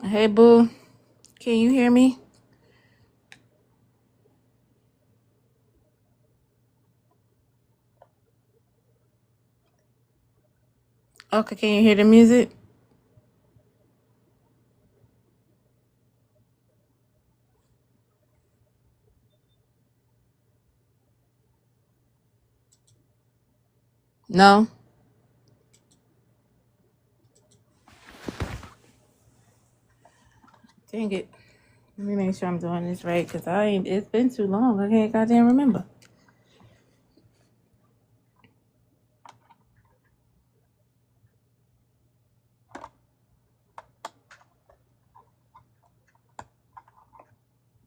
Hey, boo. Can you hear me? Okay, can you hear the music? No? Dang it. Let me make sure I'm doing this right, because it's been too long. I can't goddamn remember.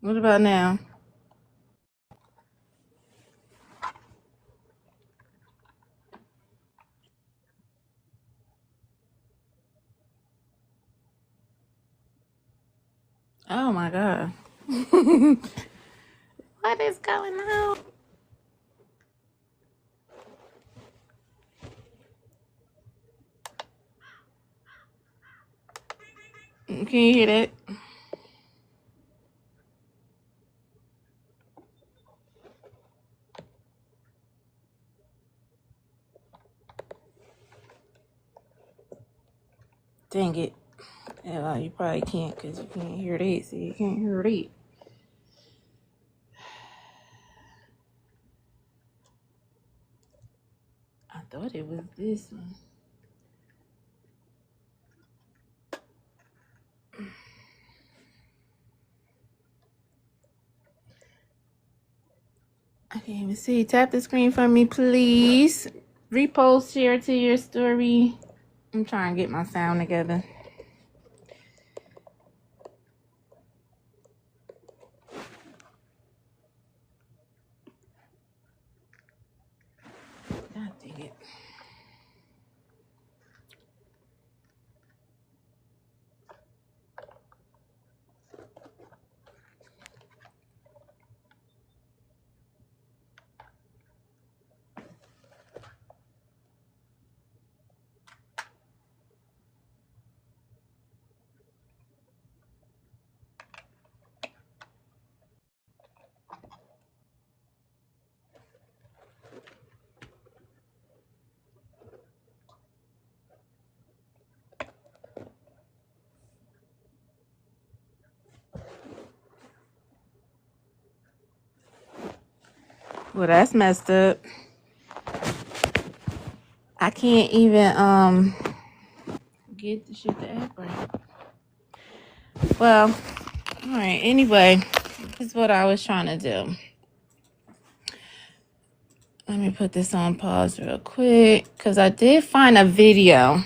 What about now? Oh my God. What is going on? Can you hear that? Dang it. Yeah, well, you probably can't because you can't hear that. So you can't hear that. I thought it was this one. I can't even see. Tap the screen for me, please. Repost, share to your story. I'm trying to get my sound together. God dang it. Well, that's messed up. I can't even get the shit to act right. Well, all right. Anyway, this is what I was trying to do. Let me put this on pause real quick because I did find a video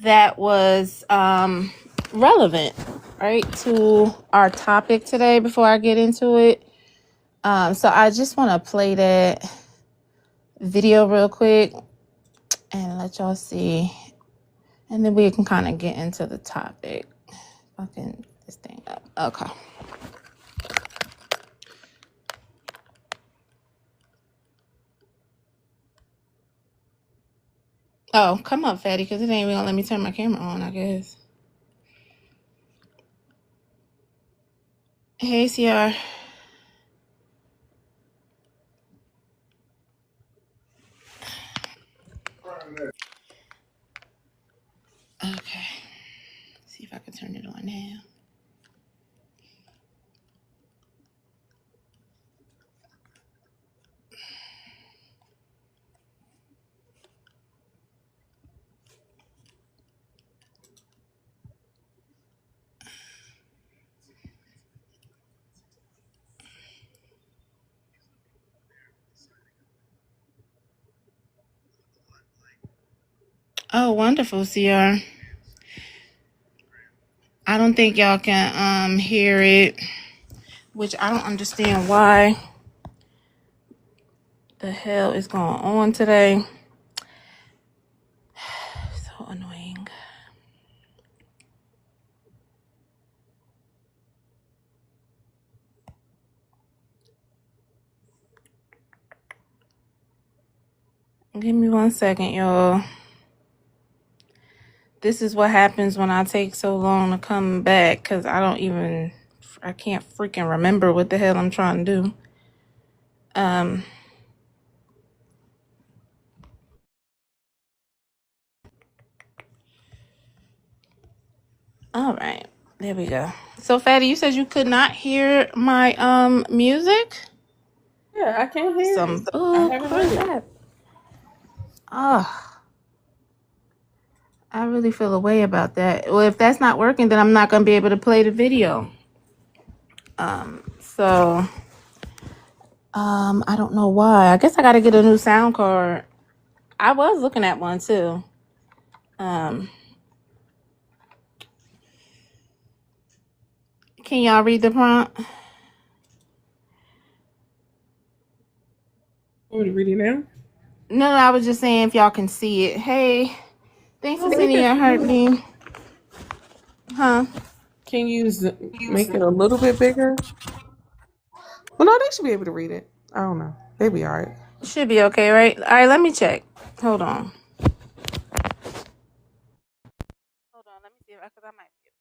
that was relevant, right, to our topic today. Before I get into it, so I just want to play that video real quick and let y'all see, and then we can kind of get into the topic. Fucking this thing up. Okay. Oh, come up, fatty, because it ain't even gonna let me turn my camera on, I guess. Hey, CR. Okay. See if I can turn it on now. Oh, wonderful, CR. I don't think y'all can hear it, which I don't understand why the hell is going on today. So annoying. Give me 1 second, y'all. this is what happens when I take so long to come back, because I can't freaking remember what the hell I'm trying to do. All right, there we go. So, Fatty, you said you could not hear my music? Yeah, I can't hear Some it. I bull haven't heard it. crap. Oh, I really feel a way about that. Well, if that's not working, then I'm not gonna be able to play the video. So I don't know why. I guess I gotta get a new sound card. I was looking at one too. Can y'all read the prompt? Want me to read it now? No, I was just saying if y'all can see it. Hey, thanks for sending your heartbeat. Huh? Can you make it a little bit bigger? Well, no, they should be able to read it. I don't know. They be all right. Should be okay, right? All right, let me check. Hold on. Hold on, let me see if because I might be.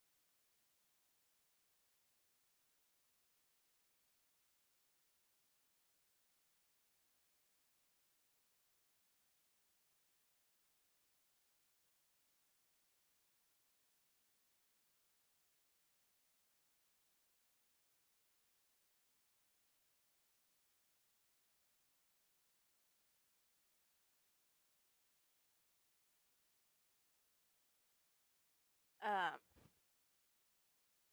Um,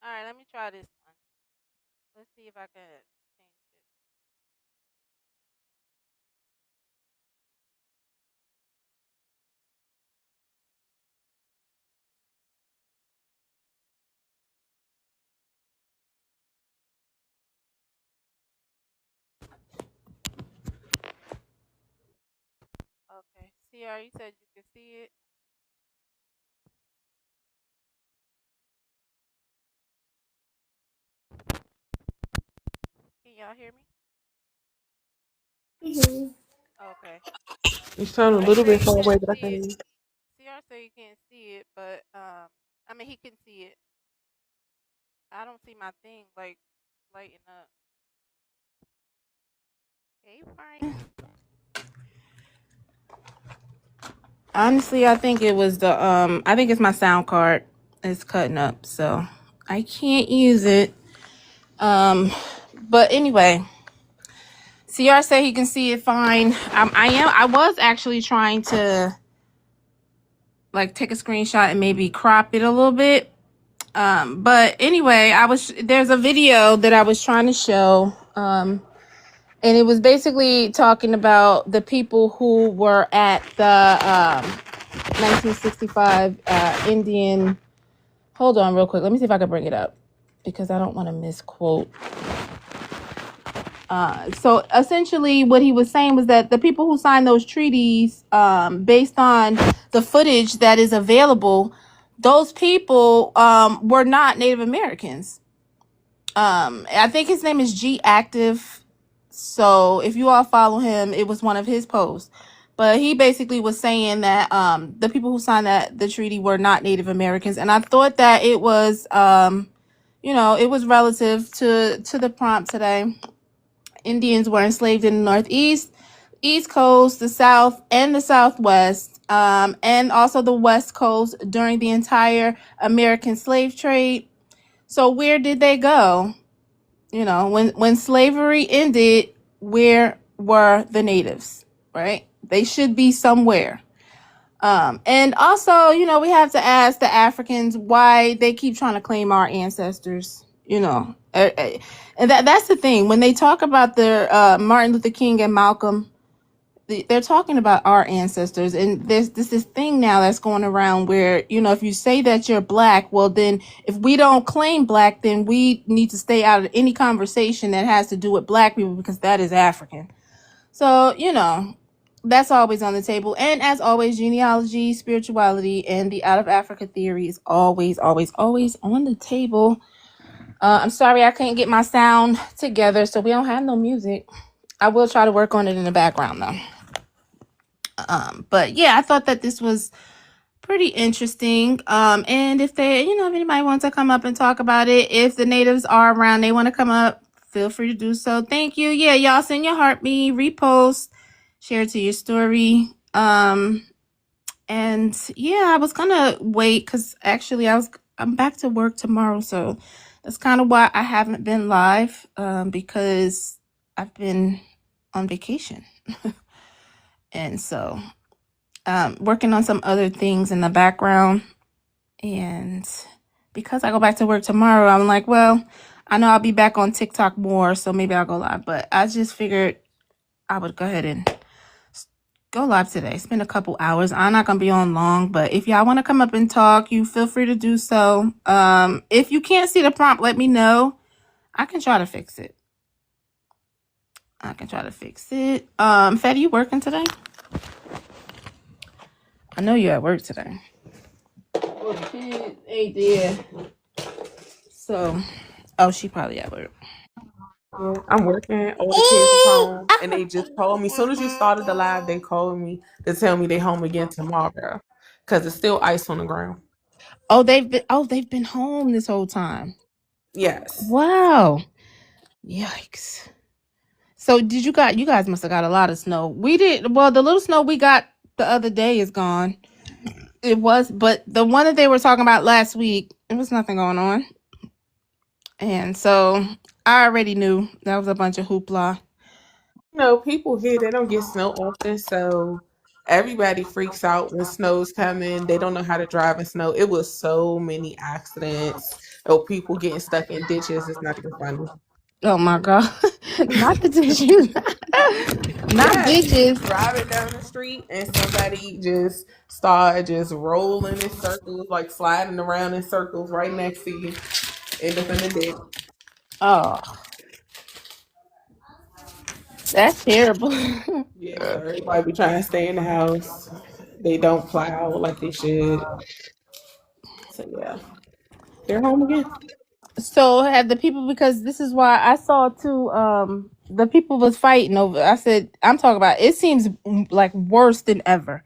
all right, let me try this one. Let's see if I can change it. Okay. CR, you said you could see it. Can y'all hear me? Okay. You sound a CR little say bit you far away, can't but I see can it. hear you. CR say you can't see it, but I mean he can see it. I don't see my thing like lighting up. Hey, Frank. Honestly, I think it was the I think it's my sound card. It's cutting up, so I can't use it. But anyway, CR said he can see it fine. I was actually trying to like take a screenshot and maybe crop it a little bit. But anyway, there's a video that I was trying to show. And it was basically talking about the people who were at the 1965 Indian. Hold on, real quick. Let me see if I can bring it up because I don't want to misquote. So essentially, what he was saying was that the people who signed those treaties, based on the footage that is available, those people were not Native Americans. I think his name is G Active. So if you all follow him, it was one of his posts. But he basically was saying that the people who signed the treaty were not Native Americans, and I thought that it was it was relative to the prompt today. Indians were enslaved in the Northeast, East Coast, the South, and the Southwest, and also the West Coast during the entire American slave trade. So where did they go? When slavery ended, where were the natives? Right? They should be somewhere. And also, we have to ask the Africans why they keep trying to claim our ancestors. And that's the thing. When they talk about the Martin Luther King and Malcolm, they're talking about our ancestors. And there's this thing now that's going around where, if you say that you're black, well, then if we don't claim black, then we need to stay out of any conversation that has to do with black people because that is African. So, that's always on the table. And as always, genealogy, spirituality, and the out of Africa theory is always, always, always on the table. I'm sorry I couldn't get my sound together, so we don't have no music. I will try to work on it in the background though. But yeah, I thought that this was pretty interesting. And if they, if anybody wants to come up and talk about it, if the natives are around, they want to come up, feel free to do so. Thank you. Yeah, y'all send your heartbeat, repost, share to your story. And yeah, I was gonna wait because actually I'm back to work tomorrow, so that's kind of why I haven't been live. Because I've been on vacation, and so working on some other things in the background. And because I go back to work tomorrow, I'm like, well, I know I'll be back on TikTok more, so maybe I'll go live. But I just figured I would go ahead and go live today. Spend a couple hours. I'm not gonna be on long, but if y'all want to come up and talk, you feel free to do so. If you can't see the prompt, let me know. I can try to fix it. Fetty, you working today? I know you're at work today. Well, the kid ain't there. So, she probably at work. Yeah, I'm working. All the kids is home, and they just called me. As soon as you started the live, they called me to tell me they home again tomorrow because it's still ice on the ground. They've been home this whole time. Yes. Wow. Yikes. So you guys must have got a lot of snow. We did well, the little snow we got the other day is gone. It was, but the one that they were talking about last week, there was nothing going on. And so I already knew that was a bunch of hoopla. People here, they don't get snow often, so everybody freaks out when snow's coming. They don't know how to drive in snow. It was so many accidents or people getting stuck in ditches. It's not even funny. Oh my god. Not the dishes. Not Yes, you dishes. driving down the street and somebody just start just rolling in circles, like sliding around in circles right next to you, end up in the ditch. Oh, that's terrible. Yeah, so everybody be trying to stay in the house. They don't plow like they should. So yeah, they're home again. So have the people, because this is why I saw too, the people was fighting over, I said, I'm talking about, it seems like worse than ever.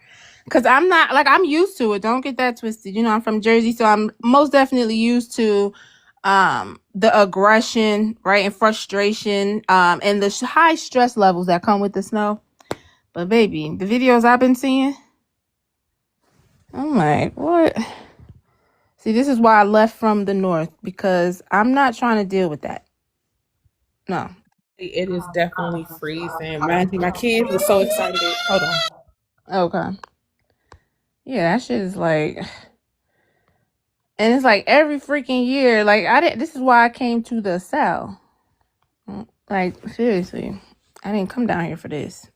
Cause I'm not, like, I'm used to it. Don't get that twisted. I'm from Jersey, so I'm most definitely used to the aggression, right, and frustration, and the high stress levels that come with the snow. But baby, the videos I've been seeing, I'm like, what? See, this is why I left from the north, because I'm not trying to deal with that. No. It is definitely freezing. My kids are so excited. Hold on. Okay. Yeah, that shit is like, and it's like every freaking year. Like this is why I came to the South. Like seriously, I didn't come down here for this.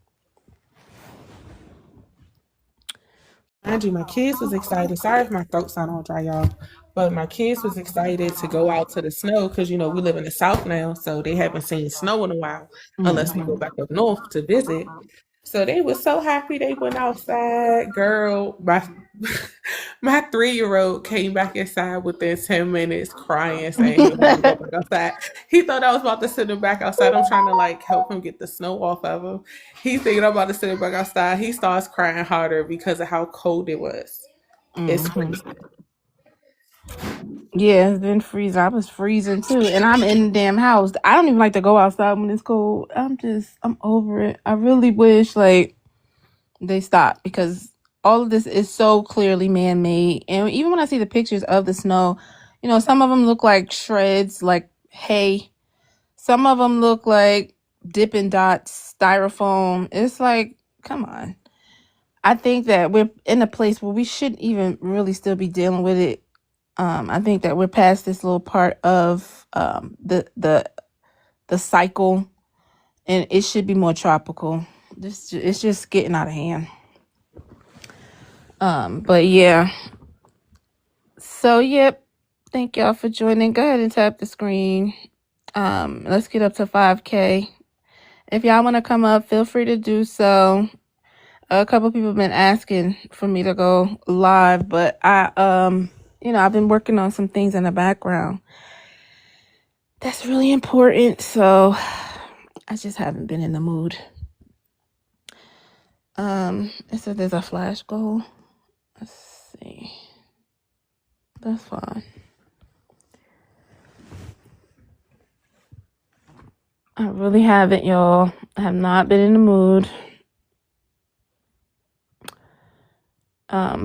Mind you, my kids was excited. Sorry if my throat sound all dry, y'all. But my kids was excited to go out to the snow because we live in the South now, so they haven't seen snow in a while unless we go Mm-hmm. back up north to visit. So they were so happy they went outside. Girl, my 3-year-old came back inside within 10 minutes crying, saying he wanted to go back outside. He thought I was about to send him back outside. I'm trying to like help him get the snow off of him. He's thinking I'm about to send him back outside. He starts crying harder because of how cold it was. It's Mm-hmm. crazy. Yeah, it's been freezing. I was freezing too, and I'm in the damn house. I don't even like to go outside when it's cold. I'm over it. I really wish like they stop, because all of this is so clearly man-made. And even when I see the pictures of the snow, some of them look like shreds, like hay. Some of them look like Dippin' Dots, styrofoam. It's like, come on. I think that we're in a place where we shouldn't even really still be dealing with it. I think that we're past this little part of the cycle, and it should be more tropical. It's just getting out of hand. But yeah. So yep. Thank y'all for joining. Go ahead and tap the screen. Let's get up to 5K. If y'all want to come up, feel free to do so. A couple people have been asking for me to go live, but I've been working on some things in the background that's really important, so I just haven't been in the mood. It said there's a flash goal. Let's see. That's fine. I really haven't, y'all. I have not been in the mood.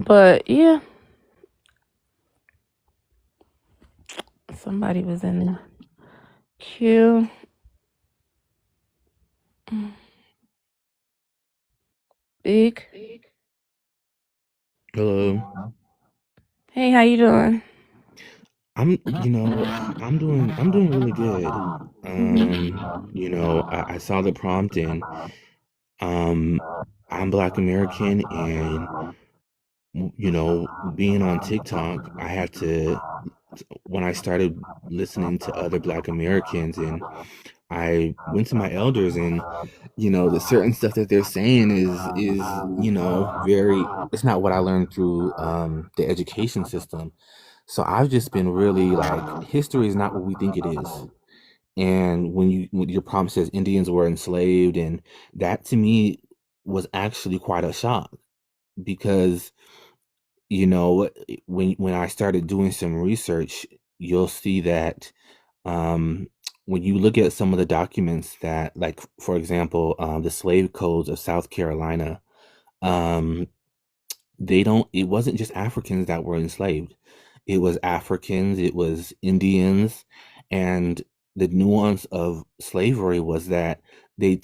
But yeah, somebody was in the queue. Big. Hello. Hey, how you doing? I'm doing really good. Mhm. I saw the prompt and um, I'm Black American and being on TikTok, I had to when I started listening to other Black Americans and I went to my elders and the certain stuff that they're saying is very it's not what I learned through the education system. So I've just been really like, history is not what we think it is. And when your prompt says Indians were enslaved, and that to me was actually quite a shock because when I started doing some research, you'll see that um, when you look at some of the documents that, like for example, the slave codes of South Carolina, um, they don't it wasn't just Africans that were enslaved. It was Africans, it was Indians, and the nuance of slavery was that they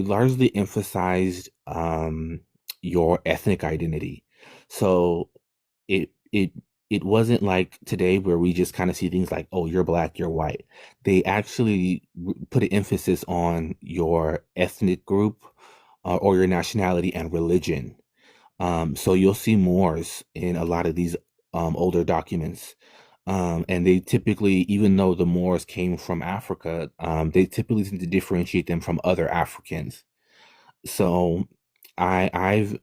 largely emphasized your ethnic identity. So it it it wasn't like today where we just kind of see things like, oh, you're black, you're white. They actually put an emphasis on your ethnic group, or your nationality and religion. So you'll see Moors in a lot of these older documents. And they typically, even though the Moors came from Africa, they typically tend to differentiate them from other Africans. So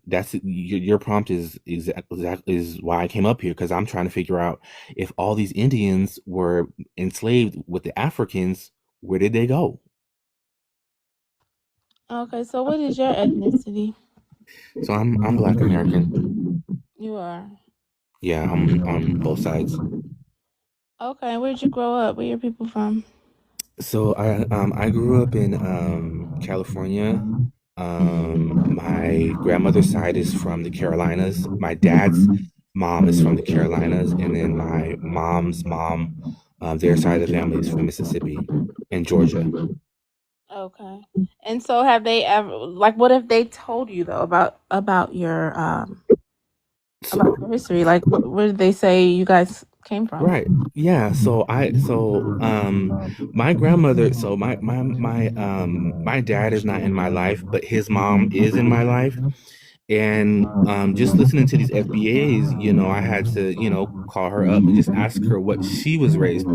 that's your prompt is exactly is why I came up here, because I'm trying to figure out if all these Indians were enslaved with the Africans, where did they go? Okay, so what is your ethnicity? So I'm Black American. You are. Yeah, I'm on both sides. Okay, where'd you grow up? Where your people from? So I grew up in California. My grandmother's side is from the Carolinas. My dad's mom is from the Carolinas, and then my mom's mom, their side of the family is from Mississippi and Georgia. Okay. And so have they ever, like, what if they told you though So about your history? Like where did they say you guys came from? right, yeah. So my grandmother. So my dad is not in my life, but his mom is in my life. And just listening to these FBAs, I had to, call her up and just ask her what she was raised.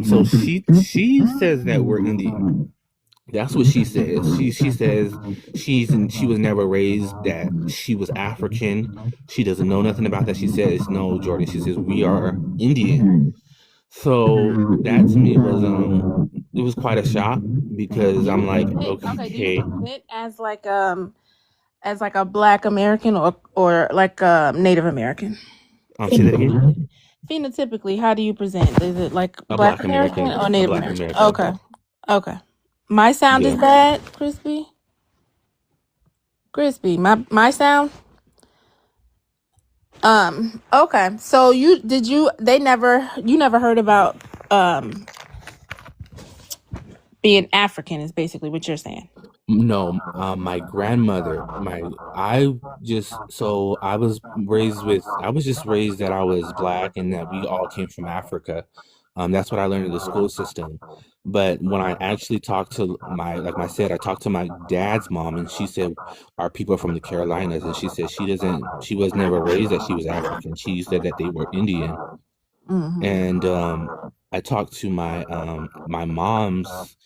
So she says that we're Indian. That's what she says. She says she was never raised that she was African. She doesn't know nothing about that. She says, no, Jordan. She says we are Indian. So that to me was it was quite a shock Do because you I'm like, okay, do you okay, present as like a black American or like a Native American? say that again. Phenotypically. Phenotypically, how do you present? Is it like A black Black American American, or a Native Black American? American. Okay. Okay. My sound is Yeah. bad, Crispy. Crispy. My sound? Okay. So you never heard about being African is basically what you're saying. No, my grandmother, I just, so I was just raised that I was black and that we all came from Africa. That's what I learned in the school system. But when I actually talked to like I said, I talked to my dad's mom and she said, our people are from the Carolinas. And she said she was never raised that she was African. She said that they were Indian. Mm-hmm. And I talked to my mom's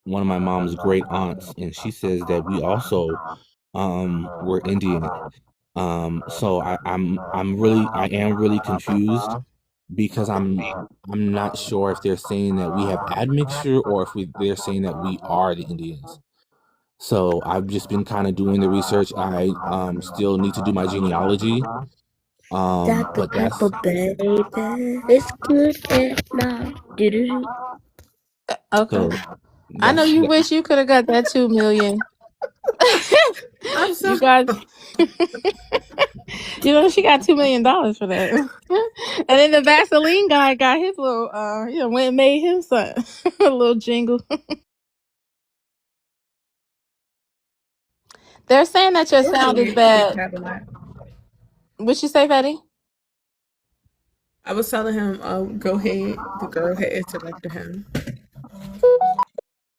one of my mom's great aunts, and she says that we also were Indian. So I am really confused because I'm not sure if they're saying that we have admixture or if they're saying that we are the Indians. So I've just been kind of doing the research. I still need to do my genealogy. That the But that's Peppa baby. It's good and now. Okay. so I know that's you that, wish you could have got that 2 million. I'm You so got, she got $2 million for that. And then the Vaseline guy got his little, went and made him some a little jingle. They're saying that your go sound is ahead, Big bad. Cadillac. What'd you say, Fatty? I was telling him, go ahead. The girl had interrupted him.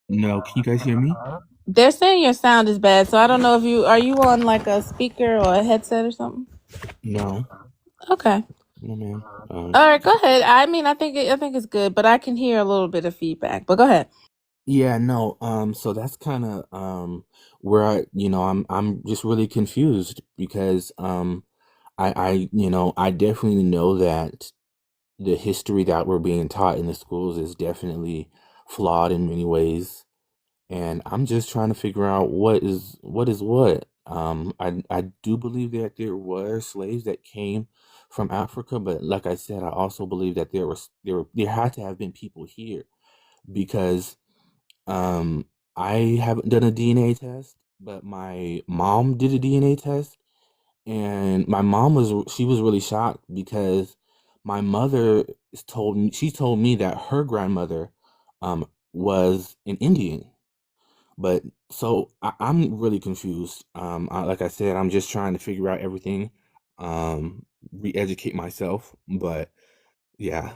no. Can you guys hear me? They're saying your sound is bad, so I don't know if are you on like a speaker or a headset or something? No, Okay. no, ma'am. All right, go ahead. I mean, I think it's good, but I can hear a little bit of feedback. But go ahead. Yeah, no. So that's kind of where I'm just really confused because I definitely know that the history that we're being taught in the schools is definitely flawed in many ways, and I'm just trying to figure out what is what. I do believe that there were slaves that came from Africa, but like I said, I also believe that there had to have been people here because um, I haven't done a DNA test, but my mom did a DNA test, and my mom was really shocked because my mother she told me that her grandmother was an Indian. But so I'm really confused. Like I said, I'm just trying to figure out everything, re-educate myself. But yeah,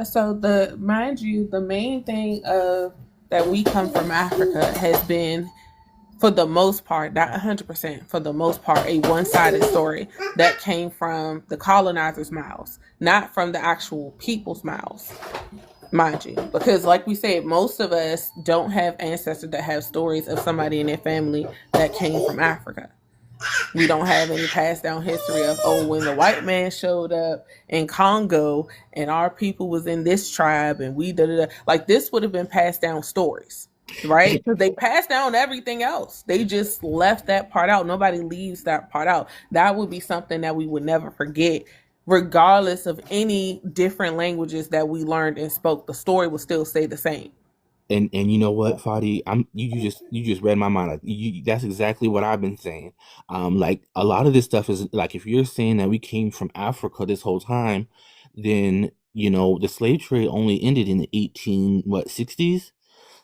So mind you, the main thing of that we come from Africa has been, for the most part, not 100%, for the most part, a one-sided story that came from the colonizers' mouths, not from the actual people's mouths, mind you. Because like we said, most of us don't have ancestors that have stories of somebody in their family that came from Africa. We don't have any passed down history of, oh, when the white man showed up in Congo and our people was in this tribe and we da da da. Like, this would have been passed down stories, right? Because they passed down everything else. They just left that part out. Nobody leaves that part out. That would be something that we would never forget. Regardless of any different languages that we learned and spoke, the story would still stay the same. and you know what, Fadi, you just read my mind. Like that's exactly what I've been saying. Like a lot of this stuff is like if you're saying that we came from Africa this whole time, then the slave trade only ended in the 60s.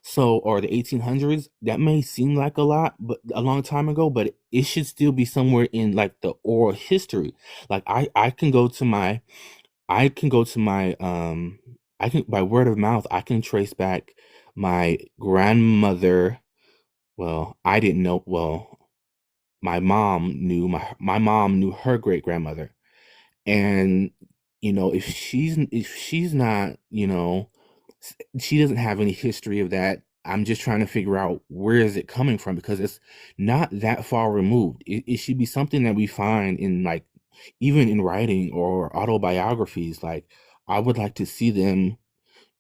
So, or the 1800s, that may seem like a lot, but a long time ago, but it should still be somewhere in like the oral history. Like I can go to my I can by word of mouth I can trace back my grandmother. Well, I didn't know. Well, my mom knew her great grandmother, and if she's not, she doesn't have any history of that. I'm just trying to figure out where is it coming from because it's not that far removed. It should be something that we find in like even in writing or autobiographies. Like I would like to see them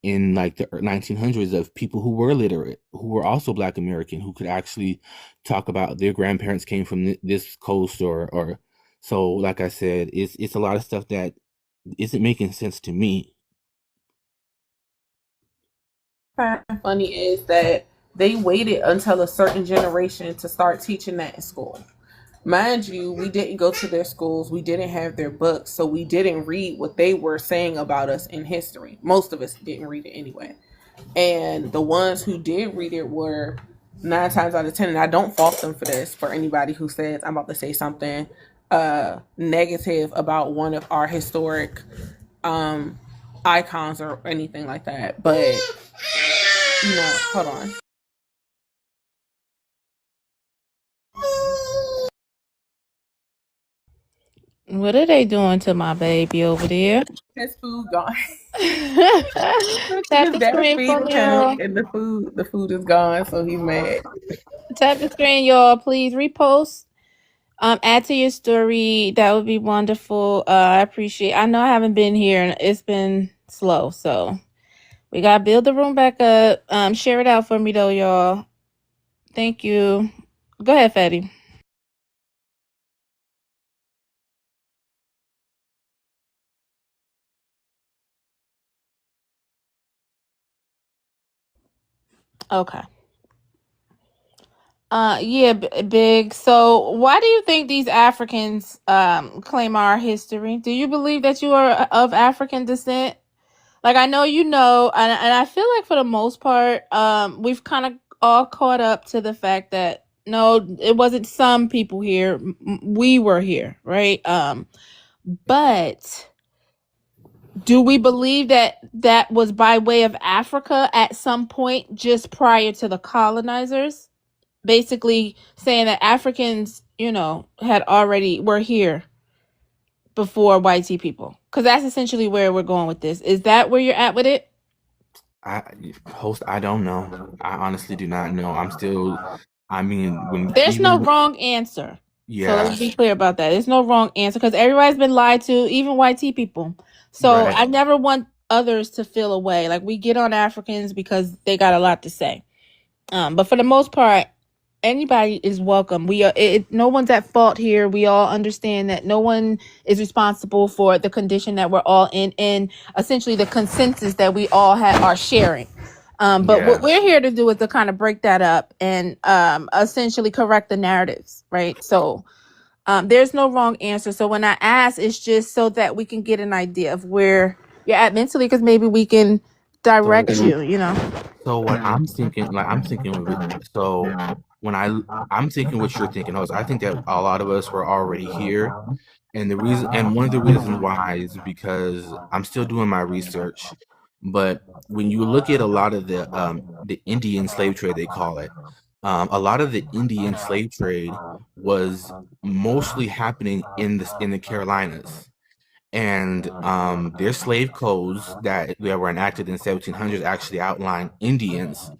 in like the 1900s of people who were literate, who were also Black American, who could actually talk about their grandparents came from this coast or so. Like I said, it's a lot of stuff that isn't making sense to me. Funny is that they waited until a certain generation to start teaching that in school. Mind you, we didn't go to their schools, we didn't have their books, so we didn't read what they were saying about us in history. Most of us didn't read it anyway. And the ones who did read it were 9 times out of 10, and I don't fault them for this, for anybody who says I'm about to say something negative about one of our historic um icons or anything like that. But hold on. What are they doing to my baby over there? His food gone. Tap His the dad screen for feeding me, him, y'all. and the food is gone, so he's mad. Tap the screen, y'all. Please repost. Add to your story. That would be wonderful. I appreciate. I know I haven't been here and it's been slow, so we gotta build the room back up. Share it out for me though, y'all. Thank you. Go ahead, Fetty. Okay. Yeah, big. So, why do you think these Africans claim our history? Do you believe that you are of African descent? Like, I know you know, and I feel like for the most part, we've kind of all caught up to the fact that no, it wasn't some people here. We were here, right? But do we believe that that was by way of Africa at some point just prior to the colonizers? Basically saying that Africans, had already were here before white people. Because that's essentially where we're going with this. Is that where you're at with it? I host, I don't know. I honestly do not know. I'm still, I mean, when There's no even wrong answer. So yeah, let's be clear about that. There's no wrong answer because everybody's been lied to, even white people. So right. I never want others to feel away. Like we get on Africans because they got a lot to say. But for the most part, anybody is welcome. We are no one's at fault here. We all understand that no one is responsible for the condition that we're all in, and essentially the consensus that we all are sharing. But Yeah. what we're here to do is to kind of break that up and essentially correct the narratives, right? So there's no wrong answer. So when I ask, it's just so that we can get an idea of where you're at mentally, because maybe we can direct So you. so what I'm thinking, like I'm thinking of it. So when I'm thinking what you're thinking, I think that a lot of us were already here. And the reason, and one of the reasons why is because I'm still doing my research, but when you look at a lot of the Indian slave trade, they call it, a lot of the Indian slave trade was mostly happening in the Carolinas. And their slave codes that were enacted in 1700s actually outline Indians.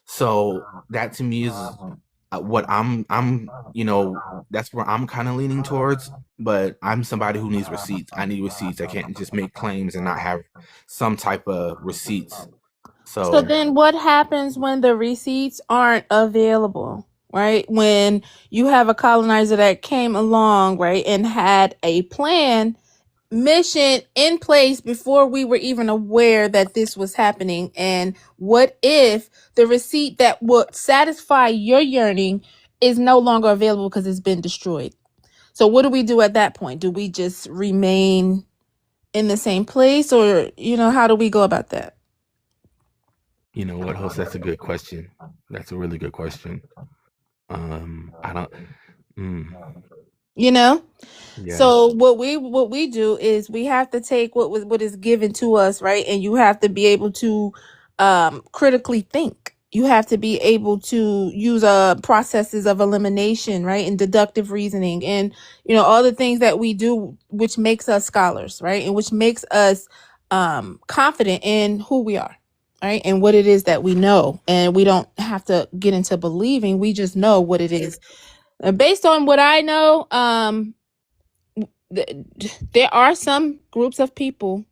So that to me is what that's where I'm kind of leaning towards. But I'm somebody who needs receipts. I need receipts. I can't just make claims and not have some type of receipts. So So then what happens when the receipts aren't available, right? When you have a colonizer that came along, right, and had a plan, mission in place before we were even aware that this was happening. And what if the receipt that would satisfy your yearning is no longer available because it's been destroyed? So what do we do at that point? Do we just remain in the same place, or how do we go about that? you know what, host? That's a good question. That's a really good question. I don't. Mm, you know yeah. So what we do is we have to take what is given to us, right? And you have to be able to critically think. You have to be able to use processes of elimination, right? And deductive reasoning, and all the things that we do, which makes us scholars, right? And which makes us confident in who we are, right? And what it is that we know. And we don't have to get into believing, we just know what it is. Based on what I know, there are some groups of people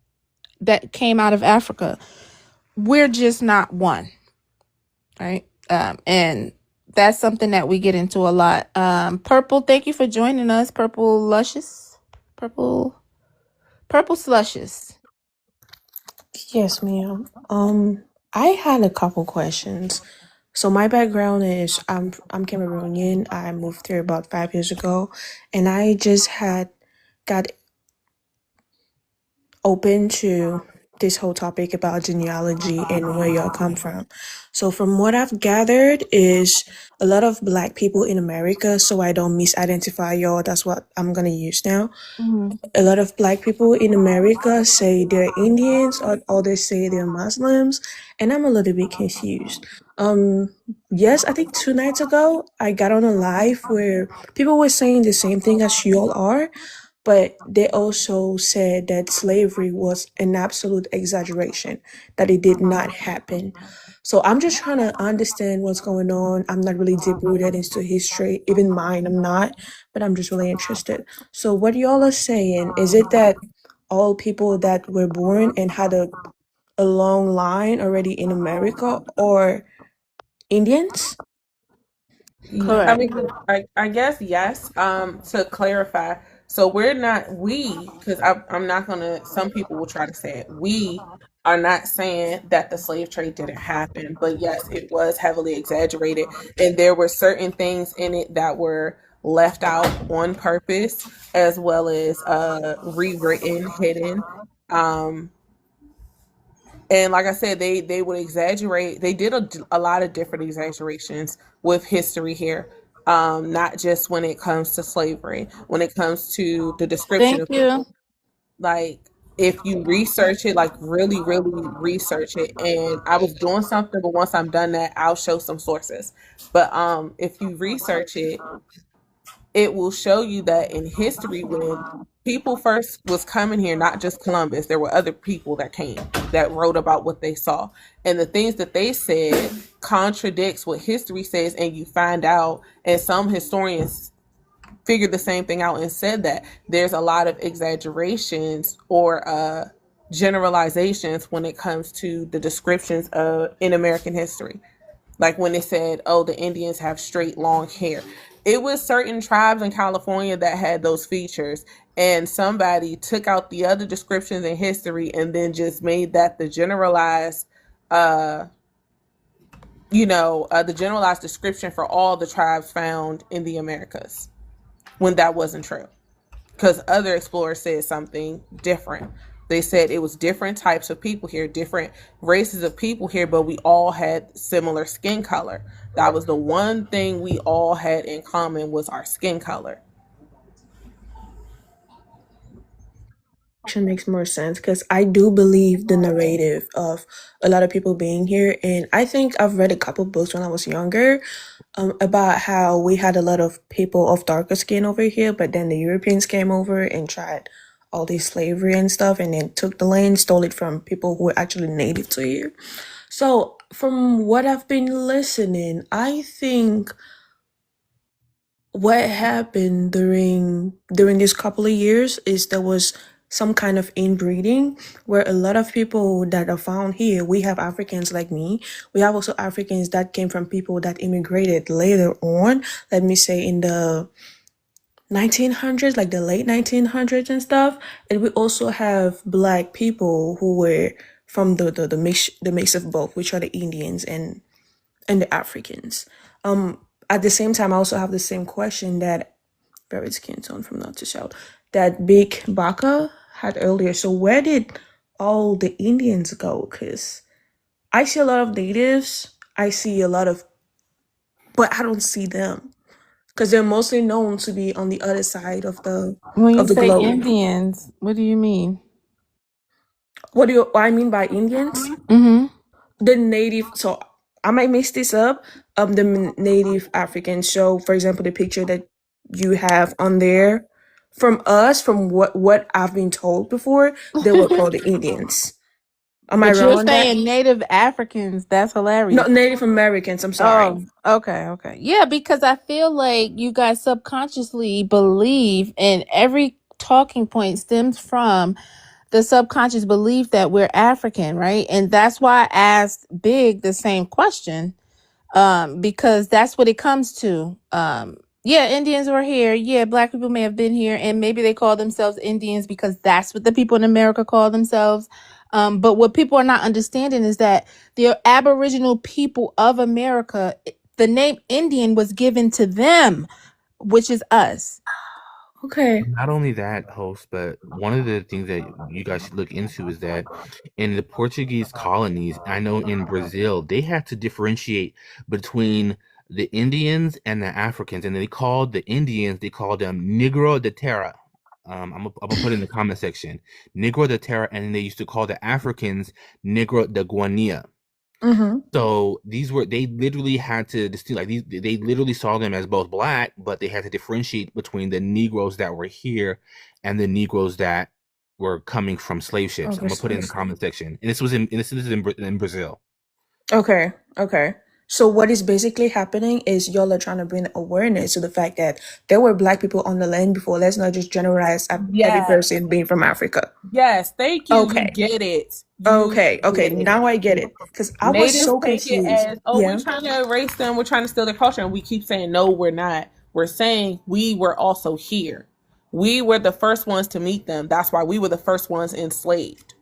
that came out of Africa. We're just not one, right? And that's something that we get into a lot. Purple, thank you for joining us. Purple Luscious, Purple Slushes. Yes, ma'am. I had a couple questions. So my background is I'm Cameroonian. I moved here about 5 years ago, and I just had got open to this whole topic about genealogy and where y'all come from. So from what I've gathered is a lot of Black people in America, so I don't misidentify y'all. That's what I'm gonna use now. A lot of Black people in America say they're Indians, or others say they're Muslims, and I'm a little bit confused. Yes, I think 2 nights ago I got on a live where people were saying the same thing as you all are, but they also said that slavery was an absolute exaggeration, that it did not happen. So I'm just trying to understand what's going on. I'm not really deep rooted into history, even mine, I'm not, but I'm just really interested. So what y'all are saying, is it that all people that were born and had a long line already in America are Indians? I Correct. mean, I guess yes. To clarify, so we're not because I'm not gonna. Some people will try to say it. We are not saying that the slave trade didn't happen, but yes, it was heavily exaggerated, and there were certain things in it that were left out on purpose, as well as rewritten, hidden. Um, and like I said, they would exaggerate. They did a lot of different exaggerations with history here. Not just when it comes to slavery, when it comes to the description Thank of you. people. Like if you research it, like really, really research it. And I was doing something, but once I'm done that, I'll show some sources. But if you research it, it will show you that in history when people first was coming here, not just Columbus, there were other people that came that wrote about what they saw, and the things that they said contradicts what history says, and you find out, and some historians figured the same thing out and said that there's a lot of exaggerations or generalizations when it comes to the descriptions of in American history. Like when they said, oh, the Indians have straight long hair. It was certain tribes in California that had those features, and somebody took out the other descriptions in history and then just made that uh, the generalized description for all the tribes found in the Americas, when that wasn't true, because other explorers said something different. They said it was different types of people here, different races of people here, but we all had similar skin color. That was the one thing we all had in common, was our skin color. Makes more sense because I do believe the narrative of a lot of people being here, and I think I've read a couple books when I was younger, about how we had a lot of people of darker skin over here, but then the Europeans came over and tried all this slavery and stuff, and then took the land, stole it from people who were actually native to here. So from what I've been listening, I think what happened during this couple of years is there was some kind of inbreeding where a lot of people that are found here, we have Africans like me, we have also Africans that came from people that immigrated later on, let me say in the 1900s, like the late 1900s and stuff, and we also have black people who were from the mix of both, which are the Indians and the Africans. At the same time, I also have the same question that very skin tone from North to South that Big Baka had earlier. So where did all the Indians go? Because I see a lot of natives, I see a lot of, but I don't see them because they're mostly known to be on the other side of the When you say globe. Indians, what do you mean? What I mean by Indians? Mm-hmm. The native. So I might mix this up. The native Africans. So, for example, the picture that you have on there, from us, from what I've been told before, they were called the Indians. Am I But wrong you're on that? saying Native Africans. That's No, hilarious. Native Americans. I'm sorry. Oh, okay. Yeah, because I feel like you guys subconsciously believe, and every talking point stems from the subconscious belief that we're African, right? And that's why I asked Big the same question, because that's what it comes to. Yeah, Indians were here. Yeah, black people may have been here, and maybe they call themselves Indians because that's what the people in America call themselves. But what people are not understanding is that the Aboriginal people of America, the name Indian was given to them, which is us. Okay. Not only that, host, but one of the things that you guys should look into is that in the Portuguese colonies, I know in Brazil, they had to differentiate between the Indians and the Africans, and they called the Indians, they called them Negro de Terra. I'm gonna put it in the comment section, Negro de Terra, and they used to call the Africans Negro de Guinea. Mm-hmm. So they literally had to distinguish, like they literally saw them as both black, but they had to differentiate between the Negroes that were here and the Negroes that were coming from slave ships. I'm gonna put it in the comment section. And this is in Brazil. Okay. Okay. So what is basically happening is y'all are trying to bring awareness to the fact that there were black people on the land before. Let's not just generalize every Yes. person being from Africa. Yes. Thank you. You Okay. get it. You Okay. Okay. get it. Now I get it. Because I was Natives so take it confused. as, oh, Yeah. we're trying to erase them, we're trying to steal their culture, and we keep saying, no, we're not. We're saying we were also here. We were the first ones to meet them. That's why we were the first ones enslaved.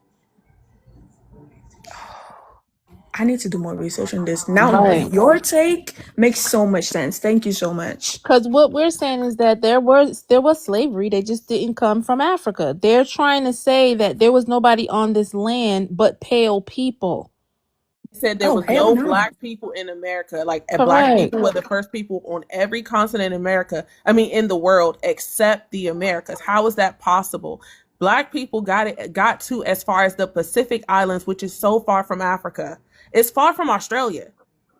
I need to do more research on this. Now Right. your take makes so much sense. Thank you so much. Because what we're saying is that there was slavery. They just didn't come from Africa. They're trying to say that there was nobody on this land but pale people. Said there Oh, was hell no no. black people in America. Like black Correct. people were the first people on every continent in America. I mean, in the world except the Americas. How is that possible? Black people got to as far as the Pacific Islands, which is so far from Africa. It's far from Australia.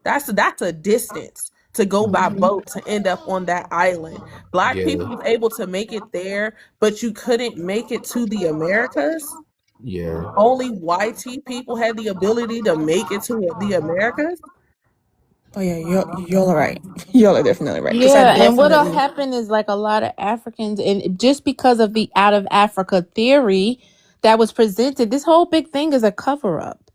That's a distance to go by boat to end up on that island. Black people was able to make it there, but you couldn't make it to the Americas. Yeah. Only YT people had the ability to make it to the Americas. Oh yeah, y'all are right. Y'all are definitely right. Because I Yeah, and what'll definitely happen is like a lot of Africans, and just because of the out of Africa theory that was presented, this whole big thing is a cover up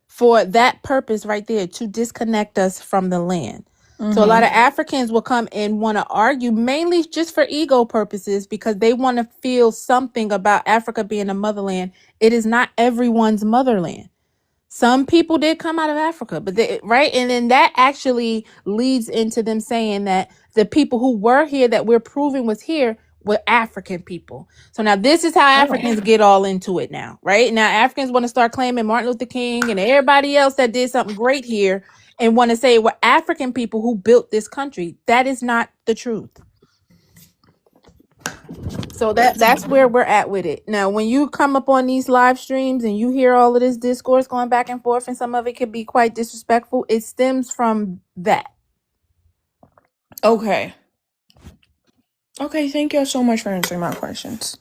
for that purpose right there, to disconnect us from the land. So a lot of Africans will come and want to argue mainly just for ego purposes because they want to feel something about Africa being a motherland. It is not everyone's motherland. Some people did come out of Africa, but right, and then that actually leads into them saying that the people who were here that we're proving was here were African people. So now this is how Africans get all into it now, right? Now Africans want to start claiming Martin Luther King and everybody else that did something great here and want to say we're African people who built this country. That is not the truth. So that's where we're at with it. Now, when you come up on these live streams and you hear all of this discourse going back and forth, and some of it could be quite disrespectful, it stems from that. Okay. Okay, thank you so much for answering my questions.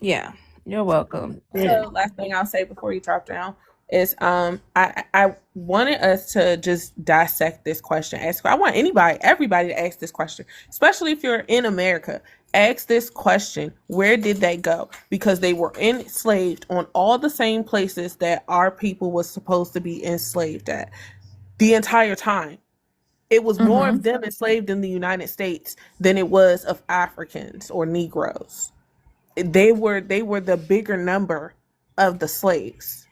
Yeah, you're welcome. So last thing I'll say before you drop down is I wanted us to just dissect this question. I want everybody to ask this question, especially if you're in America. Ask this question: where did they go? Because they were enslaved on all the same places that our people was supposed to be enslaved at the entire time. It was more of them enslaved in the United States than it was of Africans or Negroes. They were the bigger number of the slaves.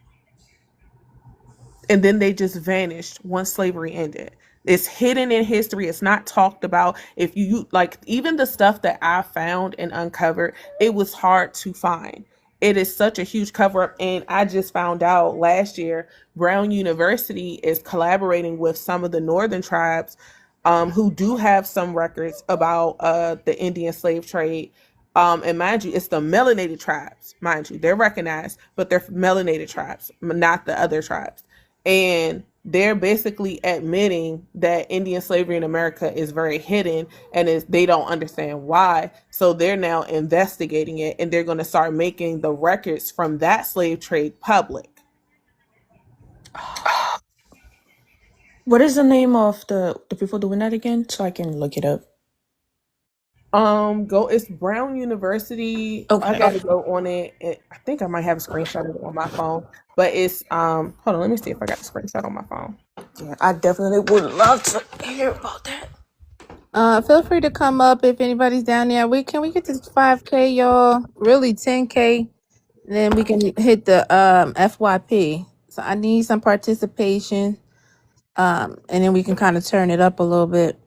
And then they just vanished once slavery ended. It's hidden in history. It's not talked about. If you like, even the stuff that I found and uncovered, it was hard to find. It is such a huge cover up. And I just found out last year, Brown University is collaborating with some of the northern tribes who do have some records about the Indian slave trade. And mind you, it's the melanated tribes, mind you. They're recognized, but they're melanated tribes, not the other tribes. And they're basically admitting that Indian slavery in America is very hidden and they don't understand why. So they're now investigating it, and they're going to start making the records from that slave trade public. What is the name of the people doing that again, so I can look it up? It's Brown University. Okay. I gotta go on it. I think I might have a screenshot of it on my phone, but it's hold on, let me see if I got the screenshot on my phone. Yeah, I definitely would love to hear about that. Feel free to come up if anybody's down there. Can we get to 5K, y'all? Really 10K. Then we can hit the FYP. So I need some participation. And then we can kind of turn it up a little bit.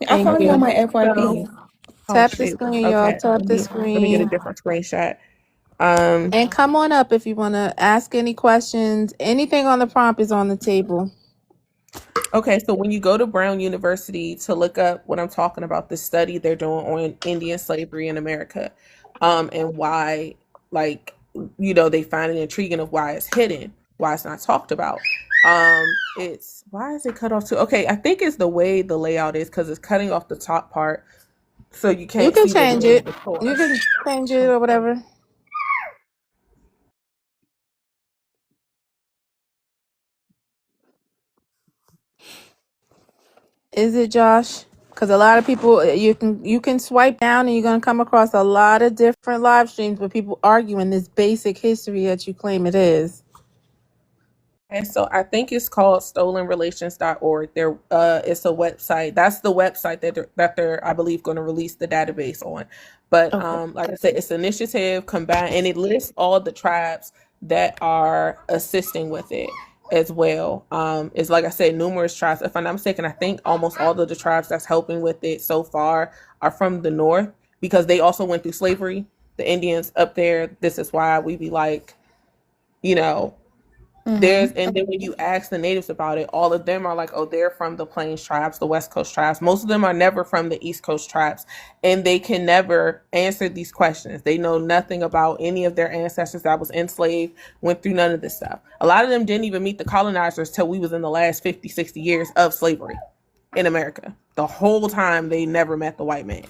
I found you on my FYP. Tap the screen, y'all. Okay. Tap the Let me get a screen. different screenshot. And come on up if you want to ask any questions. Anything on the prompt is on the table. Okay, so when you go to Brown University to look up what I'm talking about, the study they're doing on Indian slavery in America, and why, like, they find it intriguing of why it's hidden, why it's not talked about. It's why is it cut off too? Okay, I think it's the way the layout is because it's cutting off the top part, so you can't. You can see change the it. You can change it or whatever. Is it, Josh? Because a lot of people, you can swipe down and you're gonna come across a lot of different live streams with people arguing this basic history that you claim it is. And so I think it's called stolenrelations.org. There, it's a website. That's the website that they're I believe going to release the database on. But Okay. like I said, it's an initiative combined, and it lists all the tribes that are assisting with it as well. It's like I said, numerous tribes. If I'm not mistaken, I think almost all of the tribes that's helping with it so far are from the north because they also went through slavery. The Indians up there. This is why we be like, you know, and then when you ask the natives about it, all of them are like, oh, they're from the Plains tribes, the West Coast tribes. Most of them are never from the East Coast tribes, and they can never answer these questions. They know nothing about any of their ancestors that was enslaved, went through none of this stuff. A lot of them didn't even meet the colonizers till we was in the last 50, 60 years of slavery in America. The whole time they never met the white man.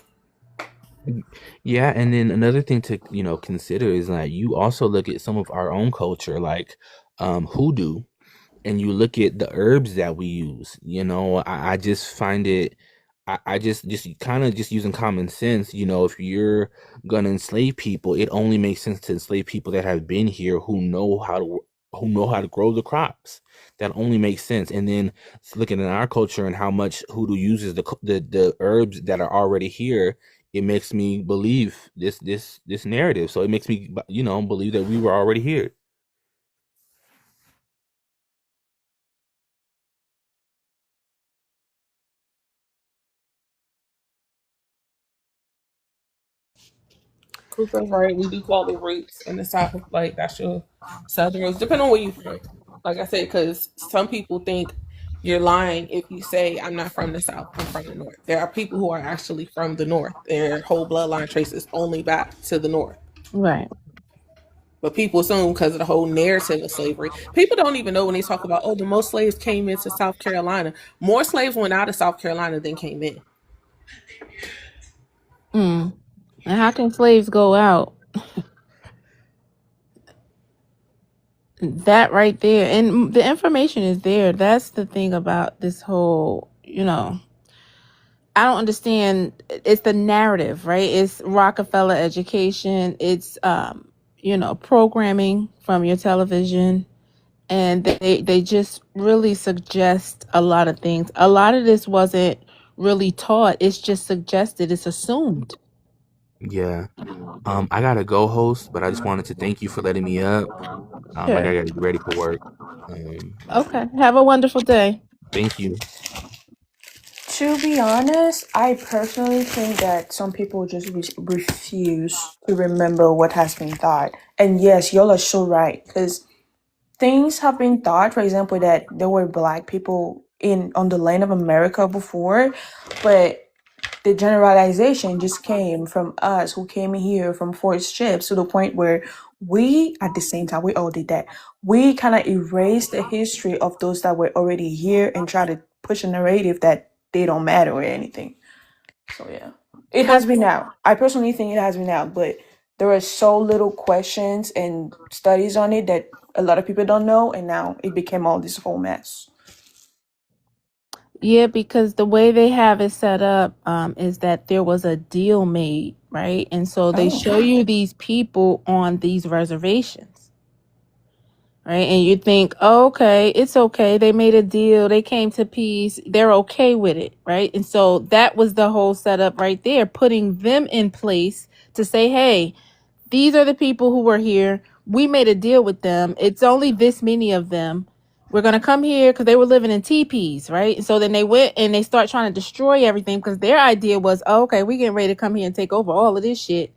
Yeah, and then another thing to consider is like you also look at some of our own culture, like hoodoo, and you look at the herbs that we use. I just find it. I just kind of just using common sense. If you're gonna enslave people, it only makes sense to enslave people that have been here who know how to grow the crops. That only makes sense. And then looking at our culture and how much hoodoo uses the herbs that are already here, it makes me believe this narrative. So it makes me believe that we were already here. Cooper's right. We do call it roots in the South. Like that's your Southern roots, depending on where you're from. Like I said, because some people think you're lying if you say I'm not from the South. I'm from the North. There are people who are actually from the North. Their whole bloodline traces only back to the North. Right. But people assume because of the whole narrative of slavery, people don't even know when they talk about, oh, the most slaves came into South Carolina. More slaves went out of South Carolina than came in. And how can slaves go out? That right there, and the information is there. That's the thing about this whole, I don't understand. It's the narrative, right? It's Rockefeller education. It's programming from your television, and they just really suggest a lot of things. A lot of this wasn't really taught. It's just suggested. It's assumed. Yeah. I gotta go, host, but I just wanted to thank you for letting me up. I Sure. gotta get ready for work. Okay. Have a wonderful day. Thank you. To be honest, I personally think that some people just refuse to remember what has been taught. And yes, y'all are so right, because things have been thought, for example, that there were black people on the land of America before, but the generalization just came from us who came here from forced ships to the point where we, at the same time, we all did that. We kind of erased the history of those that were already here and try to push a narrative that they don't matter or anything. So yeah, it has been out. I personally think it has been out, but there are so little questions and studies on it that a lot of people don't know, and now it became all this whole mess. Yeah, because the way they have it set up is that there was a deal made, right? And so they show you these people on these reservations, right? And you think, oh, okay, it's okay. They made a deal. They came to peace. They're okay with it, right? And so that was the whole setup right there, putting them in place to say, hey, these are the people who were here. We made a deal with them. It's only this many of them. We're going to come here because they were living in teepees, right? And so then they went and they start trying to destroy everything because their idea was, oh, okay, we getting ready to come here and take over all of this shit.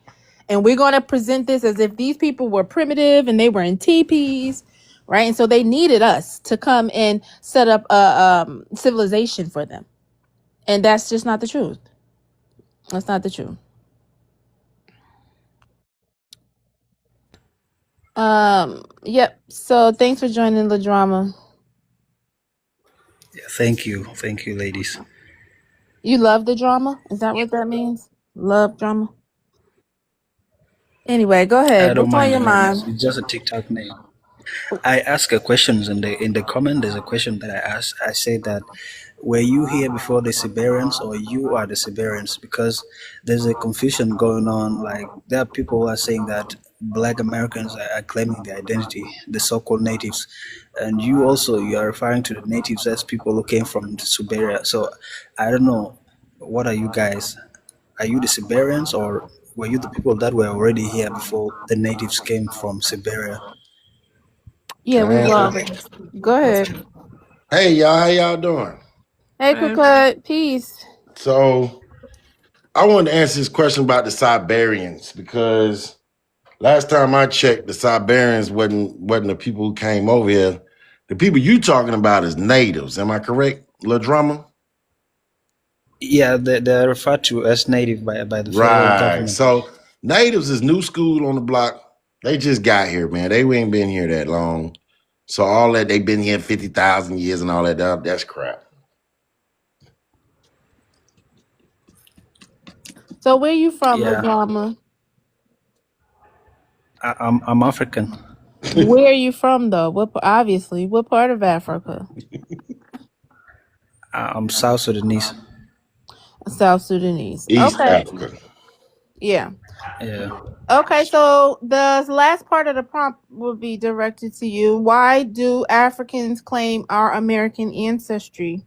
And we're going to present this as if these people were primitive and they were in teepees, right? And so they needed us to come and set up a civilization for them. And that's just not the truth. That's not the truth. Yep. So thanks for joining the drama. Yeah, thank you, ladies. You love the drama? Is that what that means? Love drama? Anyway, go I ahead. don't What's on mind your the name. mind? It's just a TikTok name. I ask a questions in the comment. There's a question that I asked. I say that were you here before the Siberians, or you are the Siberians? Because there's a confusion going on. Like there are people who are saying that Black Americans are claiming the identity, the so-called natives, and you are referring to the natives as people who came from Siberia. So I don't know, what are you guys? Are you the Siberians, or were you the people that were already here before the natives came from Siberia? Yeah, Can I we were answer? already. Go ahead. Hey y'all, how y'all doing? Hey, Hey, Cookut, peace. So I wanted to answer this question about the Siberians because last time I checked, the Siberians wasn't the people who came over here. The people you talking about is natives. Am I correct, La Drama? Yeah, they're referred to as native by the federal Right. government. So natives is new school on the block. They just got here, man. They ain't been here that long. So all that they've been here 50,000 years and all that's crap. So where you from, Yeah, LaDrama? I'm African. Where are you from, though? Obviously, what part of Africa? I'm South Sudanese. South Sudanese. East Okay. Africa. Yeah. Yeah. Okay, so the last part of the prompt will be directed to you. Why do Africans claim our American ancestry?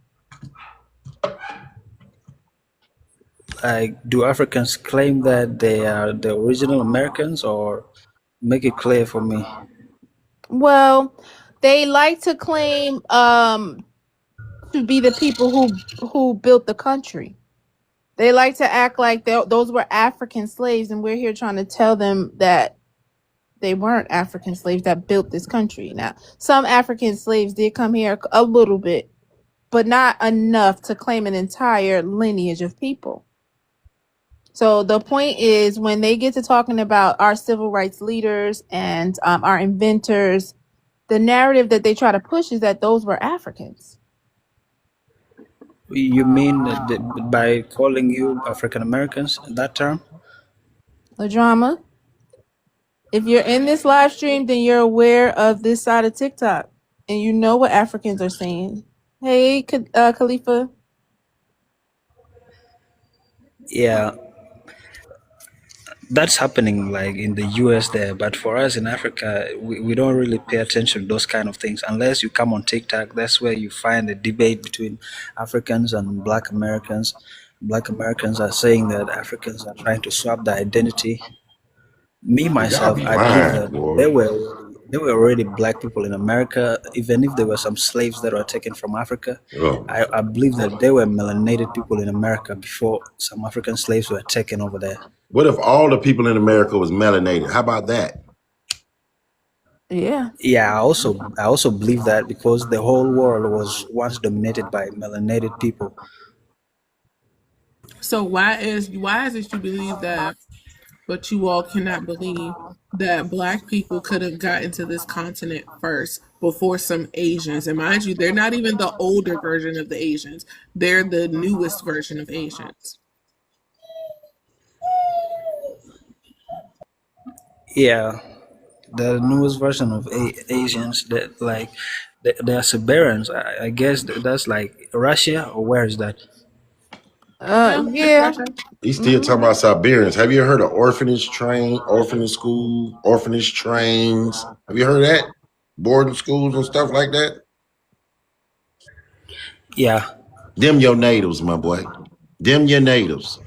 Like, do Africans claim that they are the original Americans, or make it clear for me? Well, they like to claim to be the people who built the country. They like to act like those were African slaves, and we're here trying to tell them that they weren't African slaves that built this country. Now, some African slaves did come here a little bit, but not enough to claim an entire lineage of people. So the point is, when they get to talking about our civil rights leaders and our inventors, the narrative that they try to push is that those were Africans. You mean by calling you African Americans, that term? The drama. If you're in this live stream, then you're aware of this side of TikTok, and you know what Africans are saying. Hey, Khalifa. Yeah, that's happening like in the US there, but for us in Africa, we don't really pay attention to those kind of things unless you come on TikTok. That's where you find the debate between Africans and Black Americans. Black Americans are saying that Africans are trying to swap their identity. Me Y'all myself, be I believe lying, that boy. there were already black people in America, even if there were some slaves that were taken from Africa. Oh. I believe that there were melanated people in America before some African slaves were taken over there. What if all the people in America was melanated? How about that? Yeah. Yeah, I also believe that because the whole world was once dominated by melanated people. so why is it you believe that, but you all cannot believe that Black people could have gotten to this continent first before some Asians? And mind you, they're not even the older version of the Asians; they're the newest version of Asians. Yeah, the newest version of Asians that like they are Siberians. I guess that's like Russia, or where is that? Yeah, it's Yeah. Russia. He's still Mhm. talking about Siberians. Have you heard of orphanage train, orphanage school, orphanage trains? Have you heard of that? Boarding schools and stuff like that? Yeah, Them your natives, my boy. Them your natives.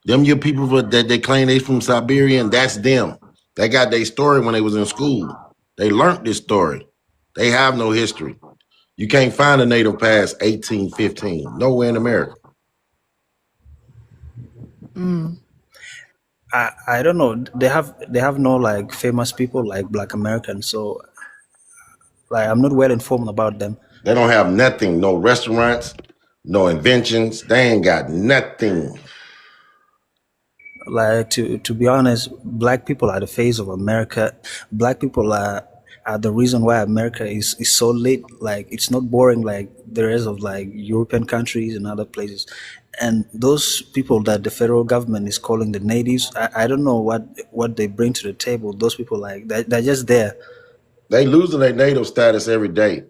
Them your people that they claim they from Siberia, and that's them. They got their story when they was in school. They learned this story. They have no history. You can't find a native past 1815. Nowhere in America. Mm. I don't know. They have no like famous people like Black Americans, so like I'm not well informed about them. They don't have nothing. No restaurants, no inventions. They ain't got nothing. Like to be honest, Black people are the face of America. Black people are the reason why America is so lit. Like it's not boring like the rest of like European countries and other places. And those people that the federal government is calling the natives, I don't know what they bring to the table. Those people like they're just there. They losing their native status every day.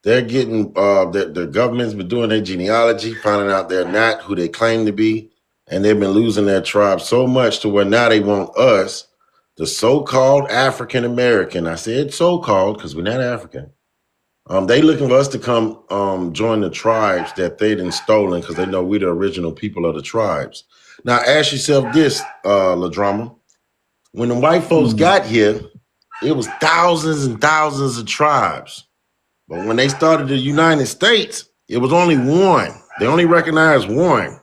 They're getting the government's been doing their genealogy, finding out they're not who they claim to be, and they've been losing their tribe so much to where now they want us, the so-called African American. I said so-called because we're not African. They looking for us to come join the tribes that they done stolen because they know we're the original people of the tribes. Now ask yourself this, LaDrama. When the white folks got here, it was thousands and thousands of tribes. But when they started the United States, it was only one. They only recognized one.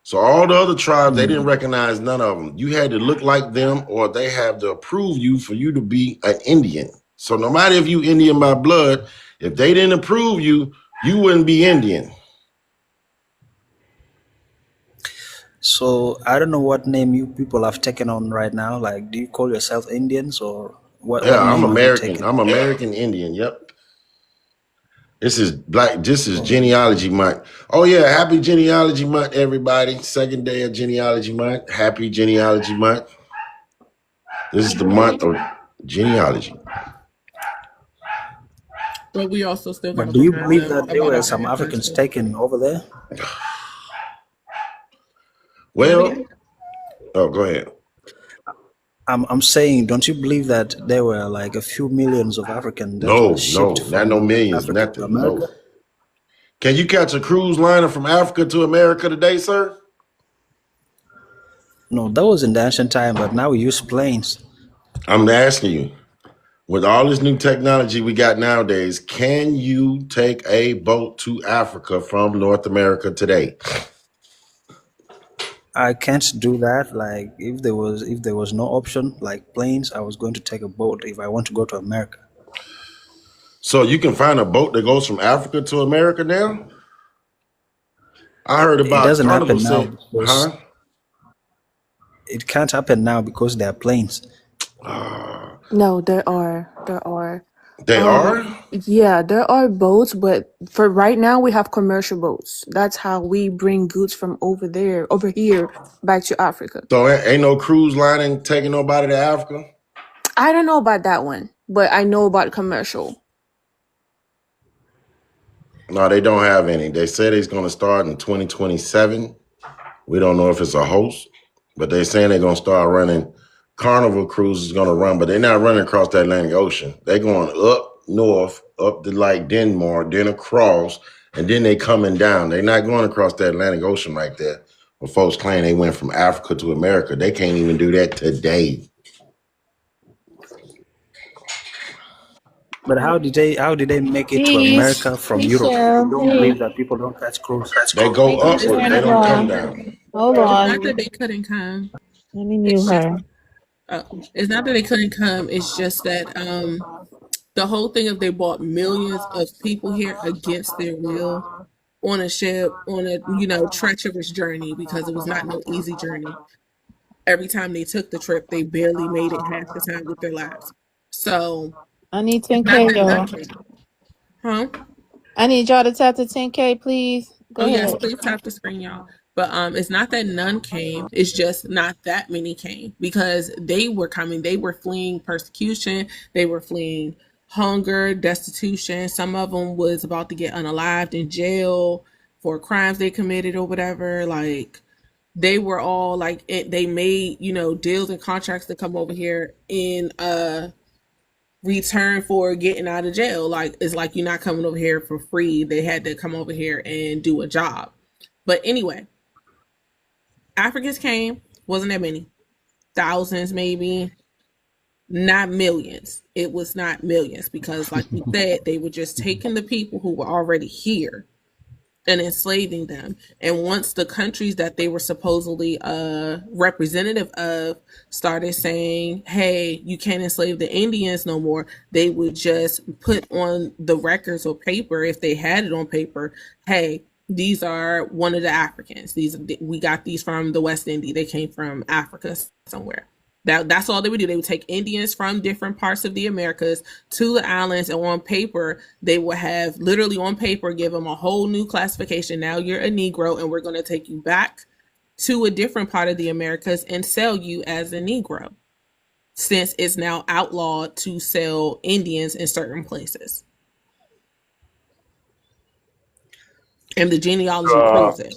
So all the other tribes, they didn't recognize none of them. You had to look like them or they have to approve you for you to be an Indian. So no matter if you Indian by blood, if they didn't approve you, you wouldn't be Indian. So I don't know what name you people have taken on right now. Like, do you call yourself Indians or what? Yeah, What I'm name have you American. taken? I'm American Indian. Yep. This is Genealogy Month. Oh yeah, happy Genealogy Month, everybody. Second day of Genealogy Month. Happy Genealogy Month. This is the month of genealogy. But we also still But gotta do you remind believe them that there about were our some Africans ancestors. taken over there? Well, Really? oh, go ahead. I'm saying, don't you believe that there were like a few millions of Africans that were No, shipped not no from millions, Africa to nothing. America? No. Can you catch a cruise liner from Africa to America today, sir? No, that was in the ancient time, but now we use planes. I'm asking you. With all this new technology we got nowadays, can you take a boat to Africa from North America today? I can't do that. Like if there was no option like planes, I was going to take a boat if I want to go to America. So you can find a boat that goes from Africa to America now? I heard It about doesn't Carnival happen now said, because huh? it can't happen now because there are planes. No, there are. There are. They are? Yeah, there are boats, but for right now we have commercial boats. That's how we bring goods from over here, back to Africa. So ain't no cruise line taking nobody to Africa? I don't know about that one, but I know about commercial. No, they don't have any. They said it's going to start in 2027. We don't know if it's a host, but they're saying they're going to start running. Carnival Cruise is going to run, but they're not running across the Atlantic Ocean. They're going up north, up to like Denmark, then across, and then they coming down. They're not going across the Atlantic Ocean right there. But folks claim they went from Africa to America. They can't even do that today. But how did they make it to Peace. America from Peace, Europe? You Cheryl. don't Hey. believe that people don't catch cruise? They go Thank you for It's upward. sharing They the not don't come love. down. Hold it's on. not that they couldn't come. Let me mute It's just her. it's not that they couldn't come. It's just that the whole thing of they brought millions of people here against their will on a ship on a treacherous journey because it was not no easy journey. Every time they took the trip, they barely made it half the time with their lives. So I need it's not 10K, that none y'all. came, huh? I need y'all to tap the 10K, please. Go Oh yes, ahead. please tap the screen, y'all. But it's not that none came. It's just not that many came because they were coming. They were fleeing persecution. They were fleeing hunger, destitution. Some of them was about to get unalived in jail for crimes they committed or whatever. Like they were all like they made deals and contracts to come over here in return for getting out of jail. Like it's like you're not coming over here for free. They had to come over here and do a job. But anyway, Africans came, wasn't that many. Thousands maybe, not millions. It was not millions because like we said, they were just taking the people who were already here and enslaving them. And once the countries that they were supposedly representative of started saying, hey, you can't enslave the Indians no more, they would just put on the records or paper, if they had it on paper, hey, these are one of the Africans. We got these from the West Indies. They came from Africa somewhere. That's all they would do. They would take Indians from different parts of the Americas to the islands, and on paper, they would have literally on paper give them a whole new classification. Now you're a Negro, and we're going to take you back to a different part of the Americas and sell you as a Negro, since it's now outlawed to sell Indians in certain places. And the genealogy proves it.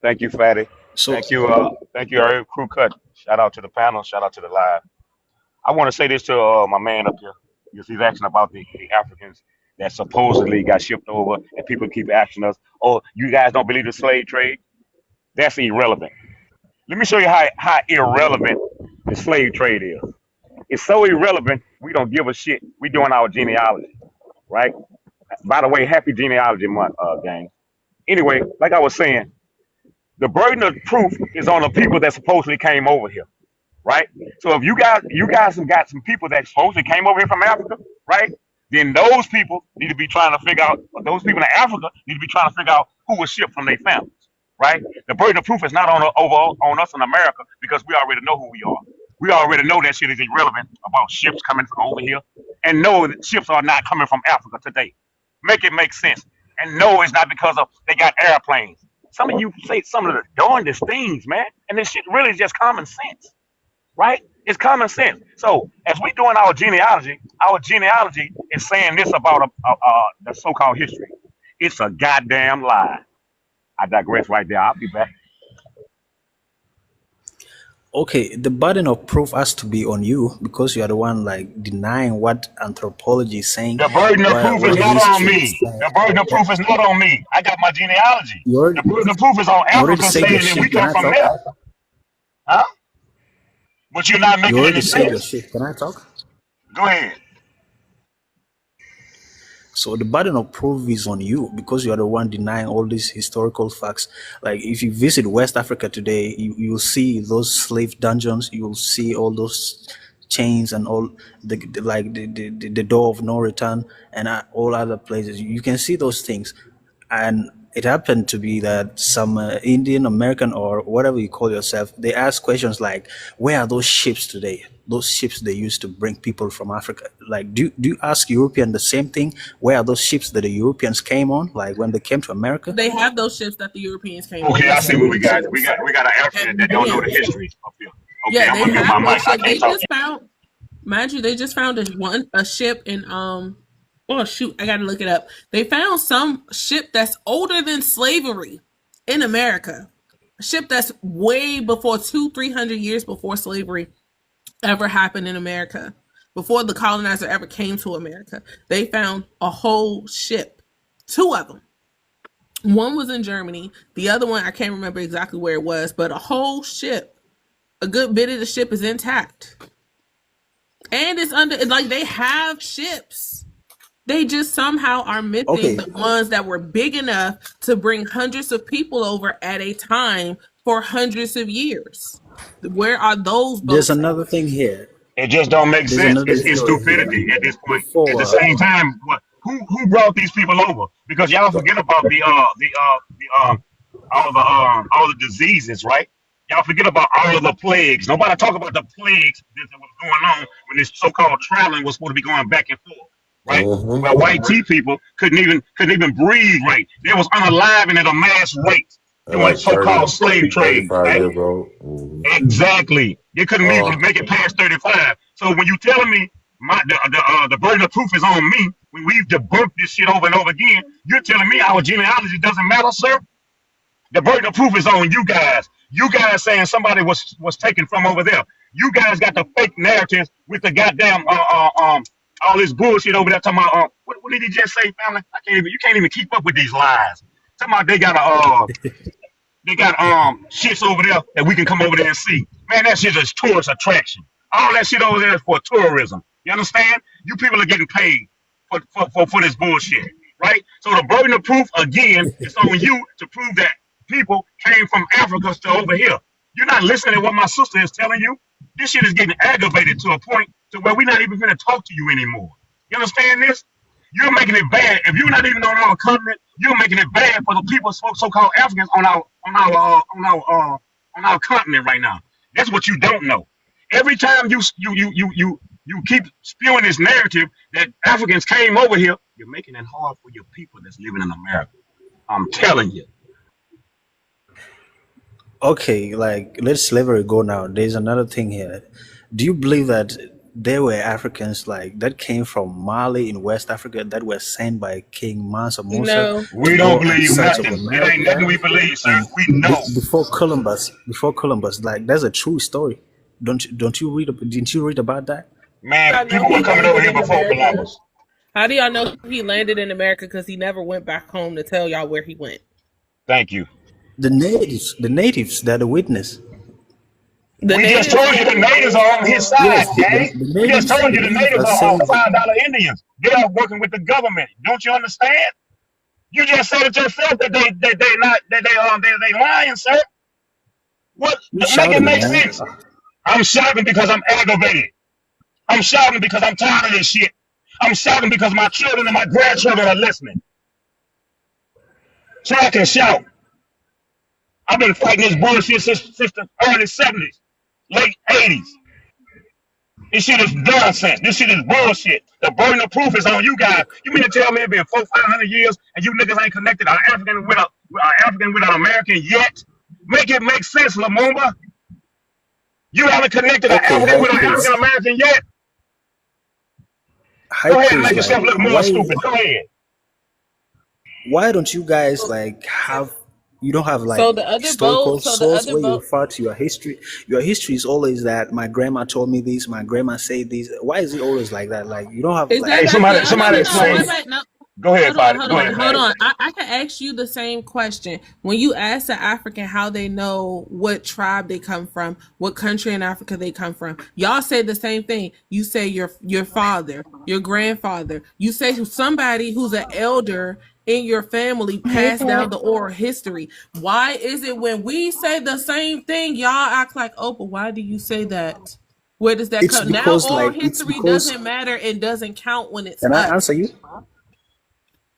Thank you, Fatty. So Thank you, Eric Crew Cut. Shout out to the panel. Shout out to the live. I want to say this to my man up here because he's asking about the Africans that supposedly got shipped over, and people keep asking us, "Oh, you guys don't believe the slave trade?" That's irrelevant. Let me show you how irrelevant the slave trade is. It's so irrelevant, we don't give a shit. We doing our genealogy, right? By the way, happy genealogy month, gang. Anyway, like I was saying, the burden of proof is on the people that supposedly came over here, right? So if you guys have got some people that supposedly came over here from Africa, right? Then those people need to be trying to figure out, or those people in Africa need to be trying to figure out who was shipped from their families, right? The burden of proof is not on us in America because we already know who we are. We already know that shit is irrelevant about ships coming from over here, and no, that ships are not coming from Africa today. Make it make sense, and no, it's not because of they got airplanes. Some of you say some of the darndest things, man, and this shit really is just common sense, right? It's common sense. So as we doing our genealogy is saying this about the so-called history. It's a goddamn lie. I digress right there. I'll be back. okay, the burden of proof has to be on you because you are the one like denying what anthropology is saying, The burden of proof is what not on history is me. saying. The burden of proof is not on me. I got my genealogy. You already, The burden of proof is on you already Africa said your saying that we shit. Can come I from talk? there. Huh? But you're not You making already any said your sense. shit. Can I talk? Go ahead. So the burden of proof is on you because you are the one denying all these historical facts. Like if you visit West Africa today, you'll see those slave dungeons. You'll see all those chains and all the door of no return and all other places. You can see those things, and it happened to be that some Indian American or whatever you call yourself, they ask questions like, "Where are those ships today? Those ships they used to bring people from Africa." Like, do you ask European the same thing? Where are those ships that the Europeans came on? Like when they came to America? They have those ships that the Europeans came on. Okay, They I have see what we those got. We ships got we got an African and that don't know the museums. history up here. Okay, Yeah, I'm they gonna mute my have mic. those I ships. can't They talk. just found, mind you, they just found a ship in oh shoot, I gotta look it up. They found some ship that's older than slavery in America. A ship that's way before 200-300 years before slavery ever happened in America. Before the colonizer ever came to America. They found a whole ship. Two of them. One was in Germany. The other one, I can't remember exactly where it was, but a whole ship. A good bit of the ship is intact. And it's under, like, they have ships. They just somehow are missing Okay, the ones that were big enough to bring hundreds of people over at a time for hundreds of years. Where are those there's boats at? another thing here. It just don't make There's sense. another It's story here. stupidity at this point. At the Before, same time, who brought these people over? Because y'all forget about all the diseases, right? Y'all forget about all of the plagues. Nobody talk about the plagues that was going on when this so-called traveling was supposed to be going back and forth, right? Where white tea people couldn't even breathe right. They was unaliving at a mass rate At doing like 30, so-called slave trade, 35 right? years old. Mhm. Exactly. They couldn't even Uh, make it past 35. So when you telling me the burden of proof is on me, when we've debunked this shit over and over again, you're telling me our genealogy doesn't matter, sir? The burden of proof is on you guys. You guys saying somebody was taken from over there. You guys got the fake narratives with the goddamn all this bullshit over there talking about what did he just say, family? You can't even keep up with these lies. Talking about they got shits over there that we can come over there and see. Man, that shit is tourist attraction. All that shit over there is for tourism. You understand? You people are getting paid for this bullshit, right? So the burden of proof again is on you to prove that people came from Africa to over here. You're not listening to what my sister is telling you. This shit is getting aggravated to a point to where we're not even going to talk to you anymore. You understand this? You're making it bad. If you're not even on our continent, you're making it bad for the people, so-called Africans, on our continent right now. That's what you don't know. Every time you keep spewing this narrative that Africans came over here, you're making it hard for your people that's living in America. I'm telling you. okay, like let slavery go now. There's another thing here. Do you believe that there were Africans like that came from Mali in West Africa that were sent by King Mansa Musa No. to We don't go in believe search of nothing. It ain't America. nothing we believe, sir. And We know. before Columbus, like that's a true story. Don't you read? Didn't you read about that? Man, I know people were he coming over landed here in before America. Columbus. How do y'all know he landed in America? Because he never went back home to tell y'all where he went. Thank you. The natives, they're the witness. The We just natives told you the never natives went are on his side, Yes, gang. We just told the you the natives natives are are saying that. $5 Indians. They are working with the government. Don't you understand? You just said it yourself that they not that they lying, sir. What? You Make it shouting, make man. sense. I'm shouting because I'm aggravated. I'm shouting because I'm tired of this shit. I'm shouting because my children and my grandchildren are listening. So I can shout. I've been fighting this bullshit since the early 70s, late 80s. This shit is nonsense. This shit is bullshit. The burden of proof is on you guys. You mean to tell me it's been 400-500 years and you niggas ain't connected an African with an American yet? Make it make sense, Lumumba. You haven't connected an Okay, African high with an African priest. American yet? High Go ahead and priest, make like yourself look more stupid. Go ahead. why don't you guys like have you don't have like So the other historical boat. So the source other where you boat. refer to your history? Your history is always that my grandma told me this, my grandma said this. Why is it always like that? Like you don't have Is like that Hey, not the? a No, somebody no, history no. Wait, explain. source. wait, no. Go ahead, Hold on, Fadi. hold Go on, ahead, hold Fadi. on. I can ask you the same question. When you ask the African how they know what tribe they come from, what country in Africa they come from, y'all say the same thing. You say your father, your grandfather. You say somebody who's an elder in your family Hey, passed Pat. down the oral history. Why is it when we say the same thing, y'all act like, oh, but why do you say that? Where does that come? Now oral It's history because doesn't matter and doesn't count when it's can I us. answer you?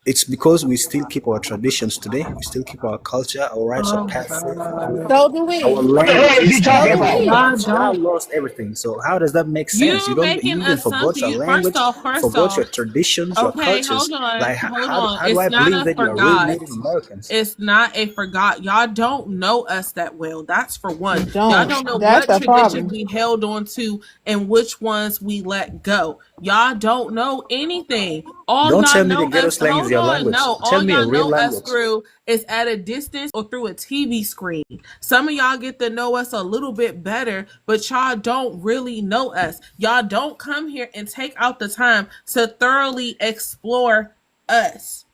It's because we still keep our traditions today. We still keep our culture, our rights of Oh passage, God. So do our we. What the hell is you languages and talking So do about? everything. we. Y'all But y'all don't. lost everything. So how does that make sense? You making You even forgot assumption. your You language, first forgot your off. traditions, your Okay, cultures. hold on, Like hold on. how do It's I not believe a that you're real forgot. Native Americans? It's not a forgot. Y'all don't know us that well. That's for one. We Y'all don't. don't know That's what the traditions problem. we held on to and which ones we let go. Y'all don't know anything. All Don't y'all tell me the know ghetto us. slang is Hold your on. language. No, Tell all me a y'all real know us language. through is at a distance or through a TV screen. Some of y'all get to know us a little bit better, but y'all don't really know us. Y'all don't come here and take out the time to thoroughly explore us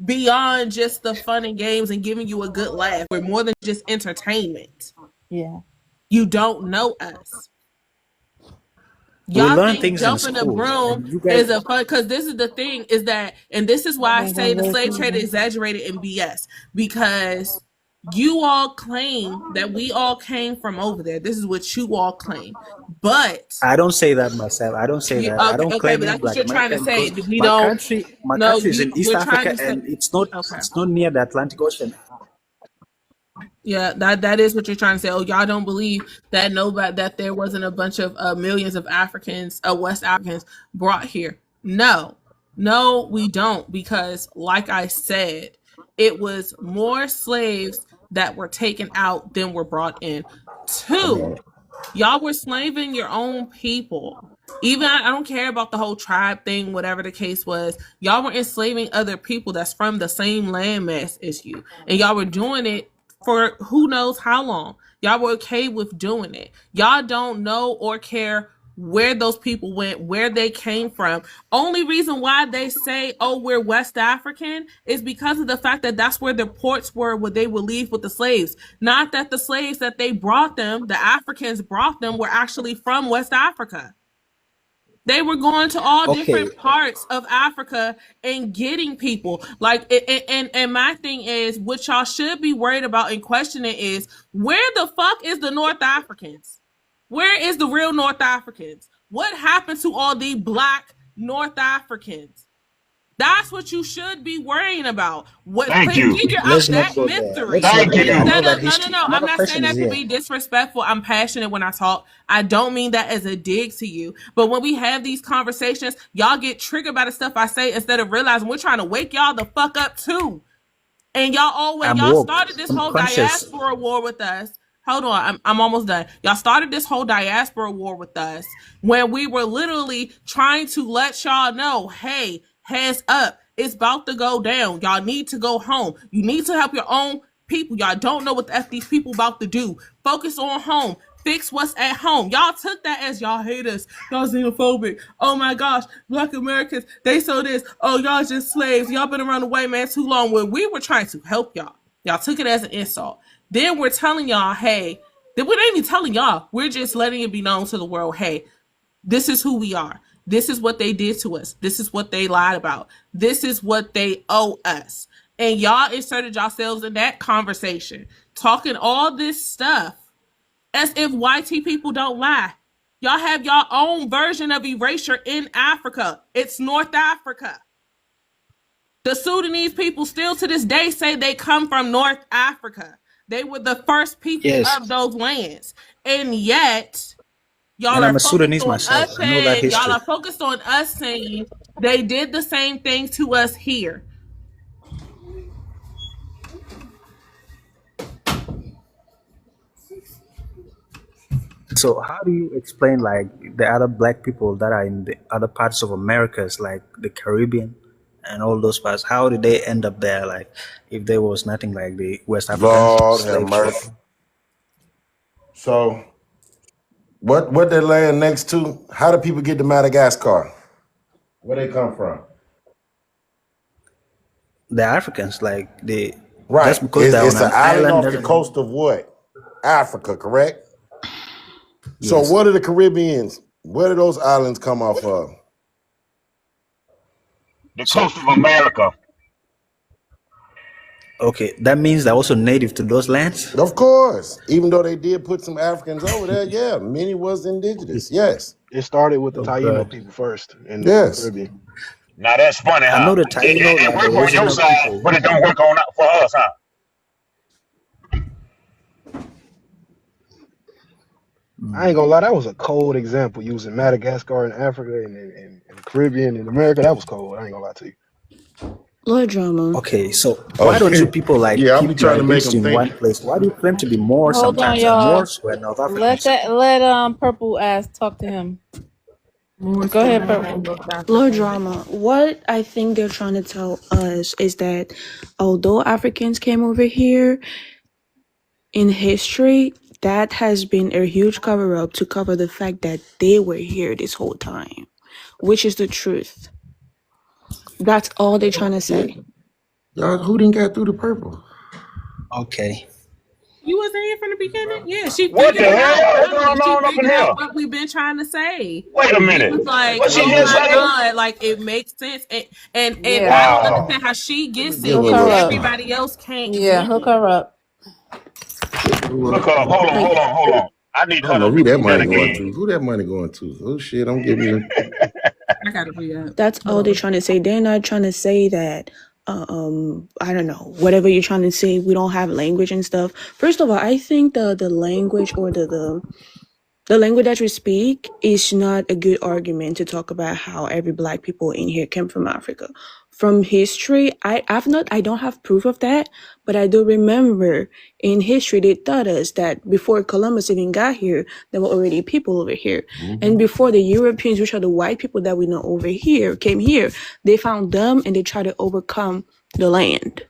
beyond just the fun and games and giving you a good laugh. We're more than just entertainment. Yeah. You don't know us. We Y'all learn think things in jumping the school, broom and you guys. is a fun because this is the thing is that, and this is why I Ain't say gonna the work slave trade either. is exaggerated and BS because you all claim that we all came from over there. This is what you all claim, but I don't say that myself. I don't say you that. I okay, don't okay, claim but any that's what Black you're trying to American say. because We don't. my No, country is in East we're trying Africa to say and okay. it's not near the Atlantic Ocean. Yeah, that is what you're trying to say. Oh, y'all don't believe that nobody that there wasn't a bunch of millions of Africans, West Africans brought here. No, no, we don't because, like I said, it was more slaves that were taken out than were brought in. Two, Okay. y'all were slaving your own people. Even I don't care about the whole tribe thing, whatever the case was. Y'all were enslaving other people that's from the same landmass as you, and y'all were doing it for who knows how long. Y'all were okay with doing it. Y'all don't know or care where those people went, where they came from. Only reason why they say, oh, we're West African is because of the fact that that's where the ports were where they would leave with the slaves. Not that the slaves that they brought them, the Africans brought them, were actually from West Africa. They were going to all Okay. different parts of Africa and getting people. Like, and my thing is, what y'all should be worried about and questioning is, where the fuck is the North Africans? Where is the real North Africans? What happened to all the black North Africans? That's what you should be worrying about. What Thank you. figure Let's out not that go there. mystery Let's not Thank go there. I you. know instead that of no, no, history. no. I'm Another not question saying is that to here. be disrespectful. I'm passionate when I talk. I don't mean that as a dig to you. But when we have these conversations, y'all get triggered by the stuff I say instead of realizing we're trying to wake y'all the fuck up too. And y'all I'm y'all woke. started this I'm whole conscious. diaspora war with us. hold on, I'm almost done. Y'all started this whole diaspora war with us when we were literally trying to let y'all know, hey, heads up, it's about to go down. Y'all need to go home. You need to help your own people. Y'all don't know what the F these people about to do. Focus on home. Fix what's at home. Y'all took that as y'all hate us. Y'all xenophobic. Oh my gosh, Black Americans, they so this. Oh, y'all just slaves. Y'all been around the white man too long. When we were trying to help y'all, y'all took it as an insult. Then we're telling y'all, hey, then we ain't even telling y'all. We're just letting it be known to the world, hey, this is who we are. This is what they did to us. This is what they lied about. This is what they owe us. And y'all inserted yourselves in that conversation, talking all this stuff as if YT people don't lie. Y'all have your own version of erasure in Africa. It's North Africa. The Sudanese people still to this day say they come from North Africa. They were the first people Yes, of those lands. And yet, and I'm a Sudanese myself. I know that y'all history. are focused on us saying they did the same thing to us here. So how do you explain like the other black people that are in the other parts of Americas, like the Caribbean and all those parts? How did they end up there? Like, if there was nothing like the West African Lord have slave trade. mercy. So what they land next to? How do people get to Madagascar? Where they come from? The Africans, like they, that's Right. because they're on It's an an island island. off the Doesn't mean, coast of what? Africa, correct? So yes. what are the Caribbeans? Where do those islands come off of? The So coast of America. okay, that means they're also native to those lands. Of course. Even though they did put some Africans over there, yeah, many was indigenous. Yes. It started with the Oh Taino God. people first in the Yes. Caribbean. Now that's funny, I huh? know the It, Taino, it like the worked on your original side, people. but it don't work on for us, huh? I ain't gonna lie, that was a cold example using Madagascar in Africa and the Caribbean and America. That was cold. I ain't gonna lie to you. Lord drama. Okay, so Oh, why don't you people like yeah, I'll be keep your trying to make identity them in think. one place? Why do you claim to be more Hold on, sometimes? And y'all. Moors were North Let Africans. Purple ass talk to him. Moors Go ahead, came Purple. from North Lord Africa. drama. What I think they're trying to tell us is that although Africans came over here in history, that has been a huge cover up to cover the fact that they were here this whole time, which is the truth. That's all they're trying to Yeah. say. Y'all, who didn't get through the purple? Okay. You wasn't here from the beginning? Yeah, she What figured the it out hell is early. going She on up in figured out here? what we've been trying to say. Wait a She minute. was like, What she "Oh just my say? god, like it makes sense," and I Yeah. don't Wow. understand how she Let me gets it, give Hook but her her up. everybody else can't Yeah, get hook it. her up. Look up. Like, Hold on. I need I her don't to know who that repeat that money going again. to. Who that money going to? Oh shit, I'm giving you. I gotta re up. that's all they're trying to say. They're not trying to say that I don't know, whatever you're trying to say, we don't have language and stuff. First of all, I think the language or the language that we speak is not a good argument to talk about how every black people in here came from Africa. From history, I don't have proof of that, but I do remember in history they taught us that before Columbus even got here, there were already people over here. And before the Europeans, which are the white people that we know over here, came here, they found them and they tried to overcome the land.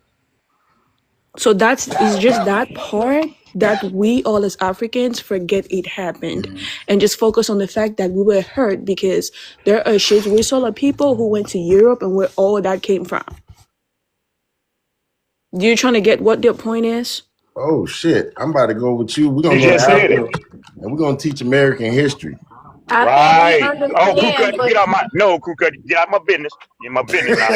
So it's just that part that we all as Africans forget it happened and just focus on the fact that we were hurt because there are shapes we saw of people who went to Europe and where all that came from. You're trying to get what their point is? Oh shit, I'm about to go with you. We're She gonna go to just said Africa, it. and we're gonna teach American history. I think we Right. Oh, crew cut, understand, but get out my no crew cut. Get out my business. Get my business now.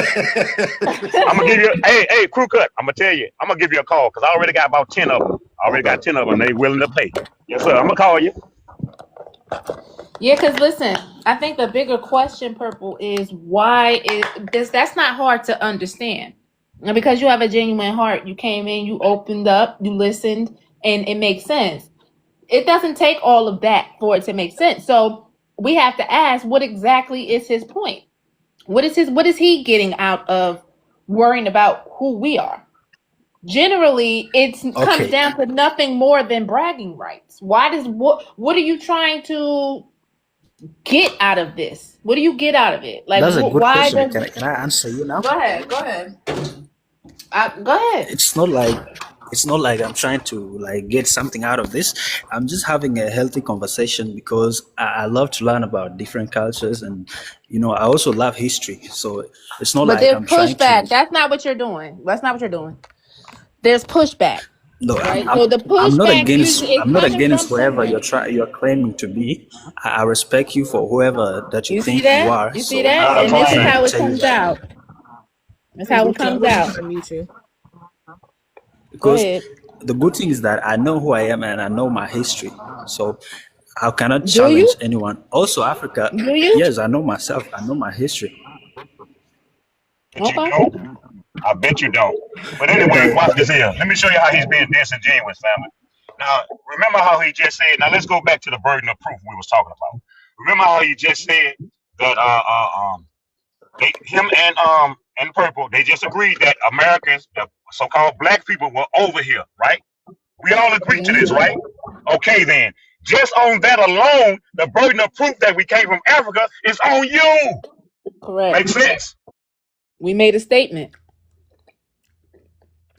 I'm gonna give you. Hey, crew cut. I'm gonna tell you. I'm gonna give you a call because I already got about 10 of them. I already Okay. got 10 of them. They willing to pay. Yes, sir. I'm gonna call you. yeah, because listen, I think the bigger question, Purple, is why is this? That's not hard to understand. And because you have a genuine heart, you came in, you opened up, you listened, and it makes sense. It doesn't take all of that for it to make sense. So we have to ask, what exactly is his point? What is he getting out of worrying about who we are? generally it comes Okay, down to nothing more than bragging rights. Why does what are you trying to get out of this? What do you get out of it? Like, that's a good why question. does? Can I answer you now? Go ahead. Go ahead. Go ahead. It's not like I'm trying to like get something out of this. I'm just having a healthy conversation because I love to learn about different cultures, and I also love history. So it's not But like there's I'm trying to. pushback. That's not what you're doing. That's not what you're doing. There's pushback, No, right? So the I'm not pushback against. usually is I'm not coming against from whoever somewhere. you're claiming to be. I respect you for whoever that you You see think you that? are. You see So that? Not a I'm And just this is trying claim. to how it tell you comes that out. That's Hey, how it Gucci, I comes wasn't out. trying to mute you. Go because ahead. the good thing is that I know who I am and I know my history. So I cannot Do challenge you? anyone. Also, Africa, Do you? yes, I know myself. I know my history. Bet you Okay. don't. I bet you don't. But anyway, But watch this here. Let me show you how he's being disingenuous, family. Now, remember how he just said. Now, let's go back to the burden of proof we was talking about. Remember how he just said that him and Purple, they just agreed that Americans, the so-called black people, were over here, right? We all agree to this, right? Okay, then. Just on that alone, the burden of proof that we came from Africa is on you. Correct. Make sense? We made a statement.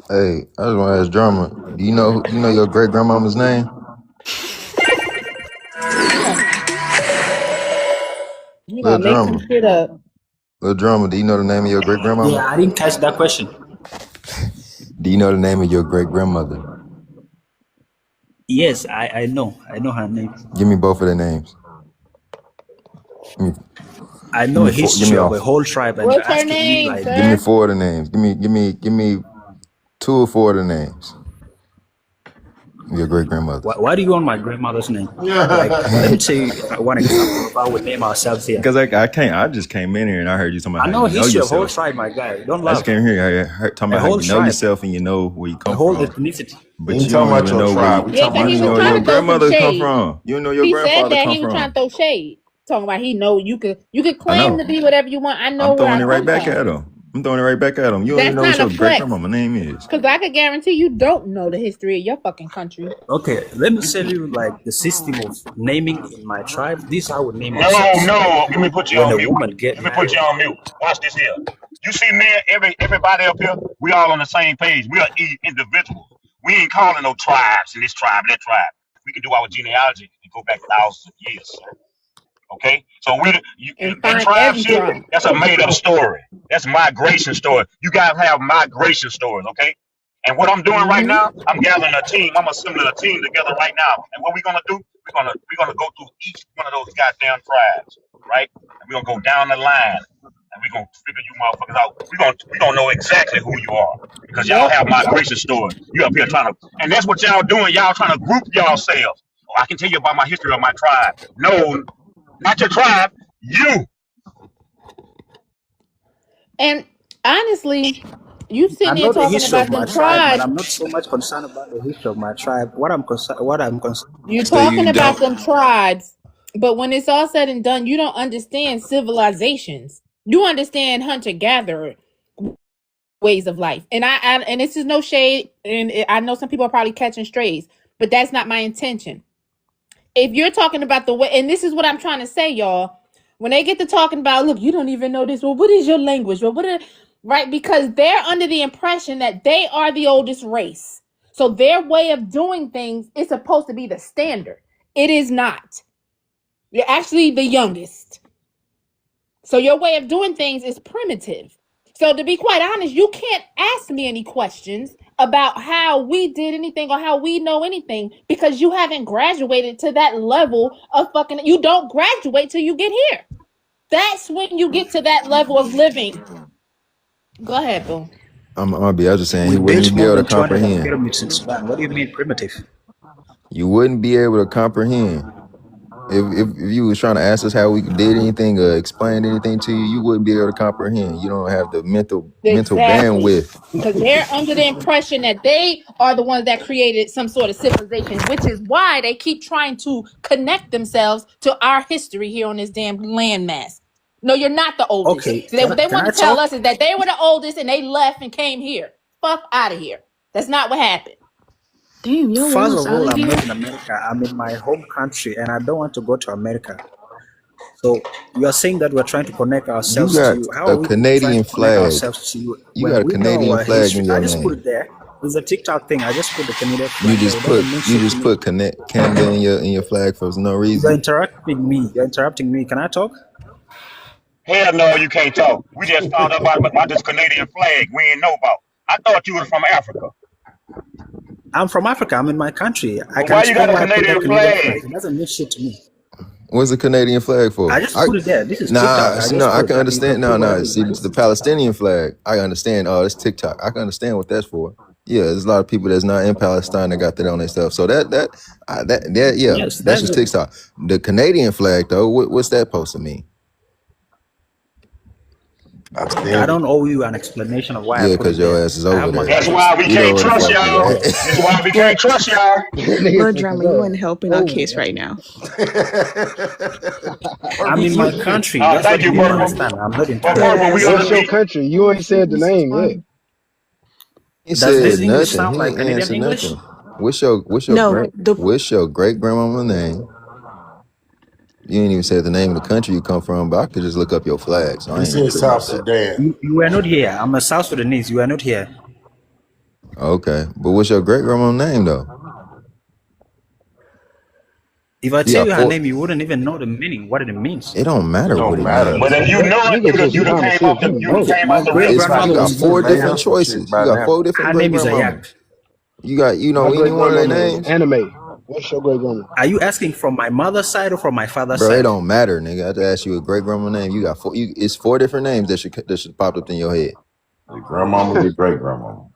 Hey, I just want to ask Drummer. Do you know your great grandmama's name? Yeah. You Little gonna make some Drummer. shit up. Little Drummer. Do you know the name of your great grandmama? yeah, I didn't catch that question. Do you know the name of your great grandmother? Yes, I know. I know her name. Give me both of their names. Give me, I give know me a four. Give history me of a off. whole tribe, and you're What's her asking me name, like, Give me sir? 4 of the names. Give me 2 or 4 of the names. Of your great grandmothers. why do you want my grandmother's name? Like, let me tell you one example of how we name ourselves here. Because I just came in here and I heard you talking about I how know a you know history of whole yourself. tribe, my guy. Don't I just laugh. came here. I heard talking A about how whole you know tribe, yourself and you know where you a come whole from. ethnicity. But We ain't you talking don't about even your know tribe. We Yeah, talking but you about he don't was know your where trying your to throw some grandmother come shade. from. You don't know where your He said grandfather that come he was from. trying to throw shade. Talking about he know you could I claim to know. be whatever you want. I know I'm where throwing I it right come back from. at him. I'm throwing it right back at him. You don't even That's know what not your a great flex. grandmama name is. Cause I could guarantee you don't know the history of your fucking country. Okay, let me tell you like the system of naming in my tribe. This is how we name No, ourselves. no. Let me put you When on a mute. woman get Let me put married, you on mute. Watch this here. You see me and everybody up here, we all on the same page. We are individuals. We ain't calling no tribes in this tribe, that tribe. We can do our genealogy and go back thousands of years, sir. Okay? So And that find tribe every shit, tribe. that's a made up story. That's migration story. You guys have migration stories, okay? And what I'm doing right Mm-hmm. now, I'm gathering a team. I'm assembling a team together right now. And what we're gonna do, we're gonna go through each one of those goddamn tribes, right? And we're gonna go down the line and we're gonna figure you motherfuckers out. We gonna know exactly who you are. Because y'all Yep. have migration stories. You up here trying to, and that's what y'all doing. Y'all trying to group yourselves. Oh, I can tell you about my history of my tribe. No, not your tribe. You. And honestly, you I sitting there know the talking history of about my them tribe, but tribes. I'm not so much concerned about the history of my tribe. What I'm concerned. You're So talking you about don't. them tribes, but when it's all said and done, you don't understand civilizations. You understand hunter gatherer ways of life. And this is no shade. And I know some people are probably catching strays, but that's not my intention. If you're talking about the way, and this is what I'm trying to say, y'all, when they get to talking about, look, you don't even know this. Well, what is your language? Well, right? Because they're under the impression that they are the oldest race. So their way of doing things is supposed to be the standard. It is not. You're actually the youngest. So your way of doing things is primitive. So to be quite honest, you can't ask me any questions about how we did anything or how we know anything because you haven't graduated to that level of fucking. You don't graduate till you get here. That's when you get to that level of living. Go ahead, boo. I was just saying he We wouldn't built even be more able to than 200 comprehend. pyramids in Sudan. What do you mean primitive? You wouldn't be able to comprehend. If you was trying to ask us how we did anything or explain anything to you, you wouldn't be able to comprehend. You don't have the mental Exactly. bandwidth. Because they're under the impression that they are the ones that created some sort of civilization, which is why they keep trying to connect themselves to our history here on this damn landmass. No, you're not the oldest. Okay, So what they can want I to tell talk? us is that they were the oldest and they left and came here. Fuck out of here. That's not what happened. Damn, yo, First almost of out all, of I'm here. not in America. I'm in my home country, and I don't want to go to America. So you are saying that we're trying to connect You ourselves to got you. How a are we trying Canadian to connect flag. ourselves to you You when got a we know Canadian our flag in history? I your just put name. it there. It's a TikTok thing. I just put the Canadian You flag there. just It doesn't put mean shit to me. Canada in your flag for no You're reason. interrupting me. You're interrupting me. Can I talk? Hell no, you can't talk. We just found out about this Canadian flag we ain't know about. I thought you was from Africa. I'm from Africa. I'm in my country. I But can why you got explain a why I put that Canadian Canadian flag? flag. It doesn't mean shit to me. What's the Canadian flag for? I just put it there. This is TikTok. I No, just I put it can there. You can understand. put No. whatever you See, want. the Palestinian flag, I understand. Oh, it's TikTok. I can understand what that's for. Yeah, there's a lot of people that's not in Palestine that got that on their stuff. So yeah, Yes, that's that's just it. TikTok. The Canadian flag though, what's that supposed to mean? I I stand. don't owe you an explanation of why I Yeah, put because it your there. ass is I over have my there. That's country. why we You know can't what the trust fuck you y'all. at. That's why we can't But trust y'all. Nigga but said, drama, 'cause you your ain't ass is helping our over case there. right now. I'm in my country. That's what Thank you you, need to Purple. understand. I'm not But Dead Purple, interrupting. we ass. What's your understand. country? You ain't said the name yet. He Does this said English nothing. sound He like ain't Canadian answered English? nothing. No, the What's your great grandmama name? You ain't even said the name of the country you come from, but I could just look up your flag, so I He ain't gonna said trip South about that. Sudan. You were not here. I'm a South Sudanese. You were not here. Okay, but what's your great grandmama name though? If I You tell got you her four. name, you wouldn't even know the meaning, what it means. It don't It matter what don't it matter. But means. if you What? know it, Nigga just you'd have trying to came see off if the you you'd have know. came My off the great rip. It's you Everybody grandmother's got can get name four is lay different down Ayak. some shit choices. You by got now. four different Her great name is grandmamas. Ayak. You My know any great one of their grandmama is names? anime. What's your great grandma? Are you asking from my mother's side or from my father's Bro, it side? don't matter, nigga. I have to ask you a great grandma name. You got four. It's four different names that should pop up in your head. Your grandmama, your great grandmama.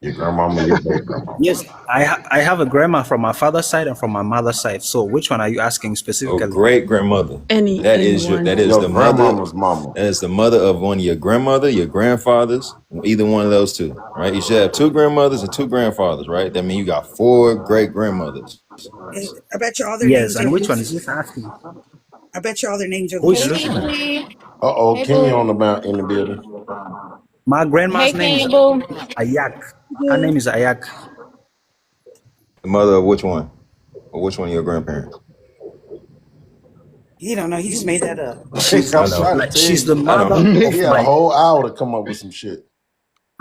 Your grandmama, your great grandmama. Yes, I have a grandma from my father's side and from my mother's side. So which one are you asking Oh, specifically? great grandmother. anyone. That is Your the mother. grandmama's mama. That is the mother of one of your grandmother, your grandfathers, either one of those two, right? You should have two grandmothers and two grandfathers, right? That means you got four great grandmothers. And I bet you all their Yes, names are and which one is Lucy. this asking? I bet you all their names are Who is Hey, Lucy. Lucy? Lucy. Uh-oh, Hey, Kenya on boo. the mount in the building. My Hey, grandma's name is Kenya, boo. Ayak. Her name is Ayak. The mother of which one? Or which one of your grandparents? He don't know. He just made that up. She's I I'm know. trying to like tell she's the you. I know. mother He of had a my. whole hour to come up with some shit.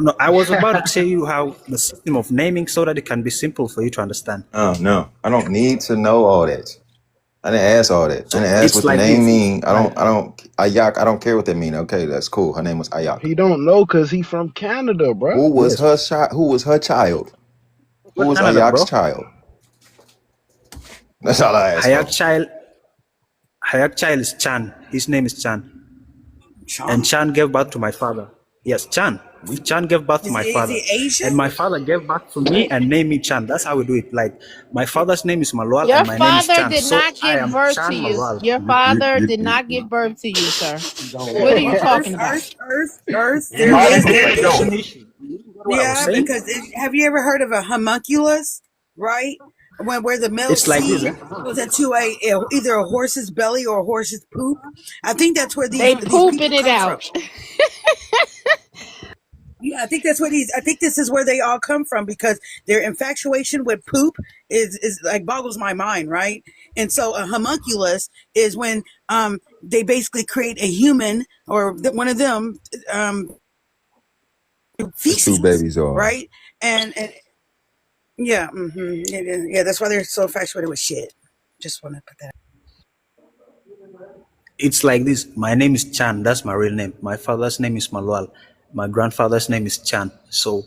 No, I was about to tell you how the system of naming so that it can be simple for you to understand. Oh no. I don't need to know all that. I didn't ask all that. I So didn't ask it's what the like name this. mean. Like Ayak, I don't care what that mean. Okay, that's cool. Her name was Ayak. He don't know because he from Canada, bruh. yes, Who was her child? Who what was Canada, Ayak's bro? child? That's all I asked Hayak for. child, Hayak child is Chan. His name is Chan, and Sean. Chan gave birth to my father. Yes, Chan. Chan gave birth to Is my he, is father, he and Asian? my father gave birth to me and named me Chan. That's how we do it. Like my father's name is Malwal Your and my name is father Chan, did so not I give am birth to Chan you. Malwal. Your father did not give birth to you, sir. What are you Well, talking about? Earth. He There You might is have left the there. did though. education issue. You didn't get what I was Yeah, saying. because have you ever heard of a homunculus? Right, where the milk It's like this, seed eh? goes into either a horse's belly or a horse's poop. I think that's where They these people pooping it come from. out. Yeah, I think that's what I think this is where they all come from because their infatuation with poop is like boggles my mind, right? And so a homunculus is when they basically create a human or one of them His two feces, babies are. right? And yeah, yeah, that's why they're so infatuated with shit. Just want to put that. It's like this. My name is Chan. That's my real name. My father's name is Malwal. My grandfather's name is Chan. So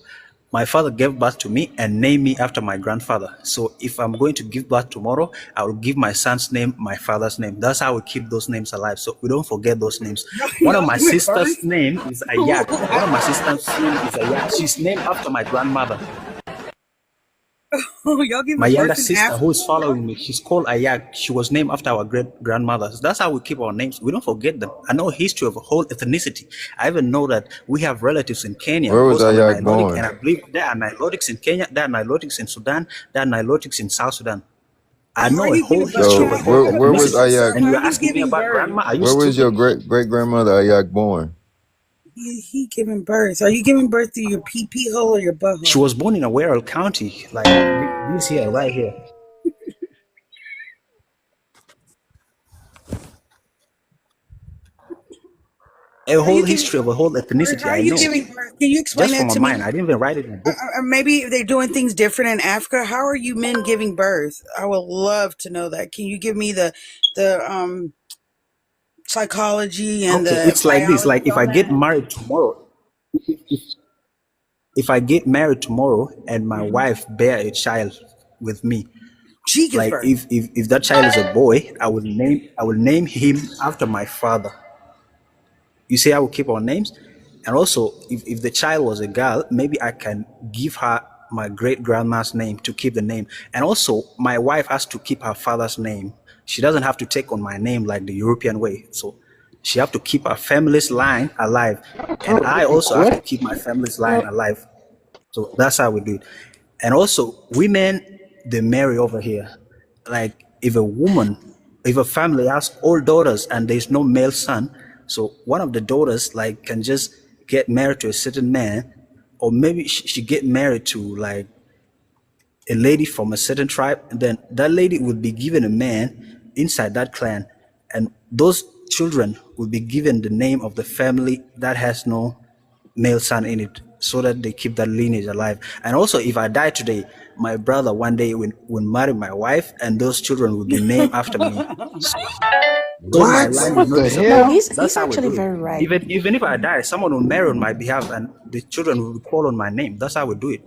my father gave birth to me and named me after my grandfather. So if I'm going to give birth tomorrow, I will give my son's name my father's name. That's how we keep those names alive. So we don't forget those names. One of Y'all my giving sister's birth? name is Ayak. One of my sister's name is Ayak. She's named after my grandmother. Y'all My giving younger birth in sister, Africa? who is following me, she's called Ayak. She was named after our great grandmothers. That's how we keep our names. We don't forget them. I know history of a whole ethnicity. I even know that we have relatives in Kenya Where was because I'm a Ayak Nilotic, and born? I believe there are Nilotics in Kenya, there are Nilotics in Sudan, there are Nilotics in South Sudan. I How are know a you whole giving birth? history of So a whole where was ethnicity. So Ayak? And how you are are you asking me giving about birth? grandma? Are you Where was stupid? your great grandmother Ayak born? He giving birth. Are you giving birth through your pee pee hole or your butthole? She was born in Ware County, like this here, right here. A whole history of a whole ethnicity. How are I you know giving birth? Can you explain just from that my to mind. me? I didn't even write it in a book. Or maybe they're doing things different in Africa. How are you men giving birth? I would love to know that. Can you give me the psychology and Okay, the it's like this. Like biology if on I get that? married tomorrow, if I get married tomorrow and my wife bear a child with me, She gives like birth. if that child is a boy, I will name him after my father. You see, I will keep our names. And also, if the child was a girl, maybe I can give her my great grandma's name to keep the name. And also, my wife has to keep her father's name. She doesn't have to take on my name like the European way. So she have to keep her family's line alive. And I also have to What? keep my family's line alive. So that's how we do it. And also, women, they marry over here. Like if a family has all daughters and there's no male son, so one of the daughters like can just get married to a certain man, or maybe she get married to like a lady from a certain tribe, and then that lady would be given a man inside that clan, and those children would be given the name of the family that has no male son in it, so that they keep that lineage alive. And also, if I die today, my brother one day will marry my wife, and those children will be named after me. So my What? line will What not the No, disappear. hell? That's he's how we actually do it. very right. Even if I die, someone will marry on my behalf, and the children will call on my name. That's how we do it.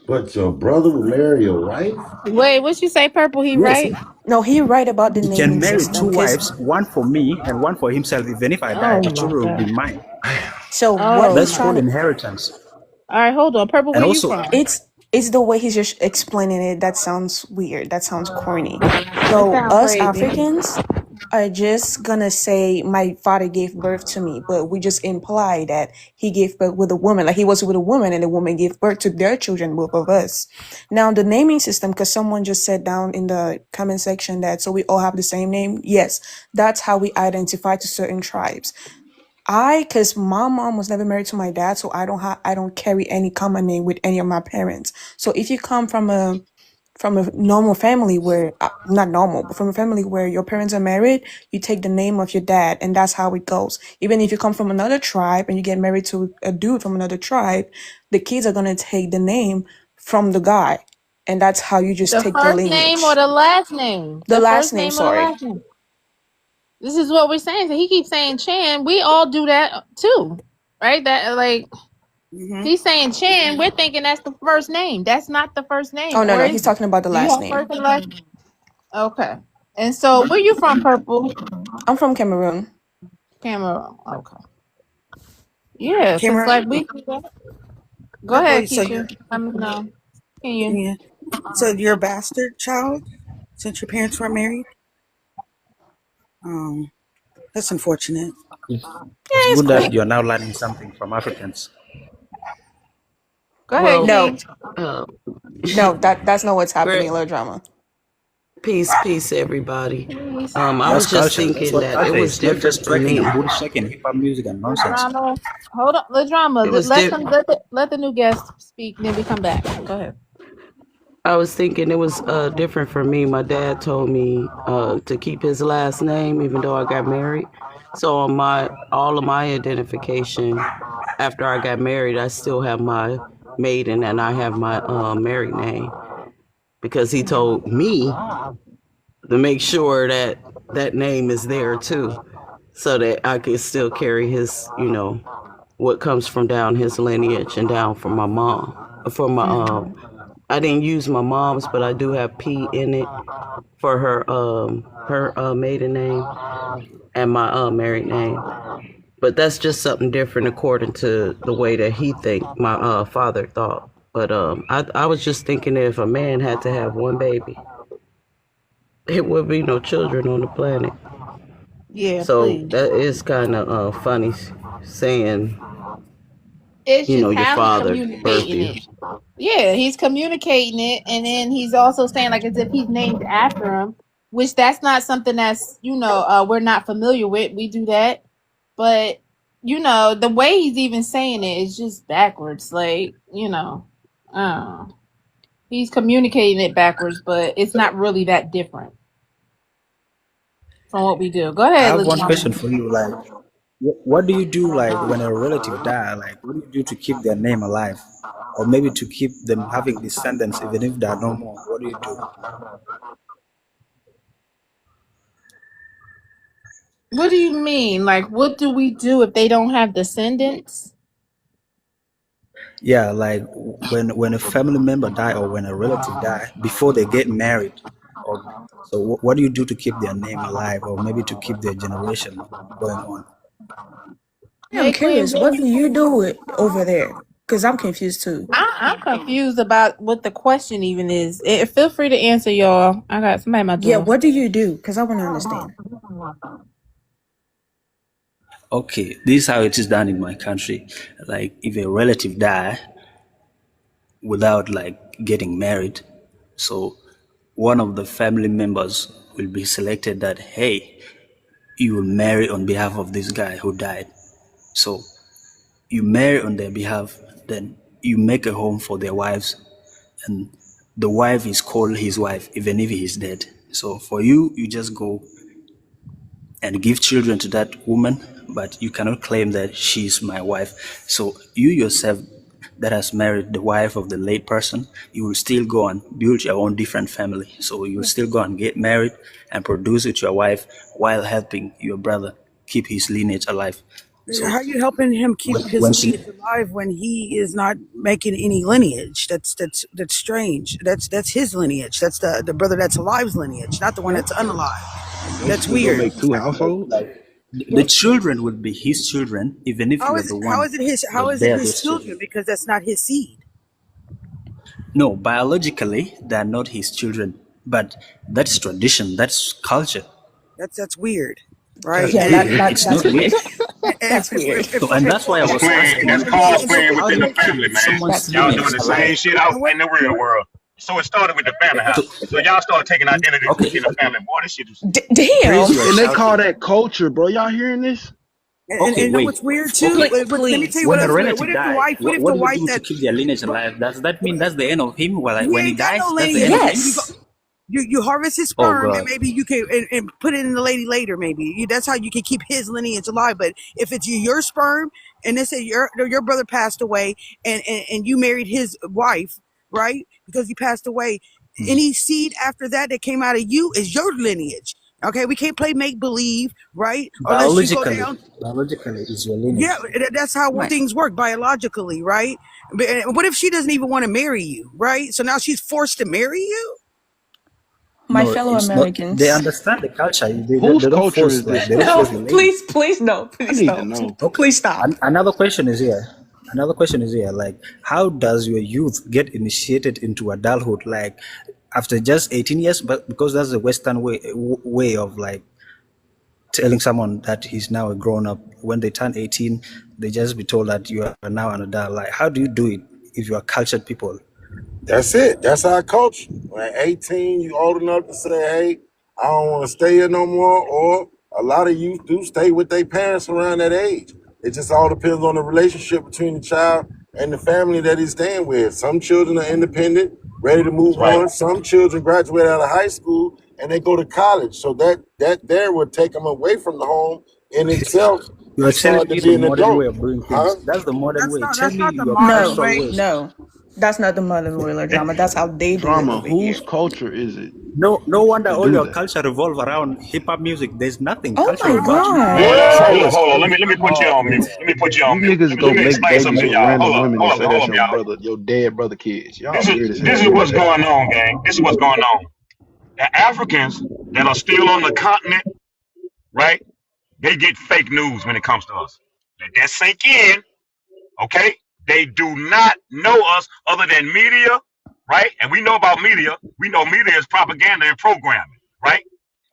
But your brother would marry your wife? Wait, what you say, Purple? He Yes, right? No, he right about the he can naming marry system two because wives, one for me and one for himself. Even if I die, Oh the my children will be god. mine. so what Oh he's That's my. called trying to inheritance. All right, hold on. Purple, And where you also, from? it's the way he's just explaining it that sounds weird. That sounds corny. It So sounds us crazy. Africans are just gonna say my father gave birth to me, but we just imply that he gave birth with a woman, like he was with a woman and the woman gave birth to their children, both of us. Now the naming system, because someone just said down in the comment section that so we all have the same name. Yes, that's how we identify to certain tribes. Cause my mom was never married to my dad, so I don't carry any common name with any of my parents. So if you come from a normal family where not normal, but from a family where your parents are married, you take the name of your dad, and that's how it goes. Even if you come from another tribe and you get married to a dude from another tribe, the kids are gonna take the name from the guy, and that's how you just The take the first name or lineage. the last name? The The last first name, name or the sorry. last name? This is what we're saying. So he keeps saying Chan. We all do that too, right? That like Mm-hmm. he's saying Chan. We're thinking that's the first name. That's not the first name, Oh no, or no, is he's it? talking about the Do you last have first name. and last? Okay. And so, where you from, Purple? I'm from Cameroon. Cameroon. Okay. Yeah, cause Camera like we. Go purple. ahead, So Keisha. No. Can you? yeah. So you're a bastard child since your parents weren't married. That's unfortunate. it's Yeah, it's good cool. that you're now learning something from Africans. Go ahead, Well, Key. No, uh, no, that's not what's happening. great A little drama. peace, everybody. I That's was just culture. That's thinking what that it culture was is. Not different just for twerking me. and booty shaking, hip hop music and nonsense. Drama. Hold on, the drama. It was Let di- them let the new guest speak. Then we come back. Go ahead. I was thinking it was different for me. My dad told me to keep his last name, even though I got married. So on all of my identification after I got married, I still have my maiden and I have my married name because he told me to make sure that that name is there too, so that I could still carry his, what comes from down his lineage and down from my mom. For my I didn't use my mom's, but I do have P in it for her maiden name and my married name. But that's just something different according to the way that he think my father thought. But I was just thinking if a man had to have one baby, it would be no children on the planet. Yeah, So please. that is kind of funny saying, It's just your how he's father birthed communicating you. it. Yeah, he's communicating it, and then he's also saying like as if he's named after him, which that's not something that's we're not familiar with. We do that, but you know, the way he's even saying it is just backwards. Like, you know, he's communicating it backwards, but it's not really that different from what we do. Go I ahead, have one Ladonna. question for you. Like, what do you do like when a relative die? Like, what do you do to keep their name alive, or maybe to keep them having descendants even if they are no more? What do you do? What do you mean? Like, what do we do if they don't have descendants? Yeah, like when a family member die or when a relative die before they get married, or so what do you do to keep their name alive, or maybe to keep their generation going on? I'm Hey, Queen, curious, what what do you do over there? Because I'm confused too. I'm confused about what the question even is. Feel free to answer, y'all. I got somebody at my Yeah, door. what do you do? Because I want to understand. Okay, this is how it is done in my country. Like if a relative die without like getting married, so one of the family members will be selected that, hey, you will marry on behalf of this guy who died. So you marry on their behalf, then you make a home for their wives, and the wife is called his wife even if he is dead. So for you, you just go and give children to that woman, but you cannot claim that she's my wife. So you yourself that has married the wife of the late person, you will still go and build your own different family. So you will still go and get married and produce with your wife while helping your brother keep his lineage alive. How So are you helping him keep his when she, lineage alive when he is not making any lineage? That's strange. That's his lineage. That's the brother that's alive's lineage, not the one that's unalive. Don't That's you just go weird. make two households? like, the children will be his children, even if How you are is the how one is it his how that is it bear his those children. children? Because that's not his seed. No, biologically, they are not his children, but that's tradition, that's culture. That's weird, right? That's Yeah, And weird. It's that's not weird. weird. if That's weird. So, and that's why I That's was playing. asking That's you, called playing how do within the you keep family, man. someone's That's Y'all weird. doing lineage the alive? same shit out and what in the real world. So it started with the family So, house. So y'all start taking identities okay, within the family. Boy, this shit is. praise Damn. you are And they call shouting. that culture, bro. Y'all hearing this? Okay, you know wait. what's weird too? Okay, Let me tell Please. you what when a else weird. What relative if the die, wife? What if what the do you wife do to that keep their lineage alive? Does that mean that's the end of him? Well, he when he ain't got no dies, that's the end lineage? of him? You go. Yes. You harvest his Oh sperm and God. maybe you can and put it in the lady later maybe that's how you can keep his lineage alive. But if it's your sperm and they say your brother passed away and you married his wife, right, because he passed away, any seed after that came out of you is your lineage. Okay, we can't play make believe, right, unless you go Biologically, down. biologically, it's your Yeah, lineage. that's how Right. things work biologically, right? But what if she doesn't even want to marry you, right? So now she's forced to marry you. My No, fellow it's not. They Americans. understand the culture. Whose They don't culture force is this, they don't bro? No, force the lady. please, no, I please need to don't. know. Okay. Please stop. Another question is here. Another question is here. Like, how does your youth get initiated into adulthood? Like, after just 18 years, but because that's the Western way of like telling someone that he's now a grown up. When they turn 18, they just be told that you are now an adult. Like, how do you do it if you are cultured people? That's it. That's our culture. When 18, you old enough to say, hey, I don't want to stay here no more. Or a lot of youth do stay with their parents around that age. It just all depends on the relationship between the child and the family that he's staying with. Some children are independent, ready to That's move right. on. Some children graduate out of high school and they go to college. So that there would take them away from the home in itself You and are telling start to me be the an modern way adult. of doing Huh? things. That's the modern way. Tell That's me not the your modern No, ancestral way. ways. no. That's not the modern Wheeler drama. That's how they do it Drama. over Whose here. culture is it No, no wonder to all do your that? culture revolve around hip hop music. There's nothing Oh my cultural about you. Man, god. It's always hold on. crazy. Let me put you Oh on mute. man. Let me put you You on mute. niggas go Let me make explain something babies to with y'all. random women and say Hold that's up, your y'all. brother, your dead brother kids. Y'all This is weird as this hell, is bro. what's going on, gang. This is what's going on. The Africans that are still on the continent, right? They get fake news when it comes to us. Let that sink in, okay? They do not know us other than media, right? And we know about media. We know media is propaganda and programming, right?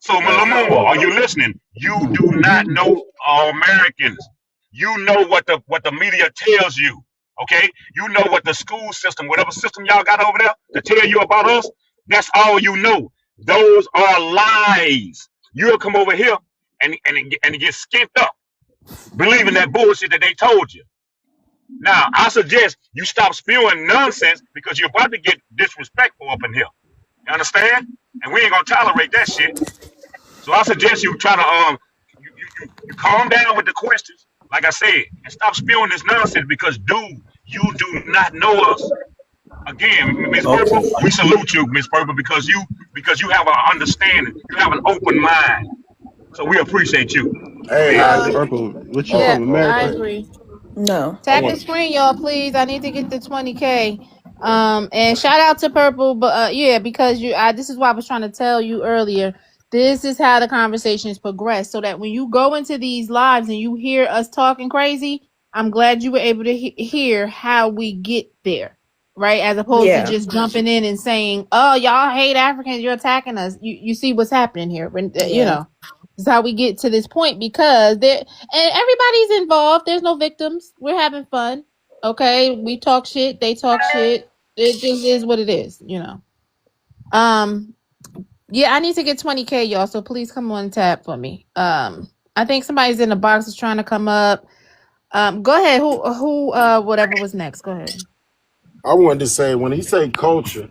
So, Right. Malumumba, are you listening? You do not know Americans. You know what the media tells you, okay? You know what the school system, whatever system y'all got over there to tell you about us, that's all you know. Those are lies. You'll come over here and it gets skint up. believing that bullshit that they told you. Now, I suggest you stop spewing nonsense because you're about to get disrespectful up in here. You understand? And we ain't gonna tolerate that shit. So I suggest you try to you calm down with the questions, like I said, and stop spewing this nonsense because, dude, you do not know us. Again, Miss Okay. Purple, we salute you, Miss Purple, because you have an understanding, you have an open mind. So we appreciate you. Go Hey, ahead. Purple, what you Yeah, from I America? agree. No. I Tap the want. screen, y'all, please. I need to get to 20K. And shout out to Purple, but yeah, because this is why I was trying to tell you earlier. This is how the conversations progress, so that when you go into these lives and you hear us talking crazy, I'm glad you were able to hear how we get there, right? As opposed to Yeah. just jumping in and saying, "Oh, y'all hate Africans, you're attacking us." You see what's happening here, Yeah. This is how we get to this point because and everybody's involved. There's no victims. We're having fun. Okay, we talk shit. They talk shit. It just is what it is. Um, yeah, I need to get 20K, y'all. So please come on tap for me. I think somebody's in the box is trying to come up. Go ahead. Whatever was next. Go ahead. I wanted to say when he say culture,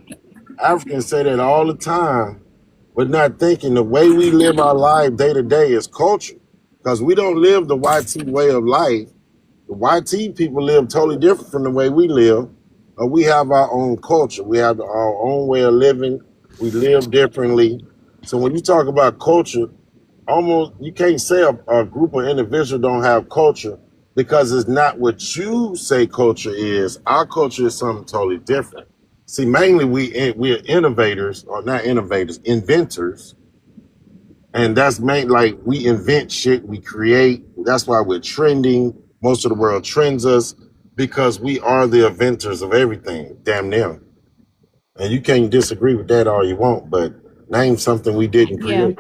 Africans say that all the time, but not thinking the way we live our life day to day is culture. Because we don't live the YT way of life. The YT people live totally different from the way we live. We have our own culture. We have our own way of living. We live differently. So when you talk about culture, almost you can't say a group of individuals don't have culture because it's not what you say culture is. Our culture is something totally different. See, mainly we're innovators, or not innovators, inventors, and that's main like we invent shit, we create. That's why we're trending. Most of the world trends us because we are the inventors of everything, damn near. And you can't disagree with that all you want, but name something we didn't Yeah. create.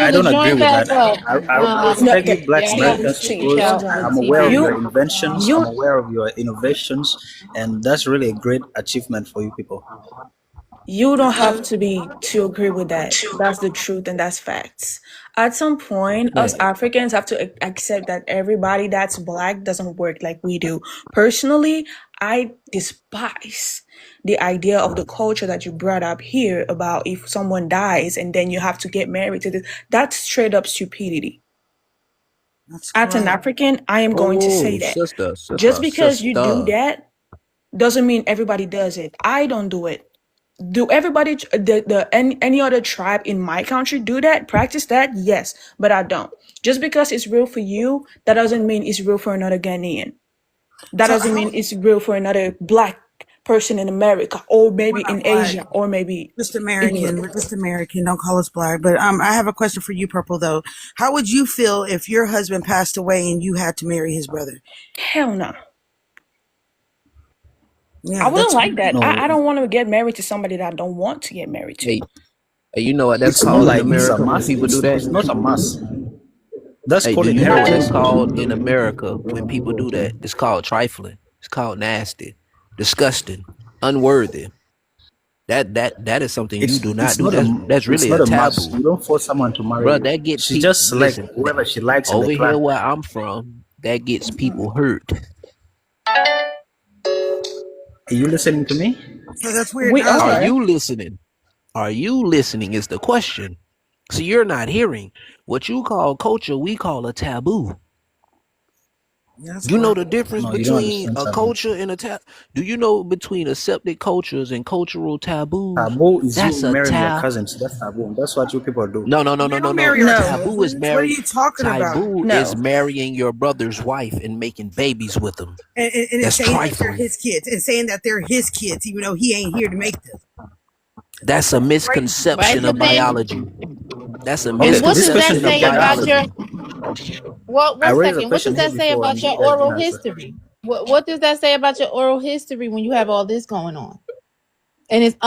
I Abdullah, don't agree join with that. back up. I No, respect you, okay. Black Yeah, I got to Americans, speak because out on I'm aware of your TV. inventions. I'm You aware of your innovations, and that's really a great achievement for you people. you don't have to agree with that. That's the truth and that's facts. At some point, us Man, Africans have to accept that everybody that's black doesn't work like we do. Personally, I despise the idea of the culture that you brought up here about if someone dies and then you have to get married to this. That's straight up stupidity. That's As an correct. African, I am going to say oh, that. sister, Just sister, because you do sister. that doesn't mean everybody does it. I don't do it. Do everybody any other tribe in my country do that? Practice that? Yes, but I don't. Just because it's real for you, that doesn't mean it's real for another Ghanaian. That So doesn't how mean it's real for another black person in America, or we're maybe not in black, Asia, or maybe just in American. Europe. We're just American. Don't call us black. But I have a question for you, Purple. Though, how would you feel if your husband passed away and you had to marry his brother? Hell no. I Yeah, wouldn't that's like that. No, I don't want to get married to somebody that I don't want to get married to. Hey, hey, you know what that's it's not called in like it's a America when must. people do that? It's not a must. That's Hey, called do you know what that's inheritance. called in America when people do that? It's called trifling. It's called nasty, disgusting, unworthy. That is something you do not do. That's It's really not a a must. taboo, You don't force someone to marry bro. you. That gets She people. just select Listen, whoever she likes in the over here clan. where I'm from, that gets people hurt. Are you listening to me? so that's weird. We Are are. you listening? Are you listening? Is the question. So you're not hearing what you call culture. We call a taboo. That's You know wild. the difference No, you don't between understand a taboo. culture and a tab? Do you know between accepted cultures and cultural taboos? Taboo is you That's a marrying your tab. cousins. That's taboo. That's what you people do. No, no, no, We no, no, don't no. marry our No. Taboo is cousins. What are marry. you talking about? Taboo is No. marrying your brother's wife and making babies with them. And it's That's saying that they're trifling. his kids and saying that they're his kids, even though he ain't here to make them. That's a Crazy. Right, misconception but of then biology. That's a Okay, what This does that question misconception here of say before, about biology. your? Well, I one raised a second. What does question here that say before, and about you your guys oral didn't answer. history? What does that say about your oral history when you have all this going on? And it's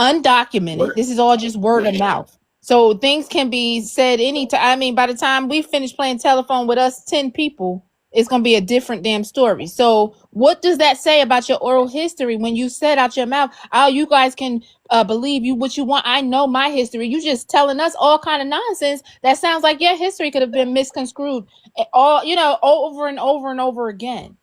What? undocumented. This is all just word of mouth. So things can be said anytime. I mean, by the time we finish playing telephone with us 10 people, it's going to be a different damn story. So what does that say about your oral history when you said out your mouth, oh, you guys can believe you what you want? I know my history. You just telling us all kind of nonsense. That sounds like your history could have been misconstrued all, over and over and over again.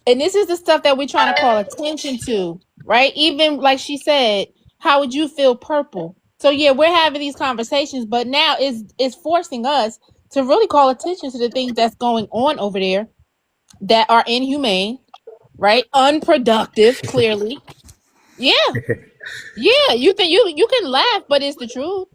And this is the stuff that we're trying to call attention to, right? Even like she said, how would you feel, Purple? So yeah, we're having these conversations, but now it's forcing us to really call attention to the things that's going on over there that are inhumane, right? Unproductive, clearly. Yeah. Yeah. You think you can laugh, but it's the truth.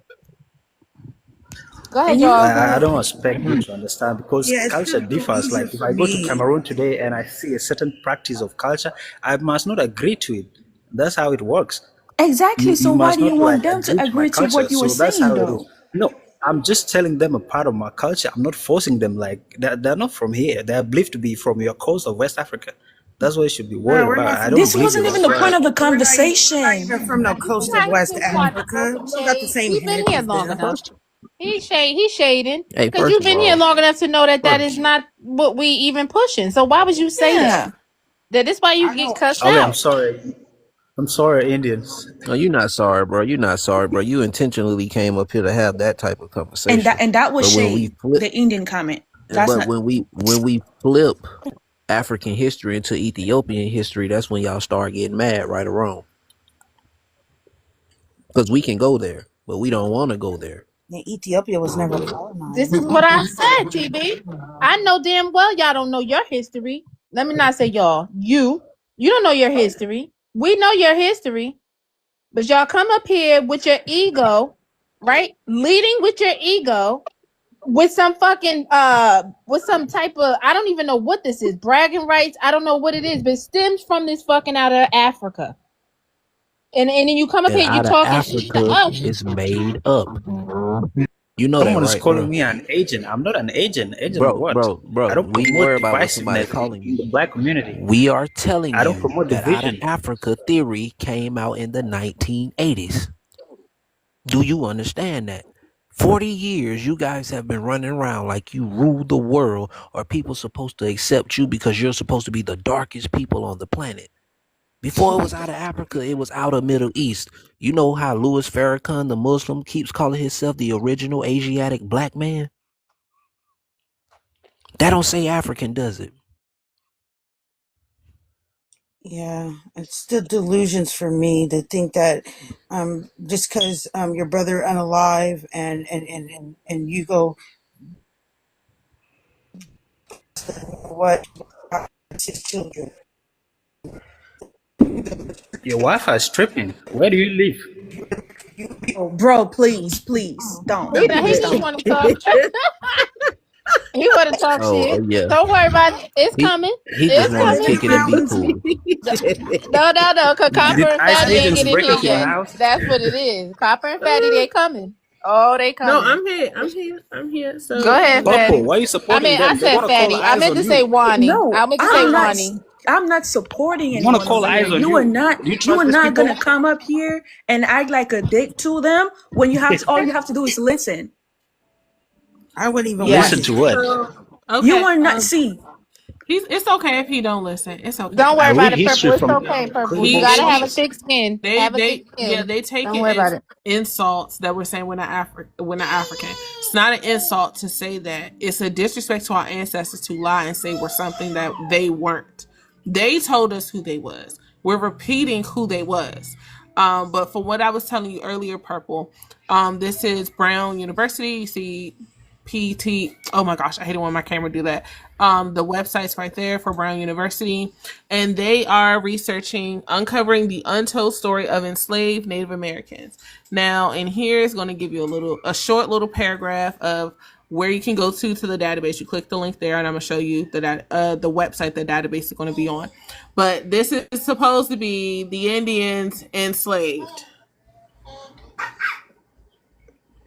Go ahead, And you y'all. know I what? don't expect you to understand because Yeah, it's culture still differs. delusion Like if for I go to me. Cameroon today and I see a certain practice of culture, I must not agree to it. That's how it works. Exactly. You So why must do you not like want them to agree to my agree to culture. what you were So that's saying, how it is. though? No, I'm just telling them a part of my culture. I'm not forcing them. Like they're not from here. They're believed to be from your coast of West Africa. That's what you should be Bro, worried we're about. not I from the don't This believe coast them. wasn't of even West That's the why. point of the Africa. We're not conversation. even from the You coast of guys West just watch Africa. Purple We don't got the Shade. same He's been here heritage long there. enough. He's shading Hey, because first you've of been here all, long enough to know that that first, is not what we even pushing. So why would you say that? Yeah. That is why you I get know. cussed Okay, I'm out. sorry. I'm sorry, Indians. no, you're not sorry, bro. You're not sorry, bro. You intentionally came up here to have that type of And that conversation. and that was But when we shade, flip, the Indian comment. That's but not. when we flip African history into Ethiopian history, that's when y'all start getting mad, right or wrong. Because we can go there, but we don't want to go there. Yeah, Ethiopia was never This colonized. is what I said, TB. I know damn well y'all don't know your history. Let me not say y'all. You don't know your history. We know your history. But y'all come up here with your ego, right? Leading with your ego, with some fucking with some type of, I don't even know what this is, bragging rights. I don't know what it is, but it stems from this fucking out of Africa. And then you come up And here, you out of talking shit to Africa us. is made up. You know that, Someone is right, calling bro? me an agent. I'm not an agent. Agent of Bro, what? bro, I bro. don't We promote worry about what somebody divisiveness calling in you. the black community. We are telling I don't you promote that out of division. Africa theory came out in the 1980s. Do you understand that? 40 years you guys have been running around like you rule the world. Are people supposed to accept you because you're supposed to be the darkest people on the planet? Before it was out of Africa, it was out of Middle East. You know how Louis Farrakhan, the Muslim, keeps calling himself the original Asiatic black man? That don't say African, does it? Yeah, it's still delusions for me to think that just because your brother unalive and you go what it's his children. Your Wi-Fi is tripping. Where do you live? Oh, bro, please don't, He please just don't. want to talk. He want to talk Oh shit. yeah. Don't worry about it. It's He coming. he just It's want to Live coming. in kick the it and be mountains. cool. No, cause Copper Did and ICE Fatty I ain't agents get in break here into your yet. house? That's what it is. Copper and Fatty, they coming. Oh, they No, coming. I'm here. I'm here. I'm here. Go So ahead, Purple, Fatty. why are you I supporting mean, I them? They said want to call Fatty. I eyes meant on to say you. Wani. No, I meant to say Wani. I'm not supporting They want to anyone call over here. eyes on You are you. not Do you you trust are these not people? gonna come up here and act like a dick to them when all you have to do is listen. wouldn't even want Listen his to Yes. what? kids. so You okay. are not see, It's okay if he don't listen. It's okay. Don't I worry about read it, Purple. history It's from okay, Purple. You He incredible gotta have a he sources. thick skin. they Have a thick they yeah, skin. they take Don't it worry about as it. insults that we're saying we're not African. It's not an insult to say that. It's a disrespect to our ancestors to lie and say we're something that they weren't. They told us who they was. We're repeating who they was. But for what I was telling you earlier, Purple, this is Brown University. You see PT. Oh my gosh, I hate it when my camera do that. The website's right there for Brown University, and they are researching, uncovering the untold story of enslaved Native Americans. Now, and here is going to give you a short little paragraph of where you can go to the database. You click the link there, and I'm going to show you the website the database is going to be on. But this is supposed to be the Indians enslaved,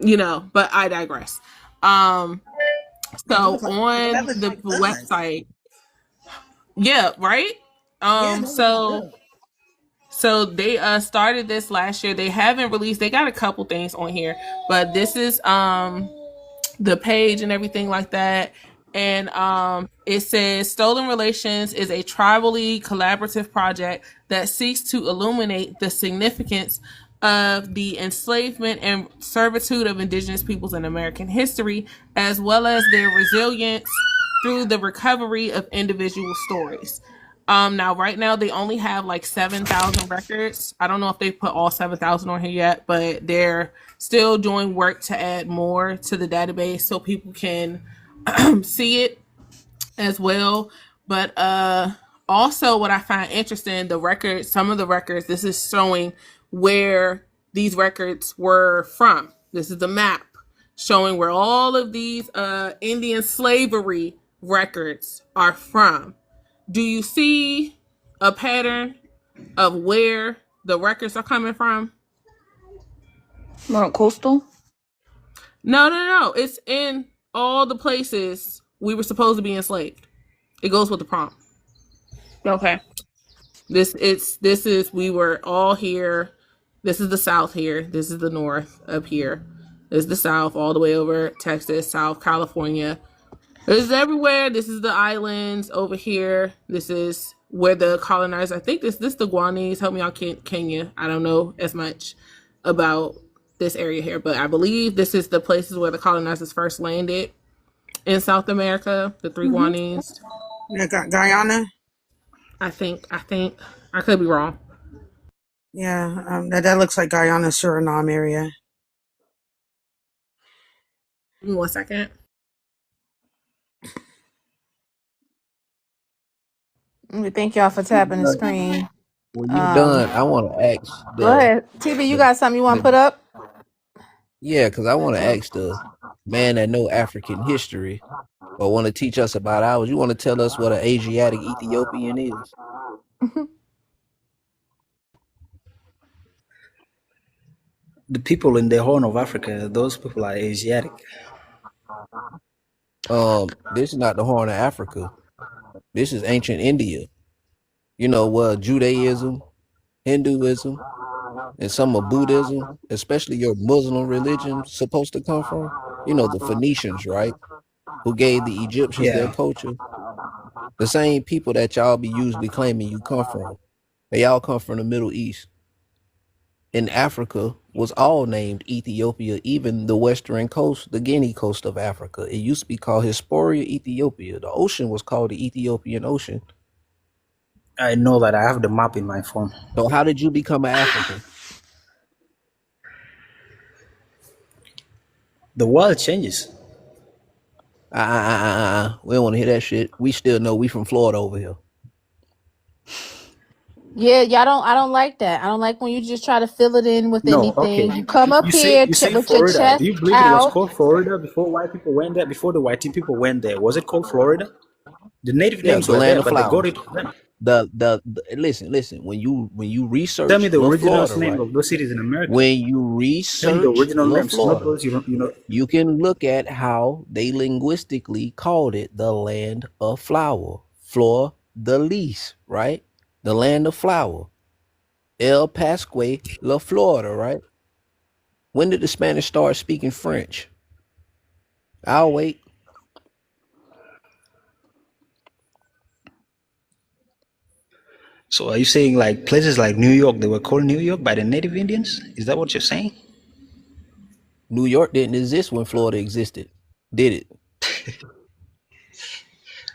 but I digress. That So looks like on the us. website, yeah, right. Yeah, that looks like So us. they started this last year. They haven't released. They got a couple things on here, but this is the page and everything like that. And it says Stolen Relations is a tribally collaborative project that seeks to illuminate the significance of the enslavement and servitude of indigenous peoples in American history, as well as their resilience through the recovery of individual stories. Now right now they only have like 7,000 records. I don't know if they put all 7,000 on here yet, but they're still doing work to add more to the database so people can see it as well. But also what I find interesting, the records, some of the records, this is showing where these records were from. This is the map showing where all of these Indian slavery records are from. Do you see a pattern of where the records are coming from? More coastal? No. It's in all the places we were supposed to be enslaved. It goes with the prompt. Okay. This is we were all here. This is the South here. This is the North up here. This is the South all the way over Texas, South California. This is everywhere. This is the islands over here. This is where the colonizers. I think this the Guanese. Help me out, Kenya. I don't know as much about this area here, but I believe this is the places where the colonizers first landed in South America. The three Guanese. Yeah, Guyana. I think I could be wrong. Yeah, that looks like Guyana, Suriname area. Give me 1 second. Thank y'all for tapping the screen. When you're done, I want to ask Go ahead. TV, you the got something you want to the put up? yeah, because I want to ask the man that know African history or want to teach us about ours. You want to tell us what an Asiatic Ethiopian is? The people in the Horn of Africa, those people are Asiatic. This is not the Horn of Africa. This is ancient India. You know what? Judaism, Hinduism, and some of Buddhism, especially your Muslim religion, supposed to come from. You know the Phoenicians, right? Who gave the Egyptians their Yeah. culture. The same people that y'all be usually claiming you come from. They all come from the Middle East. In Africa was all named Ethiopia, even the western coast, the Guinea coast of Africa. It used to be called Hispaniola Ethiopia. The ocean was called the Ethiopian Ocean. I know that. I have the map in my phone. So how did you become an African? The world changes. We don't want to hear that shit. We still know we from Florida over here. Yeah, I don't like that. I don't like when you just try to fill it in with No, anything. okay. You come up here You say with your Florida. chest Do you believe it was out. called Florida before white people went there? Before the white people went there, was it called Florida? The native Yeah, names the were land there, of but they got flowers. it from them. The listen. When you research Tell me the La original Florida, name right? of those cities in America. When you Tell me the research original La names, not Florida, those you know. you can look at how they linguistically called it the land of flower, Flor de Lis, right? The land of flower, El Pasque, La Florida, right? When did the Spanish start speaking French? I'll wait. So are you saying like places like New York, they were called New York by the native Indians? Is that what you're saying? New York didn't exist when Florida existed, did it?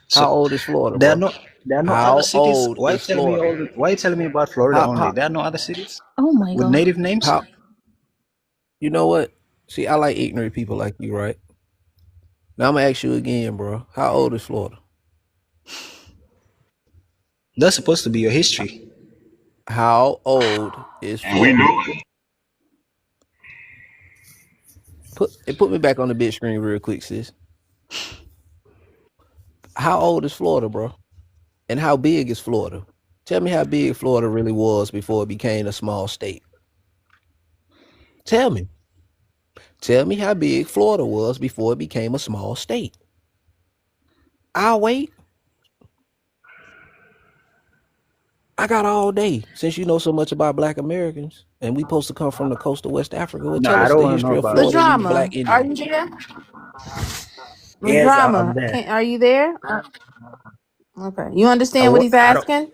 So How old is Florida, there are bro? no other How cities. old is Florida? Why are you telling me about Florida How only? how There are no other cities Oh my with god. native names? how you know what? See, I like ignorant people like you, right? Now I'm gonna ask you again, bro. How old is Florida? That's supposed to be your history. How old is And we Florida? know it. Put me back on the big screen real quick, sis. How old is Florida, bro? And how big is Florida? Tell me how big Florida really was before it became a small state. Tell me. Tell me how big Florida was before it became a small state. I'll wait. I got all day. Since you know so much about Black Americans, and we supposed to come from the coast of West Africa, well, No, tell I us don't the want to know history of about The it. Florida and these drama. Black Are you Indians. there? Yes, I'm Drama. there. Are you there? Okay. You understand what he's I don't. asking?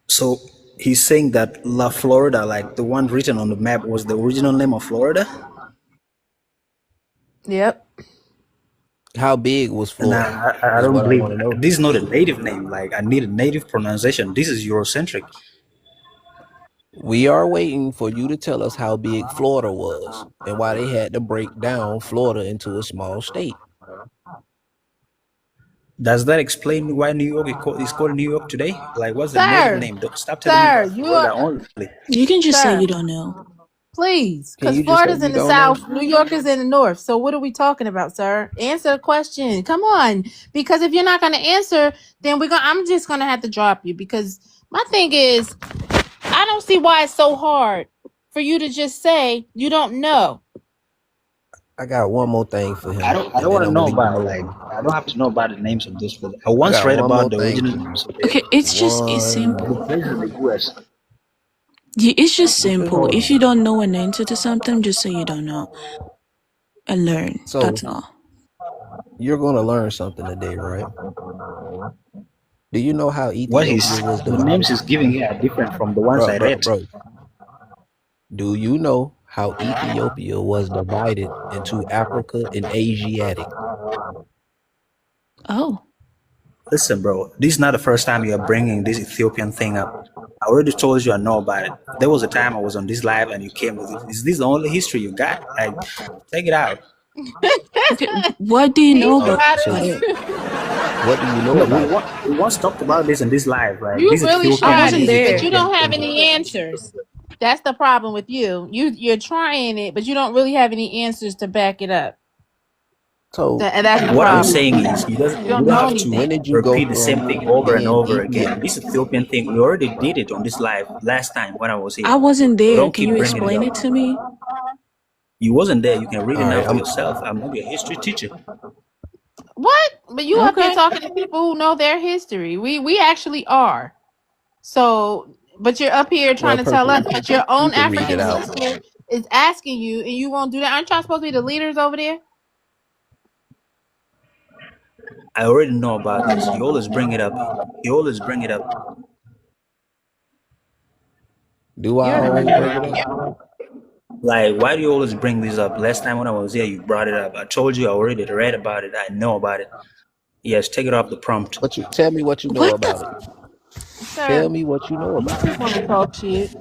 So he's saying that La Florida, like the one written on the map, was the original name of Florida. Yep. How big was And Florida? I Is don't what I believe want to know. this is not a native name. Like I need a native pronunciation. This is Eurocentric. We are waiting for you to tell us how big Florida was and why they had to break down Florida into a small state. Does that explain why New York is called New York today? Like, what's the native Sir, name? Don't stop telling me sir, about you Florida are, only. You can just say sir, you don't know. please, Can because you just say Florida's you in the don't know? south, New York is in the north. So what are we talking about, sir? Answer the question. Come on, because if you're not going to answer, then I'm just going to have to drop you. Because my thing is, I don't see why it's so hard for you to just say you don't know. I got one more thing for I him, don't. I and don't then want to I'm gonna know leave him about like. alone. I don't have to know about the names of this, but I I once got read one about more the thing original for you. names of Okay, it's One. the simple. places in the U.S. It's just Just simple. hold If on. you don't know an answer to something, just say you don't know and learn. So That's all. you're gonna learn something today, right? Do you know how What Ethiopia he's was the names divided? he's giving here are different from the ones Bro, I bro, read. bro. Do you know how Ethiopia was divided into Africa and Asiatic? Oh. Listen, bro, this is not the first time you are bringing this Ethiopian thing up. I already told you I know about it. There was a time I was on this live and you came with it. Is this the only history you got? Like, check it out. Okay, what do you He's know Oh, got so about it? What do you know no, about it? we once talked about this in this live, like You this really I Ethiopian, trying wasn't this it, but there. you Ethiopian don't have thing. any answers. That's the problem with you. You're trying it, but you don't really have any answers to back it up. So And that's the What I'm when did problem. saying you is, You you don't don't know have to when anything. did you go repeat the same from thing over and being over again. Ethiopian? This Ethiopian thing, we already did it on this live last time when I was here. I wasn't So there. don't Can keep you bringing it explain up. it to me? You wasn't there. You can read All it now right, for yourself. I'm not your history teacher. What? But you up here Okay. talking to people who know their history. We actually are. So, but you're up here trying well, to tell us, perfect. but your You own can read it African out. sister is asking you, and you won't do that. Aren't y'all supposed to be the leaders over there? I already know about this. You always bring it up. You always bring it up. Do I You're always bring it up? Like, why do you always bring this up? Last time when I was here, you brought it up. I told you I already read about it. I know about it. Yes, take it off the prompt. What you tell me what you know What about the? it. sir. Tell me what you know You about it. just want to talk shit.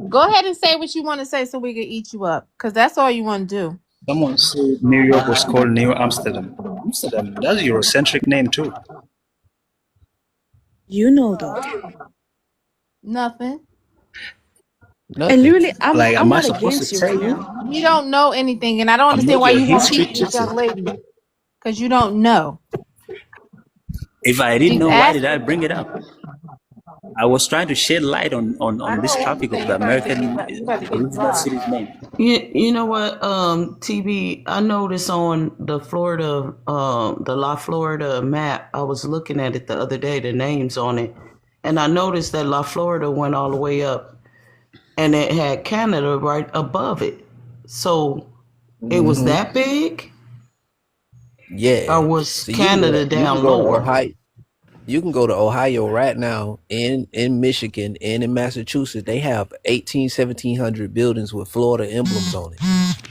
Go ahead and say what you want to say so we can eat you up, because that's all you want to do. Someone said New York was called New Amsterdam. Amsterdam, that's a Eurocentric name too. You know though. Nothing. And Nothing. literally, Like, I'm am I not supposed to against you tell right you? now. You don't know anything, and I don't I'm understand not why your you won't history teach this teacher. young lady, because you don't know. If I didn't She's know, why did I asking. bring it up? I was trying to shed light I on this know. topic of the You about to get original dropped. city's name. You know what, TB, I noticed on the Florida, the La Florida map, I was looking at it the other day, the names on it, and I noticed that La Florida went all the way up and it had Canada right above it. So it was Mm-hmm. that big, or Yeah. was So you can Canada down go to lower? Ohio. You can go to Ohio right now, in Michigan and in Massachusetts. They have 1700 buildings with Florida emblems on it.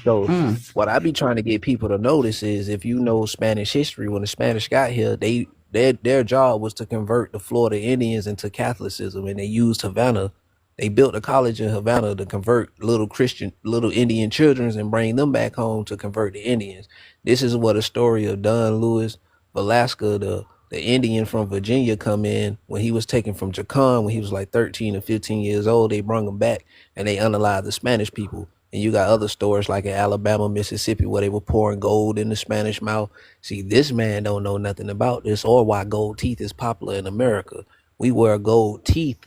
So Hmm. what I be trying to get people to notice is, if you know Spanish history, when the Spanish got here, their job was to convert the Florida Indians into Catholicism, and they used Havana. They built a college in Havana to convert little Indian children and bring them back home to convert the Indians. This is what a story of Don Luis Velasco, the Indian from Virginia, come in when he was taken from Jacon when he was like 13 or 15 years old. They brought him back and they unalived the Spanish people. And you got other stories like in Alabama, Mississippi, where they were pouring gold in the Spanish mouth. See, this man don't know nothing about this or why gold teeth is popular in America. We wear gold teeth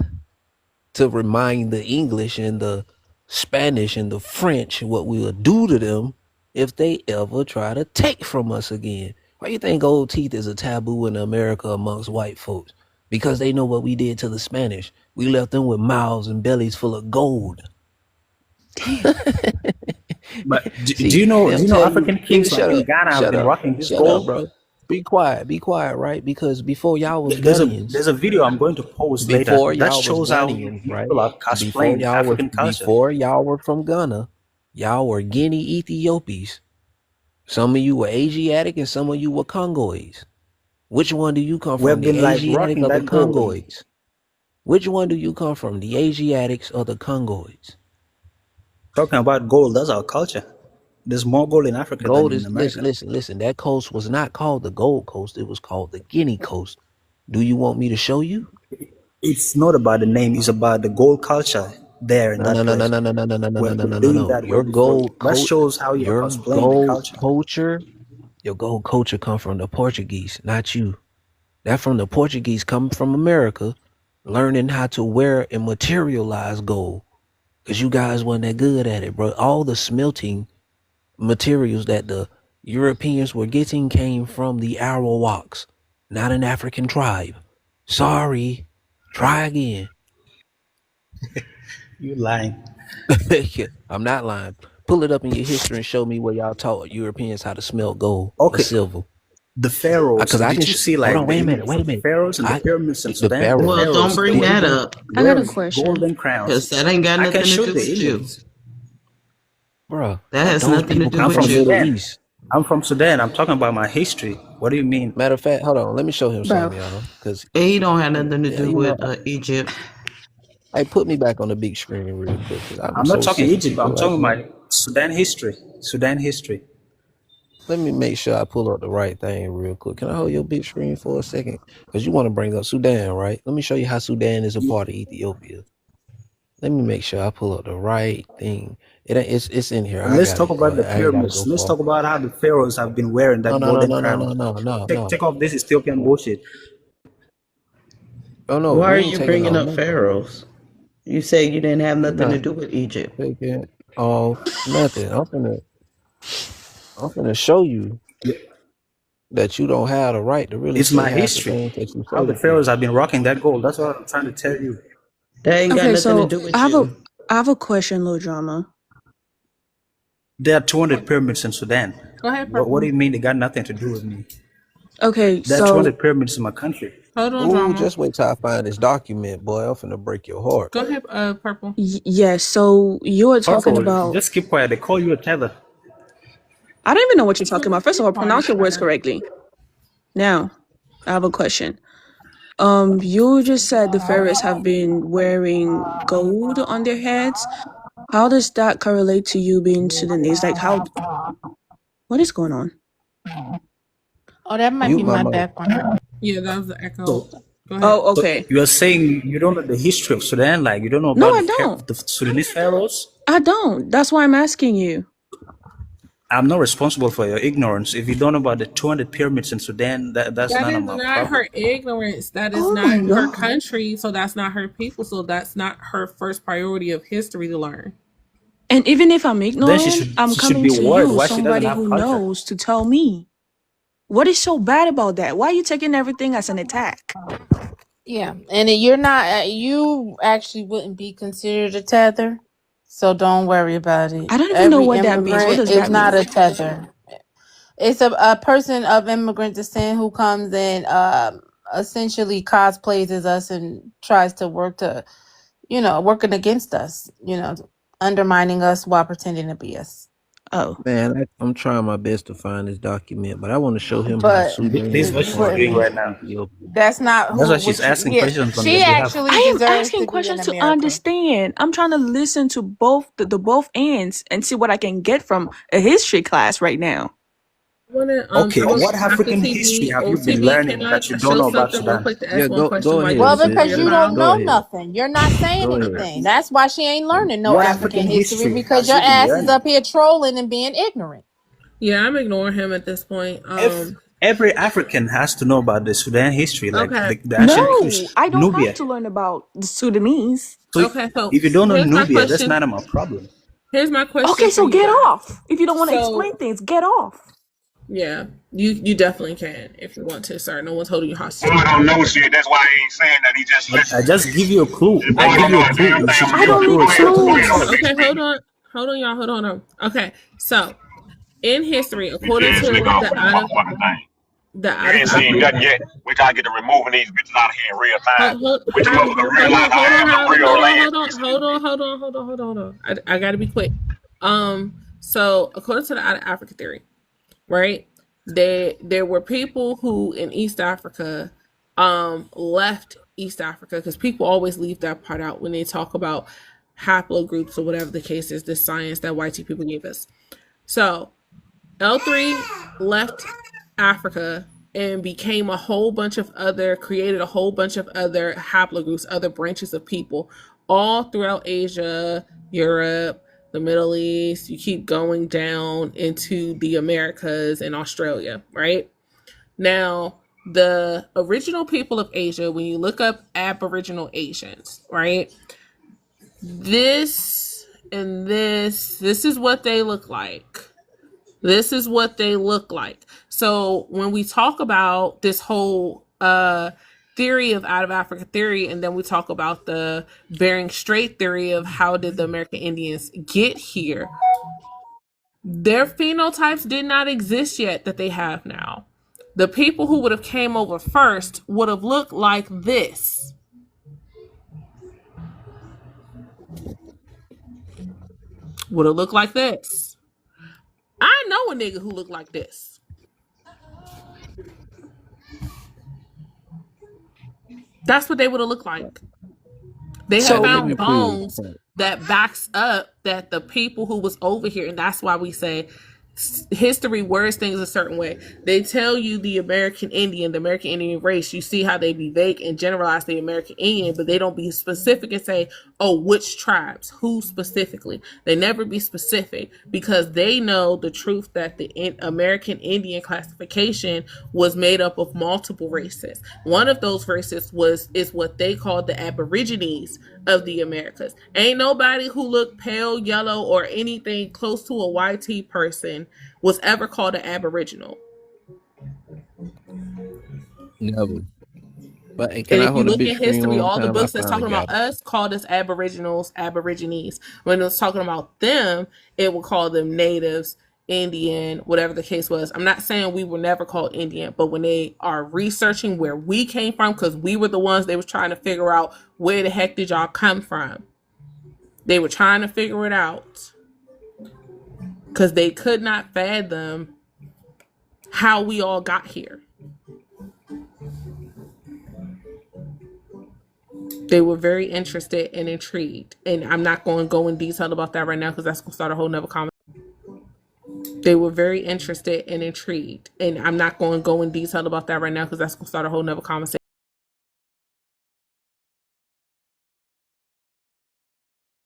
to remind the English and the Spanish and the French what we will do to them if they ever try to take from us again. Why you think gold teeth is a taboo in America amongst white folks? Because they know what we did to the Spanish. We left them with mouths and bellies full of gold. Damn. But do See, you know they'll tell you, African kings like shut in up, Ghana have shut been up, rocking this shut up, gold? bro. Be quiet, right? Because before y'all was There's a Ghanaians, there's a video I'm going to post later before that y'all was shows how you Ghanaians, right? people are cosplaying African culture. Before y'all were from Ghana, y'all were Guinea Ethiopies. Some of you were Asiatic and some of you were Congoids. Which one do you come from, We've the been like Asiatic rocking or the that gold. Congoids? Which one do you come from, the Asiatics or the Congoids? Talking about gold, that's our culture. There's more gold in Africa than Gold in is, listen, America. listen, listen. That coast was not called the Gold Coast. It was called the Guinea Coast. Do you want me to show you? It's not about the name, it's about the gold culture there in No, no, that no, no, place. no, no, no, no, no, no, no, We're no, no, doing no. that way before. That shows how you're Your cosplaying the gold culture. culture, your gold culture come from the Portuguese, not you. That from the Portuguese come from America, learning how to wear and materialize gold. Cause you guys wasn't that good at it, bro. All the smelting materials that the Europeans were getting came from the Arawaks, not an African tribe. Sorry. Try again. You lying. I'm not lying. Pull it up in your history and show me where y'all taught Europeans how to smelt gold or Okay, silver. the pharaohs. Because I Did can you see hold like on, the wait a minute, images wait a of the minute. pharaohs and the pyramids in The Sudan? The Well, don't pharaohs, bring they were that even up, I got a wearing question. golden crowns. because that ain't got I can nothing to show do the with you. images. Bruh, That has those nothing to people do come I'm from from with the you. Middle Sudan. East. I'm from Sudan. I'm talking about my history. What do you mean? Matter of fact, hold on, let me show him Bro, something, y'all. Because He don't have nothing to do you know, with Egypt. hey, put me back on the big screen real quick because I'm I'm not so talking sick of Egypt. I'm people like talking you. about Sudan history. Sudan history. Let me make sure I pull up the right thing real quick. Can I hold your big screen for a second? Because you want to bring up Sudan, right? Let me show you how Sudan is a part of Ethiopia. Let me make sure I pull up the right thing. It's in here. I Let's got talk it. about the I ain't got to go pyramids. Let's far. talk about how the pharaohs have been wearing No, that no, no, golden no, no, crown. no, no, no, Take no. off this Ethiopian bullshit. Oh no, Why we are ain't you taking bringing off up nothing. pharaohs? You say you didn't have We're nothing to not do with Egypt. taking off nothing. I'm finna show you that you don't have the right to really It's say my half the history. things that you How the say. pharaohs have been rocking that gold. That's what I'm trying to tell you. That ain't got okay, nothing to so do with you. I have a question, Lil Drama. There are 200 pyramids in Sudan. Go ahead, What do Purple. you mean they got nothing to do with me? Okay, There are so 200 pyramids in my country. Hold on, Ooh, drama. just wait till I find this document, boy. I'm finna break your heart. Go ahead, Purple. yes, so you were talking Purple, about. just keep quiet. They call you a tether. I don't even know what you're talking Purple, about. First of keep all, quiet, pronounce your words sir. correctly. Now, I have a question. You just said the pharaohs have been wearing gold on their heads. How does that correlate to you being Sudanese? Like, how? What is going on? Oh, that might Mute be my my mic. background. Yeah, that was the echo. So, Go ahead. Oh, so okay. you are saying you don't know the history of Sudan? Like, you don't know No, about I don't. the Sudanese pharaohs? I don't. That's why I'm asking you. I'm not responsible for your ignorance. If you don't know about the 200 pyramids in Sudan, that's That none of is my not problem. her ignorance. That is Oh my not her god. country. So that's not her people. So that's not her first priority of history to learn. And even if I'm Then ignorant, I'm she should coming be to worried you, why she doesn't somebody have who culture. knows, to tell me. What is so bad about that? Why are you taking everything as an attack? Yeah, and you're not. You actually wouldn't be considered a tether, so don't worry about it. I don't even know Every what that means. What immigrant does is that not mean? a tether. It's a person of immigrant descent who comes and essentially cosplays as us and tries to working against us, undermining us while pretending to be us. Oh. Man, I'm trying my best to find this document, but I want to show him how But Sudan This is is a what you she's part doing of wouldn't. right now. Ethiopia. That's not That's why who. she's What you? asking Yeah, questions on she your behalf. actually I am deserves asking to be in questions to America. understand. I'm trying to listen to both the both ends and see what I can get from a history class right now. Okay, I'm gonna what after African history TV have on you been TV. Can learning I that you don't show know about something real Sudan? quick to Yeah, ask one go question while ahead, you Well, sit through because your sister. you file? don't Go know ahead. nothing. You're not saying Go ahead. anything. That's why she ain't learning no What African African history history because has your you been ass is learning? up here trolling and being ignorant. Yeah, I'm ignoring him at this point. If every African has to know about the Sudan history, like Okay, the ancient No, Kush, I don't have Nubia. to learn about the Sudanese. So okay. So if you don't know here's my Nubia, that's question. none of my problem. Here's my question Okay, for so you get guys. off. If you don't want to So explain things, get off. yeah, you definitely can if you want to, sir. No one's holding you hostage. Boy don't know shit. That's why he ain't saying that. He just But I listening. just give you a clue. That I boy give don't you know a a clue. damn You thing. should I give a don't clue need Go ahead. yourself. Go ahead on clues. the big Okay, screen. hold on, y'all. Hold on. Okay, so in history, Bitch according ass to nigga off the with the motherfucking thing. You out of ain't seen Africa. nothing yet. We gotta get to removing these bitches out of here in real time. But you Hold motherfuckers realize I am the on, real land president. hold on. I gotta be quick. So according to the out of Africa theory, right? There were people who in East Africa left East Africa, because people always leave that part out when they talk about haplogroups or whatever the case is, this science that white people gave us. So L3 left Africa and became a whole bunch of other, created a whole bunch of other haplogroups, other branches of people, all throughout Asia, Europe, the Middle East. You keep going down into the Americas and Australia, right? Now, the original people of Asia, when you look up Aboriginal Asians, right? This is what they look like. This is what they look like. So when we talk about this whole theory of out of Africa theory, and then we talk about the Bering Strait theory of how did the American Indians get here, their phenotypes did not exist yet that they have now. The people who would have came over first would have looked like this. Would have looked like this. I know a nigga who looked like this. That's what they would have looked like. They have So let me found prove this bones point. that backs up that the people who was over here, and that's why we say history words things a certain way. They tell you the American Indian race. You see how they be vague and generalize the American Indian, but they don't be specific and say, oh, which tribes, who specifically. They never be specific because they know the truth that the American Indian classification was made up of multiple races. One of those races is what they call the Aborigines of the Americas. Ain't nobody who looked pale, yellow, or anything close to a YT person was ever called an Aboriginal. Never. But can And I if you hold a look big in screen history, one all the time? I books that's finally talking about got it. us called us Aboriginals, Aborigines. When it was talking about them, it would call them natives, Indian, whatever the case was. I'm not saying we were never called Indian, but when they are researching where we came from, because we were the ones they was trying to figure out where the heck did y'all come from. They were trying to figure it out because they could not fathom how we all got here. They were very interested and intrigued. And I'm not going to go in detail about that right now because that's going to start a whole nother conversation. They were very interested and intrigued. And I'm not going to go in detail about that right now because that's going to start a whole nother conversation.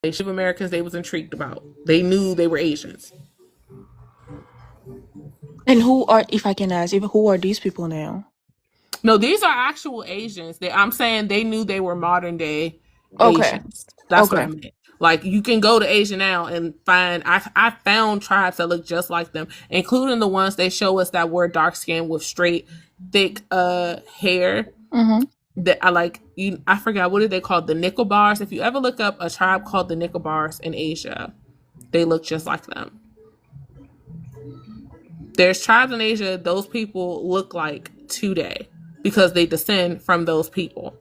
Native Americans they was intrigued about. They knew they were Asians. And who are, if I can ask, even who are these people now? No, these are actual Asians. I'm saying they knew they were modern day Okay. Asians. That's what I Okay. meant. Like you can go to Asia now and find. I found tribes that look just like them, including the ones they show us that were dark skinned with straight, thick hair. Mm-hmm. That I like. I forgot what did they call the nickel bars. If you ever look up a tribe called the nickel bars in Asia, they look just like them. There's tribes in Asia those people look like today because they descend from those people.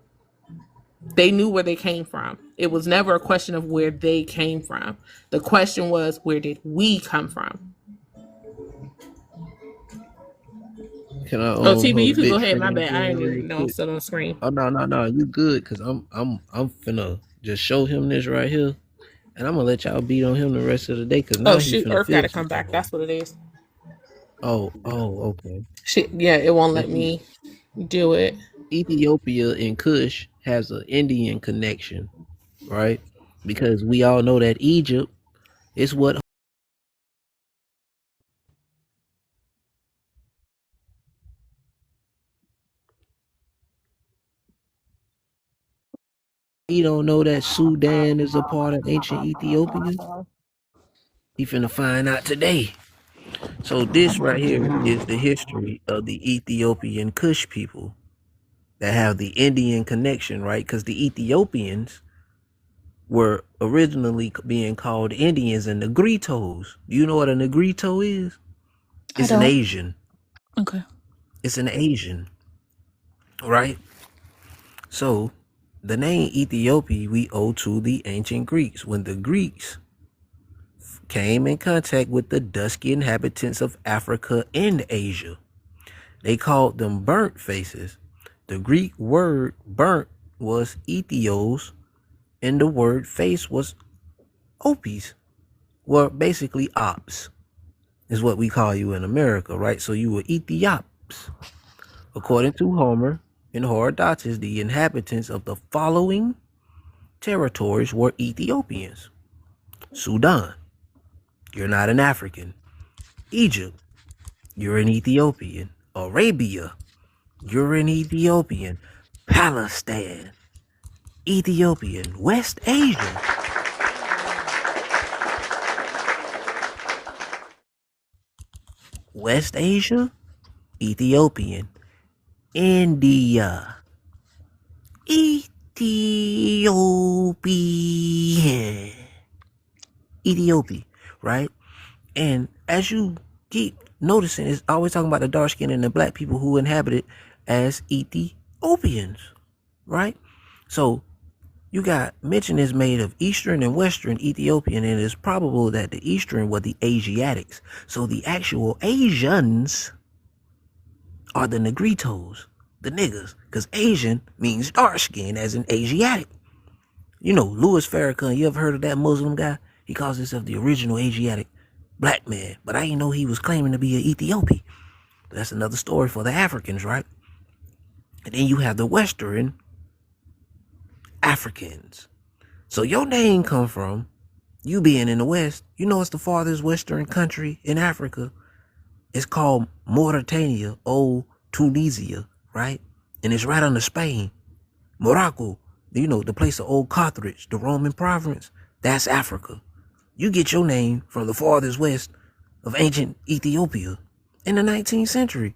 They knew where they came from. It was never a question of where they came from. The question was, where did we come from? Can I Oh, TB, hold you a could go big ahead. My screen bad. I again didn't real even know I'm quick? still on the screen. Oh no, you good? Cause I'm finna just show him this right here, and I'm gonna let y'all beat on him the rest of the day. Cause Oh, now he shoot. finna Earth got feel to some come type back. of way. That's what it is. Okay. Shit. Yeah, it won't And let me do it. Ethiopia and Kush has an Indian connection, right? Because we all know that Egypt is what he don't know that Sudan is a part of ancient Ethiopia. He finna find out today. So this right here is the history of the Ethiopian Kush people that have the Indian connection, right? Because the Ethiopians were originally being called Indians and Negritos. Do you know what a Negrito is? I It's an don't. Asian. Okay. It's an Asian, right? So the name Ethiopia we owe to the ancient Greeks. When the Greeks came in contact with the dusky inhabitants of Africa and Asia, they called them burnt faces. The Greek word burnt was ethios, and the word face was opes, were basically ops, is what we call you in America, right? So you were Ethiops. According to Homer and Herodotus, the inhabitants of the following territories were Ethiopians. Sudan, you're not an African. Egypt, you're an Ethiopian. Arabia, you're an Ethiopian. Palestine, Ethiopian. West Asia, West Asia, Ethiopian. India, Ethiopian. Ethiopia, right? And as you keep noticing, it's always talking about the dark skin and the black people who inhabited as Ethiopians, right? So you got mention is made of Eastern and Western Ethiopian, and it's probable that the Eastern were the Asiatics. So the actual Asians are the Negritos, the niggas, because Asian means dark skin as an Asiatic. You know, Louis Farrakhan, you ever heard of that Muslim guy? He calls himself the original Asiatic black man, but I didn't know he was claiming to be an Ethiopian. But that's another story for the Africans, right? And then you have the Western Africans. So your name come from you being in the West. You know it's the farthest Western country in Africa. It's called Mauritania, old Tunisia, right? And it's right under Spain. Morocco, you know, the place of old Carthage, the Roman province, that's Africa. You get your name from the farthest west of ancient Ethiopia in the 19th century.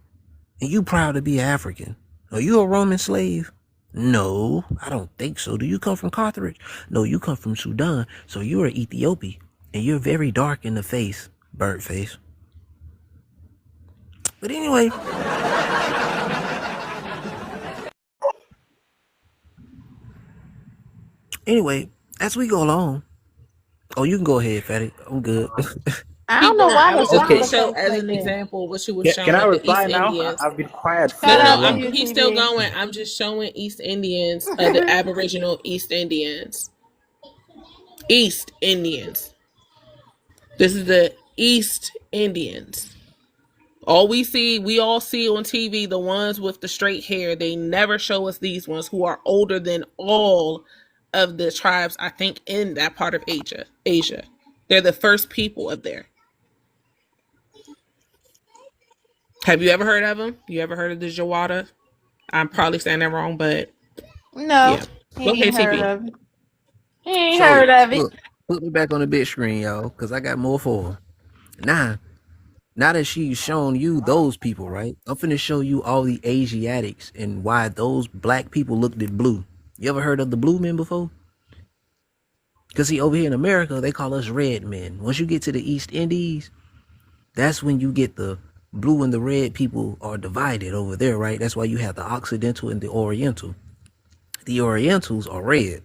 And you proud to be an African. Are you a Roman slave? No, I don't think so. Do you come from Carthage? No, you come from Sudan. So you're an Ethiopian. And you're very dark in the face, burnt face. But anyway. Anyway, as we go along. Oh, you can go ahead, Fatty. I'm good. I Keep don't know going. why I the was just gonna sound Okay. show effects as like an that. example what she was Can I showing the reply East now? Indians. I've been quiet No, for no, long. Excuse he's me, still B. going. I'm just showing East Indians, the Aboriginal East Indians. East Indians. This is the East Indians. We all see on TV the ones with the straight hair. They never show us these ones who are older than all of the tribes, I think, in that part of Asia. They're the first people up there. Have you ever heard of them? You ever heard of the Jawada? I'm probably saying that wrong, but No, yeah. he Go ahead, ain't heard TP. of it. He ain't So heard of it. look, put me back on the big screen, y'all, because I got more for her. Now that she's shown you those people, right? I'm finna show you all the Asiatics and why those black people looked at blue. You ever heard of the blue men before? Because see, over here in America, they call us red men. Once you get to the East Indies, that's when you get the blue and the red people are divided over there, right? That's why you have the Occidental and the Oriental. The Orientals are red.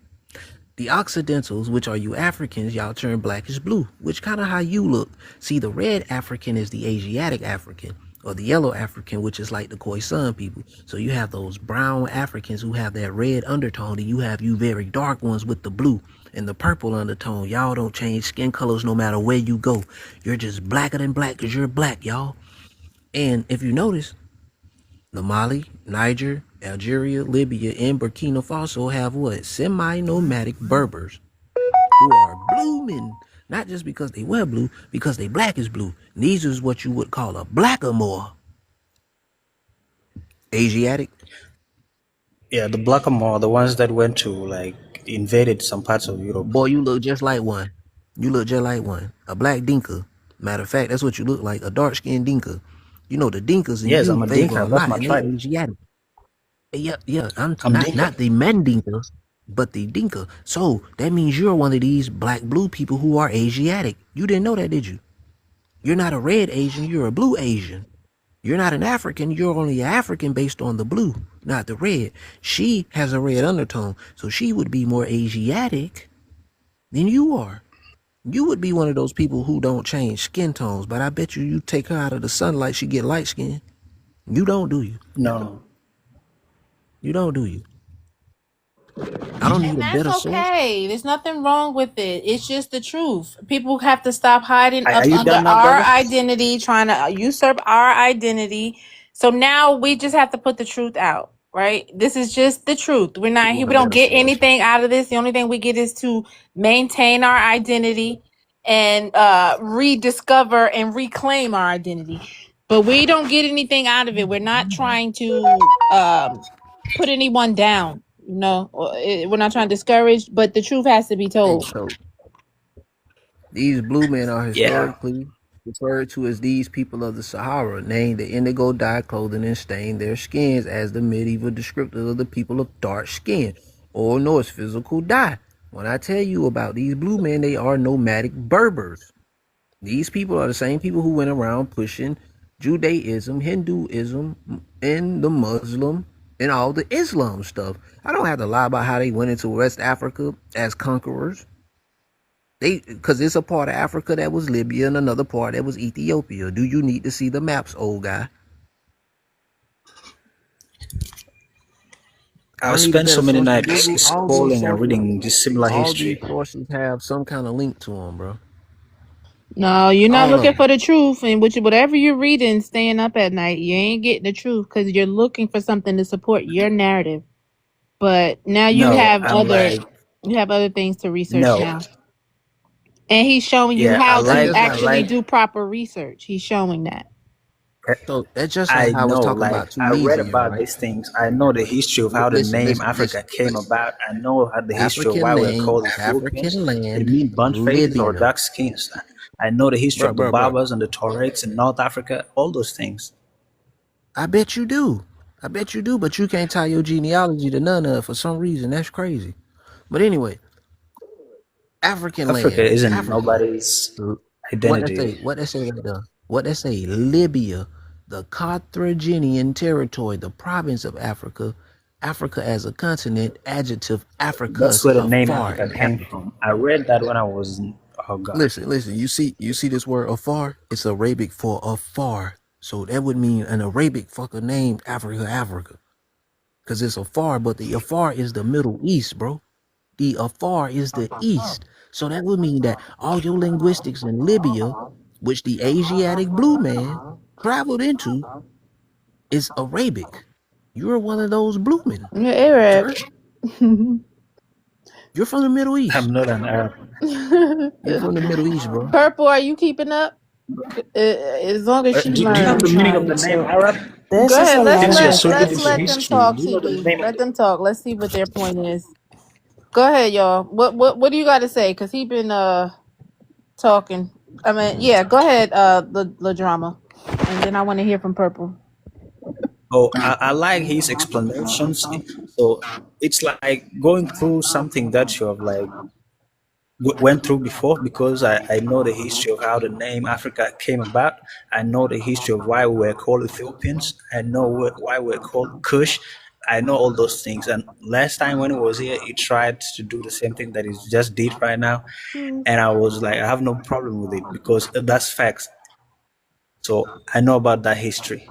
The Occidentals, which are you Africans, y'all turn blackish blue, which kind of how you look. See, the red African is the Asiatic African, or the yellow African, which is like the Khoisan people. So you have those brown Africans who have that red undertone, and you have you very dark ones with the blue and the purple undertone. Y'all don't change skin colors no matter where you go. You're just blacker than black because you're black, y'all. And if you notice, the Mali, Niger, Algeria, Libya, and Burkina Faso have what? Semi-nomadic Berbers who are blooming. Not just because they wear blue, because they black is blue. And these is what you would call a blackamoor. Asiatic. Yeah, the Blackamoor, the ones that went to like invaded some parts of Europe. Boy, you look just like one. You look just like one. A black Dinka. Matter of fact, that's what you look like. A dark-skinned Dinka. You know, the Dinkas and Yes, you I'm a favor a Dinka. That's lot, my and they tribe. Asiatic. Yeah, yeah. I'm I'm not Dinka. the Mandinkas. but the Dinka. So that means you're one of these black blue people who are Asiatic. You didn't know that, did you? You're not a red Asian, you're a blue Asian. You're not an African, you're only African based on the blue, not the red. She has a red undertone, so she would be more Asiatic than you are. You would be one of those people who don't change skin tones, but I bet you take her out of the sunlight, she get light skin. You don't, do you? No, You don't, do you? I don't need And a that's better source. okay. There's nothing wrong with it. It's just the truth. People have to stop hiding are up you under done now, our brother? identity, trying to usurp our identity. So now we just have to put the truth out, right? This is just the truth. We're not You here. want We a don't better get source. anything out of this. The only thing we get is to maintain our identity and rediscover and reclaim our identity. But we don't get anything out of it. We're not trying to put anyone down. No, we're not trying to discourage, but the truth has to be Hey, told. so these blue men are Yeah. historically referred to as these people of the Sahara, named the indigo dye clothing and stained their skins as the medieval descriptors of the people of dark skin, or Norse physical dye. When I tell you about these blue men, they are nomadic Berbers. These people are the same people who went around pushing Judaism, Hinduism, and the Muslim and all the Islam stuff. I don't have to lie about how they went into West Africa as conquerors. Because it's a part of Africa that was Libya and another part that was Ethiopia. Do you need to see the maps, old guy? I I've don't need a spent so better many source than nights Google. All these scrolling and sources, reading this similar all these history. sources have some kind of link to them, bro. No, you're not All of looking them. for the truth, and whatever you're reading, staying up at night, you ain't getting the truth because you're looking for something to support your narrative. But now No, I'm like, you have other things to research no. now, and he's showing you Yeah, I how That's to like, just I like, actually like, do proper research. He's showing that. so that's just like I how I was know, talking like, about I read Tunisia, about right? these things. I know the history of how the Listen, name listen, Africa listen. came about. I know how the history of African why we're land, called Ethiopians. African It land, means burnt faces or Libya. dark skins. I know the history of the Bro. Barbers and the Tuaregs in North Africa, all those things. I bet you do. I bet you do, but you can't tie your genealogy to none of it for some reason. That's crazy. But anyway, African Africa land, isn't Africa. nobody's What they say? identity. What they say right there? What they say? Libya, the Carthaginian territory, the province of Africa. Africa as a continent. Adjective. That's Africa's where the name afar Africa in came Africa. from. I read that when I was in, oh God. Listen. You see this word afar? It's Arabic for afar. So that would mean an Arabic fucker named Africa. Cause it's afar, but the afar is the Middle East, bro. The afar is the East. So that would mean that all your linguistics in Libya, which the Asiatic blue man traveled into, is Arabic. You're one of those blue men, You're Arab. sir. You're from the Middle East. I'm not an Arab. You're from the Middle East, bro. Purple, are you keeping up? As long as she's Do you know I'm the learning. meaning of trying the name to. Arab? Go There's just ahead. a lot Since of you're so deep Let's into let them history, talk, do you know the TB. name of Let the them talk. Let's see what their point is. Go ahead, y'all. What do you got to say? Cause he been talking. I mean, yeah. Go ahead, the drama, and then I want to hear from Purple. Oh, I like his explanations. So it's like going through something that you have like went through before because I know the history of how the name Africa came about. I know the history of why we were called Ethiopians. I know why we're called Kush. I know all those things. And last time when he was here, he tried to do the same thing that he just did right now. And I was like, I have no problem with it because that's facts. So I know about that history.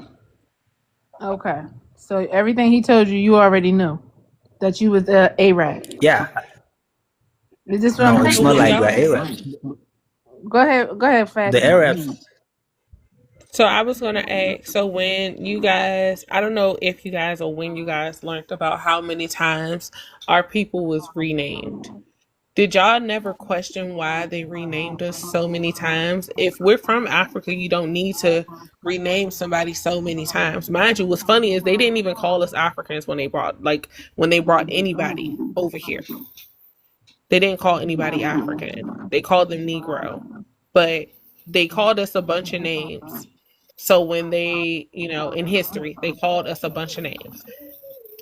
Okay. So everything he told you, you already knew that you was Arab. Yeah, Is this what I'm no, it's But not when hearing? like we're y'all, Arabs. Go ahead, The Fatty. Arabs, so I was gonna ask, so when you guys, I don't know if you guys or when you guys learned about how many times our people was renamed. Did y'all never question why they renamed us so many times? If we're from Africa, you don't need to rename somebody so many times. Mind you, what's funny is they didn't even call us Africans when they brought anybody over here. They didn't call anybody African. They called them Negro. But they called us a bunch of names. So when they, in history, they called us a bunch of names.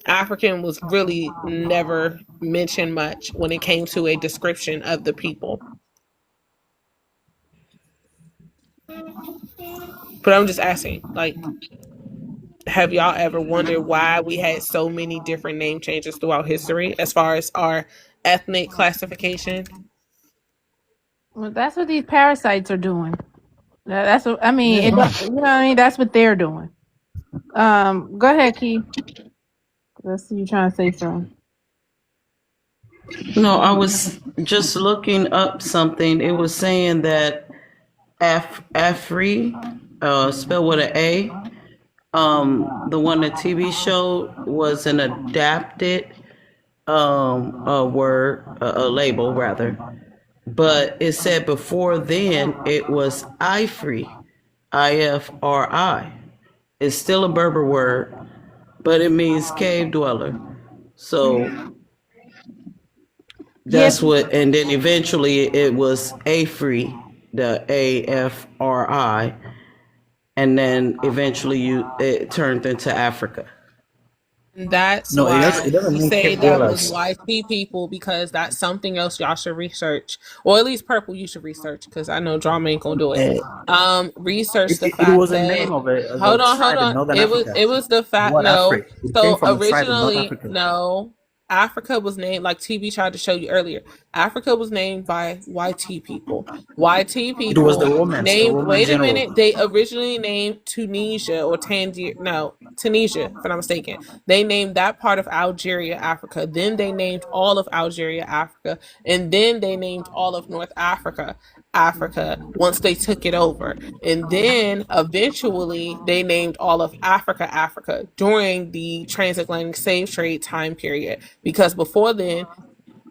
African was really never mentioned much when it came to a description of the people. But I'm just asking, like, have y'all ever wondered why we had so many different name changes throughout history as far as our ethnic classification? Well, that's what these parasites are doing. That's what I mean. Yeah. You know what I mean? That's what they're doing. Go ahead, Key. Let's see you trying to say something. No, I was just looking up something. It was saying that Afri, spelled with an A, the one the TV show was an adapted a word, a label rather, but it said before then it was Ifri, Ifri. It's still a Berber word, but it means cave dweller. So Yeah, that's what, and then eventually it was Afri, the Afri, and then eventually it turned into Africa. And that's No, why it doesn't we mean say cave that was dwellers. YP people, because that's something else y'all should research, or at least Purple you should research, because I know Drama ain't gonna do it. Eh, Research the it fact was a that, name of hold a on. tribe in northern Africa. It was the fact, What no. Afri? It came So from a tribe in North originally, Africa. no. Africa was named, like TB tried to show you earlier. Africa was named by YT people. YT It was the people Romans, the named. Roman Wait a general. minute. They originally named Tunisia or Tangier. No, Tunisia, if I'm not mistaken. They named that part of Algeria Africa. Then they named all of Algeria Africa, and then they named all of North Africa Africa once they took it over. And then eventually they named all of Africa Africa during the transatlantic slave trade time period. Because before then,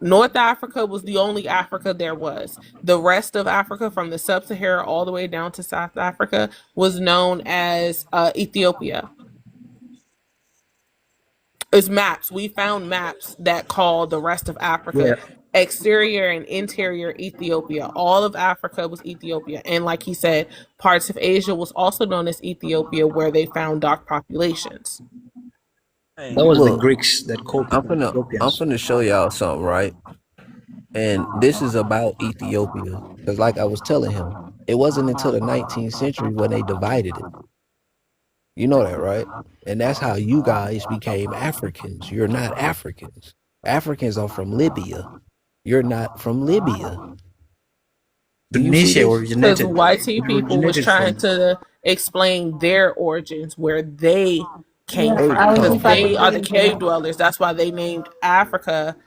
North Africa was the only Africa there was. The rest of Africa, from the sub Sahara all the way down to South Africa, was known as Ethiopia. It's maps. We found maps that call the rest of Africa Yeah. exterior and interior Ethiopia. All of Africa was Ethiopia. And like he said, parts of Asia was also known as Ethiopia, where they found dark populations. Hey, That was the look, Greeks that called people I'm Ethiopians. finna show y'all something, right? And this is about Ethiopia. Because like I was telling him, it wasn't until the 19th century when they divided it. You know that, right? And that's how you guys became Africans. You're not Africans. Africans are from Libya. You're not from Libya. Do you see Tunisia this? Because originated. YT It people was originated trying from. to explain their origins, where they came yeah. Hey, from, I was because just about to they are get the into cave that. dwellers. That's why they named Africa,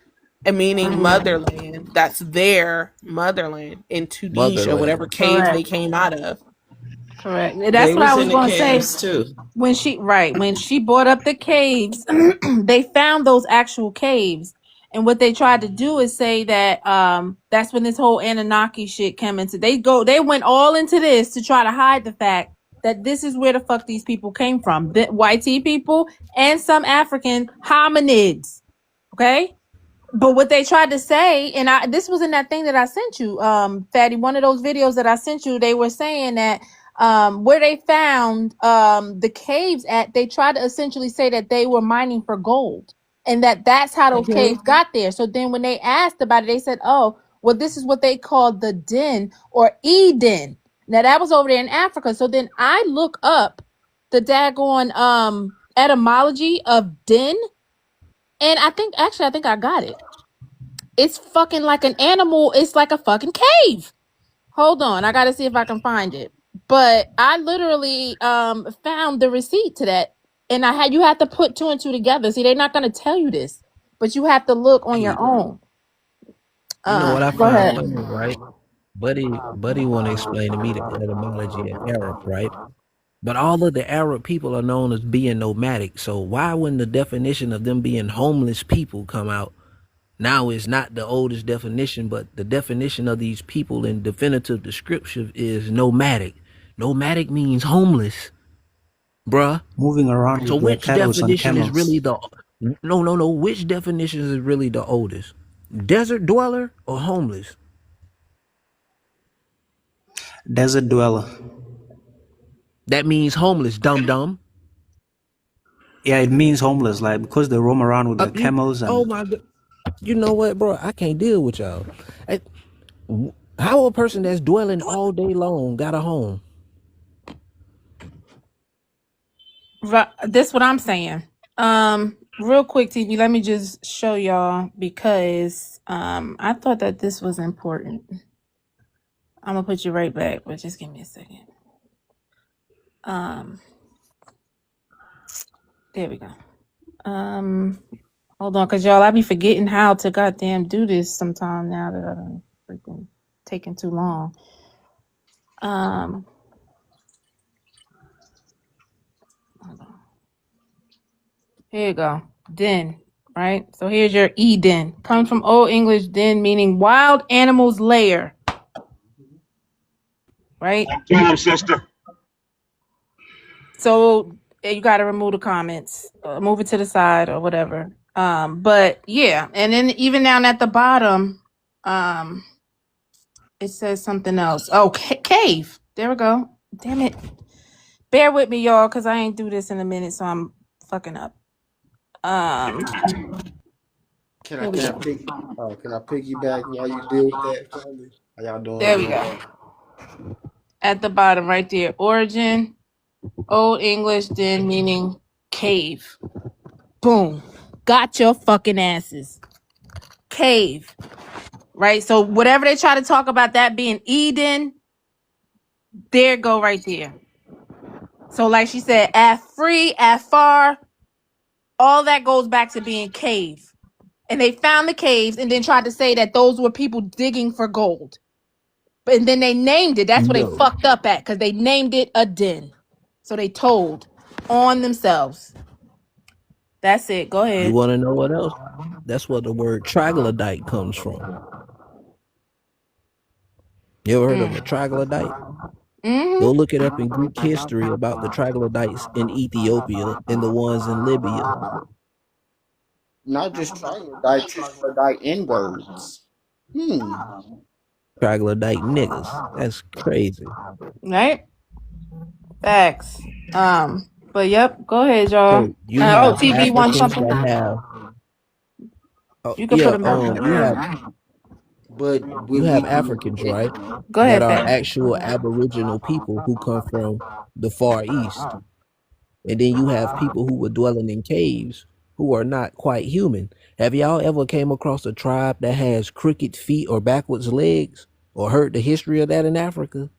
and meaning motherland. That's their motherland in Tunisia, whatever motherland. caves they Correct. came out of. Correct. They That's what I was was in the going to say. caves too. When she brought up the caves, they found those actual caves. And what they tried to do is say that that's when this whole Anunnaki shit came into. They went all into this to try to hide the fact that this is where the fuck these people came from. The YT people and some African hominids. Okay? But what they tried to say, and this was in that thing that I sent you, Fatty, one of those videos that I sent you, they were saying that where they found the caves at, they tried to essentially say that they were mining for gold, and that's how those caves got there. So then when they asked about it, they said, oh, well, this is what they called the Den or Eden. Now that was over there in Africa. So then I look up the daggone etymology of Den, and I think I got it. It's fucking like an animal. It's like a fucking cave. Hold on, I gotta see if I can find it. But I literally found the receipt to that, and you have to put two and two together. See, they're not gonna tell you this, but you have to look on your Hey, own. you know what I Go find ahead. funny, right? Buddy want to explain to me the etymology of Arab, right? But all of the Arab people are known as being nomadic. So why wouldn't the definition of them being homeless people come out? Now it's not the oldest definition, but the definition of these people in definitive description is nomadic. Nomadic means homeless, bruh. Moving around So with their which cattle and definition is camels. really the no? Which definition is really the oldest? Desert dweller or homeless? Desert dweller. That means homeless, dum dum. Yeah, it means homeless, like because they roam around with their camels Oh and my god! You know what, bro? I can't deal with y'all. I- How a person that's dwelling all day long got a home? This what I'm saying. Real quick, TV. Let me just show y'all because I thought that this was important. I'm gonna put you right back, but just give me a second. There we go. Hold on, cause y'all, I be forgetting how to goddamn do this sometime now that I'm freaking taking too long. Hold on. Here you go. Den, right? So here's your Eden. Comes from Old English den, meaning wild animals lair, right? Time, sister. So you got to remove the comments, move it to the side or whatever. But yeah, and then even down at the bottom, it says something else. Oh, cave. There we go. Damn it. Bear with me, y'all, because I ain't do this in a minute, so I'm fucking up. Can I Here we can I go. pick can I piggyback while you deal with that for me? How y'all doing There we today? go. At the bottom, right there. Origin, Old English, then meaning cave. Boom. Got your fucking asses. Cave. Right? So whatever they try to talk about that being Eden, there go right there. So like she said, at free, at far, all that goes back to being cave. And they found the caves and then tried to say that those were people digging for gold. And then they named it. That's what they No. fucked up at, because they named it a den. So they told on themselves. That's it. Go You ahead. want to know what else? That's what the word troglodyte comes from. You ever heard of a troglodyte? Go Mm-hmm. look it up in Greek history about the troglodytes in Ethiopia and the ones in Libya. Not just troglodyte N words. Troglodyte niggas. That's crazy. Right? Facts. But yep, go ahead, y'all. So you have TV wants Africans something. that have, oh You can put yeah, them down. But you when have we Africans, right? Go That ahead, are Fat. actual Aboriginal people who come from the Far East. And then you have people who were dwelling in caves who are not quite human. Have y'all ever came across a tribe that has crooked feet or backwards legs, or heard the history of that in Africa?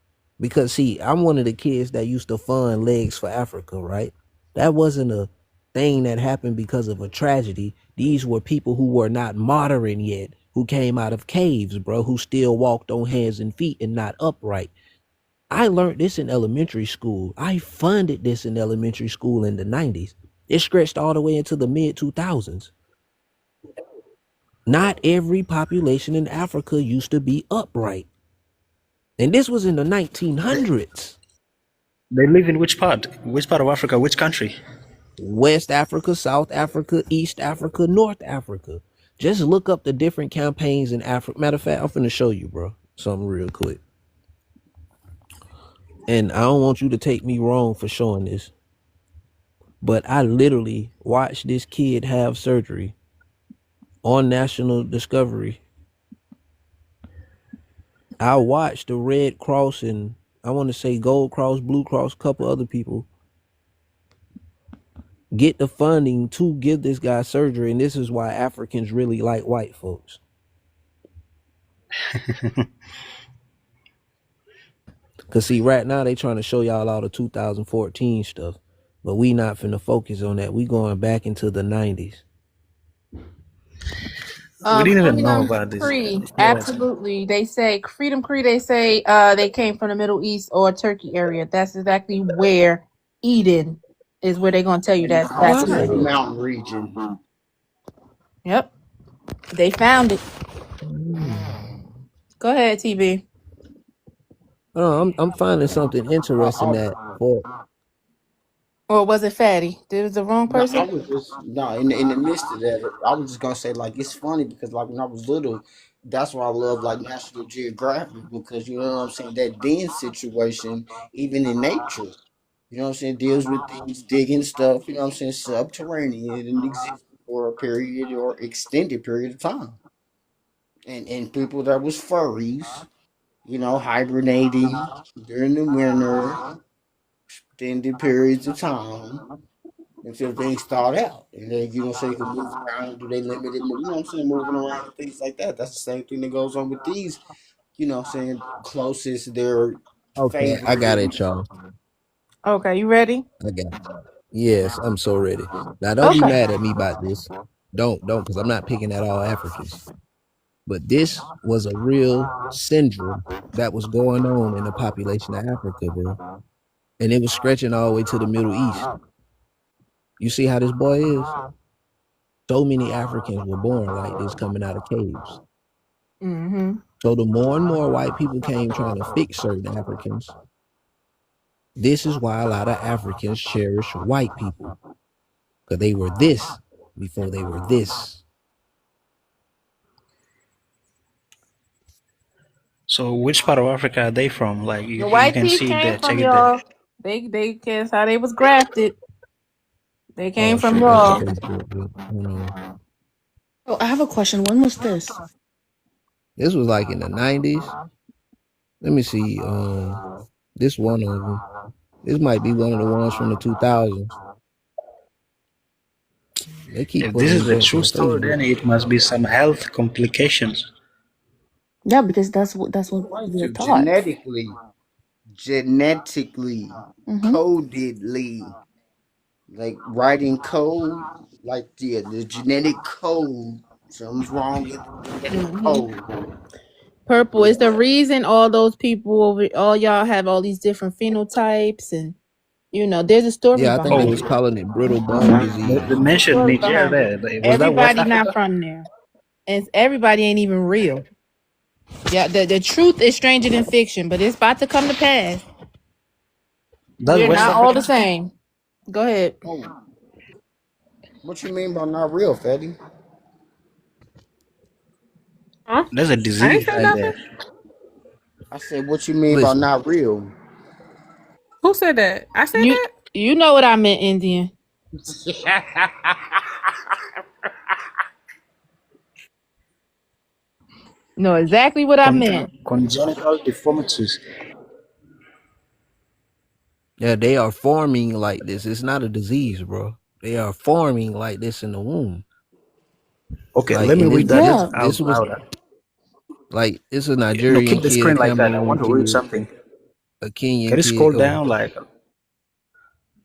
Because see, I'm one of the kids that used to fund Legs for Africa, right? That wasn't a thing that happened because of a tragedy. These were people who were not modern yet, who came out of caves, bro, who still walked on hands and feet and not upright. I learned this in elementary school. I funded this in elementary school in the 90s. It stretched all the way into the mid 2000s. Not every population in Africa used to be upright. And this was in the 1900s. they live in which part? Which part of Africa? Which country? West Africa, South Africa, East Africa, North Africa. Just look up the different campaigns in Africa. Matter of fact, I'm finna show you, bro, something real quick. And I don't want you to take me wrong for showing this, but I literally watched this kid have surgery on National Discovery. I watched the Red Cross and I want to say Gold Cross, Blue Cross, couple other people get the funding to give this guy surgery, and this is why Africans really like white folks. Cause see, right now they trying to show y'all all the 2014 stuff, but we not finna focus on that. We going back into the 90s. We didn't even know Freedom about this. Cree. Yeah, Absolutely. They say Freedom Cree, they say they came from the Middle East or Turkey area. That's exactly where Eden is, where they're gonna tell you In the that's where it Caucasus is. Wow. Mountain region. Yep. They found it. Mm. Go ahead, TB. Oh, I'm finding something interesting that for Or was it Fatty? Did it was the wrong No, I person? was just no in the midst of that. I was just gonna say like it's funny because like when I was little, that's why I love like National Geographic because you know what I'm saying that den situation even in nature. You know what I'm saying? Deals with things, digging stuff, you know what I'm saying, subterranean and existed for a period or extended period of time. And people that was furries, you know, hibernating during the winter, extended periods of time until things thawed out. And then, you know, so you can move around, do they limited, you know what I'm saying, moving around, things like that. That's the same thing that goes on with these, you know what I'm saying, closest, their Okay, I got favorite. it, y'all. Okay, you ready? I got it. Yes, I'm so ready. Now, don't be Okay. mad at me about this. Don't, because I'm not picking at all Africans. But this was a real syndrome that was going on in the population of Africa, bro. And it was stretching all the way to the Middle East. You see how this boy is? So many Africans were born like this coming out of caves. Mm-hmm. So the more and more white people came trying to fix certain Africans, this is why a lot of Africans cherish white people. Because they were this before they were this. So which part of Africa are they from? Like The you white can piece see it came there. from Check it there. y'all. They guess how they was grafted. They came Oh from shit, that's the y'all. Facebook group. Oh, I have a question. When was this? This was like in the 90s. Let me see. This one of them. This might be one of the ones from the 2000s. They keep If this putting is these the joints true on story, Facebook. then it must be some health complications. Yeah, because that's what Right, we're to taught. genetically, Mm-hmm. codedly, like writing code, like the genetic code. Something's wrong with the genetic Mm-hmm. code. Purple is the reason all those people over, all y'all have all these different phenotypes, and there's a story Yeah, I think they behind was Oh, it. calling it brittle bone they disease. There's a mentioned story Niger behind it. there. Was that West Everybody not Africa? from there, and everybody ain't even real. Yeah, the truth is stranger than fiction, but it's about to come to pass. That's We're West not all the Africa? same. Go ahead. Oh, what you mean by not real, Fatty? Huh? There's a I ain't disease say right nothing. there. I said, what you mean by Listen, not real? Who said that? I said You that? you know what I meant, Indian. Know exactly what I meant. Congenital deformities. yeah, they are forming like this. It's not a disease, bro. They are forming like this in the womb. Okay, Like, let me and read that Yeah. this out was louder. like, it's a No, Nigerian keep the kid, a screen like that. I want Cameroon to read kid, something. a Kenyan Can you kid. scroll Oh, down? Like,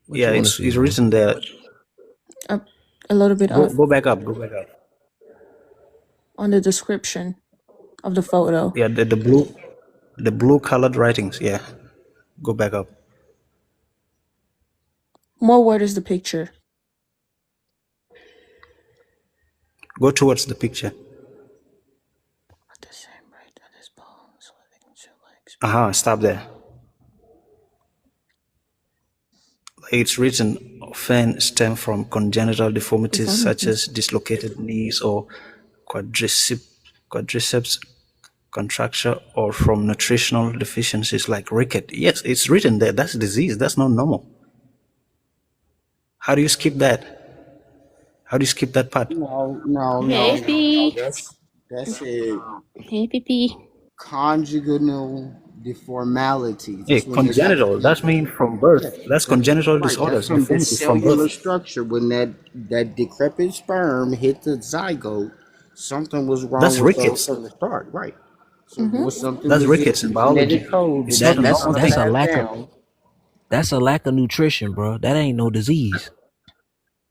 what yeah, you want to see, it's bro? written there. A little bit up Go back up. Go back up. on the description of the photo. Yeah, the blue colored writings. Yeah, go back up. More word is the picture. Go towards the picture. At the same rate that his bones living two legs. Stop there. It's written often stem from congenital It's deformities on such it. as dislocated knees or quadriceps contracture or from nutritional deficiencies like ricket. Yes, it's written there. That's disease. That's not normal. How do you skip that? How do you skip that part? No, no, Hey, no, no, no. P. That's it. Hey, P. Conjugal deformalities. Hey, That's what it congenital. actually. That's mean from birth. Yeah, That's that's congenital right. That's disorders, from the deformities from birth. cellular structure. When that decrepit sperm hit the zygote, something was wrong That's with those rickets. from the start. Right. So Mm-hmm. was something That's was in rickets the in genetic biology. code It's that not That a didn't that's normal want to that's thing. a pass lack of down. nutrition, bro. That ain't no disease.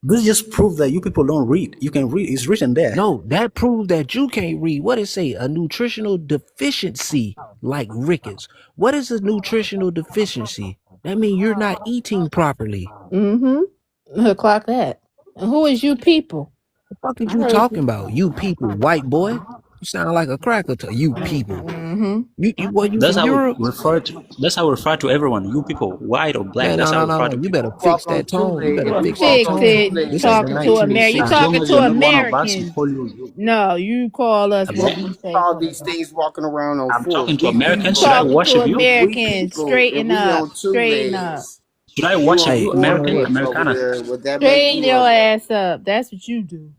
This just proves that you people don't read. You can read. It's written there. No, that proves that you can't read. What it say? A nutritional deficiency like rickets. What is a nutritional deficiency? That means you're not eating properly. Mm-hmm. Clock that. And who is you people? The fuck is I you heard talking you. about? You people, white boy. You sound like a cracker to you people. Mm-hmm. You That's from how we Europe? refer to. That's how we refer to everyone. You people, white or black. Man, That's no, how no, we no, refer no. to You people. better Walk fix on that tone. You two better legs. If you fix that walk Fix on tone. two it. This legs, ain't the Talking to you As long talking as 1960s. to you're not one of us, we Americans. call you. No, you call us and what Exactly. we you say call these first. things walking around on I'm fours. talking to We You Americans. Should people, I talking to worship you? we Americans. people, and Straighten we up. on two Straighten up. legs. Should I You watch on Hey, you know foreign American what? mix over Americana? there. Would that make Train you your a ass up. That's what you do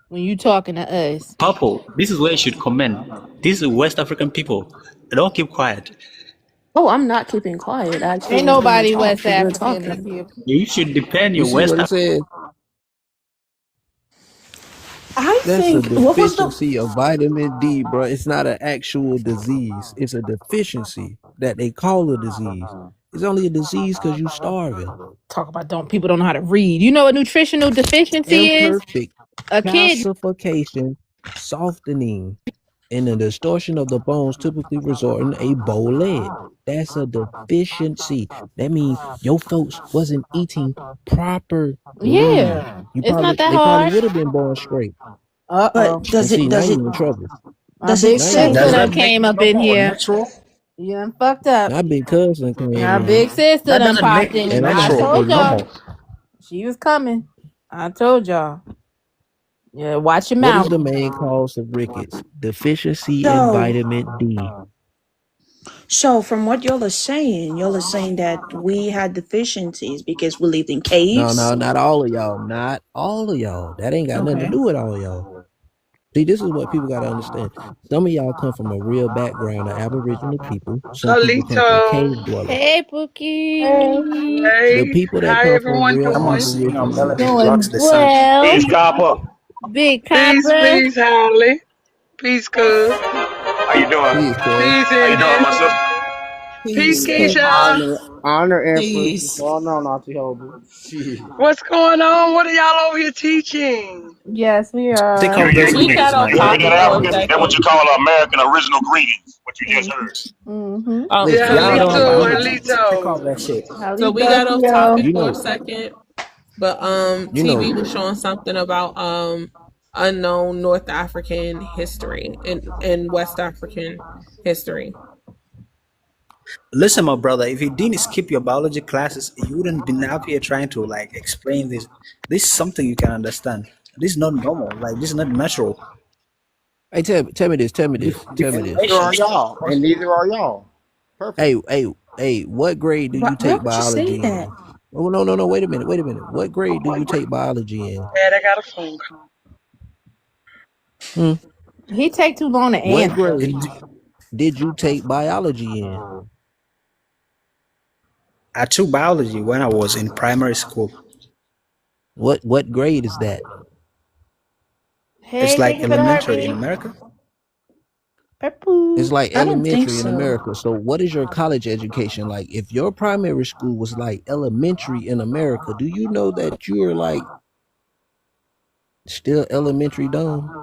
when you talking to us. Purple. This is where you should comment. These are West African people. Don't keep quiet. Oh, I'm not keeping quiet. I actually Ain't was going to nobody talk West because you're African is talking. here. You should defend You your see West what it African. says? I That's a think, what was the. deficiency of vitamin D, bro. It's not an actual disease. It's a deficiency that they call a disease. It's only a disease because you starving. Talk about people don't know how to read. You know what nutritional deficiency is? Imperfect A kid. calcification, softening, and the distortion of the bones typically result in a bow leg. That's a deficiency. That means your folks wasn't eating properly. Yeah. You It's not probably that they probably hard. would have been born straight. Uh-oh. But And see, now you in trouble. My does it big Now you in sister say? does done that trouble. make came it up in normal or here. natural? You done fucked up. My big cousin came My in, big sister That done doesn't make popped it and in. I'm I natural about or told to. y'all. normal. She was coming. I told y'all. Yeah, watch your What is mouth. the main cause of rickets? Deficiency in So, vitamin D. so from what y'all are saying that we had deficiencies because we lived in No, caves. not all of y'all. Not all of y'all. That ain't got nothing to Okay. do with all of y'all. See, this is what people got to understand. Some of y'all come from a real background of Aboriginal people. Some people come from Carlito. cave dwellers. Hey, Hey, Bookie. The hey, people that how come from everyone real Someone doing? saying Aboriginal melanin people. blocks Doing the sun. well. Peace, Copper. Big Peace, Copper. peace, Holly. Peace, cuz. How you doing? Peace, cuz. Peace, How you doing, India. my sister? Peace, Peace, Peace. Keisha. honor, Empress. What's Peace. going on, Auntie Hope? Shit. What's going on? What are y'all over here teaching? Yes, we Take are. off those We got Ricketts, off man. You heard topic that, for a African? That's what second. you call American original greetings. What you just heard. Mm-hmm. Listen, Yeah, y'all don't Halito, know. Take Halito. off that shit. So we got off topic You for a know, second, but you know, TV was showing something about unknown North African history and West African history. Listen, my brother, if you didn't skip your biology classes, you wouldn't been up here trying to like explain this. This is something you can understand. This is not normal. Like this is not natural. hey, tell me this, tell me this, tell me And this. neither are Deformations. y'all. And neither are y'all. Perfect. Hey, what grade do Why, you why take would you say biology that? in? Oh, no, wait a minute. What grade do you take biology in? Dad, I got a phone call. Hmm? He take too long to What answer. grade did you take biology in? I took biology when I was in primary school. What grade is that? It's Hey, thank like you for the elementary in heartbeat. America. It's Purple. like I don't think elementary in so. America. So what is your college education like? If your primary school was like elementary in America, do you know that you're like still elementary dumb?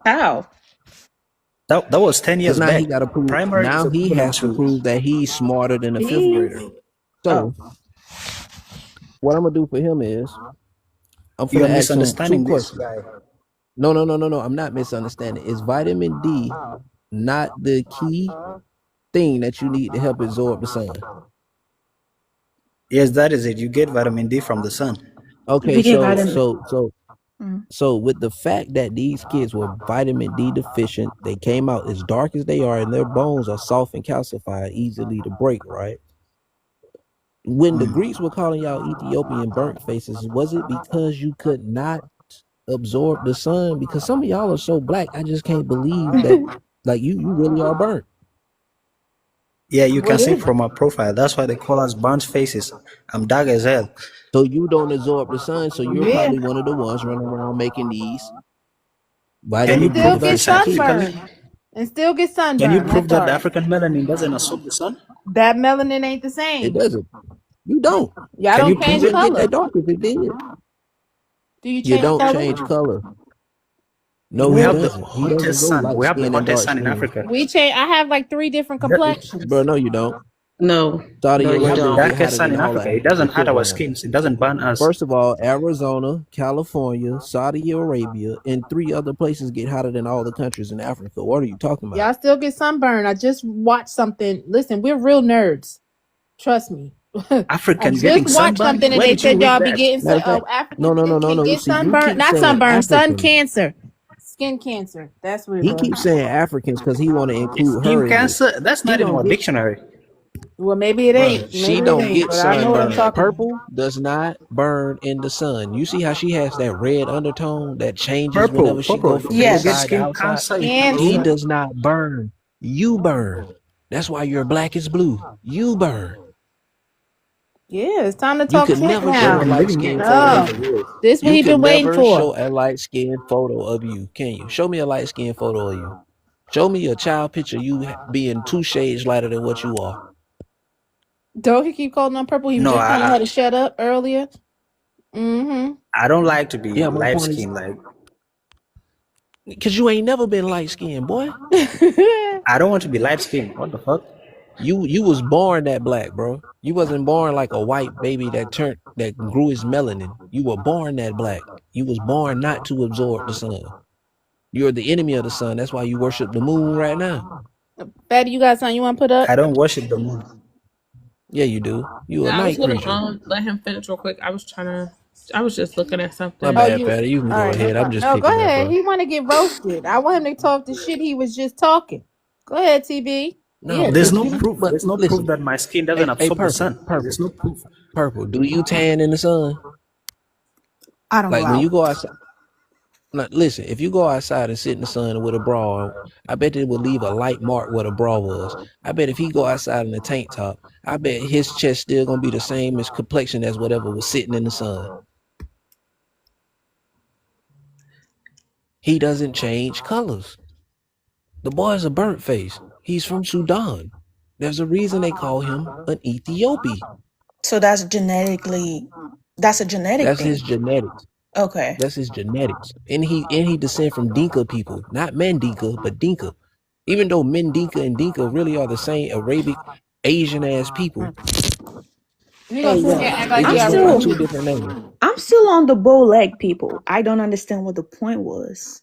How? That was 10 Because years now he back. got to prove. Primary is Now he equivalent has to to. prove that he's smarter than a fifth grader. Please. Oh. So what I'm gonna do for him is I'm You're gonna ask him two misunderstanding this questions. guy. No. I'm not misunderstanding. Is vitamin D not the key thing that you need to help absorb the sun? Yes, that is it. You get vitamin D from the sun. Okay, We get so vitamin. so so Mm. so with the fact that these kids were vitamin D deficient, they came out as dark as they are, and their bones are soft and calcified, easily to break, right? When the Mm. Greeks were calling y'all Ethiopian burnt faces, was it because you could not absorb the sun? Because some of y'all are so black, I just can't believe that like you really are burnt. Yeah, you can What see is it? from our profile. That's why they call us burnt faces. I'm dark as hell. So you don't absorb the sun, so you're Yeah. probably one of the ones running around making these Can And you vitamin D still prove get this deficient scientifically? kids. sunburned. And still get Can you sunburned. prove That that the dark. African melanin doesn't absorb the sun? That melanin ain't the It same. doesn't. You don't. Y'all Can you don't You prove change it? wouldn't get that color. dark if it did. Do you You change don't color? change color. No, We he have the doesn't. He doesn't hottest go sun. light We have the skin and hottest dark sun in skin. Africa. We change. I have like 3 different Bro, complexions. no, you don't. No, Saudi no, We you have the Arabia don't. get darkest hotter sun than in all Africa. It the doesn't hurt shit our around. skins. It doesn't burn us. First of all, Arizona, California, Saudi Arabia, and 3 other places get hotter than all the countries in Africa. What are you talking about? Y'all still get sunburned. I just watched something. Listen, we're real nerds. Trust me. I African just getting watched sunburned? something and Where they did you said read y'all be that? getting Matter of fact, Africans can no. get See, you sunburned. keep Not saying sunburn, sun African. cancer. Skin cancer. That's what it He keeps was. saying Africans because he want to include Skin her in it. cancer? That's He not in don't our get dictionary. Well, maybe it Bruh, ain't. she Maybe it don't ain't. get But I know what I'm sunburned. talking about. Purple does not burn in the sun. You see how she has that red undertone that changes whenever she go Purple, from can you get Yes. inside to skin outside? cancer if you do She Cancer. that? does not burn. You burn. That's why your black is blue. You burn. Yeah, it's time to You talk could shit never show now. a I'm light living it. skin I'm photo. living No. the word. This what You he could been waiting never for. show a light skin photo of you, can you? Show me a light skin photo of you. Show me a child picture you being 2 shades lighter than what you are. Don't he keep calling on purple? He was No, just telling I her to shut up earlier. Mm-hmm. I don't like to be Yeah, my light point is, skinned. Like because you ain't never been light skinned, boy. I don't want to be light skinned. What the fuck? You was born that black, bro. You wasn't born like a white baby that grew his melanin. You were born that black. You was born not to absorb the sun. You're the enemy of the sun. That's why you worship the moon right now. Fatty, you got something you want to put up? I don't worship the moon. Yeah, you do. You a Yeah, I was night gonna creature. let him finish real quick. I was just looking at My something. Oh, bad, you. Fatty. You can All go right, no ahead. I'm problem. just No, go picking up, ahead. bro. He want to get roasted. I want him to talk the shit he was just talking. Go ahead, TB. No, Yeah, There's because no TB. you. proof. But There's no proof listen, that my skin doesn't hey, absorb the purple, sun. purple, There's no proof. purple. Do you tan in the sun? I don't Like when allow. you go outside. Now, listen, if you go outside and sit in the sun with a bra on, I bet it would leave a light mark where the bra was. I bet if he go outside in a tank top, I bet his chest still gonna be the same as complexion as whatever was sitting in the sun. He doesn't change colors. The boy's a burnt face. He's from Sudan. There's a reason they call him an Ethiopi. So that's genetically, that's a genetic That's thing. his genetics. Okay. That's his genetics. And he descend from Dinka people, not Mandinka, but Dinka. Even though Mendinka and Dinka really are the same Arabic, Asian ass people, He gonna Hey, sit yo, here and act they like he I'm just went by Arabian. two still, different names. I'm still on the bow leg people. I don't understand what the point was.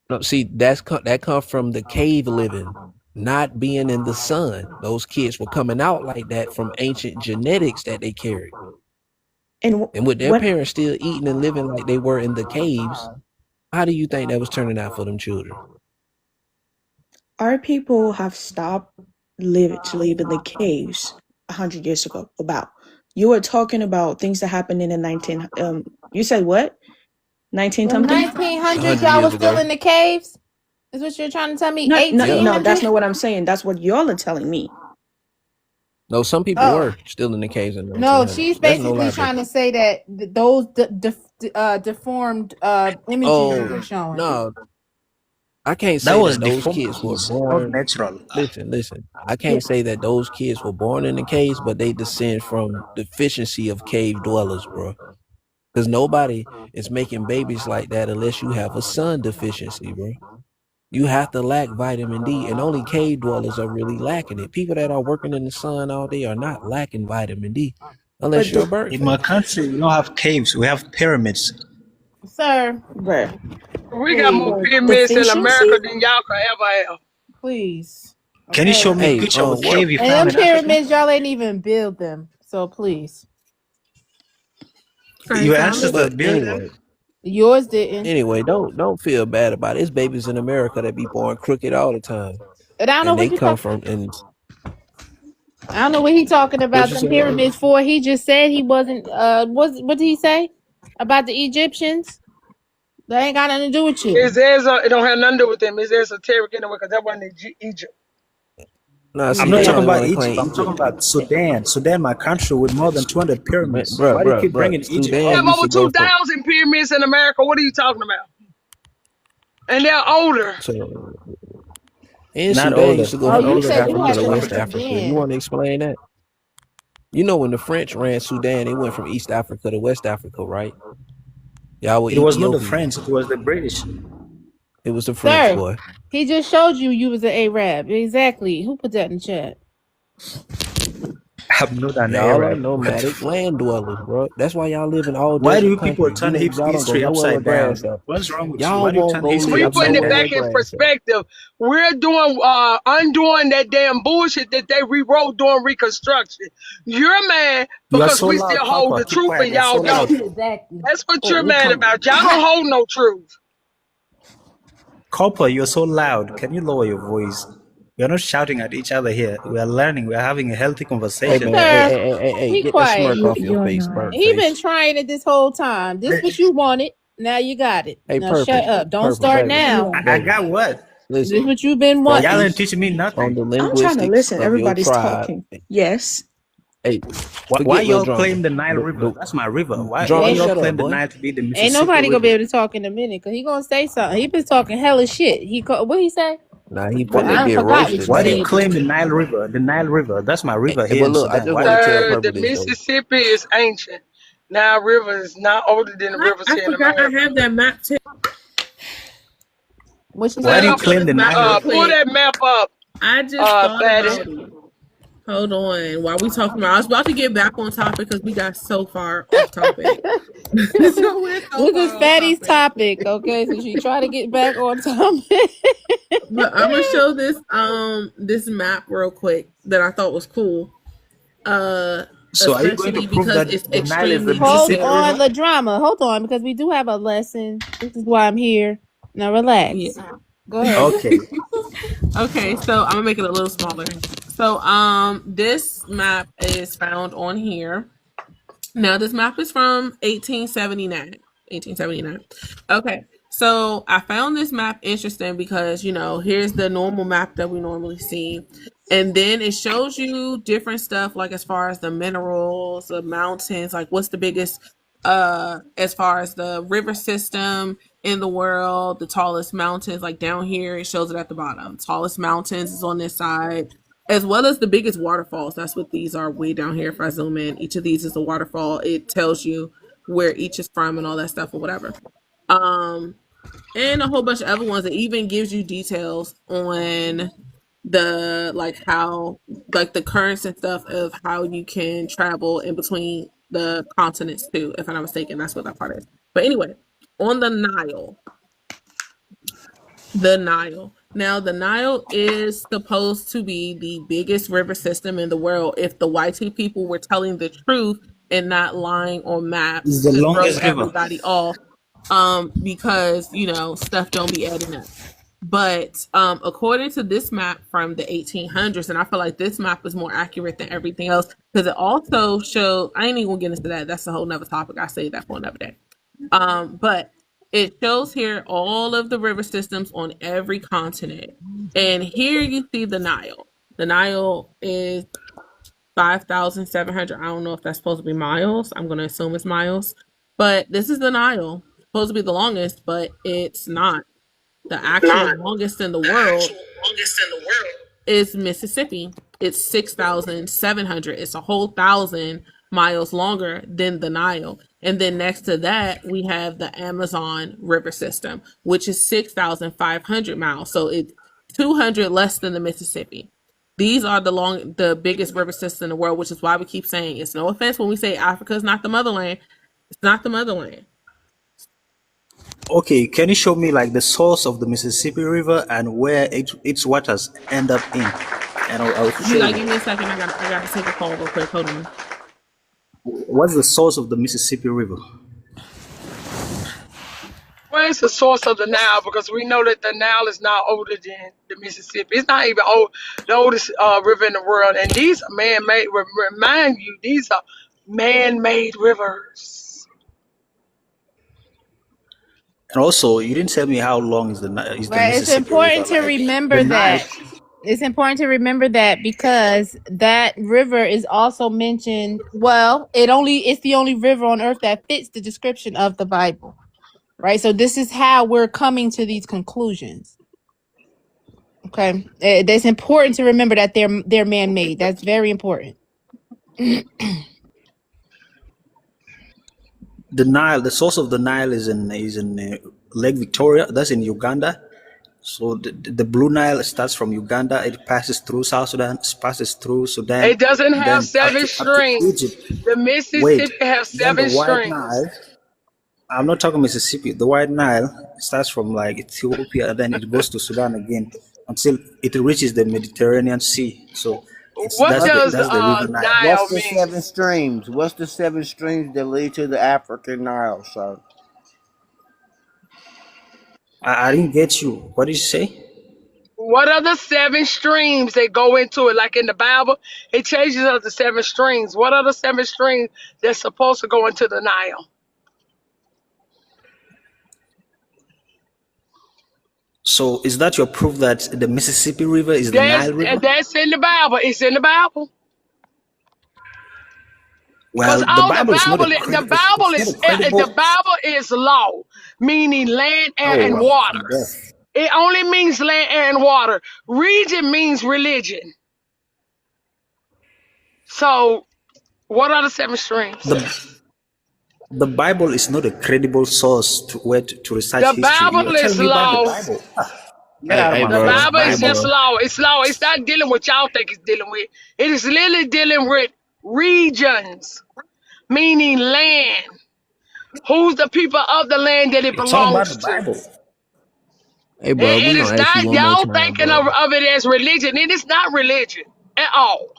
No, see, that come from the cave living, not being in the sun. Those kids were coming out like that from ancient genetics that they carried. And And with their what parents still eating and living like they were in the caves, how do you think that was turning out for them children? our people have stopped to live in the caves 100 years ago? About you were talking about things that happened in the 19. You said what? 19 The something? 1900s, 100 y'all was years still ago. in the caves. Is what you're trying to tell me? No, no, Yeah. no. That's 1800s? not what I'm saying. That's what y'all are telling me. No, some people Oh. were still in the caves in the No, 1900s. she's That's no basically lie, bro. trying to say that those deformed images you Oh, were showing. no, I can't That say was that those kids were deformities, not born. natural. Listen. I Yeah. can't say that those kids were born in the caves, but they descend from deficiency of cave dwellers, bro. Because nobody is making babies like that unless you have a sun deficiency, bro. You have to lack vitamin D, and only cave dwellers are really lacking it. People that are working in the sun all day are not lacking vitamin D unless But you're a the bird In my face. country, we don't have caves. We have pyramids. Sir, bruh, We got more please, the pyramids in deficiency. America than y'all could ever have. please. Can you show Okay. me a Hey, picture of a what? cave you And found them in Africa? pyramids, y'all ain't even build them. So please. Same Your time. ancestors But built them. Yours didn't. don't feel bad about it. It's babies in America that be born crooked all the time, And I don't know and what they you come talk. from. And I don't know what he talking what about you them say? pyramids for. He just said he wasn't. What did he say about the Egyptians? That ain't got nothing to do with you. It don't have nothing to do with them. It's esoteric anyway, because that wasn't Egypt. Nah, I'm see, not they talking only about want to Egypt. claim I'm talking Egypt. about Sudan. Sudan, my country, with more than 200 pyramids. Why do you keep Bruh. bringing Egypt We up? Sudan have used over to go from 2,000 pyramids in America. What are you talking about? And they're older. so in Not Sudan used older, to go Oh, not from you older East said than you Africa had most to been to West Africa. Africa. You Sudan. want to explain that? You know when the French ran Sudan, they went from East Africa to West Africa, right? Y'all were It was not the Ethiopians. French, it was the British. It was the French, Sir, boy. he just showed you was an Arab. Exactly. Who put that in the chat? I'm not an Y'all are Arab. What the nomadic fuck? land dwellers, bro. That's why y'all live in all Why do desert you people countries. You turn know, y'all don't go history nowhere where upside grass down? up. What's wrong with you? Why Y'all do you won't turn go history We live putting upside it nowhere down? where back in grass up. perspective. We're doing undoing that damn bullshit that they rewrote during Reconstruction. You're mad You are because so we still loud, hold Copper. the Keep truth quiet. and You're so y'all don't. loud. Exactly. That's what Oh, you're we mad come. about. Y'all don't hold no truth. Copper, you're so loud. Can you lower your voice? We are not shouting at each other here. We are learning. We are having a healthy Hey conversation man, here. hey, Sir, hey, hey, hey, hey, be get that quiet. smirk off your You're face, not. burnt He been face. trying it this whole time. This what you wanted. Now you got it. Hey, Now shut purple, up. Don't purple, start baby, now. Yeah. I baby. got what? This Listen, what you've been Y'all wanting. ain't focus teaching me on nothing. the I'm trying to linguistics listen. of your Everybody's tribe. talking. Yes. Hey, Why forget Lil y'all Drama. claim the Nile River? The That's my river. Why drama, Ain't y'all shut up, claim the boy. Nile to be the ain't Mississippi nobody gonna be River? able to talk in a minute because he gonna say something. He been talking hella shit. What he say? Nah, he Why, finna I get forgot what roasted you why do you now. said. claim the Nile River? The Nile River. That's my river here But in look, I Sudan. just Why want do to you tell claim it? purple The this though. Mississippi is ancient. Now river is not older than the rivers I here in forgot I America. have that map too. What you So Why do say? you y'all pull claim this the map Nile real River? Pull quick. that map up, I just thought fatty. about it. Hold on. While we talking about, I was about to get back on topic because we got so far off topic. So we're so This far is off Fatty's topic. topic, okay? So she try to get back on topic. But I'm gonna show this map real quick that I thought was cool. Uh So are you going to Especially prove because that it's the Nile is the extremely Hold Mississippi detailed. on, River? the drama. Hold on, because we do have a lesson. This is why I'm here. Now relax. Yeah. Go ahead. Okay. Okay, so I'm gonna make it a little smaller. So this map is found on here. Now, this map is from 1879. 1879. Okay, so I found this map interesting because, here's the normal map that we normally see. And then it shows you different stuff, like as far as the minerals, the mountains, like what's the biggest, as far as the river system in the world, the tallest mountains, like down here, it shows it at the bottom. Tallest mountains is on this side as well as the biggest waterfalls. That's what these are way down here. If I zoom in, each of these is a waterfall. It tells you where each is from and all that stuff or whatever. Um, and a whole bunch of other ones. It even gives you details on the how the currents and stuff of how you can travel in between the continents too. If I'm not mistaken, that's what that part is. But anyway, on the Nile. Now, the Nile is supposed to be the biggest river system in the world if the YT people were telling the truth and not lying on It's maps the to throw longest river. everybody off because, stuff don't be adding up. But according to this map from the 1800s, and I feel like this map is more accurate than everything else because it also shows, I ain't even gonna get into that. That's a whole nother topic. I say that for another day. But it shows here all of the river systems on every continent. And here you see the Nile. The Nile is 5,700. I don't know if that's supposed to be miles. I'm going to assume it's miles. But this is the Nile. It's supposed to be the longest, but it's not. The actual Not longest in the the world actual longest in the world. is Mississippi. It's 6,700. It's a whole 1,000 miles longer than the Nile. And then next to that, we have the Amazon River system, which is 6,500 miles. So it's 200 less than the Mississippi. These are the biggest river systems in the world, which is why we keep saying it's no offense when we say Africa is not the motherland. It's not the motherland. Okay, can you show me like the source of the Mississippi River and where its waters end up in? And I'll You show gotta you. give me a second. I gotta take a call real quick. Hold on. What's the source of the Mississippi River? Where's the source of the Nile? Because we know that the Nile is not older than the Mississippi. It's not even the oldest river in the world. And these are man-made. Remind you, these are man-made rivers. And also, you didn't tell me how long is the Right. It's Mississippi River. important to Like the remember Nile. that. It's important to remember that because that river is also mentioned. Well, it's the only river on earth that fits the description of the Bible. Right. So this is how we're coming to these conclusions. Okay. It's important to remember that they're man-made. That's very important. The Nile, the source of the Nile is in Lake Victoria. That's in Uganda. So the Blue Nile starts from Uganda. It passes through South Sudan, passes through Sudan, It doesn't have then seven up to streams. Egypt. The Wait, Mississippi have then the 7 White streams. Nile. I'm not talking Mississippi. The White Nile starts from like Ethiopia, and then it goes to Sudan again until it reaches the Mediterranean Sea. So it's What What's the does that's the river Nile. what's Nile the mean? seven streams? What's the seven streams that lead to the African Nile, sir? I didn't get you. What did you say? What are the 7 streams that go into it? Like in the Bible, it changes up to 7 streams. What are the 7 streams that's supposed to go into the Nile? So is that your proof that the Mississippi River is the Nile River? That's in the Bible. It's in the Bible. Because Well, the all Bible is not a Bible it's not is a credible. the Bible is law, meaning land, air, Oh, and water. I'm deaf. It only means land, air, and water. Region means religion. So, what are the 7 streams? The Bible is not a credible source to where to research The history. You Bible are is telling me about the law. Bible. Get Hey, out of hey, my The bro. face. Bible Hey, is just Bible. bro. law. It's law. It's not dealing with y'all think it's dealing with. It is literally dealing with regions, meaning land. Who's the people of the land that it It's all about the belongs to? Bible. Hey, bro. It We is gonna ask you not one more y'all time, thinking bro. of it as religion. It is not religion at all.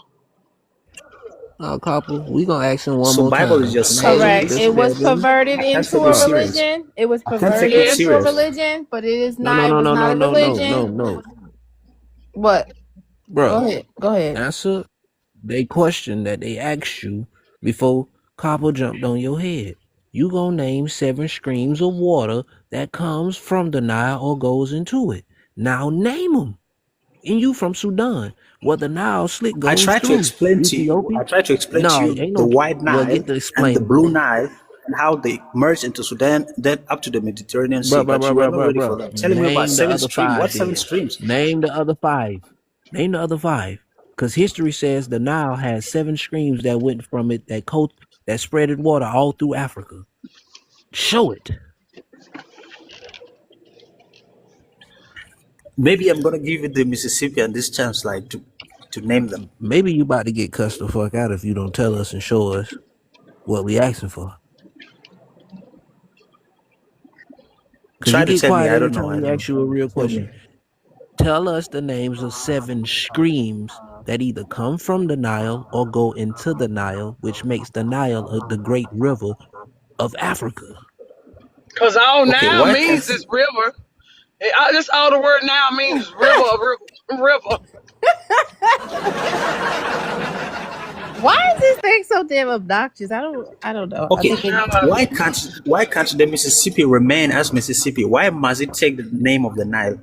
Copper. We gonna ask him one So more Bible is time. just Can I ask him saying Correct. this? It was this. perverted I can't into take it a Bro. serious. religion. It was I can't take it perverted Yes. into a serious. religion, but it is No, not. no, It no, was no, not no, a no, no, religion. no, no. What? Go Bro, ahead. Go ahead. answer they question that they asked you before Copper jumped on your head. You gonna name 7 streams of water that comes from the Nile or goes into it. Now name them. And you from Sudan, where the Nile slick I goes try to through. explain to you. Ethiopia? I try to explain to No, you ain't the no. White Well, Nile get to and the explaining, Blue bro. Nile and how they merged into Sudan, then up to the Mediterranean Sea. Bro, bro, But bro, you were bro, not bro, ready for bro. that. Telling me about Name the 7 other streams. 5 What 7 then. streams? Name the other 5. Name the other 5. Because history says the Nile has 7 streams that went from it that spreaded water all through Africa. Show it. Maybe I'm gonna give you the Mississippian this chance, like to name them. Maybe you about to get cussed the fuck out if you don't tell us and show us what we asking for. Cause Try you to get tell me. quiet I every don't know. time I we don't know. ask you a real Tell me. question. Tell us the names of 7 streams that either come from the Nile or go into the Nile, which makes the Nile the great river of Africa. Because all Okay, now why can't means is river. That's all the word now means is river. Why is this thing so damn obnoxious? I don't know. I okay think it, why can't the Mississippi remain as Mississippi? Why must it take the name of the Nile?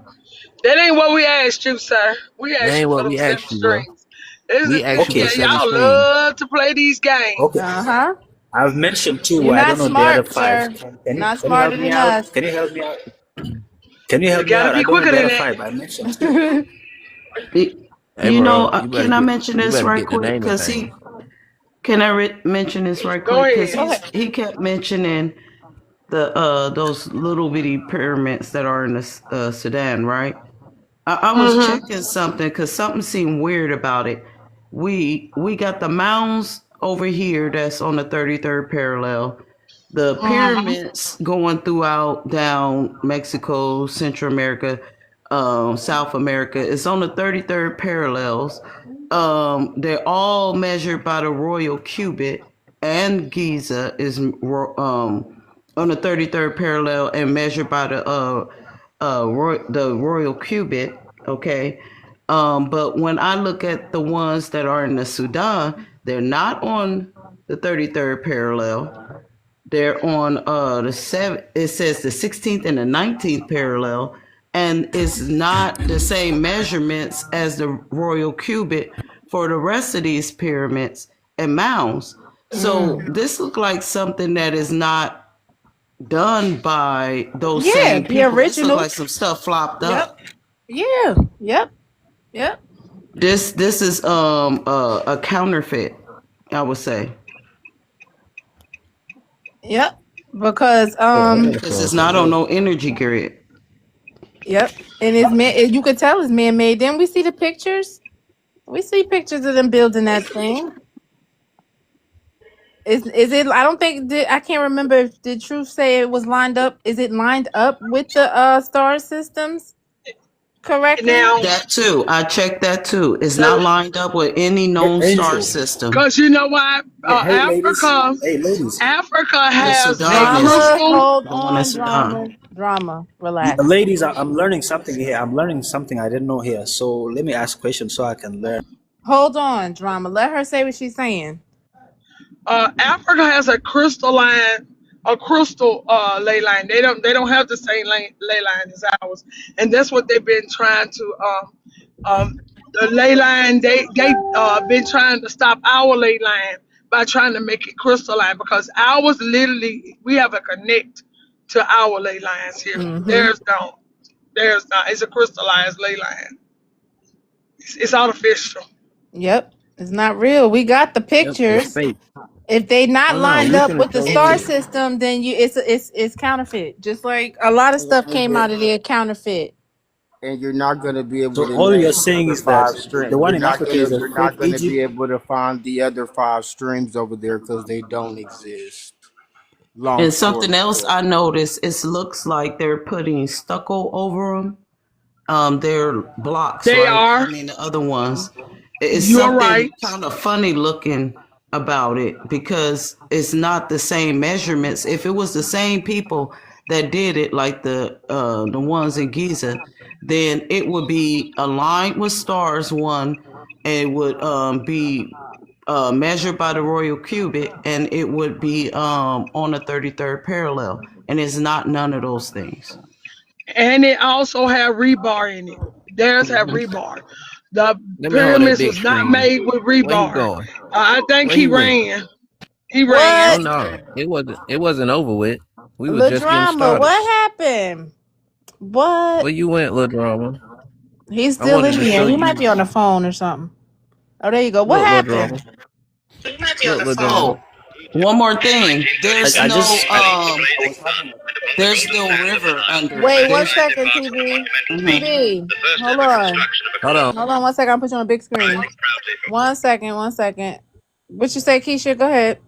That ain't what we asked you, sir. We That asked you ain't for what them we 7 asked you, bro. strings. We asked you Okay, for 7 Y'all streams. love to play these games. okay. uh-huh. I've mentioned 2. You're I not don't know the other smart, 5. sir. Not Can you help smarter me than out? us. Can you help me out? Can you You help me gotta out? I be don't know quicker the than other that. 5. I mentioned 2. Hey, bro, you better Can I get mention this right the quick? name of Cause things. can I mention this right Go quick? Cause ahead. Go ahead. he kept mentioning the those little bitty pyramids that are in the Sudan, right? I was Mm-hmm. checking something because something seemed weird about it. We got the mounds over here that's on the 33rd parallel. The Mm-hmm. pyramids going throughout down Mexico, Central America, South America. It's on the 33rd parallels. They're all measured by the royal cubit, and Giza is on the 33rd parallel and measured by the royal cubit. Okay. But when I look at the ones that are in the Sudan, they're not on the 33rd parallel. They're on the seven. It says the 16th and the 19th parallel, and it's not the same measurements as the royal cubit for the rest of these pyramids and mounds. So this looks like something that is not done by those Yeah, same the people. This looks original. like some stuff flopped Yep. up. Yeah. Yep. Yep. This is a counterfeit, I would say, Yep. Because because it's not on no energy grid. yep. And it's man, you could tell it's man made. Then we see the pictures. We see pictures of them building that thing. Is it? I don't think. I can't remember if did Truth say it was lined up. Is it lined up with the star systems correctly? Now, That too, I checked that too. It's not cause, lined up with any known star Angel. system. 'cause you know why? Hey, ladies. Africa Hey, ladies. Africa The has a Sudan is Drama. crystal. Hold the one in on, Sudan. drama. Drama. Relax. Ladies, I'm learning something here. I'm learning something I didn't know here. So let me ask questions so I can learn. Hold on, Drama. Let her say what she's saying. Africa has a crystal ley line. They don't have the same ley line as ours, and that's what they've been trying to the ley line. They been trying to stop our ley line by trying to make it crystalline because ours literally we have a connect to our ley lines here. Mm-hmm. Theirs don't. Theirs not. It's a crystallized ley line. It's artificial. Yep. It's not real. We got the Yep, it's pictures. fake. If they not Oh no, lined we up finna with the show you star this. system, then it's counterfeit. Just like a lot of stuff And came you're, out of there counterfeit. and you're not going to be able So to all you're name the saying other is that five the streams. one in Africa is a You're fake not going to Egypt. be able to find the other five streams over there because they don't exist. Long And story something else short. I noticed, it looks like they're putting stucco over them. They're blocks, They right? I are. mean, the other ones. It's You're something right. kind of funny looking about it because it's not the same measurements. If it was the same people that did it, like the ones in Giza, then it would be aligned with stars one, and it would be measured by the royal cubit, and it would be on the 33rd parallel, and it's not none of those things. And it also have rebar in it. Theirs have Hmm. rebar. The Let me hold that pyramids big was not screen. made with Where he rebar. going? I think Where he he went? ran. He ran. Oh What? no, it wasn't over with. We was The just getting drama. started. What happened? What? Where you went, little drama? He's I still wanted in to here. show He might you. be on the phone or something. Oh, there you go. What Look, little happened? drama. Look, little drama. Oh, one more thing. I just There's no river under it. Wait, one There's. second, TB. Mhm. TB. Hold on. Hold on. Hold on one second. I'll put you on a big screen. One second. One second. What you say, Keisha? Go ahead.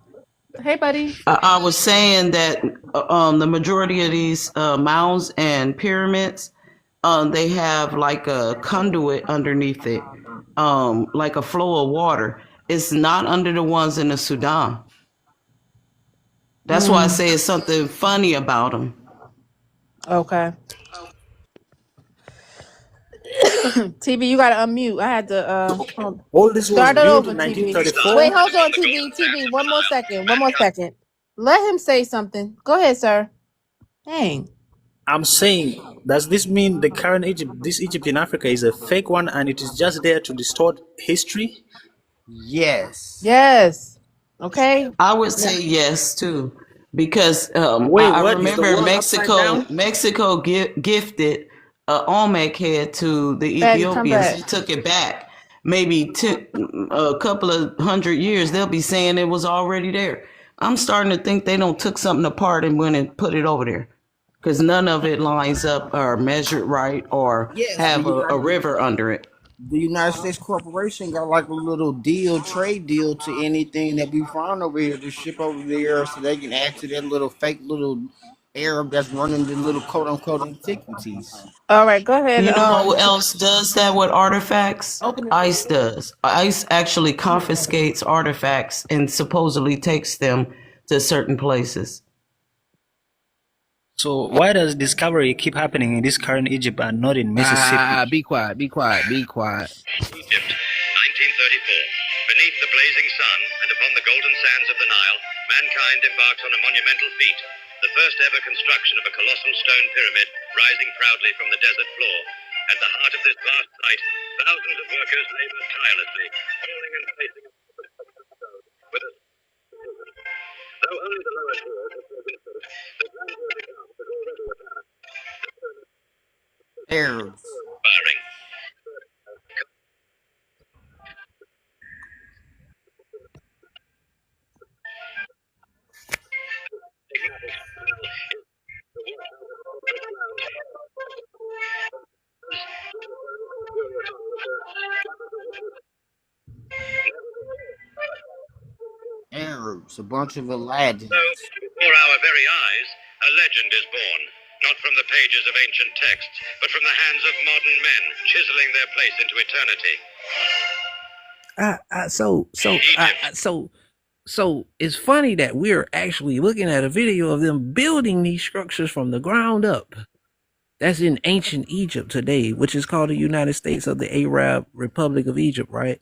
Hey, buddy. I was saying that the majority of these mounds and pyramids, they have like a conduit underneath it, like a flow of water. It's not under the ones in the Sudan. That's why I Mm, say it's something funny about them. okay. TB, you gotta unmute. I had to all this was start it built over, in TB. 1934. Wait, hold on, TB. TB, one more second. One more second. Let him say something. Go ahead, sir. Dang. I'm saying, does this mean the current Egypt, this Egypt in Africa, is a fake one and it is just there to distort history? Yes. Yes. Okay. I would Yeah. say yes too, because Wait, I what is the remember world upside down? Mexico gifted a Olmec head to the Fatty, come Ethiopians. back. They took it back. Maybe a couple of 100 years, they'll be saying it was already there. I'm starting to think they don't took something apart and went and put it over there, because none of it lines up or measured right or Yes, have a river under it. the United States corporation got like a little trade deal to anything that we find over here to ship over there so they can add to that little fake little Arab that's running the little quote unquote antiquities. All right, go ahead. You know who else does that with artifacts? Open it. ICE does. ICE actually confiscates artifacts and supposedly takes them to certain places. So why does discovery keep happening in this current Egypt and not in Mississippi? Be quiet. Be quiet. Be quiet. Egypt, 1934. Beneath the blazing sun and upon the golden sands of the Nile, mankind embarks on a monumental feat, the first ever construction of a colossal stone pyramid rising proudly from the desert floor. At the heart of this vast site, thousands of workers labor tirelessly, hauling and placing with a though only the lower tiers have been finished, the grandeur to come is already apparent. Arabs. Firing. Arabs, a bunch of So, Aladdins. before our very eyes, a legend is born, not from the pages of ancient texts, but from the hands of modern men, chiseling their place into eternity. So So it's funny that we're actually looking at a video of them building these structures from the ground up. That's in ancient Egypt today, which is called the United States of the Arab Republic of Egypt, right?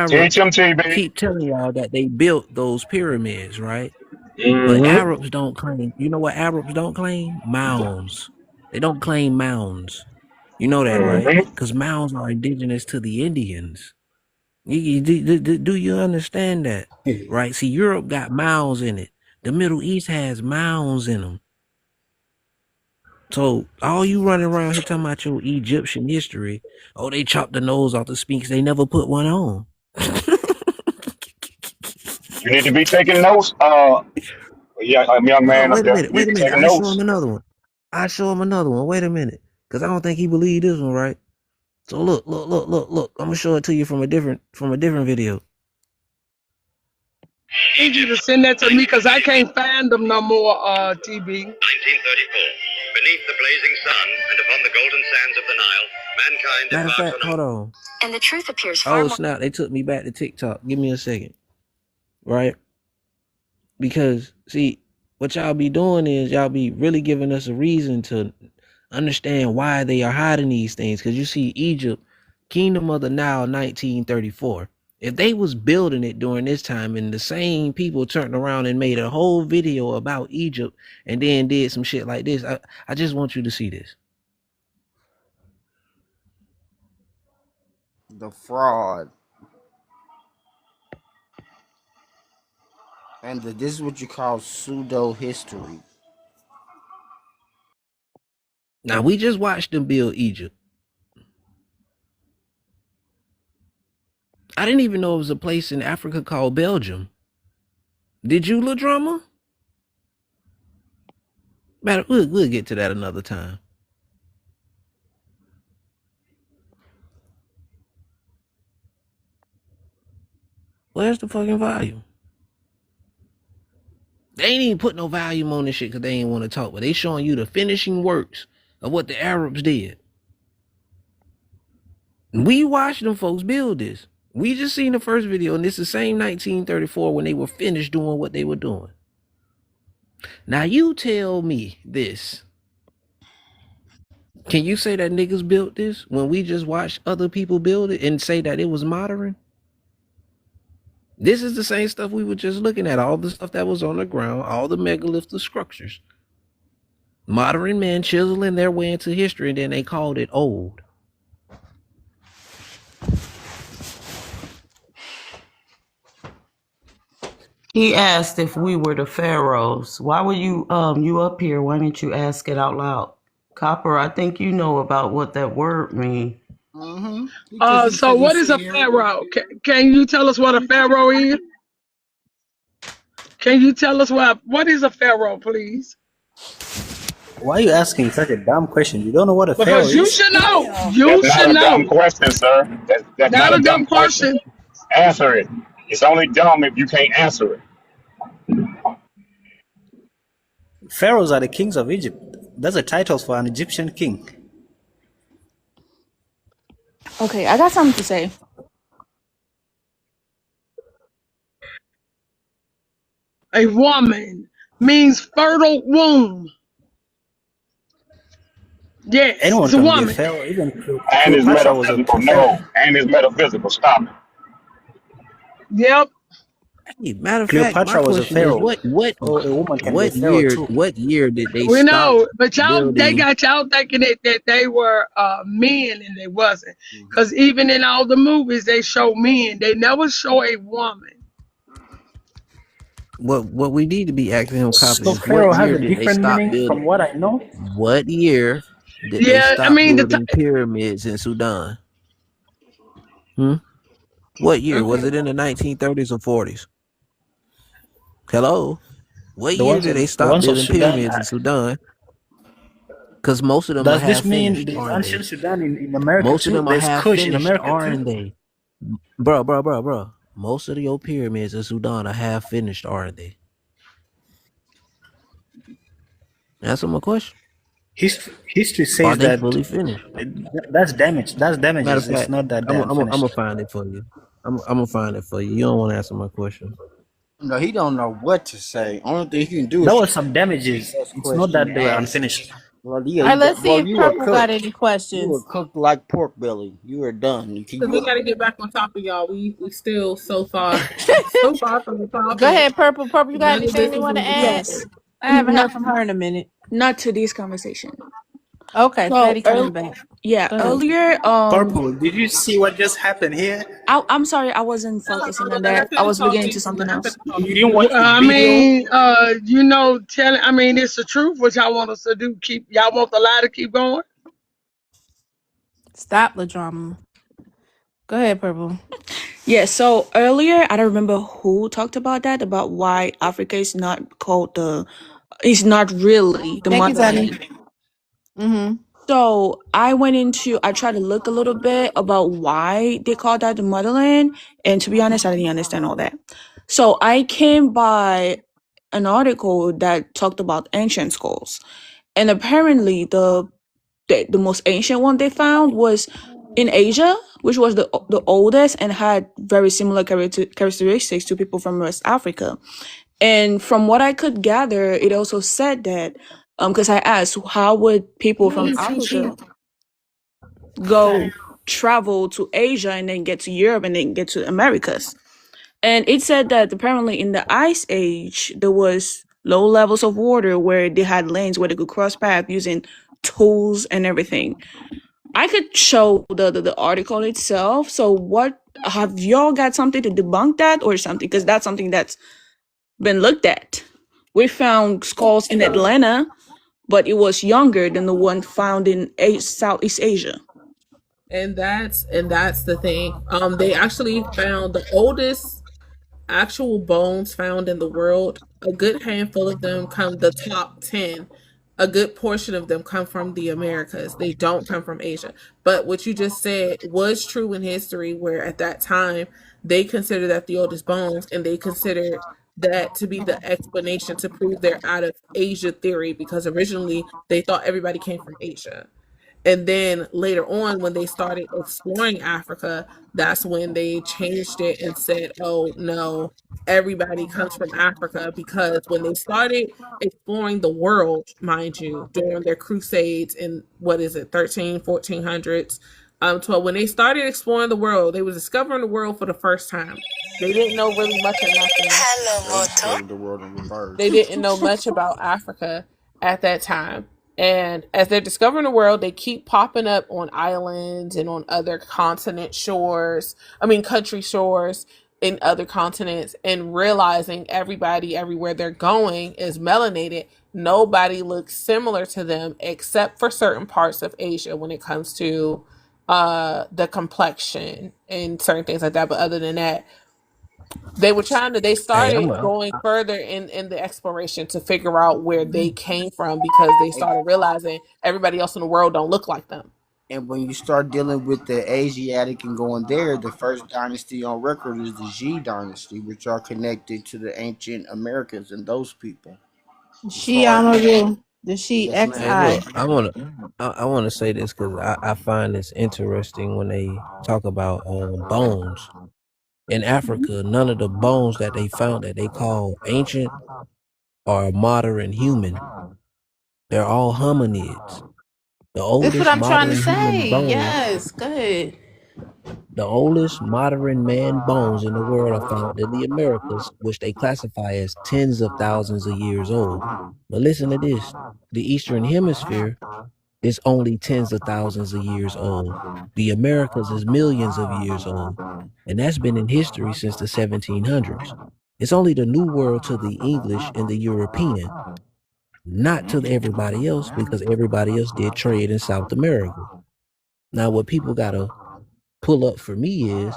Teach Arabs him, TB. keep telling y'all that they built those pyramids, right? But Mm-hmm. Arabs don't claim. You know what Arabs don't claim? Mounds. They don't claim mounds. You know that, right? Mm-hmm. Because mounds are indigenous to the Indians. Do you understand that? Right? See, Europe got mounds in it. The Middle East has mounds in them. So all you running around here talking about your Egyptian history, oh, they chopped the nose off the Sphinx. They never put one on. You need to be taking notes. Yeah, young No, man up wait a there. minute. You need Wait to a be minute. taking I show him notes. another one. Wait a minute. Because I don't think he believed this one, right? So look. I'm gonna show it to you from a different video. I need you to send that to me because I can't find them no more, TB. 1934. Beneath the blazing sun and upon the golden sands of the Nile, mankind Matter of embarks fact, on a... hold on. And the truth appears far Oh more... snap! They took me back to TikTok. Give me a second, right? Because see, what y'all be doing is y'all be really giving us a reason to understand why they are hiding these things. Because you see, Egypt, Kingdom of the Nile, 1934. If they was building it during this time and the same people turned around and made a whole video about Egypt and then did some shit like this, I just want you to see this. The fraud. And this is what you call pseudo history. Now we just watched them build Egypt. I didn't even know it was a place in Africa called Belgium. Did you, little drummer? Matter, we'll get to that another time. Where's the fucking volume? They ain't even put no volume on this shit because they ain't want to talk, but they showing you the finishing works of what the Arabs did. We watched them folks build this. We just seen the first video, and this is the same 1934 when they were finished doing what they were doing. Now you tell me this. Can you say that niggas built this when we just watched other people build it and say that it was modern? This is the same stuff we were just looking at, all the stuff that was on the ground, all the megalithic structures. Modern men chiseling their way into history, and then they called it old. He asked if we were the pharaohs. Why were you up here? Why didn't you ask it out loud? Copper, I think you know about what that word means. Mm-hmm. Because he So said what he's is a scared. pharaoh? Can you tell us what a pharaoh is? Can you tell us what is a pharaoh, please? Why are you asking such a dumb question? You don't know what a pharaoh Because you is? should know. That's You not should a dumb know. question, sir. That's not Not a a dumb dumb question. question. Answer it. It's only dumb if you can't answer it. Pharaohs are the kings of Egypt. That's a title for an Egyptian king. Okay, I got something to say. A woman means fertile womb. Yes, Anyone it's a can be a woman. pharaoh. Even And it's Cleopatra was a metaphysical. pharaoh. No. And it's metaphysical. Stop it. Yep. Hey, matter of fact, my Cleopatra was a question is pharaoh. So a woman can be a pharaoh too. what year did they We stop know, but they building? got y'all thinking that they were men and they wasn't. Mm-hmm. Because even in all the movies, they show men. They never show a woman. What we need to be asking him, Copper, So is what pharaoh has year a did they different stop meaning building? from what I know. What year did they Yeah, I stop mean, building pyramids in Sudan? What year? Was Okay. it in the 1930s or 40s? Hello? What The year ones did they of the stop ones of building Sudan. pyramids in Sudan? Because most of them are Does this half mean finished, the aren't they? ancient Sudan in America Most of too? them are There's half Kush in finished, America aren't too. they? Bro. Most of your pyramids in Sudan are half finished, aren't they? Answer my question. History Are says they that fully finished? that's damage. That's Matter damages. of It's fact, not that they I'm are gonna unfinished. find it for you. I'm gonna find it for you. You don't want to answer my question. No, he don't know what to say. Only thing he can do There is was try some to damages. ask It's not question, that they were ask. unfinished. Well, yeah, All right, you got. let's see Well, if you were Purple got cooked. any You were questions. cooked like pork belly. You were done. You keep Because we going. got to get back on topic, y'all. We still so far so far from the Go topic. ahead, Purple. Purple, you got None of anything this you is want to making add? sense. Yes. I haven't Not heard from her in a minute. not to this conversation. Okay, So Fatty coming back. yeah, Go ahead. earlier Purple, did you see what just happened here? I'm sorry, I wasn't focusing on Let her that. I finish was looking talking. into something Let her else. finish You talking. didn't watch the I video? mean, I mean, it's the truth. What y'all want us to do? Y'all want the lie to keep going? Stop the drama. Go ahead, Purple. Yeah, so earlier I don't remember who talked about that, about why Africa is not called is not really the Thank you, Sonny. motherland. Mm-hmm. So I tried to look a little bit about why they call that the motherland, and to be honest, I didn't understand all that. So I came by an article that talked about ancient skulls, and apparently the most ancient one they found was in Asia, which was the oldest and had very similar characteristics to people from West Africa. And from what I could gather, it also said that because I asked how would people from Africa go travel to Asia and then get to Europe and then get to Americas. And it said that apparently in the Ice Age, there was low levels of water where they had lanes where they could cross paths using tools and everything. I could show the article itself. So what have y'all got something to debunk that or something? Because that's something that's been looked at. We found skulls in Atlanta, but it was younger than the one found in Southeast Asia. And that's the thing. They actually found the oldest actual bones found in the world. A good handful of them come the top 10. A good portion of them come from the Americas. They don't come from Asia. But what you just said was true in history, where at that time they considered that the oldest bones, and they considered that to be the explanation to prove their out of Asia theory, because originally they thought everybody came from Asia. And then later on, when they started exploring Africa, that's when they changed it and said, oh, no, everybody comes from Africa. Because when they started exploring the world, mind you, during their crusades in, what is it, 1400s, 12, when they started exploring the world, they was discovering the world for the first time. They didn't know really much of nothing. They discovered the world in They reverse. didn't know much about Africa at that time. And as they're discovering the world, they keep popping up on islands and on other continent shores. I mean, country shores in other continents, and realizing everybody everywhere they're going is melanated. Nobody looks similar to them except for certain parts of Asia when it comes to the complexion and certain things like that. But other than that, they Hey, started going further in the exploration to figure out where they came from, because they And, started realizing everybody else in the world don't look like them. and when you start dealing with the Asiatic and going there, the first dynasty on record is the Xi dynasty, which are connected to the ancient Americans and those people. As She far Amaru. The she Yes, Hey, ma'am. XI. look, I wanna say this because I find this interesting when they talk about bones in Africa. None of the bones that they found that they call ancient are modern human. They're all hominids. The That's what oldest I'm trying to modern human say. bones, Yes, good. the oldest modern man bones in the world are found in the Americas, which they classify as tens of thousands of years old. But listen to this: the Eastern Hemisphere is only tens of thousands of years old. The Americas is millions of years old, and that's been in history since the 1700s. It's only the New World to the English and the European, not to everybody else, because everybody else did trade in South America. Now, what people gotta pull up for me is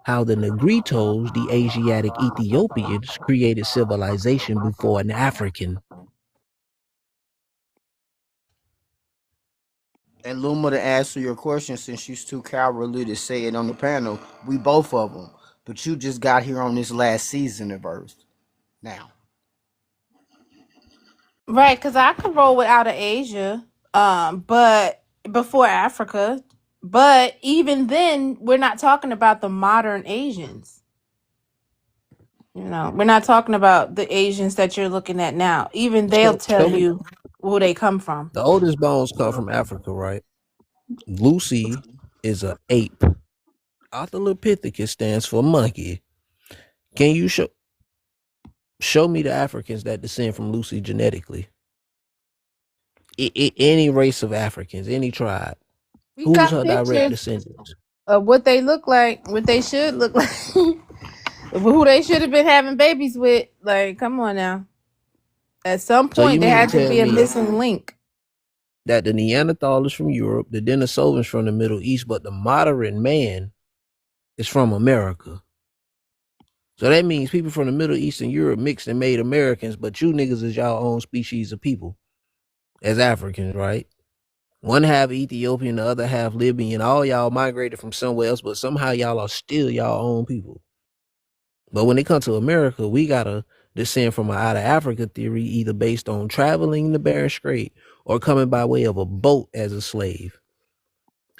how the Negritos, the Asiatic Ethiopians, created civilization before an African. And Luma, to answer your question, since she's too cowardly to say it on the panel, we both of them. But you just got here on this last season of Earth. Now, Right, because I could roll with out of Asia. But before Africa. But even then, we're not talking about the modern Asians. You know, we're not talking about the Asians that you're looking at now. Even they'll tell Show me you who they come from. the oldest bones come from Africa, right? Lucy is a ape. Australopithecus stands for monkey. Can you show me the Africans that descend from Lucy genetically? Any race of Africans, any tribe. We Who's got her direct pictures descendants? of what they look like, what they should look like, who they should have been having babies with. Like, come on now. At some So you point, there mean to had to tell be a me missing link. that the Neanderthal is from Europe, the Denisovans from the Middle East, but the modern man is from America? So that means people from the Middle East and Europe mixed and made Americans, but you niggas is y'all own species of people as Africans, right? One half Ethiopian, the other half Libyan. All y'all migrated from somewhere else, but somehow y'all are still y'all own people. But when it comes to America, we gotta descend from an out of Africa theory, either based on traveling the Bering Strait or coming by way of a boat as a slave.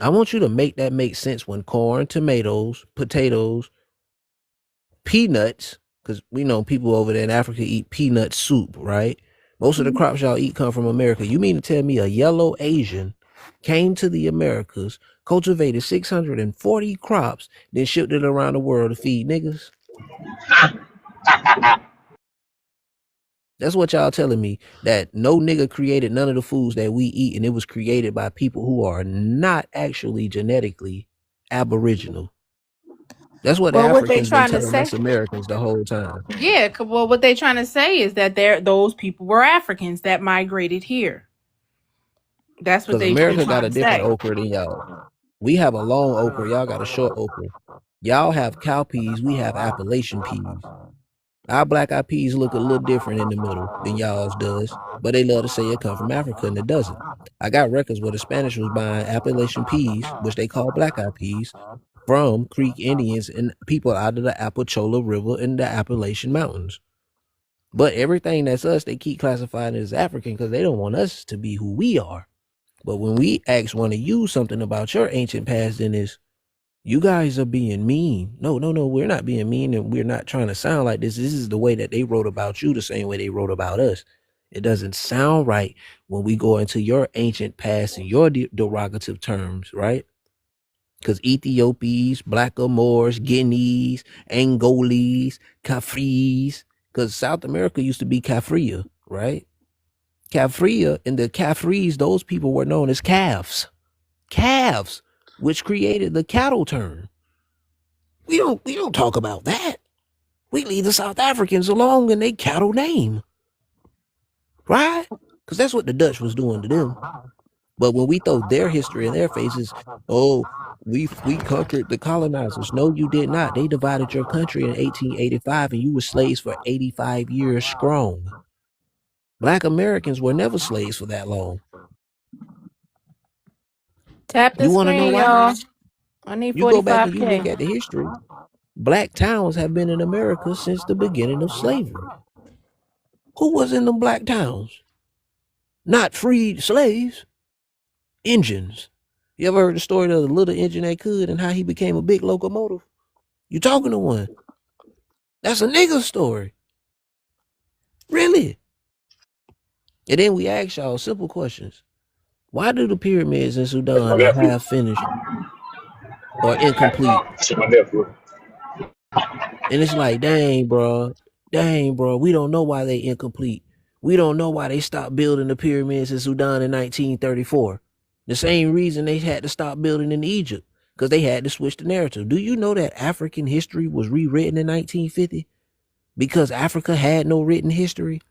I want you to make that make sense when corn, tomatoes, potatoes, peanuts, because we know people over there in Africa eat peanut soup, right? Most of the crops y'all eat come from America. You mean to tell me a yellow Asian came to the Americas, cultivated 640 crops, then shipped it around the world to feed niggas? That's what y'all telling me, that no nigga created none of the foods that we eat, and it was created by people who are not actually genetically aboriginal. That's what the Well, what they Africans been trying to telling say? us Americans the whole time. Yeah, well, what they trying to say is that those people were Africans that migrated here. That's what Because they been America trying got a to different say. okra than y'all. We have a long okra, y'all got a short okra. Y'all have cowpeas, we have Appalachian peas. Our black eyed peas look a little different in the middle than y'all's does, but they love to say it come from Africa and it doesn't. I got records where the Spanish was buying Appalachian peas, which they call black eyed peas, from Creek Indians and people out of the Apalachicola River in the Appalachian Mountains. But everything that's us, they keep classifying as African because they don't want us to be who we are. But when we ask one of you something about your ancient past, then it's, you guys are being mean. No, we're not being mean, and we're not trying to sound like this. This is the way that they wrote about you, the same way they wrote about us. It doesn't sound right when we go into your ancient past and your derogative terms, right? Because Ethiopians, Blackamoors, Guineas, Angolese, Cafries, because South America used to be Cafria, right? Cafria and the Cafries, those people were known as calves, which created the cattle term. We don't talk about that. We leave the South Africans alone and they cattle name, right? Because that's what the Dutch was doing to them. But when we throw their history in their faces, oh, we conquered the colonizers. No, you did not. They divided your country in 1885 and you were slaves for 85 years strong. Black Americans were never slaves for that long. Tap the You want to know screen, why? y'all. I need You go back and you look 45K. at the history. Black towns have been in America since the beginning of slavery. Who was in them black towns? Not freed slaves, engines. You ever heard the story of the little engine that could and how he became a big locomotive? You talking to one. That's a nigga story. Really? And then we ask y'all simple questions. Why do the pyramids in That's my Sudan are nephew. half finished or incomplete? That's my nephew. And it's like, dang, bro, we don't know why they incomplete. We don't know why they stopped building the pyramids in Sudan in 1934. The same reason they had to stop building in Egypt, because they had to switch the narrative. Do you know that African history was rewritten in 1950 because Africa had no written history?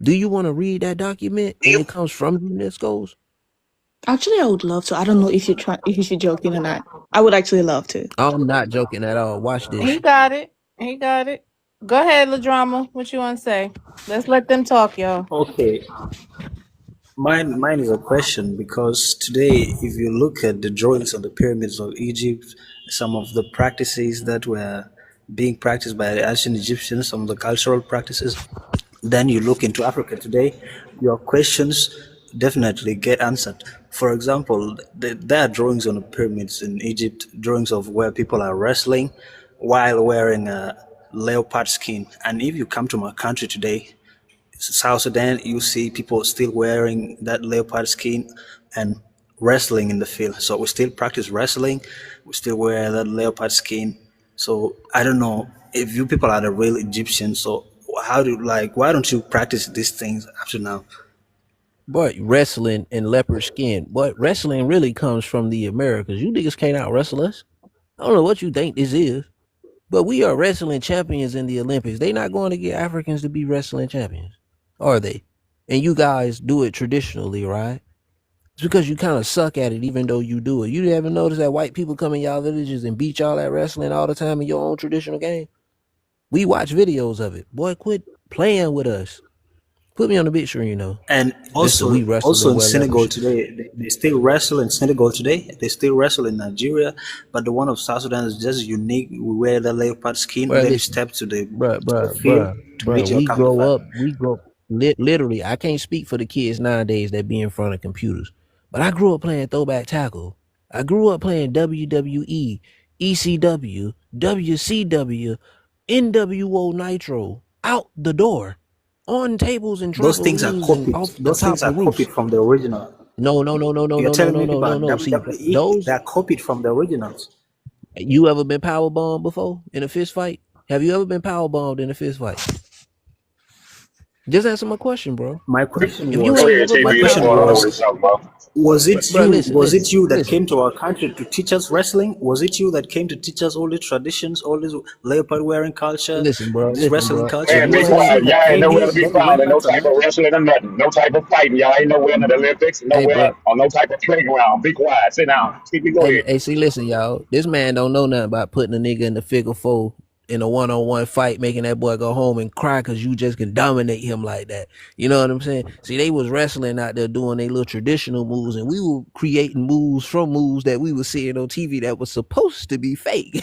Do you want to read that document? And it comes from UNESCO's. Actually, I would love to. I don't know if you're joking or not. I would actually love to. I'm not joking at all. Watch He this. got it. He got it. Go ahead, LaDrama. What you want to say? Let's let them talk, y'all. Okay, mine is a question because today, if you look at the drawings of the pyramids of Egypt, some of the practices that were being practiced by the ancient Egyptians, some of the cultural practices, then you look into Africa today, your questions definitely get answered. For example, there are drawings on the pyramids in Egypt, drawings of where people are wrestling while wearing a leopard skin. And if you come to my country today, South Sudan, you see people still wearing that leopard skin and wrestling in the field. So we still practice wrestling. We still wear that leopard skin. So I don't know if you people are the real Egyptians. So how do like why don't you practice these things up to now? But wrestling and leopard skin. But wrestling really comes from the Americas. You niggas can't out wrestle us. I don't know what you think this is, but we are wrestling champions in the Olympics. They not going to get Africans to be wrestling champions, are they? And you guys do it traditionally, right? It's because you kind of suck at it, even though you do it. You ever notice that white people come in y'all villages and beat y'all at wrestling all the time in your own traditional game? We watch videos of it. Boy, quit playing with us. Put me on the big screen, And Mister. We wrestle also and in wear leopard. Senegal today, they still wrestle in Senegal today. They still wrestle in Nigeria, but the one of South Sudan is just unique. We wear the leopard skin. Bro, Let you listen, step to the bruh, field to meet your we grow counterpart. up, literally. I can't speak for the kids nowadays that be in front of computers, but I grew up playing throwback tackle. I grew up playing WWE, ECW, WCW, NWO Nitro out the door, on tables and Those things are trampolines and copied. off the Those top things are of roofs. copied from the original. No, no, no, no, no, You're no, no, telling no, me no, people no, are no. See, WWE. those, They are copied from the originals. you ever been power bombed before in a fist fight? Have you ever been power bombed in a fist fight? Just answer my question, bro. My question If you Go was, ain't ahead, never my been KB. Let's question power go on over was, bombed, to something, bro. was it you? listen, Was it you that listen. came to our country to teach us wrestling? Was it you that came to teach us all these traditions, all this leopard wearing culture, this wrestling culture? Man, be Was it you quiet. that Y'all ain't came nowhere here to be before we found, went and no back to type of America? wrestling or nothing. No type of fighting. Y'all ain't nowhere in the Olympics, Hey, nowhere bro. on no type of playground. Be quiet. Sit down. CP, go ahead. Hey, see, listen, y'all. This man don't know nothing about putting a nigga in the figure four in a one-on-one fight, making that boy go home and cry because you just can dominate him like that. You know what I'm saying? See, they was wrestling out there doing their little traditional moves, and we were creating moves from moves that we were seeing on TV that was supposed to be fake.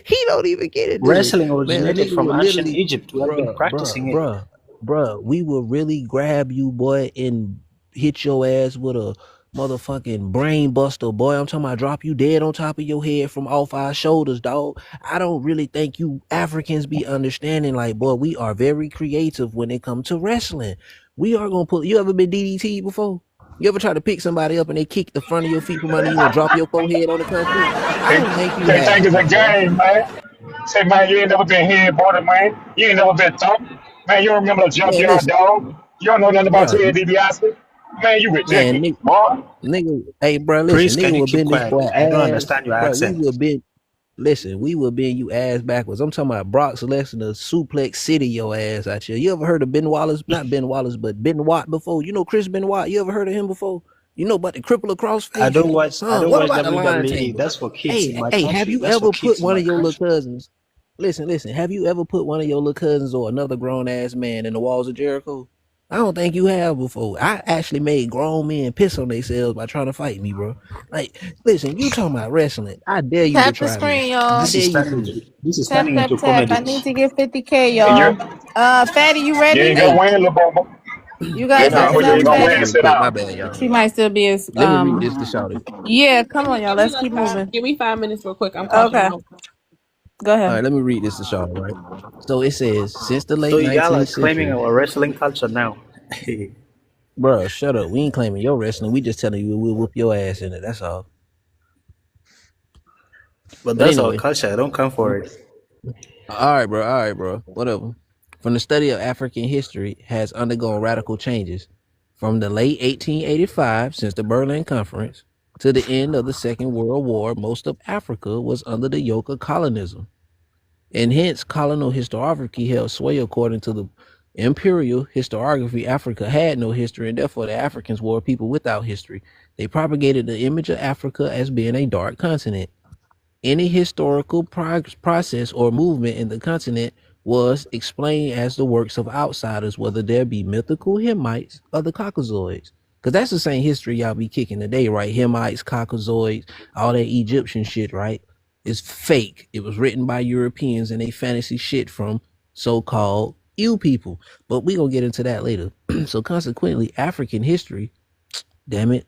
He don't even get it, do he? Wrestling Man, a originated nigga from would ancient literally, Egypt. We have been practicing it. we will really grab you, boy, and hit your ass with a motherfucking brain buster, boy. I'm talking about drop you dead on top of your head from off our shoulders, dog. I don't really think you Africans be understanding, like, boy, we are very creative when it comes to wrestling. We are gonna put, you ever been DDT before? You ever try to pick somebody up and they kick the front of your feet from under you and drop your forehead on the concrete? I They, don't think you they think have, it's a my boy. game, man. Say, man, you ain't never been headboarded, man. You ain't never been thumped. Man, you don't remember the Man, junkyard listen, dog. You don't know nothing about bro, Ted DiBiase. Man, you man, ridiculous, boy. nigga, hey, bro, listen, Chris, nigga can you will keep bend this quiet? boy I don't ass, understand your bro. We accent. will bend. Listen, we will bend you ass backwards. I'm talking about Brock Lesnar suplex city your ass out here. You ever heard of Ben Wallace? Not Ben Wallace, but Ben Watt before. You know Chris Benoit. You ever heard of him before? You know about the cripple across face? I Son, don't what watch about the lion WWE. tamer? That's for kids in Hey, my hey, have country. you That's for ever put kids in one my of your little country. cousins? Listen. Have you ever put one of your little cousins or another grown ass man in the walls of Jericho? I don't think you have before. I actually made grown men piss on themselves by trying to fight me, bro. Like, listen, you talking about wrestling. I dare you to Tap the try me. screen, I y'all. This dare is you turning to do into it. this is Tap, turning tap, into tap. comedy. I need to get 50K, And y'all. Fatty, you you ain't ready? gonna Hey, win, little bumble. You You got ain't hey, quick gonna, hey, you let enough, ain't me gonna read win. this Fatty? real Sit quick. My down. bad, y'all. She might still be as Let me read this to Shawty. yeah, come on, y'all. Give me Let's like keep five. moving. Give me 5 minutes real quick. I'm clocking Okay, out. go All ahead. right, let me read this to Shawty, right? So it says, since the So late y'all are 19th claiming century, our wrestling culture now. bro, shut up. We ain't claiming your wrestling. We just telling you we'll whoop your ass in it. That's all. But But that's our anyway, culture. I don't come for it. all right, bro. All right, bro. Whatever. From the study of African history has undergone radical changes from the late 1885, since the Berlin Conference, to the end of the Second World War. Most of Africa was under the yoke of colonism, and hence colonial historiography held sway. According to the imperial historiography, Africa had no history, and therefore the Africans were people without history. They propagated the image of Africa as being a dark continent. Any historical process or movement in the continent was explained as the works of outsiders, whether there be mythical Hamites or the Caucasoids. Because that's the same history y'all be kicking today, right? Hamites, Caucasoids, all that Egyptian shit, right? It's fake. It was written by Europeans and they fantasy shit from so-called few people, but we gonna get into that later. So consequently, African history, damn it,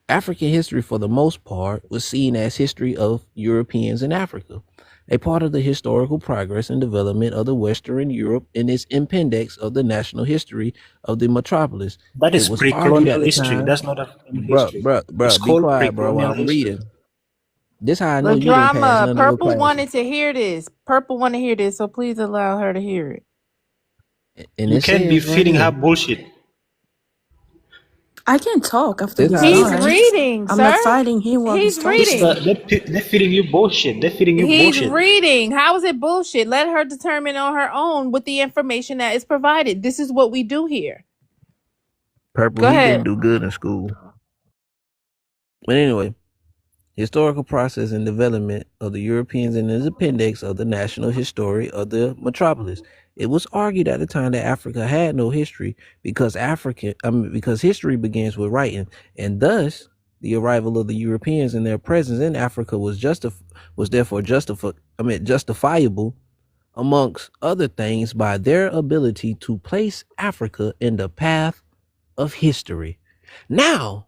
African history for the most part was seen as history of Europeans in Africa, a part of the historical progress and development of the Western Europe in its appendix of the national history of the metropolis. That It is was argued at pre-colonial the history. time, That's not African history. It's bruh, be called quiet, bro, while pre-colonial I'm history. reading. This how I know The you didn't pass drama. none of your Purple classes. wanted to hear this. Purple want to hear this, so please allow her to hear it. And You it can't be says right feeding her here. bullshit. I can talk after This he's how I He's know. done. reading, I'm not sir. fighting him while he's He's It's talking. reading. they're feeding you bullshit. They're feeding you He's bullshit. reading. How is it bullshit? Let her determine on her own with the information that is provided. This is what we do here. Purple, Go he ahead. didn't do good in school. But anyway, historical process and development of the Europeans in the appendix of the national history of the metropolis. It was argued at the time that Africa had no history because because history begins with writing, and thus the arrival of the Europeans and their presence in Africa was therefore justifiable amongst other things by their ability to place Africa in the path of history. Now,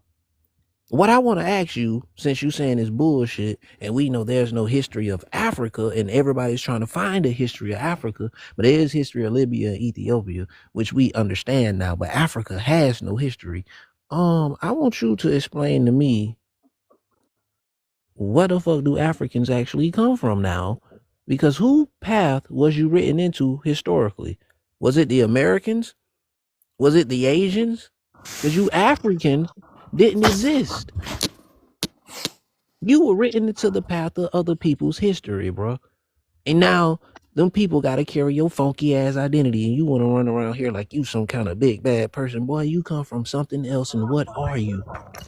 what I want to ask you, since you saying is bullshit, and we know there's no history of Africa, and everybody's trying to find a history of Africa, but there is history of Libya and Ethiopia, which we understand now, but Africa has no history. I want you to explain to me, where the fuck do Africans actually come from now? Because who path was you written into historically? Was it the Americans? Was it the Asians? Because you Africans didn't exist. You were written into the path of other people's history, bro. And now them people got to carry your funky ass identity, and you want to run around here like you some kind of big bad person. Boy, you come from something else, and what are you?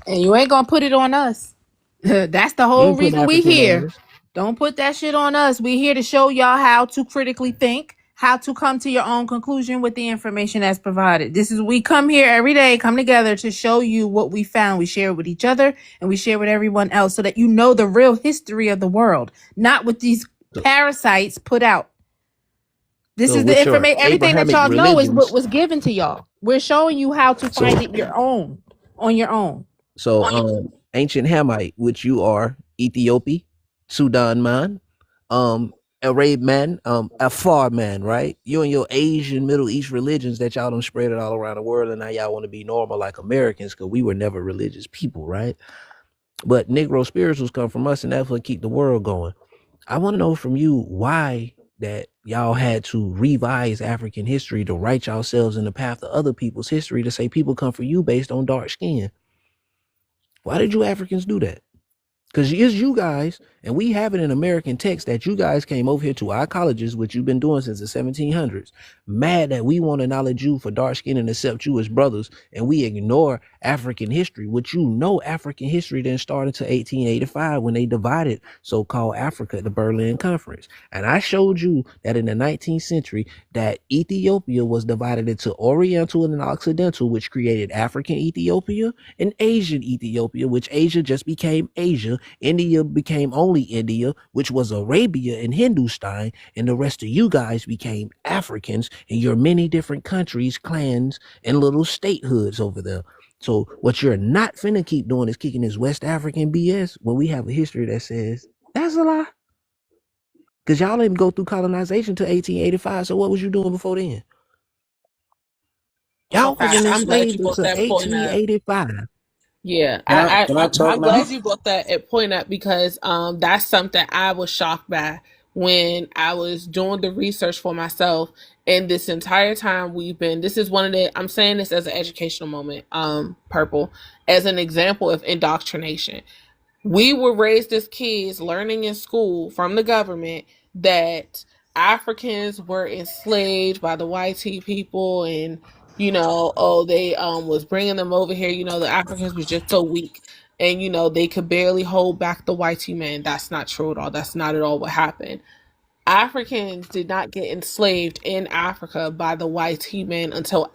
And you ain't gonna put it on us. That's the You whole ain't putting reason we African on here. us. Don't put that shit on us. We here to show y'all how to critically think, how to come to your own conclusion with the information that's provided. This is we come here every day, come together to show you what we found. We share it with each other and we share with everyone else so that you know the real history of the world, not what these So, parasites put out. This so is the with your information. Everything that Abrahamic y'all know is what religions, was given to y'all. We're showing you how to find so it your own on your own. ancient Hamite, which you are Ethiopia, Sudan man, Arab man, Afar man, right? You and your Asian Middle East religions that y'all done spread it all around the world, and now y'all want to be normal like Americans because we were never religious people, right? But Negro spirituals come from us, and that's what keep the world going. I want to know from you why that y'all had to revise African history to write yourselves in the path of other people's history to say people come for you based on dark skin. Why did you Africans do that? Because it's you guys, and we have it in American text that you guys came over here to our colleges, which you've been doing since the 1700s, mad that we want to acknowledge you for dark skin and accept you as brothers, and we ignore African history, which you know African history didn't start until 1885 when they divided so-called Africa at the Berlin Conference. And I showed you that in the 19th century that Ethiopia was divided into Oriental and Occidental, which created African Ethiopia and Asian Ethiopia, which Asia just became Asia. India became only India, which was Arabia and Hindustan, and the rest of you guys became Africans in your many different countries, clans, and little statehoods over there. So what you're not finna keep doing is kicking this West African BS when we have a history that says that's a lie. Because y'all didn't go through colonization till 1885. So what was you doing before then? Y'all Okay, wasn't I'm glad you enslaved brought until that point up. 1885. Yeah, Can I talk I'm now? glad you brought that point up because that's something I was shocked by when I was doing the research for myself. And this entire time this is one of the, I'm saying this as an educational moment, Purple, as an example of indoctrination. We were raised as kids learning in school from the government that Africans were enslaved by the white people, and they was bringing them over here. The Africans was just so weak, and they could barely hold back the white men. That's not true at all. That's not at all what happened. Africans did not get enslaved in Africa by the white men until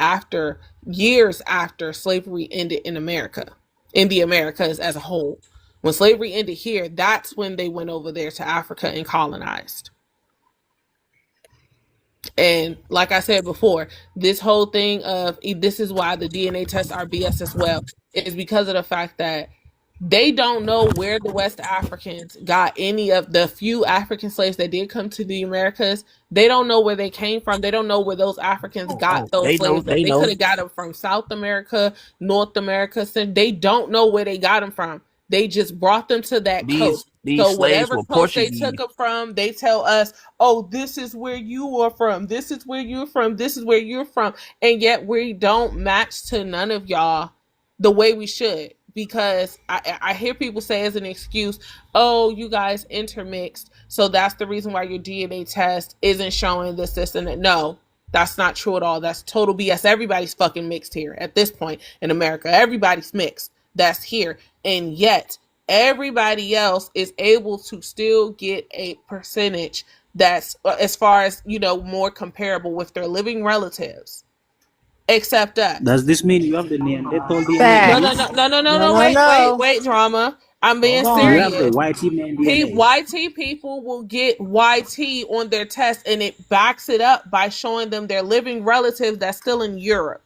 years after slavery ended in America, in the Americas as a whole. When slavery ended here, that's when they went over there to Africa and colonized. And like I said before, this whole thing of this is why the DNA tests are BS as well, is because of the fact that they don't know where the West Africans got any of the few African slaves that did come to the Americas. They don't know where they came from. They don't know where those Africans got Oh, those they know, slaves. That they they could know. have got them from South America, North America. So they don't know where they got them from. They just brought them to that coast. These So slaves whatever were coast they took Portuguese. them from, they tell us, "Oh, this is where you are from. This is where you're from. This is where you're from." And yet we don't match to none of y'all the way we should, because I hear people say as an excuse, "Oh, you guys intermixed, so that's the reason why your DNA test isn't showing this, and that." No, that's not true at all. That's total BS. Everybody's fucking mixed here at this point in America. Everybody's mixed. That's here, and yet everybody else is able to still get a percentage that's, as far as more comparable with their living relatives, except us. Does this mean you have the Neanderthal DNA in No, you? no, Facts. no, no, no, no, No, no. no, no. Wait, drama. I'm being Hold You on. have the serious. YT man DNA. YT people will get YT on their test, and it backs it up by showing them their living relative that's still in Europe.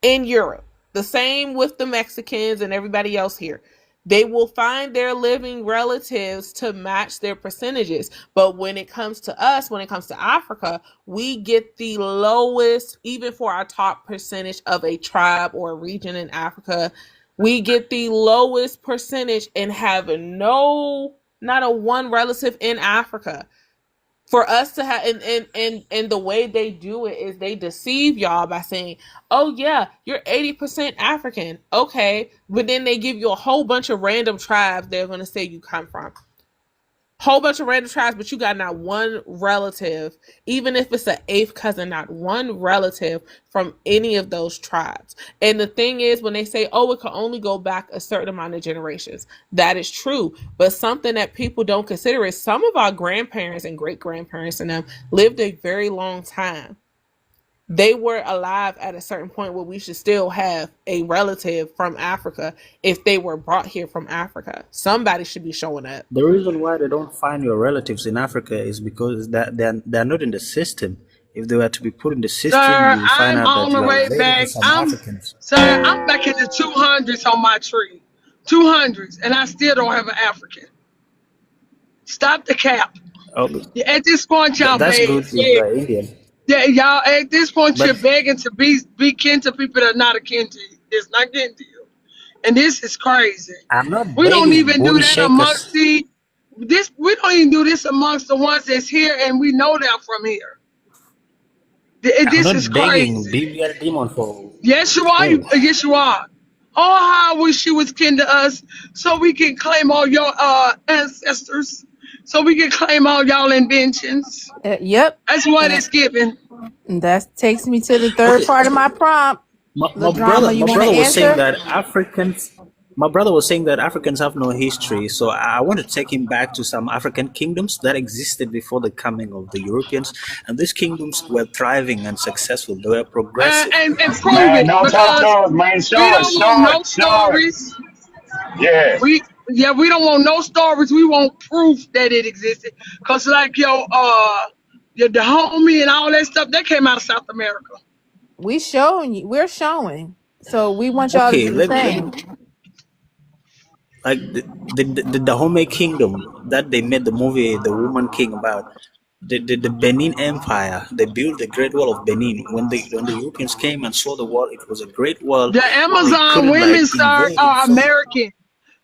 In Europe. The same with the Mexicans and everybody else here. They will find their living relatives to match their percentages. But when it comes to us, when it comes to Africa, we get the lowest, even for our top percentage of a tribe or a region in Africa, we get the lowest percentage and have not a one relative in Africa. For us to have, and the way they do it is they deceive y'all by saying, "Oh yeah, you're 80% African." Okay, but then they give you a whole bunch of random tribes they're going to say you come from. Whole bunch of random tribes, but you got not one relative, even if it's an eighth cousin, not one relative from any of those tribes. And the thing is, when they say, "Oh, it can only go back a certain amount of generations," that is true. But something that people don't consider is some of our grandparents and great grandparents and them lived a very long time. They were alive at a certain point where we should still have a relative from Africa if they were brought here from Africa. Somebody should be showing up. The reason why they don't find your relatives in Africa is because that they're not in the system. If they were to be put in the Sir, system, you will find I'm out that on the you are way related to back. some Africans. I'm back in the 200s on my tree. 200s, and I still don't have an African. Stop the cap. Oh, Yeah, at this point, y'all that's good if you beg. are Indian. Yeah, y'all. At this point, But you're begging to be kin to people that are not akin to you. It's not kin to you, and this is crazy. I'm not We don't begging, even do booty that amongst shakers. this. We don't even do this amongst the ones that's here, and we know they're from here. I'm This is not begging. crazy. Be a demon for Yes, you are. who? Yes, you are. Oh, how I wish you was kin to us, so we can claim all your ancestors, so we can claim all y'all inventions. Yep. That's what And it's giving. that takes me to the third Okay, part of my prompt. my LaDrama, brother, you my want to brother was saying answer? that Africans. My brother was saying that Africans have no history, so I want to take him back to some African kingdoms that existed before the coming of the Europeans, and these kingdoms were thriving and successful. They were progressive. And prove Man, it, don't talk to because us, man. we Show it, don't want show no it, show it. stories. Yeah. We don't want no stories. We want proof that it existed. Cause like the homie and all that stuff that came out of South America. We showing you. We're showing. So we want y'all to Okay, do the let same. me like the Home Kingdom that they made the movie The Woman King about. The Benin Empire, they built the Great Wall of Benin. When the Europeans came and saw the wall, it was a great wall. The They Amazon couldn't women, like sir, invade it. are So American.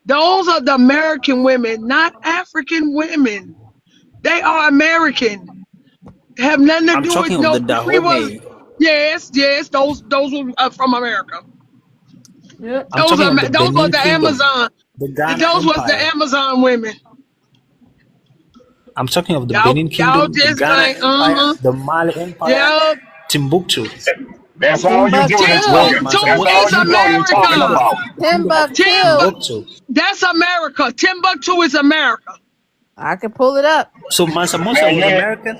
Those are the American women, not African women. They are American. Have nothing to I'm do with talking of no. the We was Dahomey. yes. Those were from America. Yep. I'm talking of the Those were Benin the Kingdom, Amazon. the Ghana Those was the Empire. Amazon women. I'm talking of the Y'all, Benin y'all Kingdom, the just Ghana think, Empire, the Mali Empire, yeah. Timbuktu. That's all you doing is Timbuktu Wait, talking. Mansa, That's what? all is you doing is talking America. about. Timbuktu. That's America. Timbuktu is America. I can pull it up. So Mansa Musa Man, was American.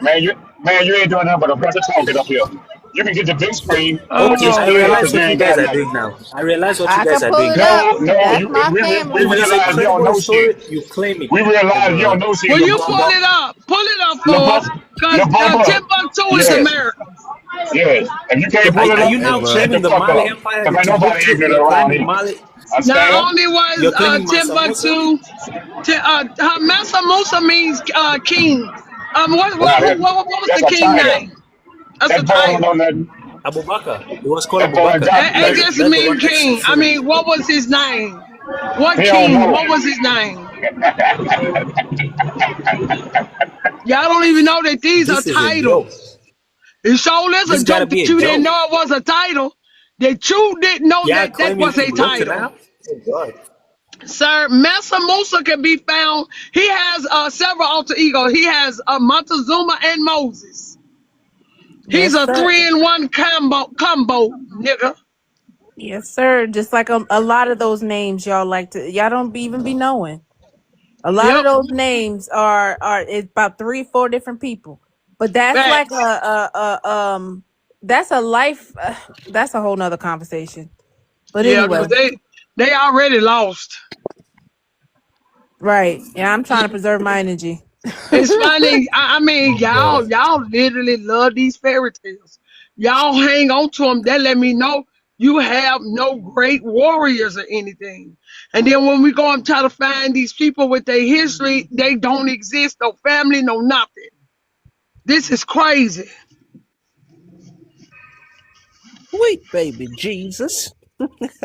you ain't doing nothing but a bunch of talking up here. You can get the big screen, but Okay, you Oh I still, realize because God. you what you ain't guys got are nothing. doing now. I realize what you I guys can are pull doing it now. up. No, no, That's my we If family. it's a realize you don't credible know shit. story, you claim it. We realize you don't But know shit, Well, La you Bamba. pull it up La for us, Bamba. cause La Bamba. Timbuktu is Yes. America. Yes. If you can't pull it are up, you Hey, now bro. shut the claiming the fuck Mali up. Empire, Because the ain't nobody Timbuktu? ignorant You're around claiming here. Mali. Not Understand? only You're was claiming Mansa Musa. Timbuktu, Mansa Musa means king. Right here. What was the That's a king title. name? That's a That boy don't know title. nothing. Abu Bakr. It was called That Abu boy Bakr. got It like just That's the mean one that king. I sort of. mean, what was his name? What he don't king? know. What was his name? Y'all don't even know that these are This is a joke. titles. It sure is a This gotta joke be that a you didn't joke. know it was a title. That you didn't know Yeah, that that claiming was a Timbuktu title. now. Oh God. Sir, Mansa Musa can be found. He has several alter ego. He has Montezuma and Moses. He's Yes, a sir. 3-in-1 combo, nigga. Yes, sir. Just like a lot of those names y'all like to, y'all don't even be knowing. A lot of Yep, those names are it's about 3, 4 different people. But that's like facts. that's a life. That's a whole nother conversation. But Yeah, because anyway, they already lost. right? Yeah, I'm trying to preserve my energy. It's funny. I mean, Oh God. y'all literally love these fairy tales. Y'all hang on to them. That let me know you have no great warriors or anything. And then when we go and try to find these people with their history, they don't exist. No family, no nothing. This is crazy. Sweet baby Jesus.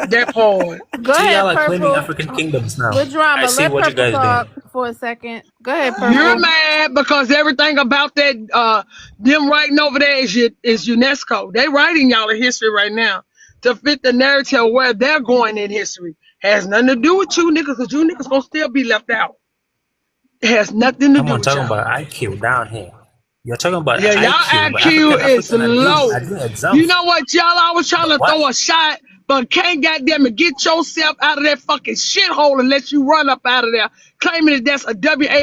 That part. Go See, y'all ahead, are claiming Purple. African kingdoms now. With I drama, see let what you Purple guys doing. talk for a second. Go ahead, You're Purple. mad because everything about that them writing over there is UNESCO. They writing y'all a history right now to fit the narrative where they're going in history. Has nothing to do with you niggas, because you niggas gonna still be left out. It has nothing to Come do on, with talking y'all. about IQ down here. You're talking about Yeah, y'all IQ, but IQ is African low. are doing You exams. know what? Y'all always trying But to what? throw a shot, but can't goddamn it get yourself out of that fucking shithole unless you run up out of there claiming that that's a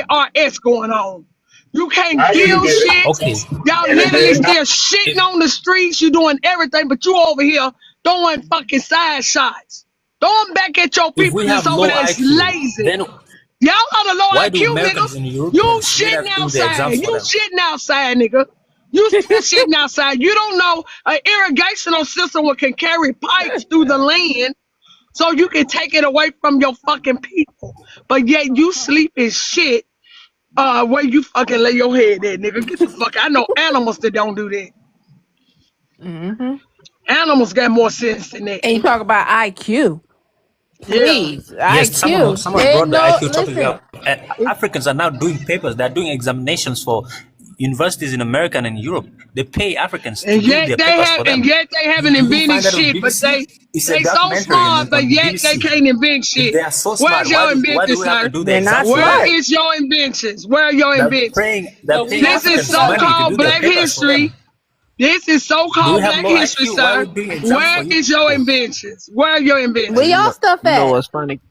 WARS going on. You can't Now you give get it. shit. Okay, Y'all And it literally did not. still shitting if on the streets. You doing everything, but you over here throwing fucking side shots. Throwing back at your if people we that's have over low there IQ, lazy. then Y'all are the low why do IQ, nigga. Americans and You Europeans need shitting us to do the outside. exams for You them? shitting outside, nigga. You still shitting outside. You don't know an irrigational system can carry pipes through the land so you can take it away from your fucking people. But yet you sleep as shit where you fucking lay your head at, nigga. Get the fuck. I know animals that don't do that. Mm-hmm. Animals got more sense than that. And you talk about IQ. Yeah. Please, Yes, IQ. someone They brought the know. IQ topic Listen, up. And Africans are now doing papers. They're doing examinations for universities in America and in Europe. They pay Africans to And do yet their papers for them. they haven't You didn't invented find that on shit, but BBC? It's a they so documentary smart, but on yet they BBC. can't invent If shit. they are so smart, Where's your why do invention, we have to sir? do the they're not exams for Where them? smart. is your inventions? Where are your inventions? They're paying This is Africans money to so-called do their black papers for them. history. This is Do we so-called have black low history, IQ? Why are sir. we doing exams Where for you is your people? inventions? Where are your Where Hey, inventions? y'all stuff you know at? what's funny?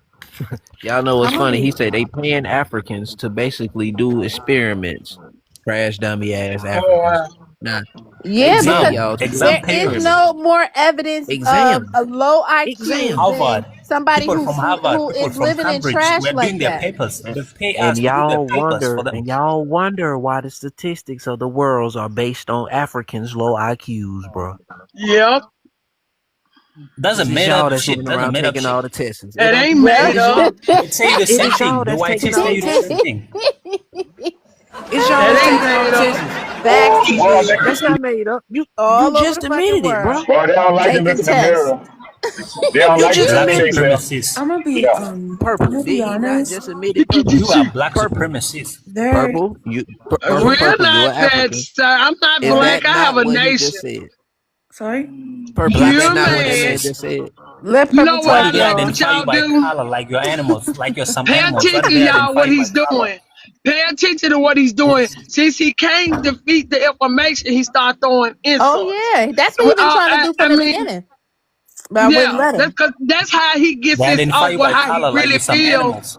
Y'all know what's I'm gonna funny? He be said they paying Africans to basically do experiments. Trash dummy ass Oh, Africans. wow. Now they Yeah, pay because Exam, y'all to do exam there is papers. experiments. no more evidence of Exam. a low IQ Exam. than Harvard, somebody people from Harvard, who people is from living in Cambridge trash were like doing their that. papers. And, They pay and us to do their y'all papers for wonder them. and y'all wonder why the statistics of the world are based on Africans' low IQs, bro. Yep. That's a Cause it's made y'all up that's shit. running That's a around made up taking shit. all the tests. It ain't It Yep. made is up. y'all. They tell you the It same is y'all thing. The that's taking YTs tell all the you the same tests. thing. It's y'all It that's ain't taking all the made up. tests. Facts. Boy, That's not made up. You All over the just fucking admitted it, bro. world. boy, they don't like to look Taking in the tests. mirror. They don't You like to just Black admit admitted it. themselves. supremacists. I'm gonna be Yeah. I'm Purple. gonna be Did he not honest. just admit it, purple? You are black Purple. supremacists. There Purple. You purple. We're Purple. You're not that, African. sir. I'm not Is what? black. that I have not a what he just nation. said? Sorry? Purple. Is Black that You're not what that mad. man supremacists. just said? Let You Purple know Why what do talk, they y'all. identify you y'all by do? color like you're animals, like you're some Pay animals? Why do attention, they y'all, identify what you by he's color? doing. Pay attention to what he's doing. Since he can't defeat the information, he start throwing Oh insults. yeah, that's what he's been trying to do I from the mean, beginning, but I wouldn't yeah, let him. that's how he gets They this identify off you with by how he color like really you're some feels. animals.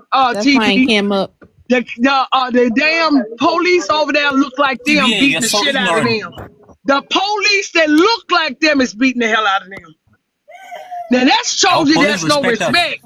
That plane TP. came up. The damn police over there look like them TBA, beating you're the so shit out of ignorant. them. The police that look like them is beating the hell out of them. Now that Our shows you police there's no respect us. respect.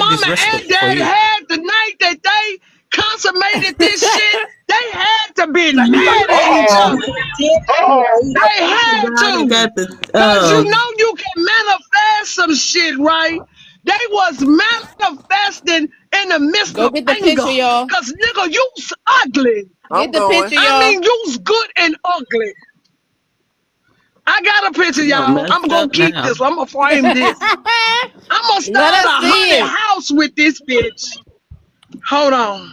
had this mama and respect for daddy you. had the night that they consummated this shit, they had to be mad at each other. They had I to. got the Cause you know you can manifest some shit, right? They was manifesting in the midst Go of get the anger. picture, y'all. Cause nigga, you's ugly. I'm Get the going. picture, I y'all. mean, you's good and ugly. I got a picture, you y'all. I'm messed gonna up keep now. this. I'm gonna frame this. I'm gonna Let start us a see haunted it. house with this bitch. Hold on.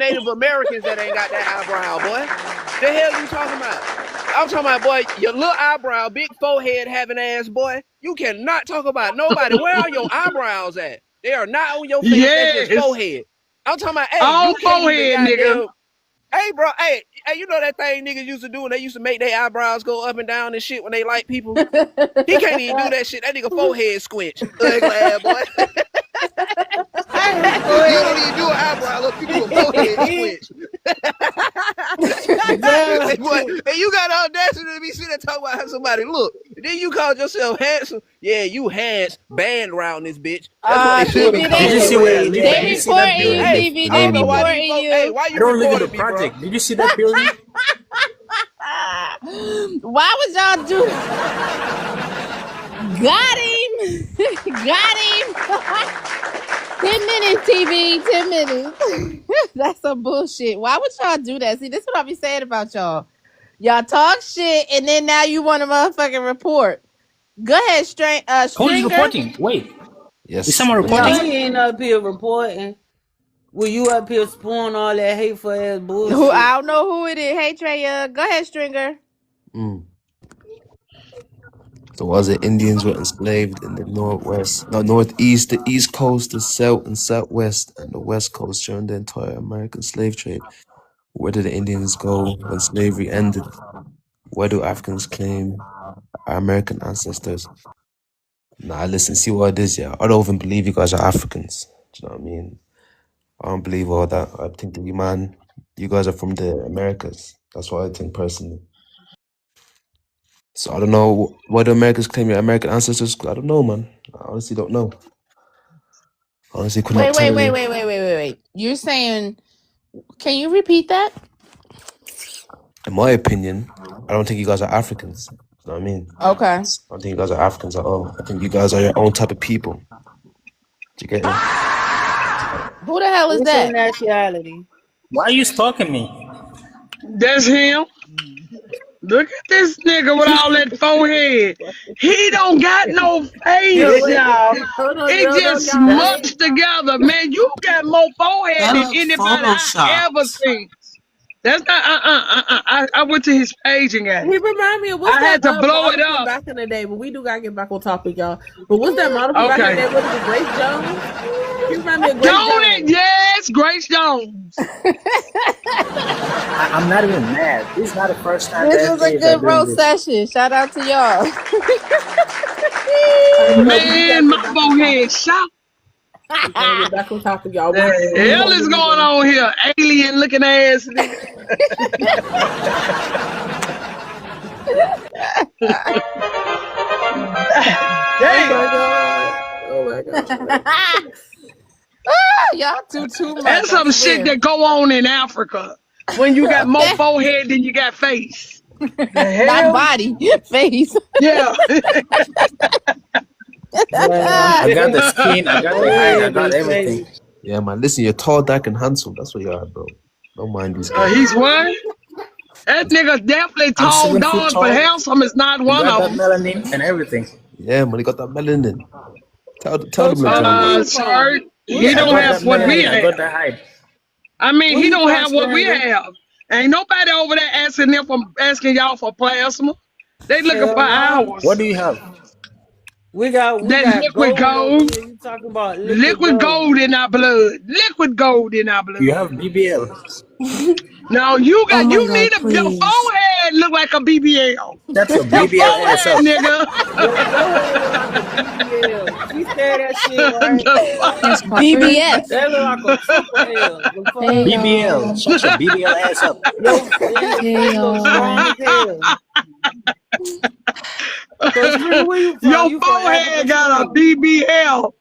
Native Americans that ain't got that eyebrow, boy. The hell you talking about? I'm talking about, boy, your little eyebrow, big forehead having ass, boy. You cannot talk about nobody. Where are your eyebrows at? They are not on your face. That's just Yes. forehead. I'm talking about, hey, All you can't even forehead, nigga. goddamn. Hey, bro, hey, you know that thing niggas used to do when they used to make their eyebrows go up and down and shit when they like people? He can't even do that shit. That nigga forehead squinch. Ugly ass boy. How his You don't forehead? even do an eyebrow up, you do a forehead squinch. Damn. Hey, boy, and you got the audacity to be sitting there talking about how somebody look. Then you called yourself handsome. Yeah, you hands band around this bitch. That's what they should have CB, Did called you see your where I ass live? they Did then. you see that reporting you, building? Hey, CB. I They don't know why these reporting folks. Hey, you. why I you don't live in the reporting me, bro? project. Did you see that building? Why would y'all do? Got him. Got him. 10 minutes, TV. 10 minutes. That's some bullshit. Why would y'all do that? See, this is what I be saying about y'all. Y'all talk shit, and then now you want to motherfucking report. Go ahead, Who is Stringer. reporting? Wait, is Yes, someone No, yes. reporting? he ain't up here reporting. Well, you up here spewing all that hateful ass Who bullshit. I don't know who it is. Hey Trey, go ahead, Stringer. Mm. So was it Indians were enslaved in the northwest, no northeast, the east coast, the south and southwest, and the west coast during the entire American slave trade? Where did the Indians go when slavery ended? Where do Africans claim our American ancestors? Nah, listen, see what it is, yeah. I don't even believe you guys are Africans. Do you know what I mean? I don't believe all that. I think that you guys are from the Americas. That's what I think personally. So I don't know why the Americans claim your American ancestors. I don't know, man. I honestly don't know. I honestly could not Wait, wait, tell wait, you. wait, wait, wait, wait, wait. You're saying? Can you repeat that? In my opinion, I don't think you guys are Africans. You know what I mean? Okay. I don't think you guys are Africans at all. I think you guys are your own type of people. Do you get me? Who the hell is What's your that? nationality? Why are you stalking me? That's him. Look at this nigga with all that forehead. He don't got no Yo, face, wait. y'all. Hold on, It yo, no, just y'all That's wait. smushed together, man. You got more forehead that than looks anybody I ever photoshopped. seen. That's not. I went to his page and got He it. remind me of what's I that had to blow it model from up. back in the day, but we do gotta get back on topic, y'all. But what's that model from back in the Okay. day? What is it, Grace Jones? He remind me of Grace Don't it? Jones. Yes, Grace Jones. I'm not even mad. This is not the first time This the was a FBAs are good doing roast this. session. Shout out to y'all. All right, but no, we do gotta Man, my get back on topic. forehead shot. We gotta get back on topic, y'all. The We move hell on. is We move going on. on here? Alien looking ass nigga. Oh Damn. my god. Oh my god. Y'all do too much. That's I some shit swear. that go on in Africa when you got more Okay. forehead than you got face. The Not hell? body, face. Yeah. I got the skin, I got the height, I Forehead got is everything. crazy. Yeah, man. Listen, you're tall, dark, and handsome. That's what you are, bro. Don't mind these guys. He's what? That nigga definitely I'm tall, 7 foot dark, but tall. handsome is not I one got of that them. melanin and everything. Yeah, man. You got that melanin. Tell them Coach, to where join you you. from? Sorry, What he Yeah, I don't got part of have that what we melanin, I Australia? have. got that height. I mean, Where he you don't from, have what we stranger? have. Ain't nobody over there asking them for asking y'all for plasma. They looking for Hell no. What ours. do you have? We That got liquid gold over gold, here. You talking about liquid liquid gold. gold in our blood, liquid gold in our blood. You have BBL. Now Oh my you need God, your please. forehead look like a BBL. Shut your Your BBL ass forehead, up. nigga. Your forehead look like a BBL. She said that shit right. The Miss fuck? Crawford. BBS. That look like a triple L. The Hey fuck? BBL. y'all. Shut your BBL ass up. And your Hey face looks strong y'all. as hell. So Stringer, where you from? Your You from Africa, forehead got a Stringer? BBL.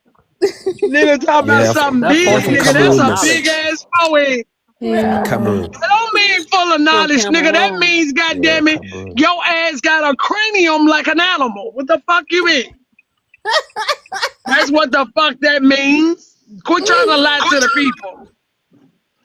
Nigga talk about Yeah, something That yeah, big, from forehead nigga. shows That's Cameroon, a miss. big knowledge. ass forehead. Hey From y'all. Cameroon. That don't mean full of From knowledge, nigga. That Cameroon. means, Yeah, goddamn it, Cameroon. your ass got a cranium like an animal. What the fuck you mean? That's what the fuck that means. Quit trying to lie to the people.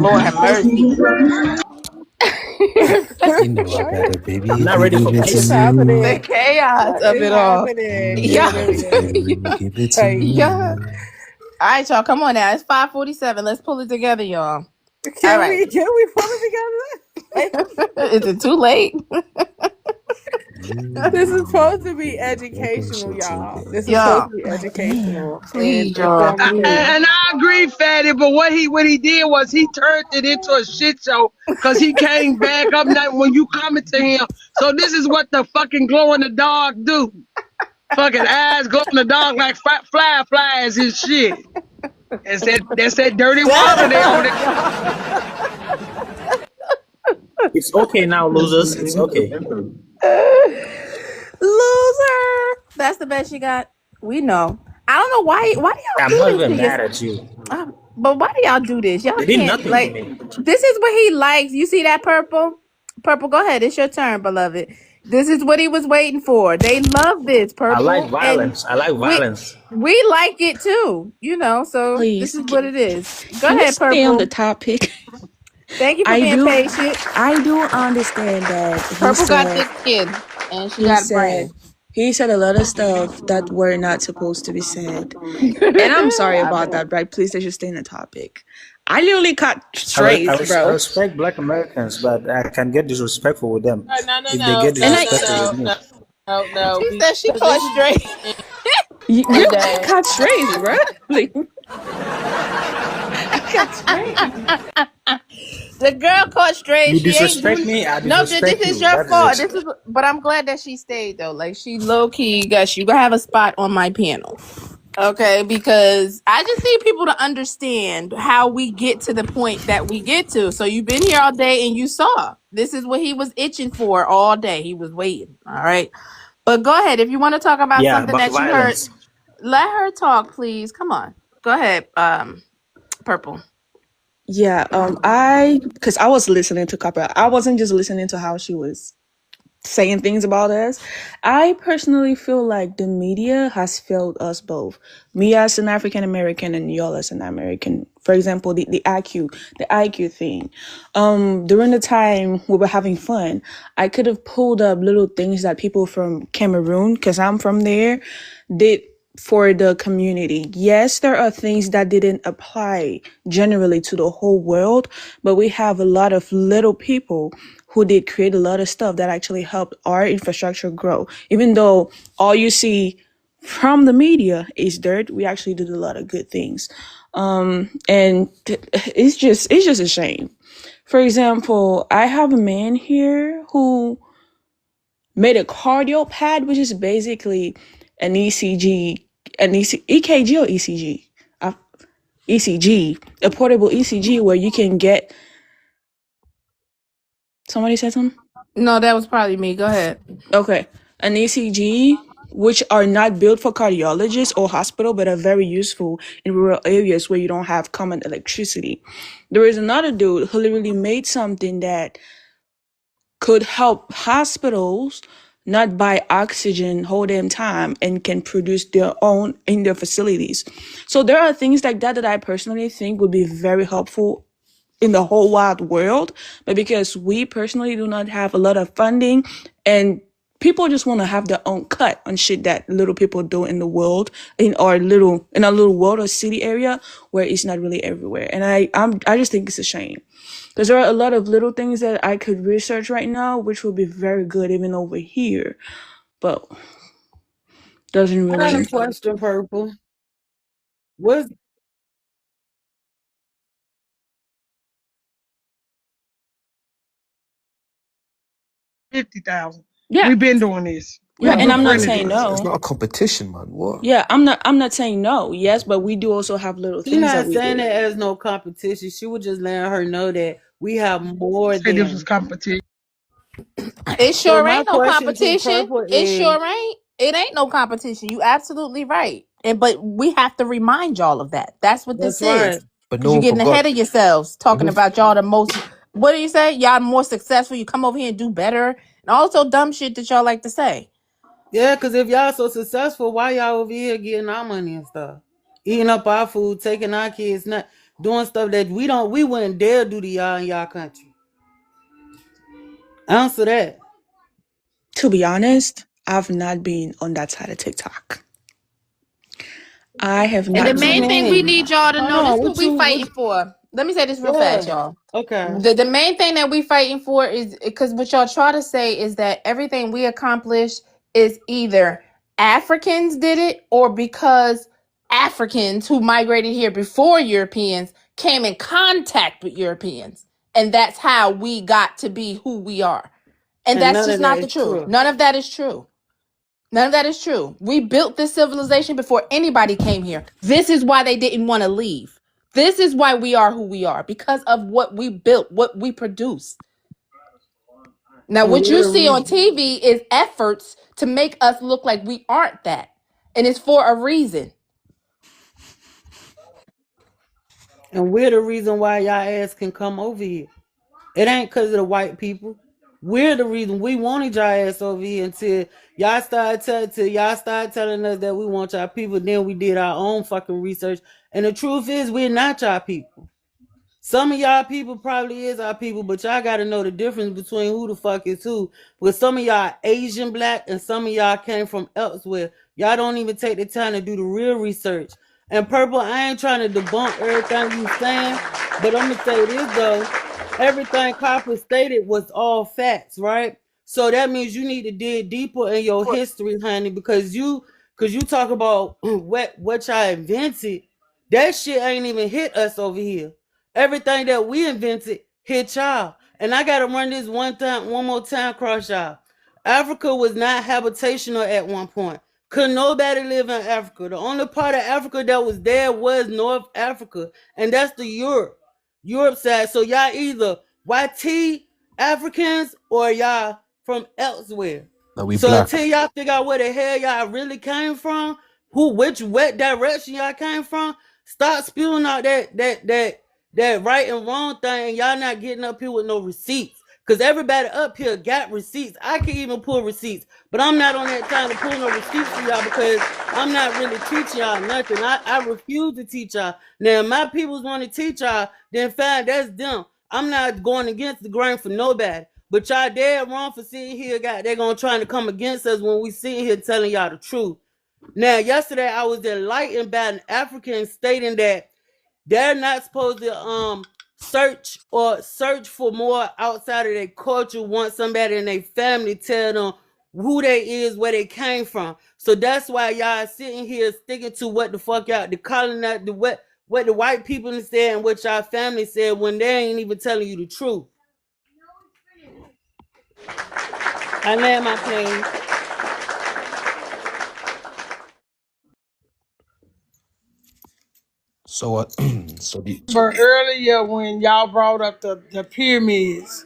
Lord have mercy. You know I got a baby I'm if not you ready for give it to It's peace. The happening. me. chaos of It's it all. happening. Mm, Yeah, Yeah. there we baby go. girl, you give it to Right. Yeah. me. All right, y'all. Come on now. It's 5:47. Let's pull it together, y'all. All Can right. we pull it together? Like, Is it too late? This is supposed to be What can educational, shit talk y'all. This is about? supposed Y'all, to be Like, damn. educational and please, y'all, informative. please. And I agree, Fatty, but what he did was he turned it into a shit show because he came back up night when you coming to him. So this is what the fucking glow in the dark do. Fucking eyes glow in the dark like flies and shit. That's that dirty Shut water there over up, there. y'all. It's okay now, losers. It's okay. Loser. That's the best you got. We know. I don't know why. Why do y'all I'm do not this to even yourself? mad at you. But why do y'all do this? Y'all They did can't nothing to like. me. This is what he likes. You see that purple? Purple. Go ahead. It's your turn, beloved. This is what he was waiting for. They love this I like purple, and violence. I like we violence. we like it too. You know. So this Please, is what it is. Go can we ahead, stay on the purple. topic? Thank you for I being do, patient. I do understand that Purple got thick skin, and she he got a said, brain. he said a lot of stuff that were not supposed to be said. And I'm sorry I about bet. that, but please let's just stay in the topic. I literally cut I strays, bro. respect Black Americans, but I can get disrespectful with them No, no, if they no, get And no, I, disrespectful with no, me. no, no, no. She said she Because caught this is straight. you is that cut strays, bro. Like, I cut strays. The girl caught straight. You She ain't disrespect do me, I no. This disrespect is you. your That is fault. it. This is, but I'm glad that she stayed though. Like she low key got you. Gonna have a spot on my panel, okay? Because I just need people to understand how we get to the point that we get to. So you've been here all day and you saw this is what he was itching for all day. He was waiting. All right, but go ahead if you want to talk about Yeah, something but that you heard. violence. Let her talk, please. Come on, go ahead. Purple. Yeah, because I was listening to Copper. I wasn't just listening to how she was saying things about us. I personally feel like the media has failed us both. Me as an African American and y'all as an American. For example, the IQ thing. During the time we were having fun, I could have pulled up little things that people from Cameroon, because I'm from there, did for the community. Yes, there are things that didn't apply generally to the whole world, but we have a lot of little people who did create a lot of stuff that actually helped our infrastructure grow. Even though all you see from the media is dirt, we actually did a lot of good things. It's just a shame. For example, I have a man here who made a cardio pad, which is basically an ECG, EKG or ECG, ECG, a portable ECG where you can get. Somebody said something. No, that was probably me. Go ahead. Okay, an ECG, which are not built for cardiologists or hospital, but are very useful in rural areas where you don't have common electricity. There is another dude who literally made something that could help hospitals not buy oxygen whole damn time and can produce their own in their facilities. So there are things like that that I personally think would be very helpful in the whole wide world. But because we personally do not have a lot of funding and people just want to have their own cut on shit that little people do in the world, in our little world or city area where it's not really everywhere. And I just think it's a shame. Because there are a lot of little things that I could research right now, which would be very good even over here, but doesn't I got a really. question, Purple. What's 50,000. Yeah, We've been doing this. We yeah, and I'm not befriended saying this. It's no. not a competition, man. What? Yeah, I'm not saying no. Yes, but we do also have little She things that not we saying do. it as no competition. She was just letting her know that we have more Say this was than. competition. It So sure my ain't no question to competition. Purple It is, sure ain't. It ain't no competition. You absolutely right. And but we have to remind y'all of that. That's what that's this is. right. But Because no you're one getting ahead forgot. of yourselves, talking No, about y'all the most. What do you say? Y'all more successful. You come over here and do better, and also dumb shit that y'all like to say. Yeah, because if y'all so successful, why y'all over here getting our money and stuff? Eating up our food, taking our kids, not doing stuff that we wouldn't dare do to y'all in y'all country. Answer that. To be honest, I've not been on that side of TikTok. I have And the not What you main been. thing we mean? need y'all to Hold know, this on, is what we fighting for. let me say this real fast, Yeah. y'all. Okay. The main thing that we fighting for is because what y'all try to say is that everything we accomplished is either Africans did it or because Africans who migrated here before Europeans came in contact with Europeans. And that's how we got to be who we are. And And that's none just of that not the is truth. true. None of that is true. None of that is true. We built this civilization before anybody came here. This is why they didn't want to leave. This is why we are who we are, because of what we built, what we produced. Now, And what we're you the see on reason. TV is efforts to make us look like we aren't that. And it's for a reason. And we're the reason why y'all ass can come over here. It ain't because of the white people. We're the reason we wanted y'all ass over here until y'all started telling us that we want y'all people. Then we did our own fucking research. And the truth is, we're not y'all people. Some of y'all people probably is our people, but y'all got to know the difference between who the fuck is who. Because some of y'all Asian black and some of y'all came from elsewhere. Y'all don't even take the time to do the real research. And Purple, I ain't trying to debunk everything you saying, but I'm going to say this though. Everything Copper stated was all facts, right? So that means you need to dig deeper in your history, honey, because you talk about what y'all invented. That shit ain't even hit us over here. Everything that we invented hit y'all. And I gotta run this one more time across y'all. Africa was not habitational at one point. Could nobody live in Africa? The only part of Africa that was there was North Africa, and that's the Europe side. So y'all either YT Africans or y'all from elsewhere. Now we So black. until y'all figure out where the hell y'all really came from, which wet direction y'all came from, stop spewing out that right and wrong thing. Y'all not getting up here with no receipts. Cause everybody up here got receipts. I can even pull receipts, but I'm not on that time to pull no receipts for y'all because I'm not really teaching y'all nothing. I refuse to teach y'all. Now, if my peoples want to teach y'all, then fine, that's them. I'm not going against the grain for nobody. But y'all dead wrong for sitting here, they're gonna try to come against us when we sitting here telling y'all the truth. Now, yesterday I was enlightened by an African stating that they're not supposed to search for more outside of their culture once somebody in their family tell them who they is, where they came from. So that's why y'all sitting here sticking to what the fuck y'all the calling out the what the white people said and what y'all family said when they ain't even telling you the truth. I land my plane. So what? so the But earlier when y'all brought up the pyramids,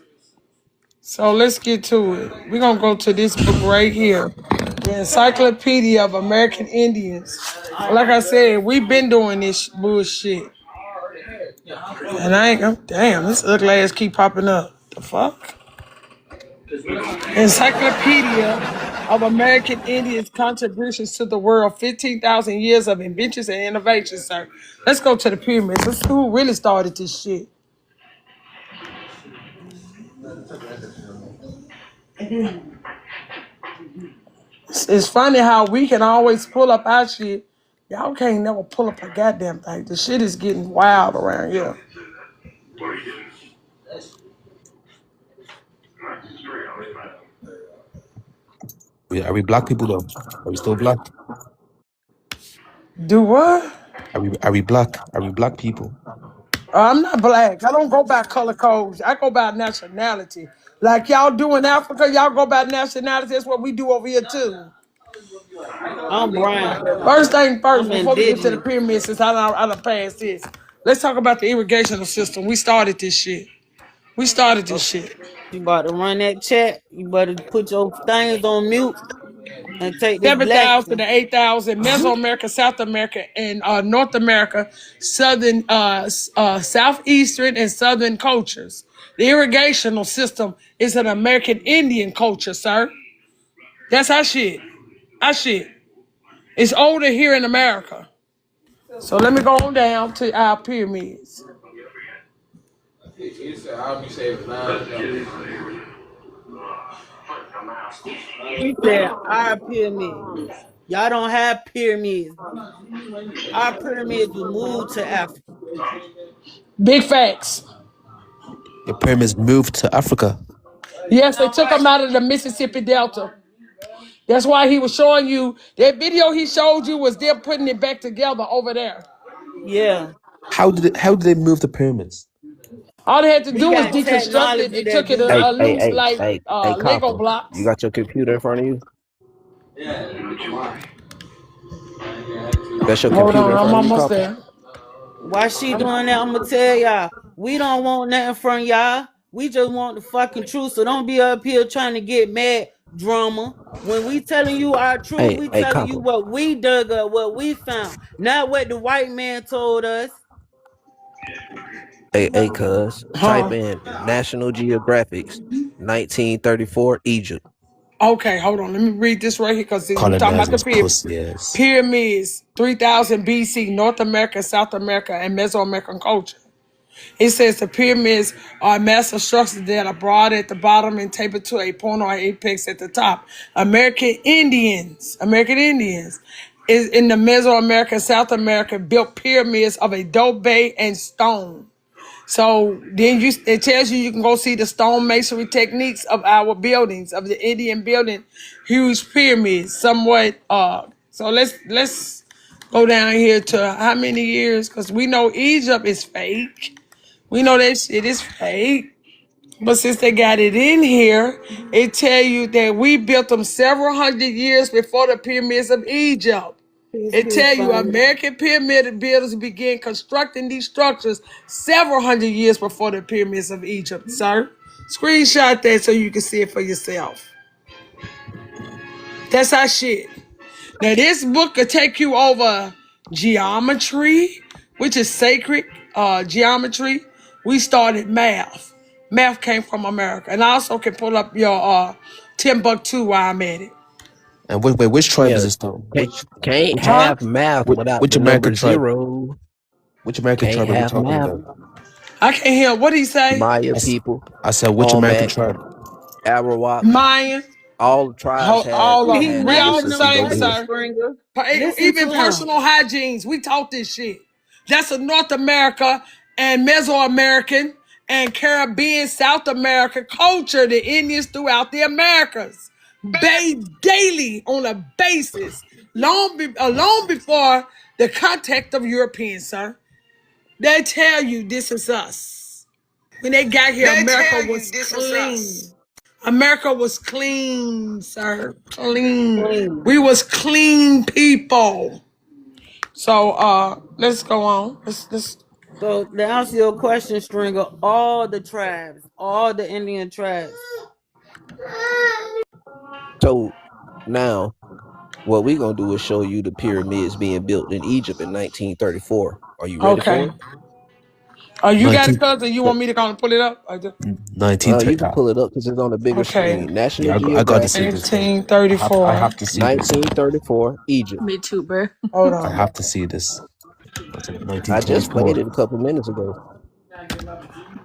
so let's get to it. We're gonna go to this book right here, the Encyclopedia of American Indians. Like I said, we've been doing this bullshit, and damn, this ugly ass keep popping up. The fuck? Encyclopedia of American Indians' contributions to the world, 15,000 years of inventions and innovations, sir. Let's go to the pyramids. Let's see who really started this shit. It's funny how we can always pull up our shit. Y'all can't never pull up a goddamn thing. The shit is getting wild around here. are we black people though? Are we still black? Do what? Are we black? Are we black people? I'm not black. I don't go by color codes. I go by nationality. Like y'all do in Africa, y'all go by nationality. That's what we do over here too. I'm brown. First thing first, I'm before we get to the indigenous. pyramids, since I done passed this, let's talk about the irrigational system. We started this shit. We started this Oh, shit. you about to run that chat? You better put your things on mute and take this 7,000 blessing. to 8,000, Mesoamerica, South America, and North America, southern, southeastern, and southern cultures. The irrigational system is an American Indian culture, sir. That's our shit. Our shit. It's older here in America. So let me go on down to our pyramids. He said our pyramids. Y'all don't have pyramids. Our pyramids were moved to Africa. Big facts. Your pyramids moved to Africa. Yes, they took them out of the Mississippi Delta. That's why he was showing you that video he showed you was them putting it back together over there. Yeah. How did they move the pyramids? All they had to We do was got deconstruct it technology and that took it do that. loose like Lego Copper. You blocks. got your computer in front of you? That's your Hold computer on, in I'm front of you, almost Copper? there. Why she doing that? I'm gonna tell y'all. We don't want nothing from y'all. We just want the fucking truth. So don't be up here trying to get mad drama. When we telling you our truth, we Hey, telling you Copper. what we dug up, what we found, not what the white man told us. Hey, cuz. Type Huh? in National Geographics, 1934 Egypt. Okay, hold on. Let me read this right here because we talking about the Colonizers, pussy ass. pyramids, 3000 BC, North America, South America, and Mesoamerican culture. It says the pyramids are massive structures that are broad at the bottom and tapered to a point or apex at the top. American Indians is in the Mesoamerica, South America, built pyramids of adobe and stone. So then it tells you can go see the stone masonry techniques of our buildings, of the Indian building, huge pyramids, somewhat so let's go down here to how many years? Because we know Egypt is fake. We know that shit is fake. But since they got it in here, it tell you that we built them several hundred years before the pyramids of Egypt. It's It too tell you funny. American pyramid builders began constructing these structures several hundred years before the pyramids of Egypt, sir. Screenshot that so you can see it for yourself. That's our shit. Now this book could take you over geometry, which is sacred geometry. We started math. Math came from America. And I also can pull up your Timbuktu while I'm at it. And which tribe is Yeah. this though? Can't Which Huh? have math without which the number American tribe? zero. Which American Can't tribe are we have talking math. about? I can't hear. What did he say? Maya I, s- people, I said which American Olmec, tribe? Arawak, Mayan. all the tribes had All of He them. had We number all naming the them systems same, over right, here. sir. Springer. Listen Even to him. personal hygienes. We taught this shit. That's a North America and Mesoamerican and Caribbean, South America culture. The Indians throughout the Americas bathed daily on a basis long before the contact of Europeans, sir. They tell you this is us. When they got here, America was clean. America was clean, sir. Clean. Clean. We was clean people. So let's go on. Let's So to answer your question, Stringer, all the tribes, all the Indian tribes. So now what we're gonna do is show you the pyramids being built in Egypt in 1934. Are you ready for okay. it? You got it, 19, cousin. You want me to go and pull it up? 19 You can pull it up because it's on the bigger Okay. screen. National yeah, I got to see Geographic, this, bro. I 1834. have to see this. 1934 Egypt. Me too, bro. Hold I on. have to see this. What's it, I just played 1934? it a couple minutes ago,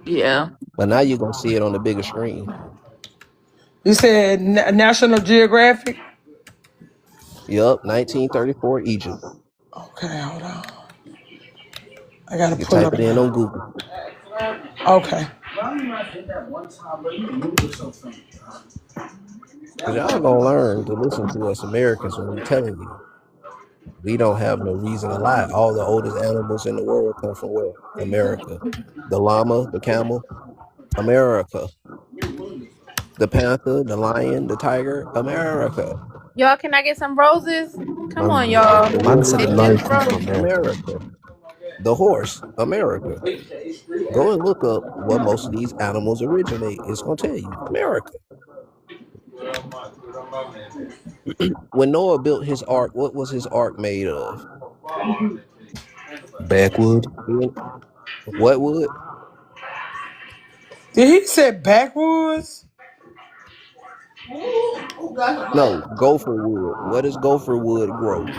Yeah. but now you're gonna see it on the bigger screen. You said National Geographic. Yup, 1934 Egypt. Okay, hold on. I gotta You can pull type up it in on now. Google. Okay. Cause y'all gonna learn to listen to us Americans when we telling you we don't have no reason to lie. All the oldest animals in the world come from where? America. The llama, the camel, America. The panther, the lion, the tiger, America. Y'all, can I get some roses? Come on, Man, y'all. The man wolf, said the the Let's get lion some come from elephant, roses. America. America. The horse, America. Go and look up where most of these animals originate. It's gonna tell you America. When Noah built his ark, what was his ark made of? Backwood. What wood? Did he say backwoods? No, gopher wood. What does gopher wood grow?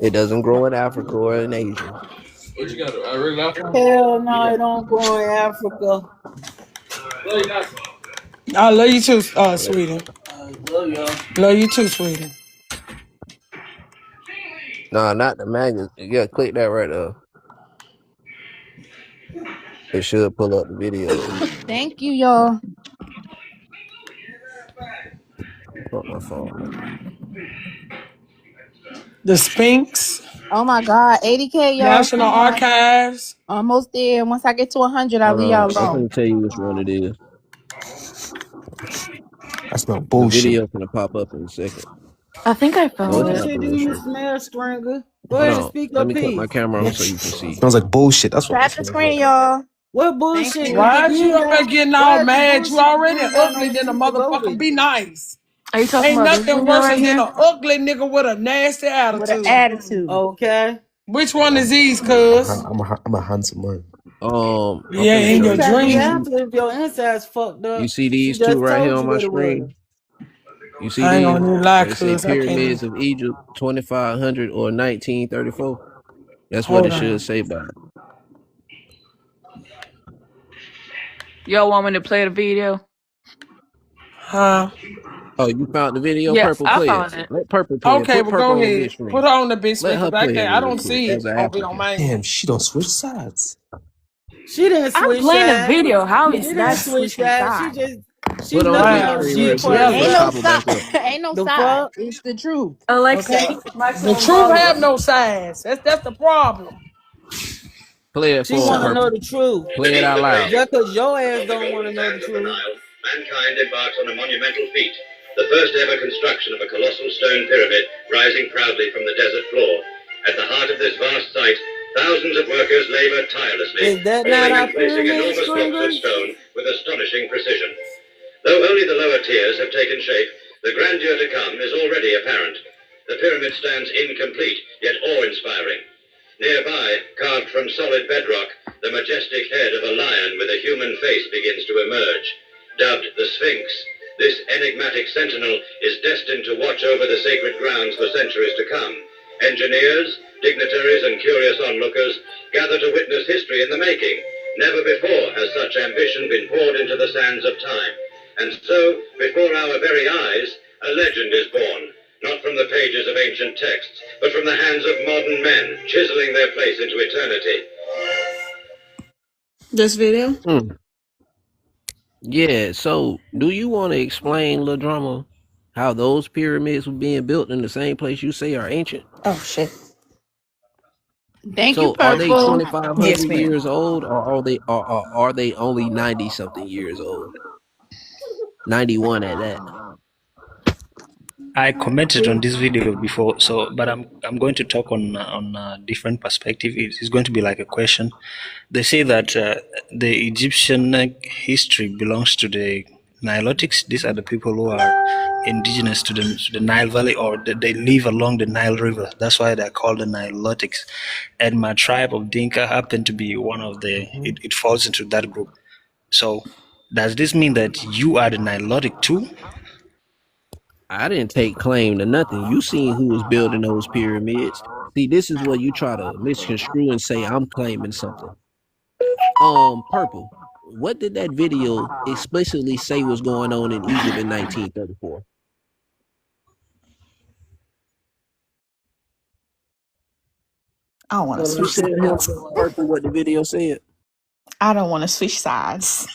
It doesn't grow in Africa or in Asia. Hell no, it don't grow in Africa. I love you too, Yeah. sweetie. Love you too, sweetie. Nah, not the magnet. Yeah, click that right there. It should pull up the videos. Thank you, y'all. Fuck my phone. The Sphinx, Oh my God, 80K, y'all. National Come on. Archives. Almost there. Once I get to 100, I'll Hold leave on. y'all I'm alone. gonna tell you which one it is. That's not The bullshit. video gonna pop up in a second. I think I No, found it's it. not Bullshit do you bullshit. smell, Stringer? Go Hold ahead and on. speak Let your me cut my piece. camera on so you can see. Smells like bullshit. That's what it Tap the smells like. screen, y'all. What Thank bullshit, you. nigga? Why is You you ain't up there got. getting all Why is the mad? You bullshit you already ain't got no ugly than a teeth to go motherfucker. with Be it? nice. Are you talking Ain't about this nothing video worse right than here? an ugly nigga with a nasty With an attitude. attitude. Okay. Which one is these, I'm, cuz? I'm a handsome man. I'm Yeah, finna in show your You you. can't be You dream. see, happy if your inside's fucked you up. see She these two just right here told on you my what it was. screen. You see I ain't these gonna even lie, where it say cuz I can't pyramids even. of Egypt 2500 or 1934. That's what it Hold should on. say by it. Y'all want me to play the video? Huh? Oh, you found the video? Yes, Purple I play it. found it. Let Purple play it. Okay, Put well Purple go on the ahead. big screen. Put her on the big screen Let her because play it I real don't quick see as it an over here on African. mine. Damn, she don't switch sides. She didn't I'm switch playing the that. video. How She is didn't that switch switching that. She side? just she Put on the looking big up Wow, screen she real shit for quick and Ain't it'll no jealous. pop her side. back up. Ain't no the side. fuck. It's the truth. Alexa, Okay. put my The phone truth have volume. no size. That's the problem. Play it She for 'em, want to So know Purple. the truth. Play it Beneath out the loud. blazing Just cause sun your and ass upon the don't want to golden know the sands of the truth. Nile, mankind embarks on a monumental feat, the first ever construction of a colossal stone pyramid rising proudly from the desert floor. At the heart of this vast site, thousands of workers labor tirelessly, Is that not hauling our and placing pyramid, enormous blocks of Stringer? stone with astonishing precision. Though only the lower tiers have taken shape, the grandeur to come is already apparent. The pyramid stands incomplete, yet awe-inspiring. Nearby, carved from solid bedrock, the majestic head of a lion with a human face begins to emerge. Dubbed the Sphinx, this enigmatic sentinel is destined to watch over the sacred grounds for centuries to come. Engineers, dignitaries, and curious onlookers gather to witness history in the making. Never before has such ambition been poured into the sands of time. And so, before our very eyes, a legend is born, not from the pages of ancient texts, but from the hands of modern men, chiseling their place into eternity. This video? Mm. Yeah, so do you want to explain, Lil Drama, how those pyramids were being built in the same place you say are ancient? Oh shit. Thank you, So are they Purple. 2500 Yes, ma'am. years old or are they only 90 something years old? 91 at that. I commented on this video before, so but I'm going to talk on a different perspective. It's going to be like a question. They say that the Egyptian history belongs to the Nilotics. These are the people who are indigenous to the Nile Valley, or they live along the Nile River. That's why they're called the Nilotics. And my tribe of Dinka happen to be one of the. Mhm. It falls into that group. So does this mean that you are the Nilotic too? I didn't take claim to nothing. You seen who was building those pyramids. See, this is where you try to misconstrue and say I'm claiming something. Purple. What did that video explicitly say was going on in Egypt in 1934? I don't want to Tell him, switch tell him, sides. Purple, what the video said. I don't want to switch sides.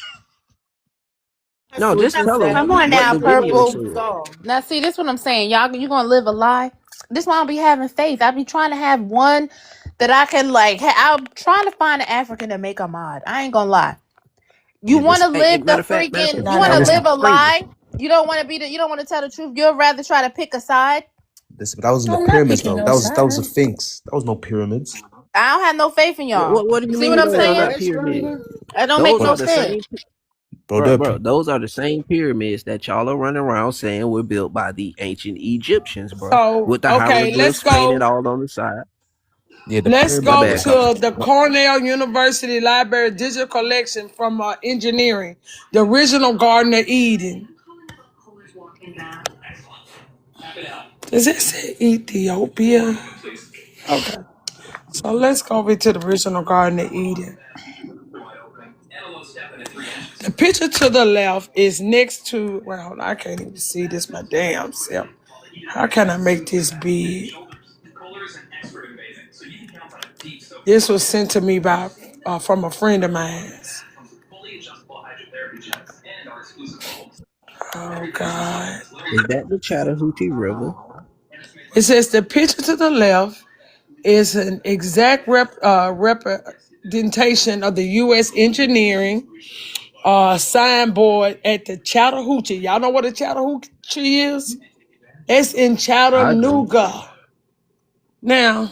No, just Switching tell him Come sides. on You what now, the just doing video what Purple. you said. saw. Now see, this what I'm saying. Y'all, you gonna live a lie. This why I be having faith. I be trying to have one that I can like. I'm trying to find an African to make a mod. I ain't gonna lie. You Yeah, want to hey, live the matter of freaking. fact, You Not want that to that was live one. a crazy. lie. You don't want to be. You don't want to tell the truth. You'd rather try to pick a side. That was in the I'm not pyramids picking though. no That was the side. Sphinx. That was no pyramids. I don't have no faith in y'all. What do you See mean what I'm those Say are saying? not what, pyramids? Stringer? That don't make Those no are the sense. same, Bro, they're bro. Those are the same pyramids that y'all are running around saying were built by the ancient Egyptians, bro, So, with the okay, hieroglyphs painted all on the side. yeah, the let's My pyramids go were bad. like a to the Cornell University Library digital collection from engineering, the original Garden of Eden. Does it say Ethiopia? Okay. So let's go over to the original Garden of Eden. The picture to the left is next to, well, hold on, I can't even see this my damn self. How can I make this big? This was sent to me by from a friend of mine. Oh God. Is that the Chattahoochee River? It says the picture to the left is an exact representation of the U.S. engineering signboard at the Chattahoochee. Y'all know what a Chattahoochee is? It's in I do. Chattanooga. Now,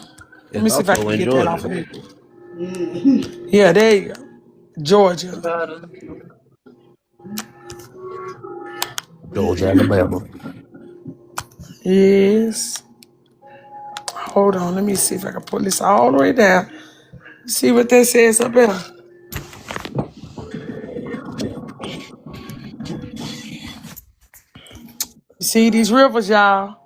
let It's me see if I also can in get that off Georgia. of here. Yeah, there you go. Georgia. Georgia, Alabama. Yes. Hold on. Let me see if I can pull this all the way down. See what that says up there. You see these rivers, y'all?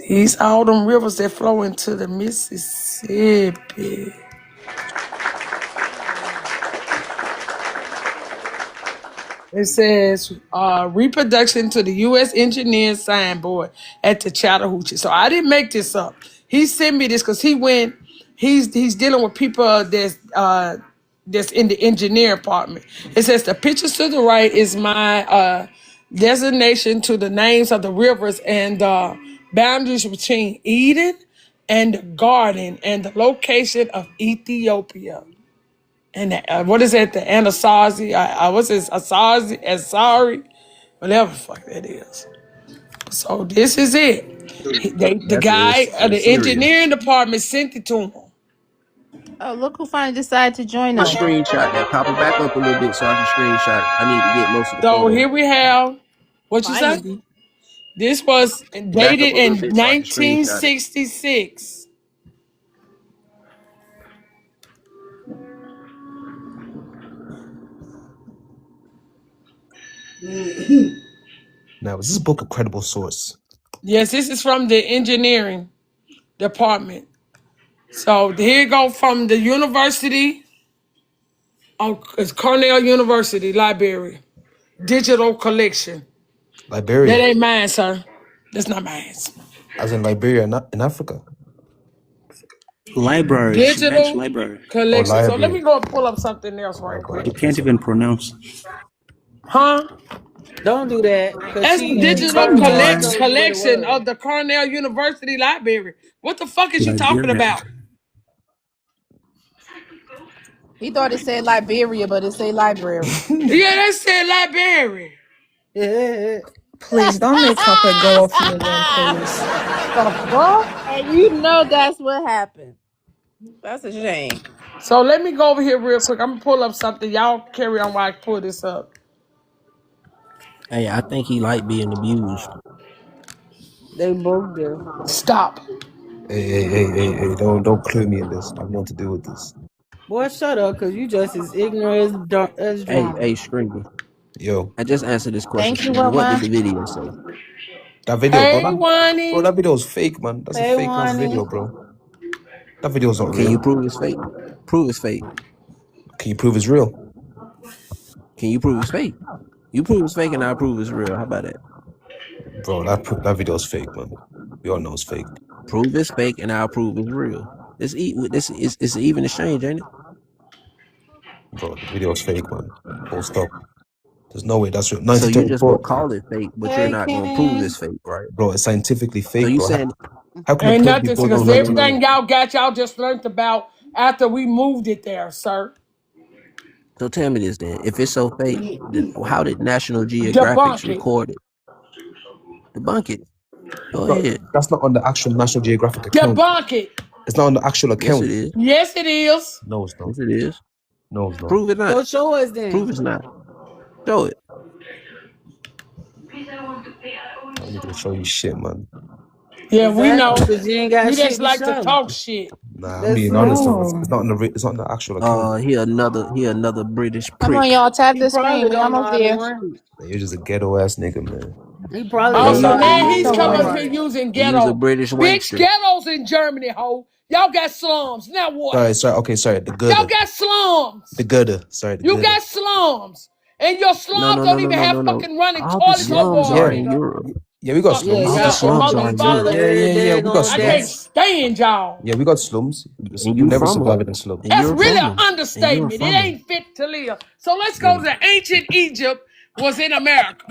These all them rivers that flow into the Mississippi. It says reproduction to the U.S. engineer signboard at the Chattahoochee. So I didn't make this up. He sent me this because he went. He's dealing with people that's in the engineer department. It says the pictures to the right is my designation to the names of the rivers and boundaries between Eden and the garden and the location of Ethiopia. And what is that? The Anasazi? What's this? Asari? Whatever the fuck that is. So this is it. The That's guy in the Syria. engineering department sent it to him. Oh, look who finally decided to join I'm gonna us. screenshot that. Pop it back up a little bit so I can screenshot it. I need to get most of the So photos. here we have what you say? Finally. This was Back up dated a little in bit so I can screenshot it. 1966. Now, is this book a credible source? Yes, this is from the engineering department. So here you go from the university. Oh, it's Cornell University Library. Digital collection. That Liberia, ain't mine, sir. That's not mine. as in Liberia in Africa, Library. She meant Digital library. or collection. So let me library? go and pull up something else right quick. You Library. can't even pronounce. Huh? Don't do that, cause That's she digital her voice gonna give it collection away. of the Cornell University Library. What the fuck is you talking Liberia. about? He thought it said Liberia, but it say library. Yeah, that said library. Please don't make Copper go off you again, please. The fuck? And you know that's what happened. That's a shame. So let me go over here real quick. I'm gonna pull up something. Y'all carry on while I pull this up. Hey, I think he like being abused. They both do. Stop. Hey, don't clue me in this. I have nothing to do with this. Boy, shut up, cause you just as ignorant as Hey, drama. Screamer. Yo, I just answered this question, Thank you, Screamer. What did Wilma. the video say? that video, bro. Hey, Bro, Wani. that video is fake, man. That's a Hey, fake ass Wani. video, bro. That video's not Can you real. prove it's fake? Prove it's fake. Can you prove it's real? Can you prove it's fake? You prove it's fake and I prove it's real. How about that? Bro, that video's fake, man. We all know it's fake. Prove it's fake and I'll prove it's real. This is it's an even exchange, ain't it? Bro, the video's fake, man. Full stop. There's no way that's real. So you just gonna 1934, call it fake, but you're Hey, not gonna prove King. it's fake, right? bro, it's scientifically So fake, you bro. saying How can a Ain't plane be nothing built in because no no no no. everything 19? y'all got, y'all just learned about after we moved it there, sir. So tell me this then. If it's so fake, then how did National Geographic Debunk it. record it? Debunk it. Go No, ahead. that's not on the actual National Geographic account. Debunk it. It's not on the actual Yes it account. is. Yes, it is. No, it's not. Yes it is. No, it's not. Prove it not. So show us Prove then. it's not. Show it. I don't need to show you shit, man. Yeah, we Exactly, know. cause you ain't got You just shit to like to show. talk shit. Nah, I'm That's being honest, it. though. No. It's not on the actual account. He another British Come on, prick. y'all. Tap He the screen. probably We don't know almost how to there. read. Man, you're just a ghetto ass nigga, man. He probably Oh, And don't so know you how to now and he's read So or coming up what? here write. using you was a ghetto. British Bitch, wankster. ghettos in Germany, ho. Y'all got slums. Now what? Sorry, the Y'all girder. got slums. The girder. Sorry, the You girder. got slums. And your No, slums no, no, don't no, even no, have no, no. fucking running All the toilets or slums are Yeah, water. in Europe. Yeah, we got Fucking Yeah, slums. All the y'all slums over are each in other Europe, every We got I daggone can't day. slums. stand y'all. Yeah, we got slums. and You'll you never from them, survive in a slum. and That's you're really from an them, and you're understatement. It from them. ain't fit to live. So let's Yeah. go to ancient Egypt was in America.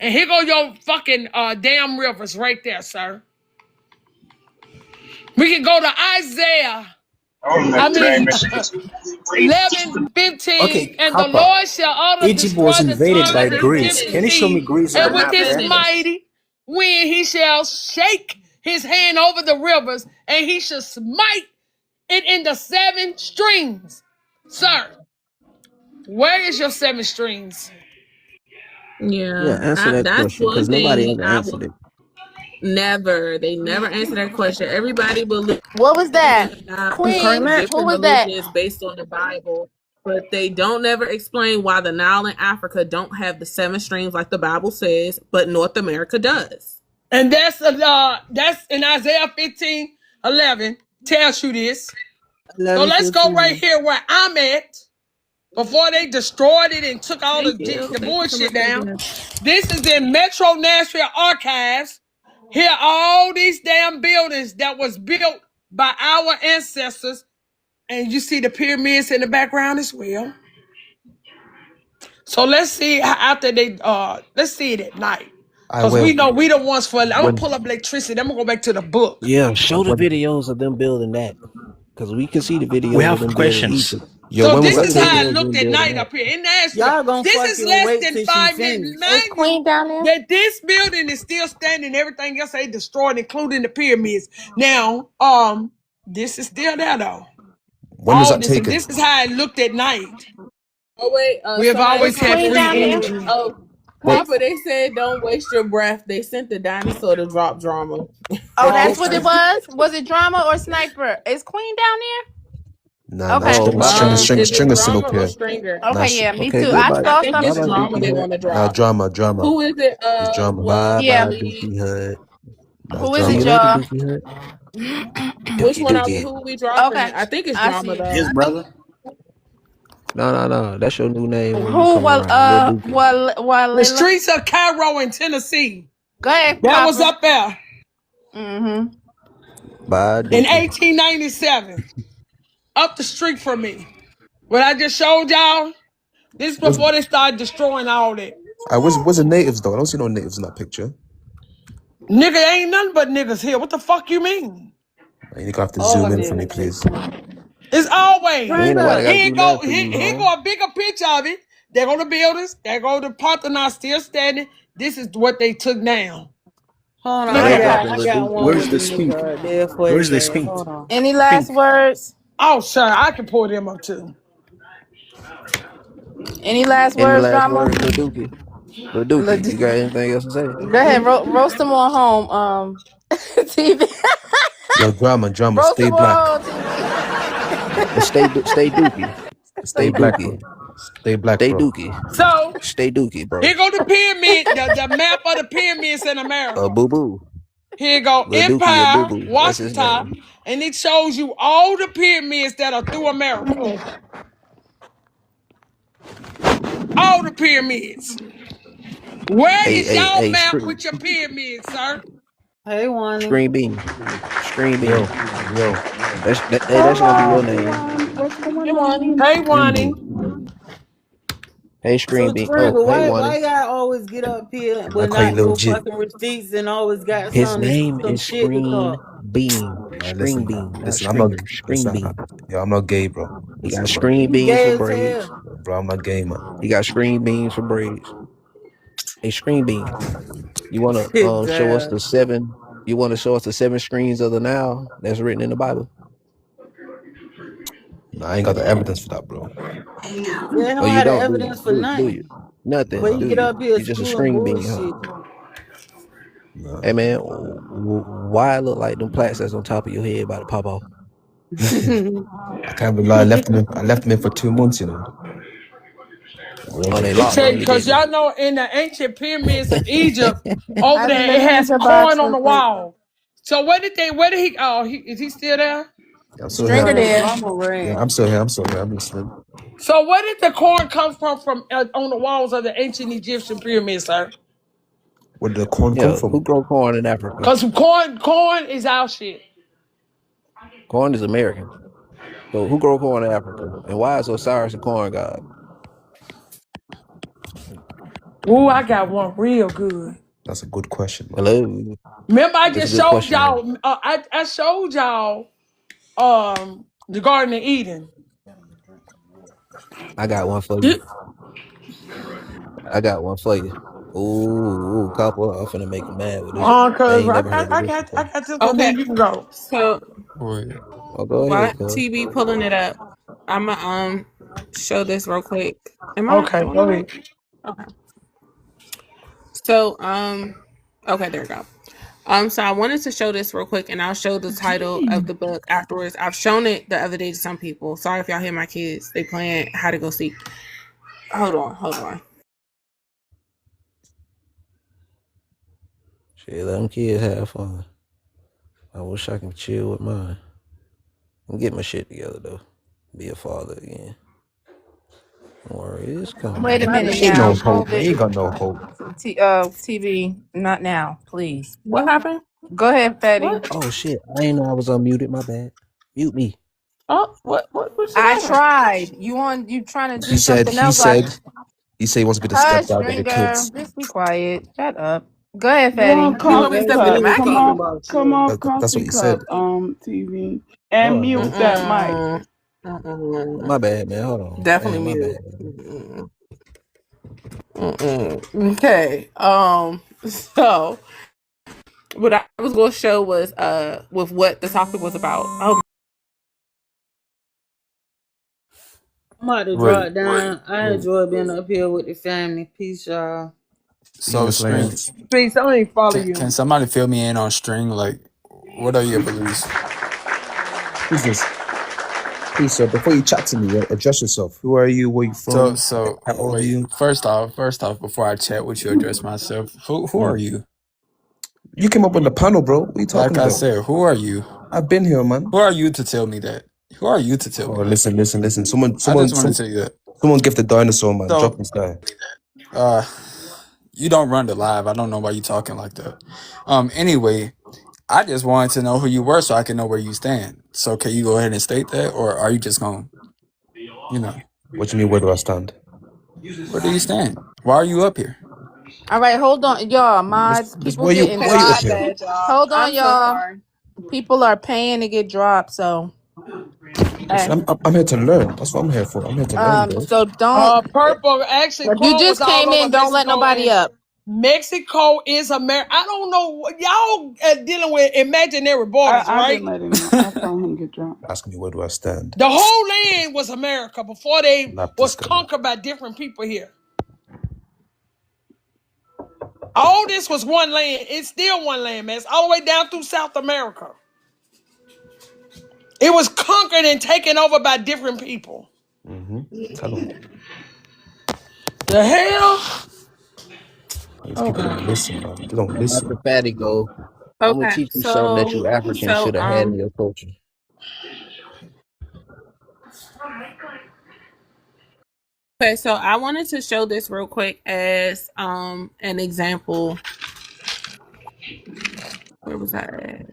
And here go your fucking damn rivers right there, sir. We can go to Isaiah. I mean, 11:15, Okay, and the Kappa. Lord shall utterly Egypt was destroy the invaded tongue by of the Greece. Egyptian Can you show me seed, Greece on the and with map his there? mighty wind he shall shake his hand over the rivers, and he shall smite it into seven strings. Sir, where is your seven strings? Yeah, Yeah, answer that that's question one because nobody thing ever I answered will it. never. They never answer that question. Everybody believes What was that? in God, Queen, who different was that? religions based on the Bible, but they don't never explain why the Nile and Africa don't have the seven streams like the Bible says, but North America does. And that's in Isaiah 15:11 tells you this. So let's go right 11:15. here where I'm at before they destroyed it and took all Thank you. the Thank you so bullshit much for down. being This is in Metro Nashville Archives. Here are all these damn buildings that was built by our ancestors. And you see the pyramids in the background as well. So let's see after they let's see it at night. I Cause we went know we the ones for I'm gonna when pull up electricity. I'm gonna go back to the book. Yeah, I show the when videos of them building that because we can see the We videos of have them building questions. Egypt. yo So when was this Show that the is how taken? it videos of looked them at building night that. up here in Nashville. Y'all gonna This is fucking less wait than till she 5 minutes. finished. Is Mind you, Queen down there? that this building is still standing. Everything else they destroyed, including the pyramids. Now, this is still there though. When was All that this, and taken? this is how it looked at night. Oh wait, We have somebody Is always had Queen commented free down there? saying, energy. "Oh, What? Papa," they said, "Don't waste your breath." They sent the dinosaur to drop drama. Oh, Oh, that's what it okay. was? Was it drama or sniper? Is Queen down Nah, there? nah. Okay. Oh, Stringer, bye stringer, bye. stringer, Is it stringer's still drama up or here. stringer? Nah, Okay, yeah, me Okay, too. I goodbye. I saw think Bye it's something. bye, drama Dookie they Hut. want to Nah, drop. drama, drama. Who is it? It's drama. Bye Yeah. bye, Wally. Dookie Hut. That's Who is See it, you drama. later, y'all? Dookie Hut. Which Dookie one are we? Dookie. Who are we dropping Okay. it? I think it's I drama see it. though. Yes, brother. No, no, no. That's your new name when you Who come around, Lil Dookie. The Walila? streets of Cairo in Tennessee. Go ahead, That was Papa. up there Mm-hmm. Bye, in Dookie. 1897, up the street from me. What I just showed y'all, this is Was before they started destroying all that. I was it natives though? I don't see no natives in that picture. Nigga, ain't nothing but niggas here. What the fuck you mean? You gonna have to All zoom in for me, niggas. please. It's always. Ain't nobody Stringer. got to Here do go, nothing for you, here home. go a bigger picture of it. There go the buildings. There go the Parthenon still standing. This is what they took down. Hold on, Look Now I they at Okay. got dropping I Lil got Dookie. one Where's with the the nigga speed? right there for Where's his the ass. speed? Hold on. Any last Pink. words? Oh, sir, I can pull them up too. Any last Any words, last drama? words, Lil Dookie? Lil Look, Dookie, you got anything else to say? go ahead, roast them on home. TV. Yo, drama, drama. Roast Stay them black. on home, TV. Stay Dookie. Stay Stay black, bro. Dookie. Stay black, Stay bro. Dookie. So Stay Dookie, bro. here go the pyramid, the map of the pyramids in America. Boo boo. Here go Lil Dookie, a boo Empire, boo. That's his Washita, name. and it shows you all the pyramids that are through America. All the pyramids. Where Hey, is hey, y'all hey, map with your pyramids, sir? Hey, Wani. Screen Bean. Screen Bean. Yo, yo. That's gonna be Hello, your name. everyone. What's going Hey, Wani. on? Hey, Green Wani. bean. Hey, Screen So, Bean. Oh, Stringer, hey, why Wally. y'all always get up here I but call you not Lil no Jit. fucking receipts and always got His name some is shit to Screen talk? Bean. Listen, Screen Bean, not listen. I'm not. Stringer. Screen Listen, Bean. yo, I'm not gay, bro. He got Listen, bro. screen You beans for gay as braids. hell. Bro, I'm not gay, man. He got screen beans for braids. A screen bean. You wanna show us Damn. the seven? You wanna show us the seven screens of the Nile that's written in the Bible? Nah, I ain't got the evidence for that, bro. Yeah, he Oh, don't you have the don't evidence for do you? nothing. But Nothing, he do get you? up here You just a spewing screen bean, huh? bullshit. Nah. Hey man, why it look like them plaques that's on top of your head about to pop off? I can't believe I left him. I left him in for 2 months. You know. Oh, they It's locked on you, because didn't y'all know in the ancient pyramids of they? Egypt, over I've been there, it listening has to Box coin on for the quick. wall. So where did he, is he still there? Yeah, I'm still here. Stringer No, there. drama Yeah, ran. I'm still here. I'm still here. I'm listening. So where did the coin come from on the walls of the ancient Egyptian pyramids, sir? Where did the corn come Yeah, who from? grow corn in Africa? Cause corn is our shit. Corn is American. So who grow corn in Africa? And why is Osiris a corn god? Ooh, I got one real good. That's a good question, man. Hello. Remember, I That's a just good showed question, man. y'all. I showed y'all the Garden of Eden. I got one for you. You- I got one for you. Ooh, copper. I'm finna make you mad with this one. I Cause ain't never heard of this I before. got this one. Okay, Then you can go. so Wait. Oh, go while ahead, cuz. TB pulling it up, I'ma show this real quick. Am I Okay, doing all go right? ahead. Okay. So okay, there we go. So I wanted to show this real quick, and I'll show the title of the book afterwards. I've shown it the other day to some people. Sorry if y'all hear my kids. They playing How to Go Seek. Hold on. Shit, let them kids have fun. I wish I can chill with mine. I'm get my shit together though. Be a father again. Don't worry, it's coming. Wait a minute Ain't now. no hope, Hold man. it. Ain't got no hope. TV, not now, please. What happened? Go ahead, Fatty. What? Oh shit, I ain't know I was unmuted. My bad. Mute me. Oh, what just I happened? tried. You trying to He do said. something He else? I said. He said he wants to be the hush, stepdad of the Stringer. kids. Just be quiet. Shut up. Go ahead, Come on, Fatty. You want me to Comfy step in the Cup. We're Come Mackie? talking on, about come you. on, That's what Comfy he Cup. said. TV, and Hold on, mute man. that mic. My bad, man. Hold on. Definitely Damn, my mute. bad, man. Okay. So what I was going to show was with what the topic was about. Oh, I'm about to Wait, drop down. I Wait. enjoy being up here with the family. Peace, y'all. Yeah, so Miss string. Lance. Peace. I don't even follow Can you. somebody fill me in on string? Like, what are your beliefs? Who's this? Please, sir. Before you chat to me, address yourself. Who are you? Where you So from? so How old are wait. you? First off, before I chat with you, address myself. Who are Mm. you? You came up on the panel, bro. What are you talking Like I about? said, who are you? I've been here, man. Who are you to tell me that? Who are you to tell Oh, me that? listen. I just want to tell you that. Someone give the dinosaur, man. So Drop this guy. uh you don't run the live. I don't know why you talking like that. Anyway, I just wanted to know who you were so I can know where you stand. So can you go ahead and state that, or are you just going, you know, What do you mean? Where do I stand? where do you stand? Why are you up here? All right, hold on, y'all. Mods, people Where you? getting Why are you up my dropped. here? bad, y'all. Hold on, I'm so y'all. sorry. People are paying to get dropped. So, Listen, hey, I'm here to learn. That's what I'm here for. I'm here to learn, bro. so don't. Purple. Actually, If you corn was just all came over in, don't let Mexico, nobody and up. Mexico is America. I don't know y'all dealing with imaginary borders, I didn't right? let him know. I saw him get drunk. Asking me where do I stand? The whole land was America before they Lap was this guy. conquered by different people here. All this was one land. It's still one land, man. It's all the way down through South America. It was conquered and taken over by different people. Tell him. The hell? These Oh people don't God. listen, man. They don't listen. After Fatty go, I'm gonna Okay, teach you something that so you Africans so should have had in your culture. okay, so I wanted to show this real quick as an example. Where was I at?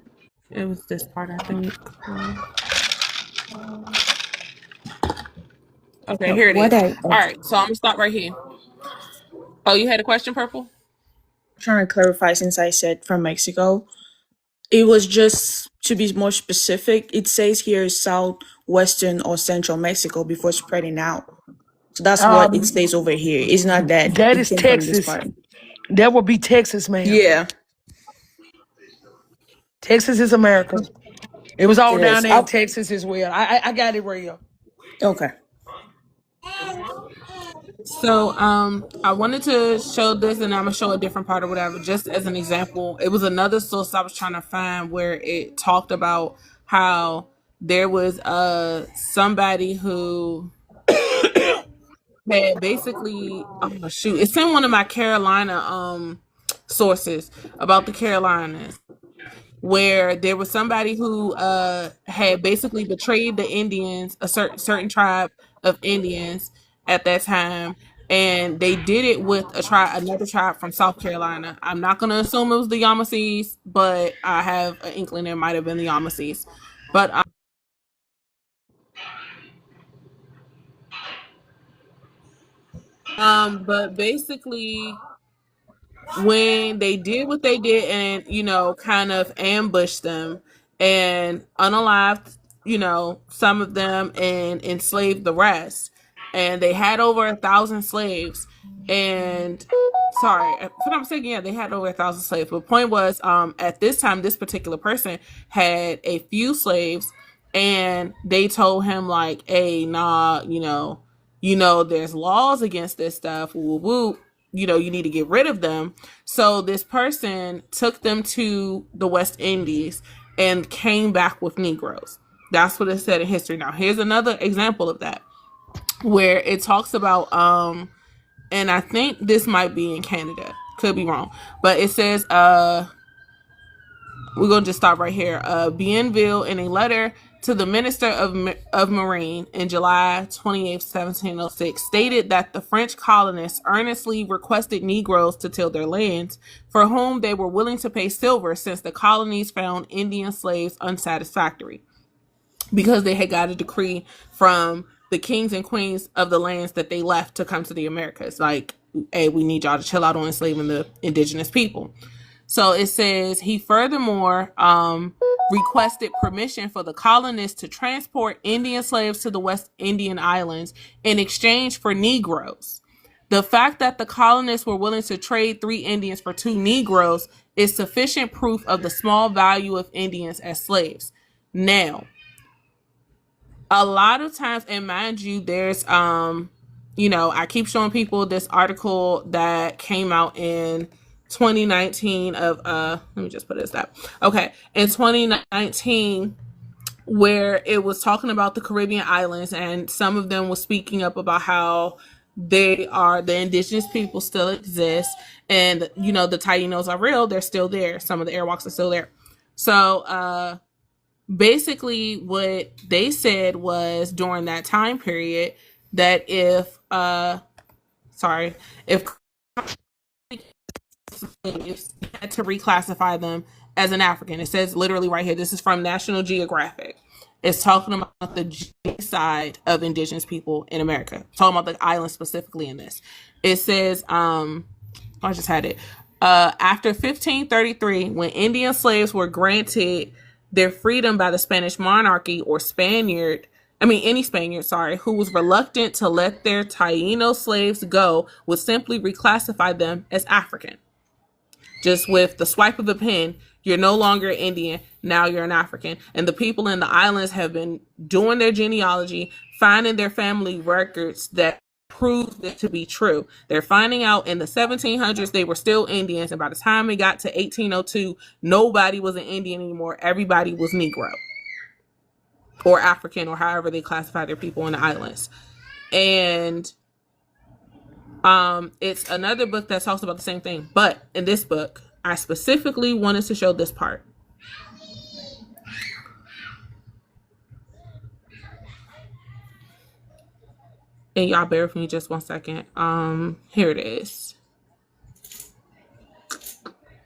It was this part, I think. Okay, here it What is. I All right, so I'm gonna start right here. Oh, you had a question, Purple? trying to clarify, since I said from Mexico, it was just to be more specific. It says here southwestern or central Mexico before spreading out. So that's what it Um, says over here. It's not that that it is came from this Texas. part. That would be Texas, ma'am. Yeah, Texas is America. It was all it down is. there in Texas as well. I got it real. Okay. So I wanted to show this and I'm gonna show a different part or whatever, just as an example. It was another source I was trying to find where it talked about how there was somebody who had basically, oh shoot, it's in one of my Carolina sources about the Carolinas, where there was somebody who had basically betrayed the Indians, a certain tribe of Indians at that time, and they did it with another tribe from South Carolina. I'm not going to assume it was the Yamasees, but I have an inkling it might have been the Yamasees. But basically, when they did what they did and, kind of ambushed them and unalived, some of them and enslaved the rest. And they had over 1,000 slaves. And sorry, if I'm saying, yeah, they had over 1,000 slaves. But the point was, at this time, this particular person had a few slaves, and they told him like, hey, nah, there's laws against this stuff. Woo woo. You need to get rid of them. So this person took them to the West Indies and came back with Negroes. That's what it said in history. Now, here's another example of that, where it talks about, and I think this might be in Canada, could be wrong, but it says, we're going to just stop right here. Bienville, in a letter to the Minister of Marine in July 28, 1706, stated that the French colonists earnestly requested Negroes to till their lands, for whom they were willing to pay silver, since the colonies found Indian slaves unsatisfactory, because they had got a decree from the kings and queens of the lands that they left to come to the Americas. Like, hey, we need y'all to chill out on enslaving the indigenous people. So it says he furthermore requested permission for the colonists to transport Indian slaves to the West Indian Islands in exchange for Negroes. The fact that the colonists were willing to trade 3 Indians for 2 Negroes is sufficient proof of the small value of Indians as slaves. Now, a lot of times, and mind you, there's I keep showing people this article that came out in 2019 of let me just put it as that. Okay, in 2019, where it was talking about the Caribbean islands, and some of them was speaking up about how the indigenous people still exist, and the Tainos are real, they're still there. Some of the Airwalks are still there. So basically what they said was, during that time period, that if slaves, had to reclassify them as an African. It says literally right here, this is from National Geographic. It's talking about the genocide of indigenous people in America. Talking about the island specifically in this. It says, I just had it. After 1533, when Indian slaves were granted their freedom by the Spanish monarchy, or any Spaniard, who was reluctant to let their Taino slaves go, would simply reclassify them as African. Just with the swipe of a pen, you're no longer Indian, now you're an African. And the people in the islands have been doing their genealogy, finding their family records that prove that to be true. They're finding out in the 1700s they were still Indians, and by the time it got to 1802, nobody was an Indian anymore. Everybody was Negro or African, or however they classify their people in the islands. And it's another book that talks about the same thing, but in this book, I specifically wanted to show this part. And y'all bear with me just one second. Here it is.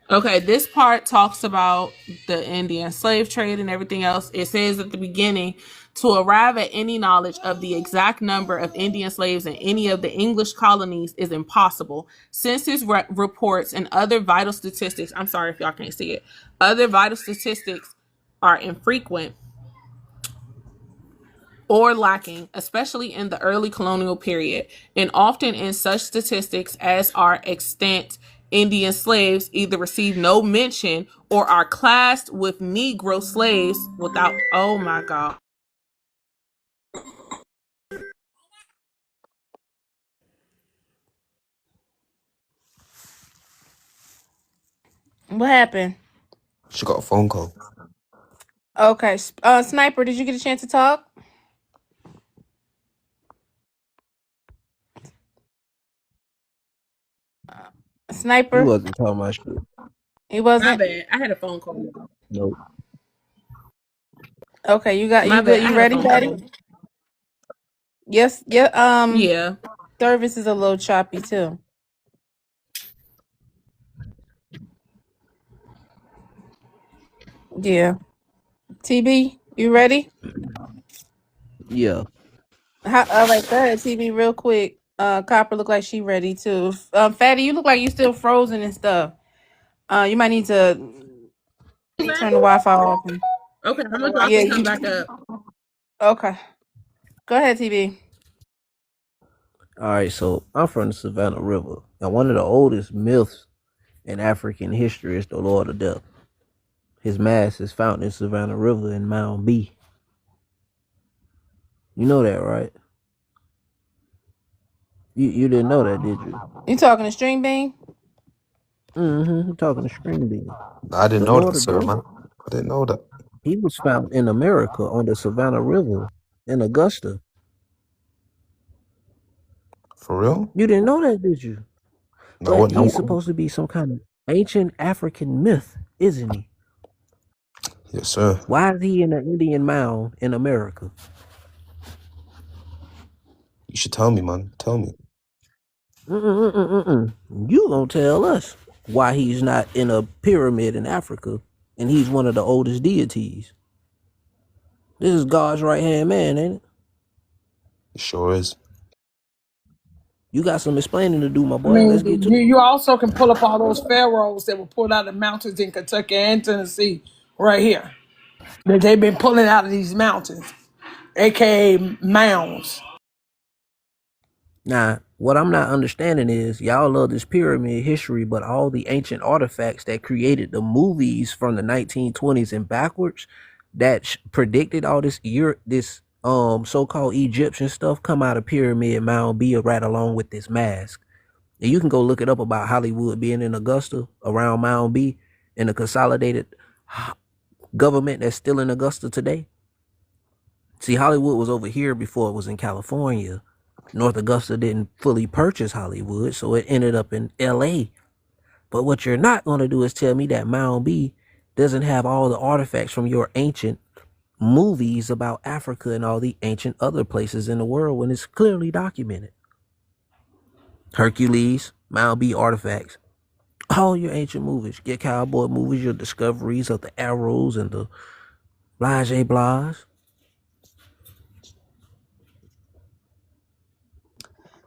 Okay, this part talks about the Indian slave trade and everything else. It says at the beginning, to arrive at any knowledge of the exact number of Indian slaves in any of the English colonies is impossible. Census reports and other vital statistics, I'm sorry if y'all can't see it, other vital statistics are infrequent or lacking, especially in the early colonial period, and often in such statistics as are extant, Indian slaves either receive no mention or are classed with Negro slaves without, oh my God. What happened? She got a phone call. Okay, Sniper, did you get a chance to talk? He Sniper, wasn't talking about shit. he My wasn't. bad. I had a phone call. Nope. Okay, you got My you good? bad. I You had a ready, phone Daddy? call. Yes. Yeah. Yeah. service is a little choppy too. Yeah. TB, you ready? Yeah. All right, go ahead, TB, real quick. Copper look like she ready too. Fatty, you look like you still frozen and stuff. You might need to turn the Wi-Fi off. Okay, I'm gonna drop Yeah, and come you. back up. Okay. Go ahead, TB. All right, so I'm from the Savannah River, and one of the oldest myths in African history is the Lord of Death. His mask is found in Savannah River in Mound B. You know that, right? You didn't know that, did you? You talking to String Bean? Mm-hmm. I'm talking to String Bean. I didn't The know that, Lord of sir, Death, man. I didn't know that. he was found in America on the Savannah River in Augusta. For real? You didn't know that, did you? No, I But wouldn't he's know. supposed to be some kind of ancient African myth, isn't he? Yes, sir. Why is he in an Indian mound in America? You should tell me, man. Tell me. Mm-mm-mm-mm-mm. You gonna tell us why he's not in a pyramid in Africa and he's one of the oldest deities. This is God's right hand man, ain't it? It sure is. You got some explaining to do, my I boy. Let's get mean, to it. you also can pull up all those pharaohs that were pulled out of the mountains in Kentucky and Tennessee right here. That they've been pulling out of these mountains, aka mounds. Now, what I'm not understanding is y'all love this pyramid history, but all the ancient artifacts that created the movies from the 1920s and backwards that predicted all this so-called Egyptian stuff come out of Pyramid Mound B right along with this mask. And you can go look it up about Hollywood being in Augusta around Mound B and the consolidated government that's still in Augusta today. See, Hollywood was over here before it was in California. North Augusta didn't fully purchase Hollywood, so it ended up in LA. But what you're not going to do is tell me that Mound B doesn't have all the artifacts from your ancient movies about Africa and all the ancient other places in the world when it's clearly documented. Hercules, Mound B artifacts, all your ancient movies, your cowboy movies, your discoveries of the arrows and the blase blahs.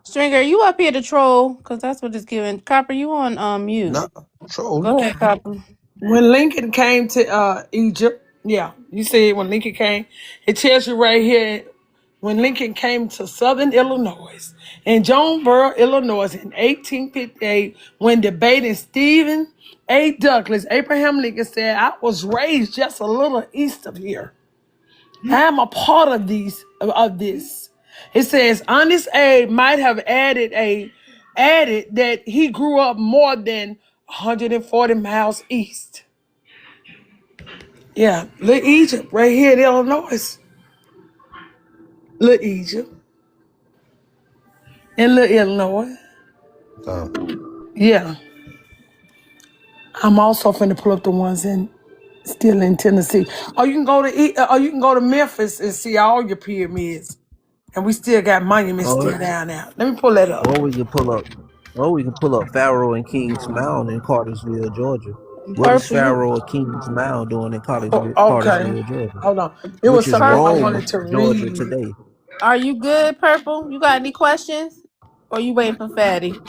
Stringer, you up here to troll? Cause that's what it's giving. Copper, you on mute. Nah, troll. Go ahead, Copper. When Lincoln came to Egypt, yeah, you see when Lincoln came, it tells you right here when Lincoln came to Southern Illinois in Jonesboro, Illinois in 1858, when debating Stephen A. Douglas, Abraham Lincoln said, "I was raised just a little east of here. I am a part of this." It says Honest Abe might have added that he grew up more than 140 miles east. Yeah, Little Egypt, right here in Illinois. Little Egypt in Little Illinois. Damn. Yeah, I'm also finna pull up the ones in still in Tennessee. Or you can go to Memphis and see all your pyramids, and we still got monuments Or, still down there. Let me pull that up. or we can pull up Pharaoh and King's Mound in Cartersville, Georgia. What is Purple, you Pharaoh and King's Mound doing in Okay, Cartersville, Georgia? hold on. It Which was is something I purple. Rome, wanted to Georgia read. today. Are you good, Purple? You got any questions? Or you waiting for Fatty?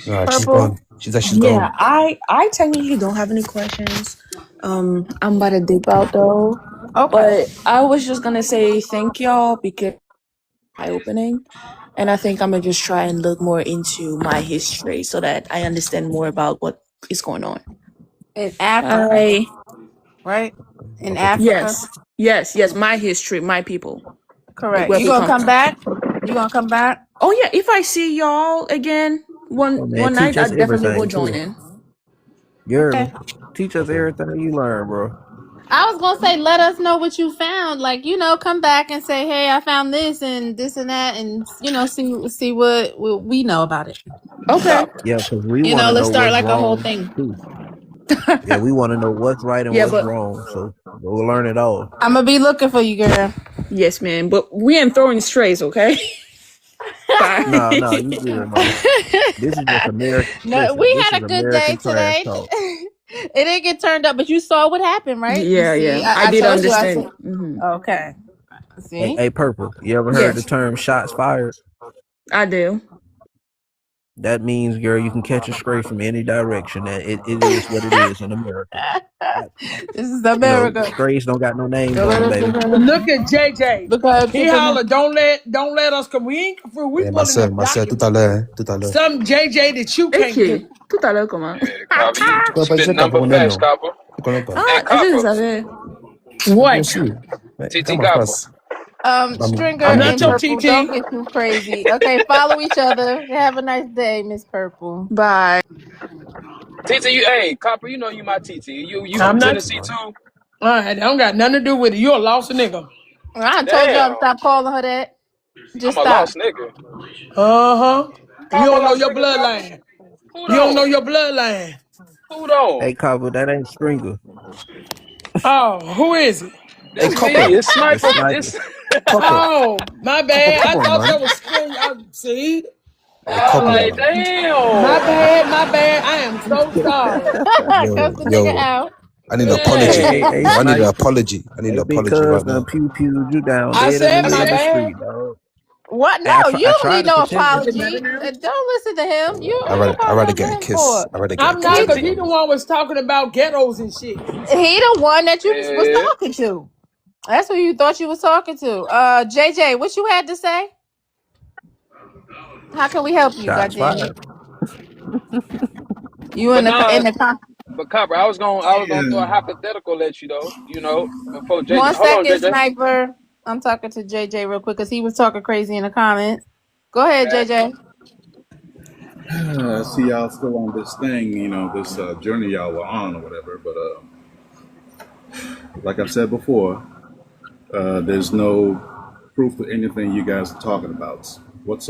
All right, she's Purple. gone. She said she's Yeah, gone. I technically don't have any questions. I'm about to dip out though, Okay. but I was just gonna say thank y'all because eye opening, and I think I'm gonna just try and look more into my history so that I understand more about what is going on. In Africa, Bye. right? In Okay. Africa. Yes, my history, my people, like Correct. where You we gonna come come from. back? You gonna come back? Oh yeah, if I see y'all again Oh man, one teach night, I us definitely will everything join too. in. You heard Okay. me? Teach us Okay. everything you learn, bro. I was gonna say, let us know what you found. Like, come back and say, hey, I found this and that, and see what we know about it. Okay. Yeah, because we want to Let's know start what's like a whole wrong thing. too. Yeah, we want to know what's right and Yeah, what's but wrong. So we'll learn it all. I'm gonna be looking for you, girl. Yes, man. But we ain't throwing strays, okay? Bye. No, no, you good, man. This is just American. No, Listen, we this is had a good day American trash today. talk. It didn't get turned up, but you saw what happened, right? You Yeah, see, yeah. I I did told you. I said, understand. Hmm. okay. Hey, See, hey, Purple. You ever heard the Yes, term "shots fired"? I do. That means, girl, you can catch a stray from any direction. That it is what it is in America. I, this is you know, America. strays don't got no names Don't on let them, us baby. Look at JJ. because He holler, don't let us come. We ain't we Eh, pulling them ma sœur, tout à documents. l'heure, hein, tout à l'heure. Some JJ that you can't do. Ok. Tout à l'heure, comment? Yeah, Copper, you Tu connais pas spit le number Camerounais, fast, non? Copper. Tu connais pas? And Ah, je le Copper, savais. Bien What? sûr. Mais TT comment ça se Copper. passe? Stringer I'm Bam, not and your tout. Purple, don't TT. get too crazy. Okay, follow each other. Have a nice day, Miss Purple. Bye. TT, hey, Copper, you know you my TT. You Ça from I'm not. pète, Tennessee man. too? I don't got nothing to do with it. You're a lost nigga. I told y'all Damn, to stop calling her that. I'm Just a stop. lost nigga. Uh-huh. You How I'm a don't know lost your nigga, Copper? bloodline. Who You don't know don't? your bloodline. Who don't? Hey, Copper, that ain't Stringer. Oh, who is it? Hey, This me. copper, It's It's sniper. Sniper. It's copper, Oh, my copper, bad. come I on, thought that man. was spring. See? Hey, I'm copper, like, man. My damn. bad, my bad. I am so sorry. Yo, Cuss the nigga yo, out. I need an Hey, apology. hey, Man. hey, Yo, I need an Snipe. apology. I need Hey, an big apology cuz right done now. pew-pewed you down I dead in the said my middle of the bad. street, dog. What? Hey, No, I you don't tried need to no protect Is you. it better apology. now? Don't listen to him. What you I'd rather apologize to get a him kiss. for? I'd rather get a I'm kiss not, from because you, he He the man. one was talking about ghettos and shit. he the one that you was Yeah. talking to. That's who you thought you was talking to. JJ, what you had to say? How can we help you? God Shots damn it! fired. You But nah, in the con- but Copper, I was gonna throw a hypothetical at you though, before JJ. One Hold on, second, JJ. sniper. I'm talking to JJ real quick because he was talking crazy in the comments. Go ahead, Okay. JJ. I see y'all still on this thing, this journey y'all were on or whatever. But like I've said before, there's no proof to anything you guys are talking about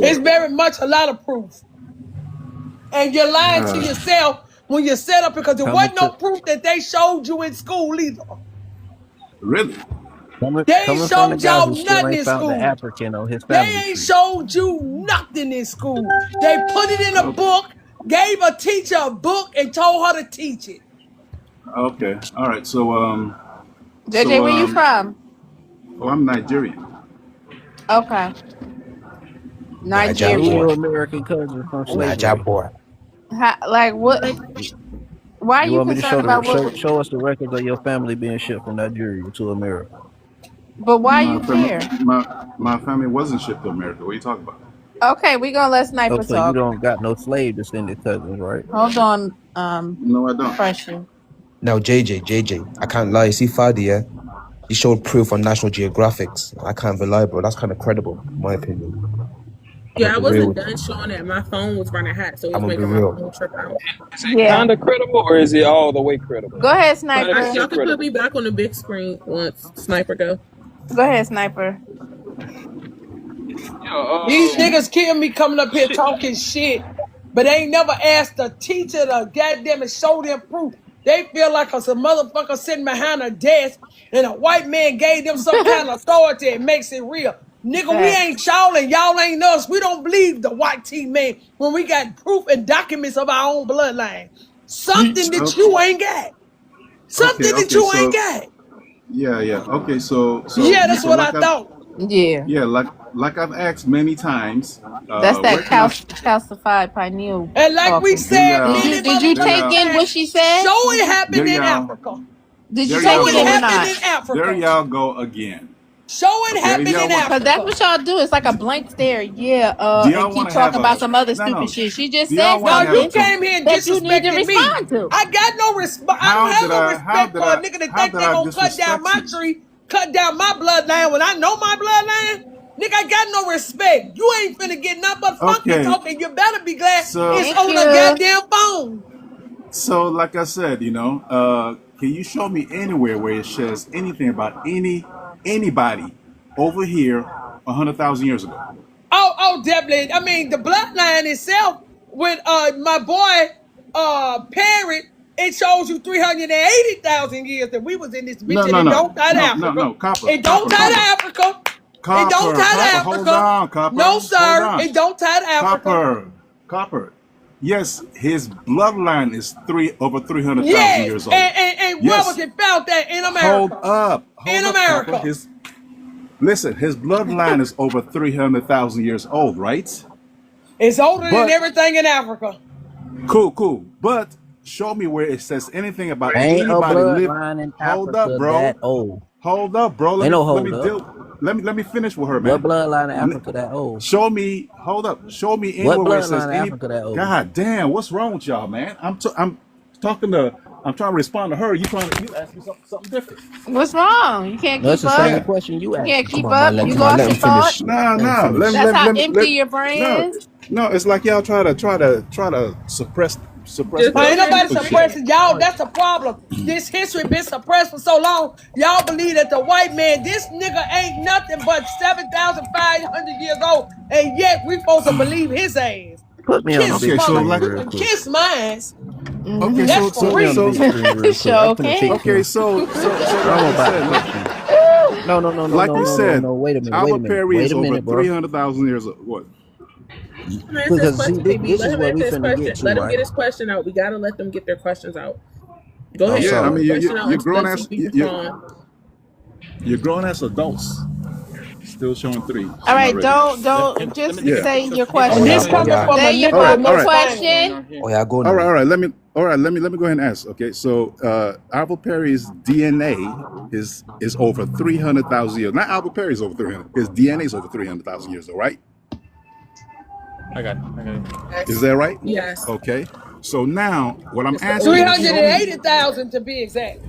It's whatsoever. very much a lot of proof. And you're lying to yourself when you set up because there Coming wasn't no to proof that they showed you in school either. Really? They ain't coming from the showed guy who y'all still nothing ain't in found the school. African on his They family ain't tree. showed you nothing in school. They put it in a Okay. book, gave a teacher a book, and told her to teach it. Okay. All right. So JJ, where you from? oh, I'm Nigerian. Okay, Niger Who Nigerian. boy. your American cousin from Niger slavery? boy. Like what? You, Why are you you want me to concerned about what? show us the records of your family being shipped from Nigeria to America? But why My you family, care? my family wasn't shipped to America. What are you talking about? Okay, we gonna let Oh, Sniper so you talk. don't got no slave descended cousins, right? Hold on, No, I don't. pressure. Now, JJ, I can't lie. You see, Fadi, yeah? He showed proof on National Geographics. I can't lie, bro. That's kind of credible, in my opinion. I'm gonna Yeah, I be real wasn't with done you. showing that. My phone was running hot, so it I'm was gonna be making my real. phone trip out. Is it Yeah. kind of credible or is it all the way credible? Go ahead, Y'all, Sniper. y'all 100% can put credible. me back on the big screen once Sniper go. Go ahead, Sniper. Yeah. These niggas kill me coming up here Shit. talking shit, but they ain't never asked the teacher to goddamn it show them proof. They feel like a some motherfucker sitting behind a desk and a white man gave them some kind of authority and makes it real. Nigga, we Facts. ain't y'all and y'all ain't us. We don't believe the white team man when we got proof and documents of our own bloodline. Something that Okay. you ain't got. Okay. Something that Okay. you ain't So got. yeah. Okay. So Yeah, that's what I like I've thought. Yeah. yeah like I've asked many times, That's where that can I calcified pineal And like we talking. there said Did y'all you many did you there take motherfucking y'all in what times, she said? show Did it you there happened in y'all Africa. did you there take y'all Show it it in go or happened not? in there Africa. y'all go again. Show it Okay, happened in Cause that's Africa. what y'all do. It's like a blank stare. Yeah. do And y'all want keep to have talking a about some other no stupid no shit. She just do said y'all want Now to have a you something com- came here and that you need to disrespected me. respond to. I got no respect. I don't have no respect for a nigga that think how did they I gonna cut down disrespect my you? tree, cut down my bloodline when I know my bloodline. Nigga, I got no respect. You ain't finna get nothing but funky Okay, talking. You better be glad so it's Thank on a you. goddamn phone. like I said, can you show me anywhere where it says anything about anybody over here 100,000 years ago? Definitely. I mean, the bloodline itself with my boy Parrot, it shows you 380,000 years that we was in this bitch, No, and no, it no, don't tie to no, no, Africa. no. Copper, It don't copper, tie to copper, Africa. It don't Copper, tie to copper. Hold Africa. on, copper. No, Hold sir. on. It don't tie to Africa. Copper. Yes, his bloodline is over 300,000 Yes. years old. And where was Yes. it found at? In Hold America. up, In Copper. America. His bloodline is over 300,000 years old, right? It's older than But everything in Africa. cool. But show me where it says anything about Ain't a anybody live. bloodline in Hold up, Africa that bro. old. Hold up, bro. Ain't no Let me hold up. deal. Let me finish with her, What man. bloodline in Africa that old? Show me. Hold up. Show me What anywhere where it says bloodline in any. Africa that old? God damn, what's wrong with y'all, man? I'm talking to. I'm trying to respond to her. You ask me something different. What's wrong? You can't No, it's keep the up. same Yeah. question you You asked can't me. Come keep on, man. up. Let, You come on. lost Let your him thought. finish. No, Let him no. finish. That's how Let, empty your brain no. is. No, it's like y'all try to suppress Just But go ain't the ahead and nobody simple shit. explain it. suppressing y'all. That's the problem. This history been suppressed for so long. Y'all believe that the white man, this nigga ain't nothing but 7,500 years old. And yet we supposed to believe his ass. Put me on the Kiss Okay, big so mother. screen like real quick. Kiss mine. okay, Mm-hmm. so That's for so Put me on the so big real. screen real quick. I'm Sure finna can. take okay, you. so I'm like we about to said, cook you. No. Wait a minute. Wait a Albert minute. Perry Wait is a over minute, bro. 300,000 years old. What? Let him answer his Because see, question, KB. this Let is him where answer we his finna get question. to, Let him right? get his question out. We gotta let them get their questions out. Go Oh, ahead, Yeah, get I your sorry. mean question out you're and grown let as GB respond. you're grown as adults, still showing three. All I'm not right, ready. don't just Yeah. say your Oh And yeah. this question. Oh coming yeah. from a Say your All nigga right. with All no right. question. spine. Oh yeah, go All right. now. Let me go ahead and ask. Okay. So Albert Perry's DNA is over 300,000 years. Not Albert Perry's over 300. His DNA is over 300,000 years, though, right? Is Yes. that right? Yes. Okay. So now what I'm It's the asking is oldest show me, 380,000 to be exact.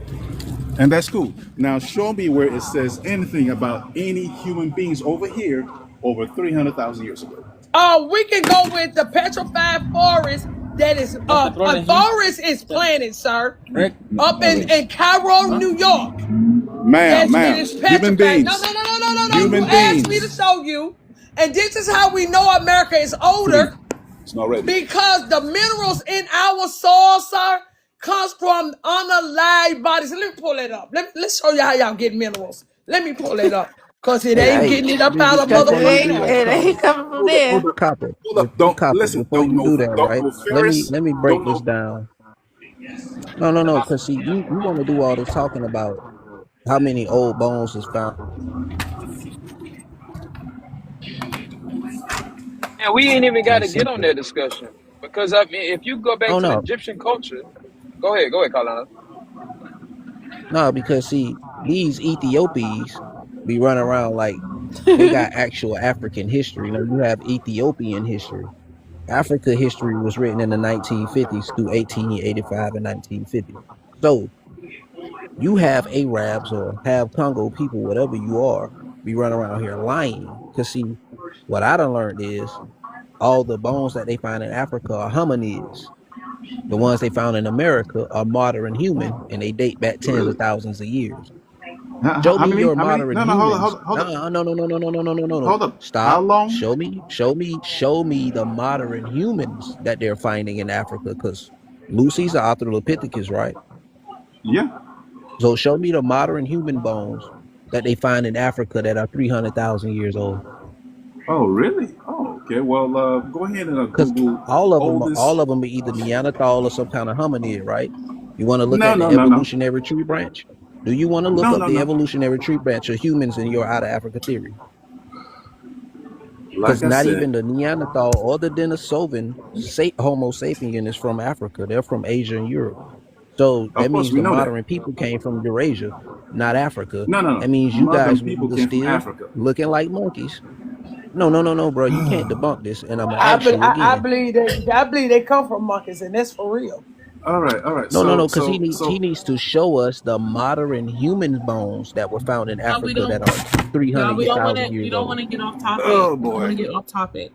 and that's cool. Now show me where it says anything about any human beings over here over 300,000 years ago. We can go with the petrified forest that is a forest is planted, sir. Up All right. in Cairo, New York. Ma'am, It ma'am, is human petrified. No, beings, no, no, no, no, no, no. You human asked me to beings. show you. And this is how we know America is older Three. It's not ready. because the minerals in our soil, sir, comes from unalive bodies. Let me pull it up. Let's show you how y'all get minerals. Let me pull it up. Because it ain't Hey, getting it up out of before Because it you ain't do motherfucking that, it Africa. ain't coming from Hold up, hold there. up, copper, hold up. Don't copper. listen. Before you do that, Don't right? no Ferris. Let me break Don't this no. down. No. Because see, you want to do all this talking about how many old bones is found. And we ain't even got And to get on simple. that discussion because I mean, if you go back Oh to the no, Egyptian culture, go ahead, Carlana. no, because see, these Ethiopians be running around like they got actual African history. Now you have Ethiopian history. Africa history was written in the 1950s through 1885 and 1950. So you have Arabs or have Congo people, whatever you are, be running around here lying. Cause see, what I done learned is all the bones that they find in Africa are hominids. The ones they found in America are modern human and they date back tens of Really? thousands of years. How, Show how me many? your How many? modern No, no. Hold up, humans. hold up, No. hold up. How Stop. long? Show me the modern humans that they're finding in Africa. Because Lucy's the Australopithecus, right? Yeah. So show me the modern human bones that they find in Africa that are 300,000 years old. Oh, really? Oh, okay. Well, go ahead and Because Google oldest. all of them are either Neanderthal or some kind of hominid, right? You want to look No, at the no, no, no, evolutionary tree branch? Do you want to look no, up no, the no. evolutionary tree branch of humans in your out of Africa theory? Because Like I not said, even the Neanderthal or the Denisovan Homo sapien is from Africa. They're from Asia and Europe. So of that course means we the know that. modern people came from Eurasia, not Africa. No, no, no. That means you Modern guys were people either came from still Africa. looking like monkeys. No, bro. You can't debunk this. And I'm going to I, ask be, you I again. believe that I believe they come from monkeys, and that's for real. All right, all right. No, So, because so, he so. needs to show us the modern human bones that were found in No, we Africa don't. that are No, we don't want 300,000 to. We years don't old. want to get off topic. Oh We don't want boy. to get off topic.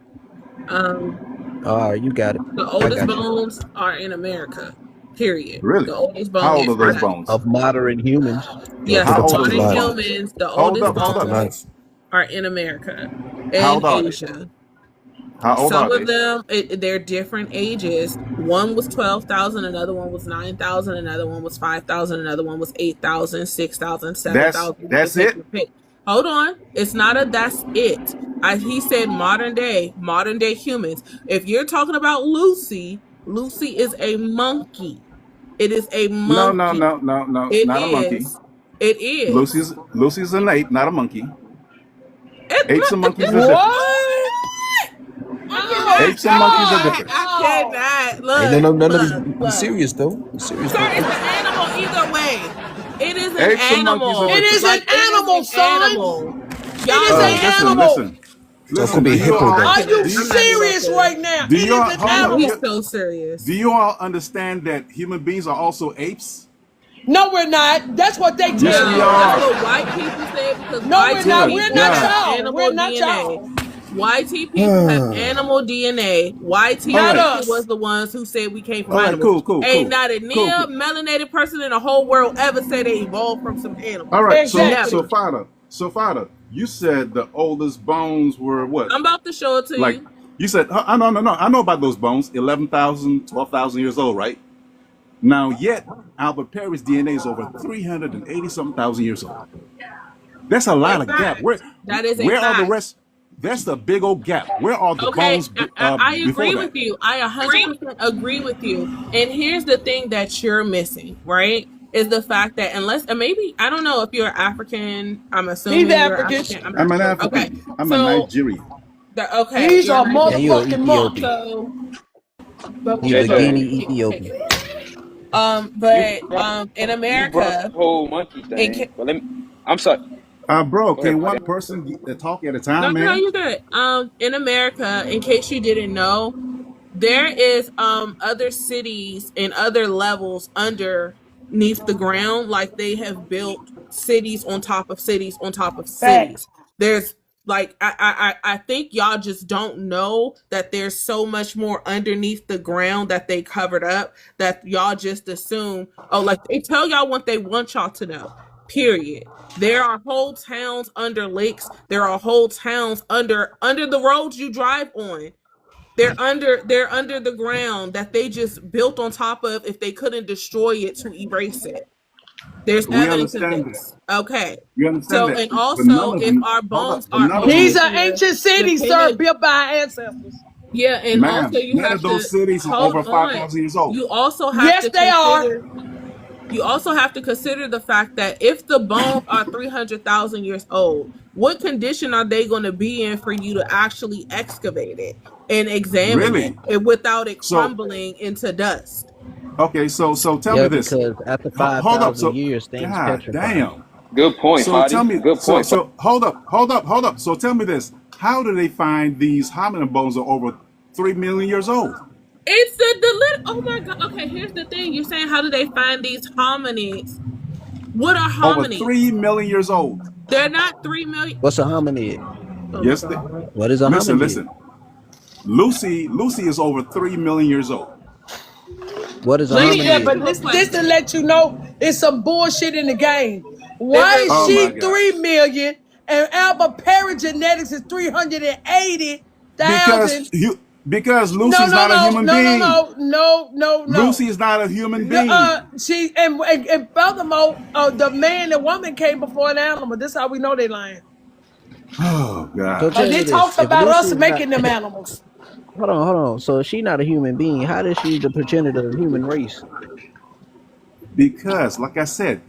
Um, All right, you got it. the I oldest got you. bones are in America. Period. Really? The oldest How old are bones. those Yes. bones? Of modern humans. Yo, Yes, put How the of old top are to modern those live. bones? humans, the Hold oldest up, Put the top hold to up. bones live. are in America How and old are they? Asia. How old are Some of they? them, they're different ages. One was 12,000, another one was 9,000, another one was 5,000, another one was 8,000, 6,000, 7,000. You can That's take it. your pick. Hold on. It's not a that's it. He said modern day humans. If you're talking about Lucy, Lucy is a monkey. It is a No, no, monkey. no, no, no, It not a monkey. is. It is. Lucy's an ape, not a monkey. Apes and It, monkeys are different. What? I Apes and monkeys are cannot. different. I cannot. Hey, no, Look, no, none of these. look, Be look. serious though. Be serious Sir, though. it's an animal either way. It is an Apes and monkeys are It animal. different. is an Like, it is animal, an son. animal. It Y'all is an can't. Listen, animal. listen, So it listen. could Do be you hippo all? then. Are you Do you, I'm not even serious gonna. right now? do It you is all? an Hold up. He's animal. so serious. Do you all understand that human beings are also apes? No, we're not. That's what they Yes, tell we No, you. that's are. what white people say because No, we're white not. Good We're people not have God. y'all. We're animal not DNA. y'all. Whitey people have animal DNA. Whitey All Not right. people was us. the ones who said we came from All right. animals. Cool. Cool. Ain't Cool. not a Cool. near Cool. melanated person in the whole world ever said they evolved from some All animals. right. So, Exactly. Never. Fada, you said the oldest bones were what? I'm about to show it to Like you. you said. I no, no, no. I know about those bones. 11,000, 12,000 years old, right? Now, yet Albert Perry's DNA is over 380 something thousand years old. That's a A lot of gap. fact. That is a Where are the fact. rest? That's the big old gap. Where are the Okay, bones I before agree that? with you. I 100% agree with you. And here's the thing that you're missing, right? Is the fact that unless, and maybe, I don't know if you're African, I'm He's assuming you're African. African, I'm I'm not an sure. Okay. African. I'm a So, Nigerian. okay, He's you're a And you're Nigerian. motherfucking Ethiopian. monkey. So, but He's okay, a so, JJ, Guinea Ethiopian. you but, brought in you brought America, the whole monkey in, thing, but let me. I'm sorry. Bro, Go ahead, can Fadi. one person talk at a no, time, no, no, man? you're good. In America, in case you didn't know, there is other cities and other levels underneath the ground, like they have built cities on top of cities on top of cities. Facts. There's like I think y'all just don't know that there's so much more underneath the ground that they covered up, that y'all just assume, oh, like they tell y'all what they want y'all to know. Period. There are whole towns under lakes. There are whole towns under the roads you drive on. They're under the ground that they just built on top of if they couldn't destroy it to erase it. There's We evidence of understand that. this. Okay. We understand So, that. and But none also of if you, our hold up, bones but are none of These you, over are here, ancient cities, sir, depending, built by our ancestors. yeah, and also ma'am, you none of have those to cities are hold over on. 5,000 years old. You also have Yes, to they are. consider you also have to consider the fact that if the bones are 300,000 years old, what condition are they going to be in for you to actually excavate it and examine Really? it without it So, crumbling into dust? okay, so tell me Yeah, this. because after Hold up. 5,000 So, years, things God petrify. damn. Good point, So tell Fadi. me, Good point. so hold up. So tell me this: how do they find these hominid bones are over 3 million years old? It's the little. Oh my god. Okay, here's the thing. You're saying how do they find these hominids? What are Over hominids? 3 million years old. They're not 3 million. What's a hominid? Oh my Yes, they, god. What is a listen, hominid? listen. Lucy is over 3 million years old. What is a Let me Yeah, ask hominid? but you a this to question. let you know it's some bullshit in the game. It Why is Oh really my she is. God. 3 million and Albert Perry genetics is 380,000? Because because No, Lucy's no, not a no, human no, no, being. no, no, no, no. Lucy is not a human being. She and furthermore, the man and woman came before an animal. This is how we know they lying. Oh So God. Cause tell me it this: talks if about Lucy us is not, making them animals. hold on. So if she's not a human being, how is she the progenitor of the human race? Because, like I said,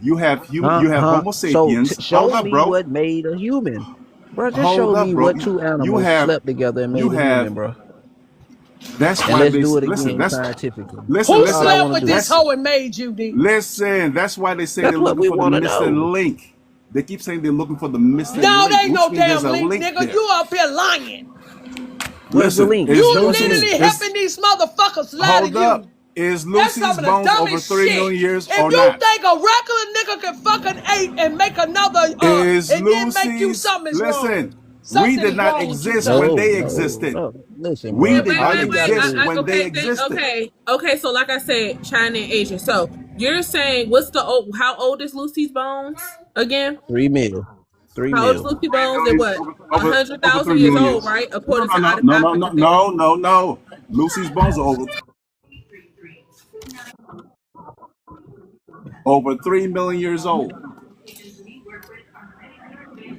Huh? you have Huh? Homo So sapiens. Hold show up, me bro. what made a human, bro. Just Hold show up, me bro. what two You animals have slept together and you made a human, have. bro. That's And why let's they do it listen. again That's scientifically. listen, Who That's all I listen. slept want to with do. this That's hoe and made you, D? listen. That's why they say That's they're what looking we for the want to missing know. link. They keep saying they're looking for the missing No, link, they ain't which no means there's damn a link, link nigga. there. You up here lying. Where's the Listen, link? is You Show us the Lucy's link. literally is helping these motherfuckers lie to hold up. you. Is That's Lucy's some of the bones over dumbest 3 million shit. years If or you not? think a regular nigga can fucking ape and make another Is and then make you Lucy's something is wrong. listen, we Something did is not wrong with you, exist son. when No, they no, existed. no. Listen, We bro. did All not you gotta exist do. when they Okay, existed. okay. So, like I said, China and Asia. So, you're saying what's the old? How old is Lucy's bones again? 3 mil. How old is 3 mil. Lucy Bones? They're what? A hundred Over thousand 3 years million old, years. right? No, According no, to no, Out no, no, no, Africa theory. no, no, no. Lucy's bones are over 3 million years old.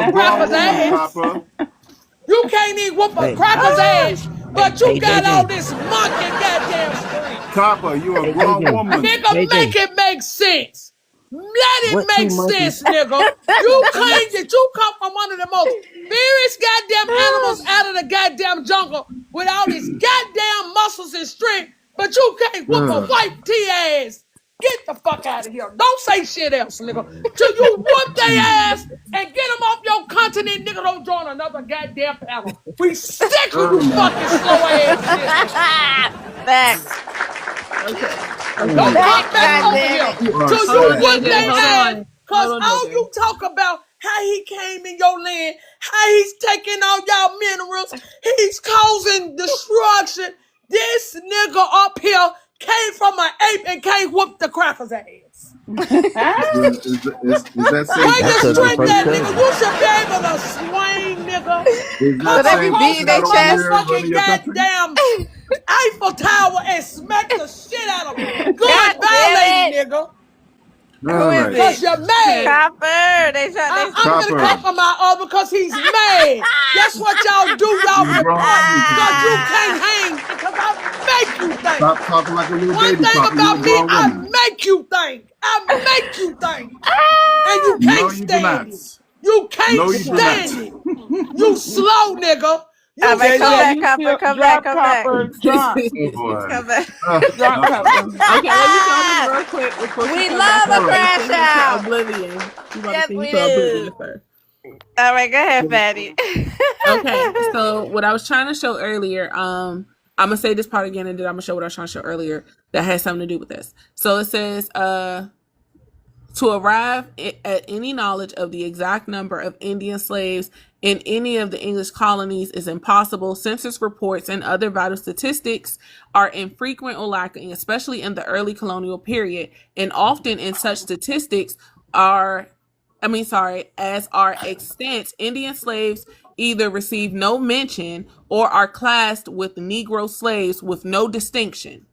a grown cracker's woman, ass. Copper. You can't even whoop a Hey, cracker's ass, but you hey, got all JJ. this monkey goddamn screaming. Copper, you a Hey, grown JJ. woman. Nigga, make JJ. it make sense. Let it What two make monkeys? sense, nigga. You claim that you come from one of the most fiercest goddamn animals out of the goddamn jungle with all these goddamn muscles and strength, but you can't whoop a white tea ass. Get the fuck out of here. Don't say shit else, nigga. Till you whoop their ass and get them off your continent, nigga. Don't join another goddamn panel. We sick of you fucking slow ass niggas. Facts. Okay. Don't Okay. come Facts, back over goddamn here it. You are till Hold you on, sad. whoop You JJ. their are Hold ass. on. Cause Hold on, all JJ. you talk about how he came in your land, how he's taking all y'all minerals, he's causing destruction. This nigga up here came from an ape and can't whoop the crackers ass. is that same Where That's your person because that they strength was first at, here? nigga? cousin. You should be able to swing, nigga. Is So that Come they on, be same cross beating person their that that over chest. here motherfucking running your country? goddamn Eiffel Tower and smack the shit out of them. God Good damn violating, it. nigga. Who All is right. Cause it? you're Okay. mad. Copper. They I'm finna Copper. come for my other because he's mad. That's what y'all do. Y'all You're a grown report woman, because Copper. you can't hang because I make you think. Stop talking like a little One baby, thing Copper. You're about a me, grown I woman. make you think. I make you think. And you No, can't you do stand not. it. You can't No, you do not. stand it. You slow, nigga. All You right, come JJ, slow. back, you Copper. still Come back. drop Come back. Copper. Drop. Oh boy. Come back. Drop Copper. Okay, let me throw this real quick before she We come back love up a All before right. you crash send her to out. oblivion. You about to Yes, send you we to oblivion, do. sir. All right, go ahead, Fatty. Okay, so what I was trying to show earlier, I'm gonna say this part again, and then I'm gonna show what I was trying to show earlier that has something to do with this. So it says, to arrive at any knowledge of the exact number of Indian slaves in any of the English colonies is impossible. Census reports and other vital statistics are infrequent or lacking, especially in the early colonial period, and often in such statistics as are extant, Indian slaves either receive no mention or are classed with Negro slaves with no distinction.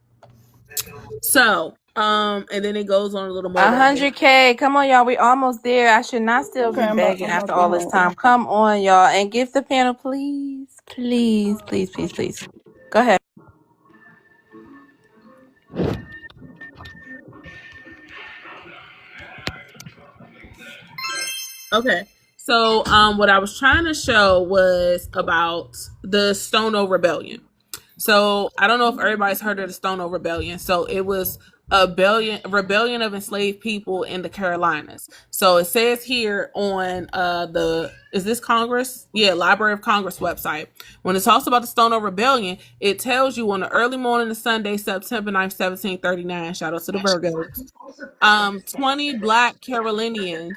So, and then it goes on a little more about this. 100K. Come on, y'all. We almost there. I should not still Okay, be I'm about begging I'm after about to all this hold. time. Come on, y'all. And give the panel, please. Please, please, please, please. Go ahead. Okay. So, what I was trying to show was about the Stono Rebellion. So, I don't know if everybody's heard of the Stono Rebellion. So, it was a rebellion of enslaved people in the Carolinas. So, it says here on is this Congress? Yeah, Library of Congress website. When it talks about the Stono Rebellion, it tells you on the early morning of Sunday, September 9th, 1739. Shout out to the Virgos. 20 Black Carolinians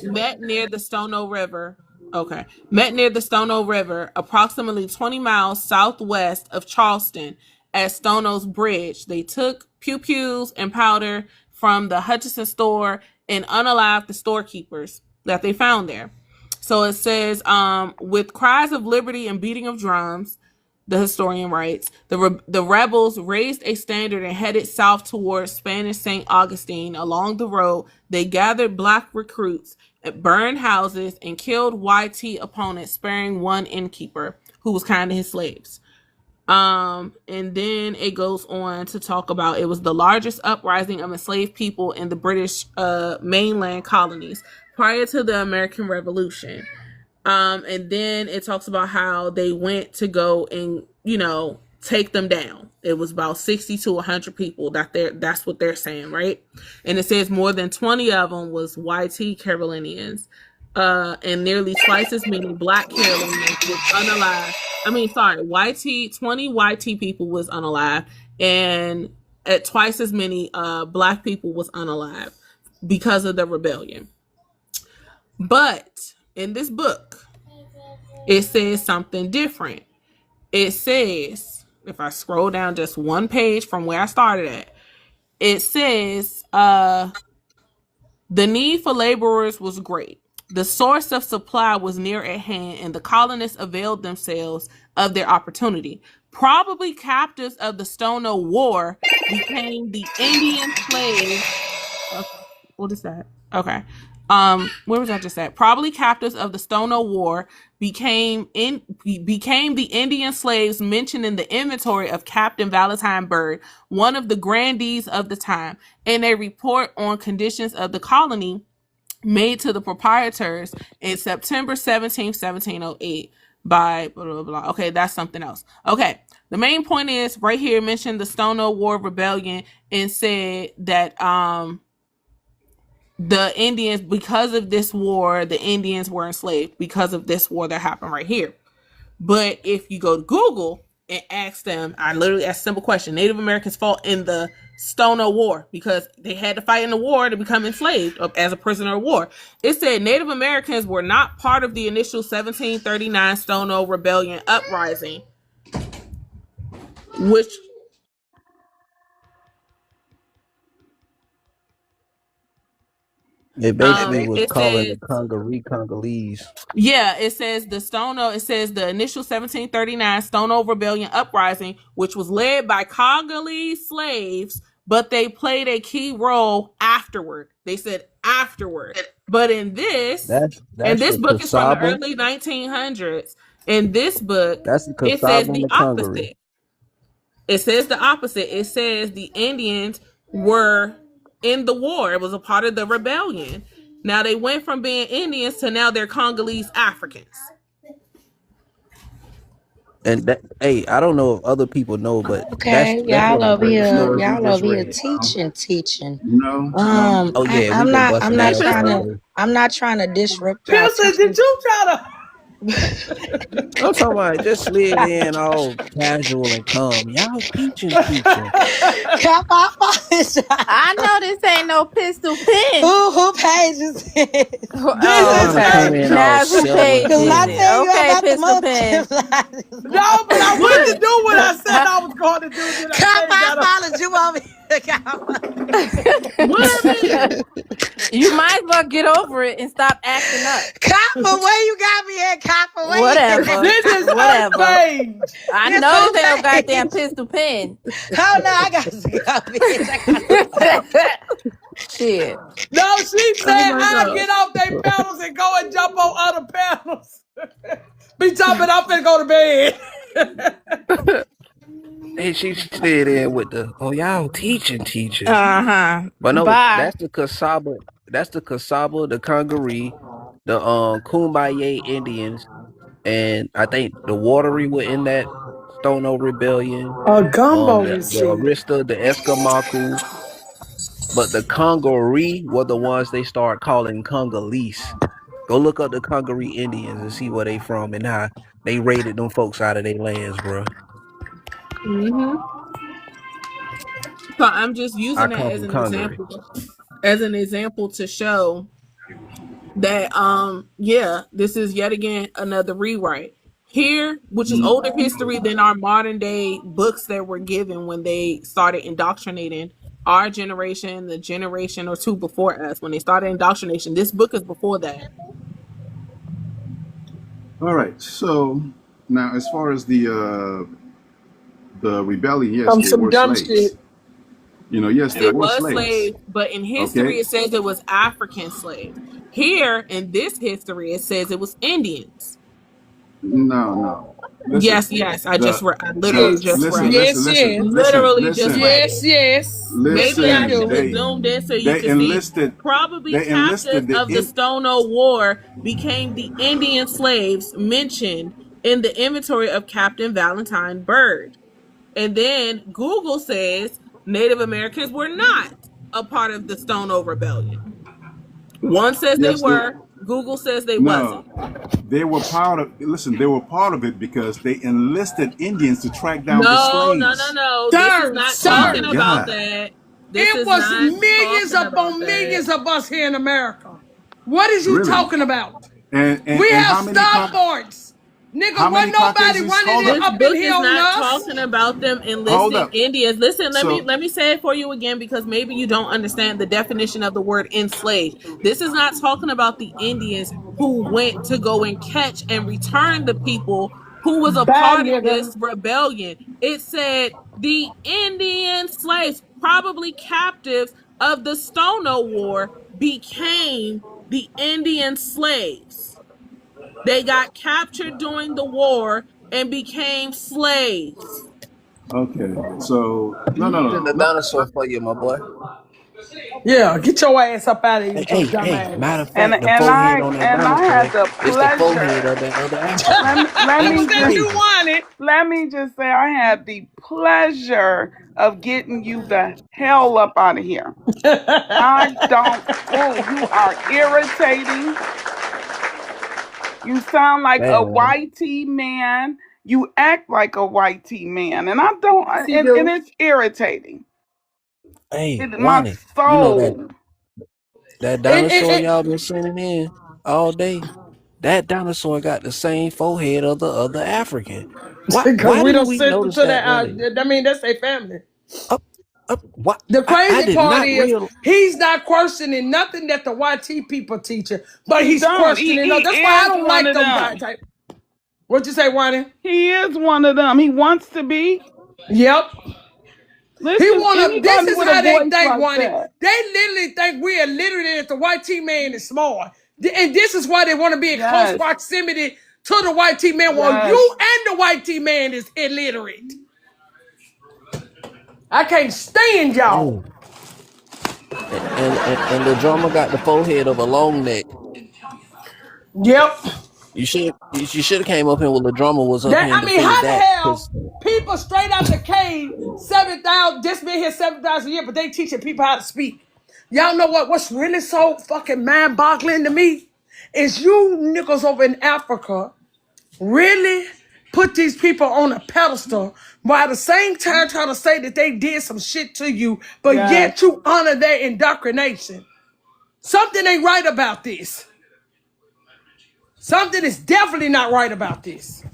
met near the Stono River. Okay. Met near the Stono River, approximately 20 miles southwest of Charleston at Stono's Bridge. They took pew-pews and powder from the Hutchinson store and unalived the storekeepers that they found there. So it says, with cries of liberty and beating of drums, the historian writes, the rebels raised a standard and headed south towards Spanish St. Augustine. Along the road, they gathered black recruits, burned houses, and killed YT opponents, sparing one innkeeper who was kind of his slaves. And then it goes on to talk about it was the largest uprising of enslaved people in the British mainland colonies prior to the American Revolution. And then it talks about how they went to go and, take them down. It was about 60 to 100 people that's what they're saying, right? And it says more than 20 of them was YT Carolinians, and nearly twice as many Black Carolinians was unalive. 20 YT people was unalive, and at twice as many Black people was unalive because of the rebellion. But in this book, it says something different. It says, if I scroll down just one page from where I started at, it says, the need for laborers was great. The source of supply was near at hand, and the colonists availed themselves of their opportunity. Probably captives of the Stono War became the Indian slaves. What is that? Okay. Where was I just at? Probably captives of the Stono War became the Indian slaves mentioned in the inventory of Captain Valentine Byrd, one of the grandees of the time, in a report on conditions of the colony made to the proprietors in September 17th, 1708 by blah, blah, blah. Okay, that's something else. Okay, The main point is right here mentioned the Stonewall War Rebellion and said that the Indians, because of this war, the Indians were enslaved because of this war that happened right here. But if you go to Google and ask them, I literally asked a simple question: Native Americans fought in the Stonewall War because they had to fight in the war to become enslaved as a prisoner of war. It said Native Americans were not part of the initial 1739 Stonewall Rebellion uprising, which It basically was it calling the says Congolese. yeah, it says it says the initial 1739 Stonewall Rebellion uprising, which was led by Congolese slaves, but they played a key role afterward. They said afterward. But in this, and That's this the book is from the Kasaba. early 1900s. In this book, That's the it says Kasaba and the the Congaree. opposite. It says the opposite. It says the Indians were in the war. It was a part of the rebellion. Now they went from being Indians to now they're Congolese Africans. And that, hey, I don't know if other people know, but that's Okay, what I read. The stories you y'all just over here read. teaching. No. Oh yeah, we gonna bust some Hey, ass Pistol. Friday. I'm not trying to disrupt y'all Pistol, teaching. did you try to? I'm talking about just slid in all casual and calm. Y'all teaching. Cap, I apologize. I know this ain't no pistol pin. Who page is this? This Y'all Oh, is want to come okay. a in all Now it's who civil and page Cause when is I it? cool. tell you I Okay, got the pistol pin. motherfucking no, but I went to What? do what I said I was going to do. Then I Cap, came I got a. followed you over here. Cap. What I miss? You might as well get over it and stop acting up. Copper, where you got me at, Copper? Where you Whatever. This is her Whatever. page. I This know whole this ain't no goddamn page. pistol pin. Oh no, I got to go, bitch. I got to Shit. No, she said Oh my I god. get off their panels and go and jump on other panels. Be jumping up and go to bed. And she slid in with the y'all teaching. Uh-huh. But no, Bye. that's the Kasaba. That's the Kasaba, the Congaree, the Kumbaya Indians, and I think the Watery were in that Stono Rebellion. A gumbo The receipt. Arista, the Escamaku, but the Congaree were the ones they start calling Congolese. Go look up the Congaree Indians and see where they from and how they raided them folks out of their lands, bro. Mm-hmm. So I'm just I using that come from Congaree. as an example to show that yeah, this is yet again another rewrite here, which is older history than our modern day books that were given when they started indoctrinating our generation, the generation or two before us. When they started indoctrination, this book is before that. All right. So now, as far as the rebellion, yes, they Some were dumb shit. slaves. Yes, there It were was slaves. slaves, but in history Okay. it says it was African slaves. Here in this history it says it was Indians. No. Listen, Yes, I the I literally the just Yes. listen, read it. listen, Yes, listen, yes. listen, Literally just listen, read it. Yes, yes. Yes, Maybe they I listen. should have do. zoomed in so you They can see. enlisted Probably they captives enlisted the of the Stono War became the Indian slaves mentioned in the inventory of Captain Valentine Byrd. And then Google says Native Americans were not a part of the Stono Rebellion. One says they yes they were, Google says they no wasn't. they were part of listen they were part of it because they enlisted Indians to track down the No, slaves. This is Sir, not Oh my talking sir. about God. that. This It is was not millions talking about upon that. millions of us here in America. What is you Really? talking about? and and, We and have how many starboards. Nigga, how many wasn't nobody Caucasians running hold it up This up in book here is on not us. talking about them hold enlisting up Indians. Listen, so let me say it for you again because maybe you don't understand the definition of the word enslaved. This is not talking about the Indians who went to go and catch and return the people who was a Bad part of nigga. this rebellion. It said the Indian slaves, probably captives of the Stono War, became the Indian slaves. They got captured during the war and became slaves. okay so no no Send no the no dinosaur for you, my boy. Yeah, get your ass up out of here with your dumb Hey, ass. matter of fact, the forehead on that And I had dinosaur the is the forehead pleasure. of that other African. Let Who That's me said just you crazy. wanted? let me just say I had the pleasure of getting you the hell up out of here. I don't. Oh, you are irritating. You sound like a Man, white tea man. You act like a white tea man, and I don't. Yes, he And do. it's irritating. hey, My Wani, you know soul. that And, and, dinosaur and y'all been sending in all day? That dinosaur got the same forehead of the other African. Why because why we didn't don't we send them notice to that that. earlier? I mean, that's their family. Up what The I crazy did part not is real he's not questioning nothing that the YT people teaching, but He he's don't. questioning. He That's why I is don't one like of them them. type. What you say, Wani? He is one of them. He wants to be. Yep. He Listen, wanna. This anybody is with a how they voice think, like Wani. that. They literally think we are literally that the YT man is smart, and this is why they want to be in close Yes. proximity to the YT man. Well, Yes. you and the YT man is illiterate. I can't stand y'all. hey, and the drummer got the forehead of a long neck. Yep. You should have came up here when the drummer was up That here and I mean, defended how the that hell because people straight out the cave 7,000 just been here 7,000 years, but they teaching people how to speak. Y'all know what? What's really so fucking mind-boggling to me is you niggas over in Africa really put these people on a pedestal while at the same time trying to say that they did some shit to you, but Yes. yet you honor their indoctrination. Something ain't right about this. Something is definitely not right about this.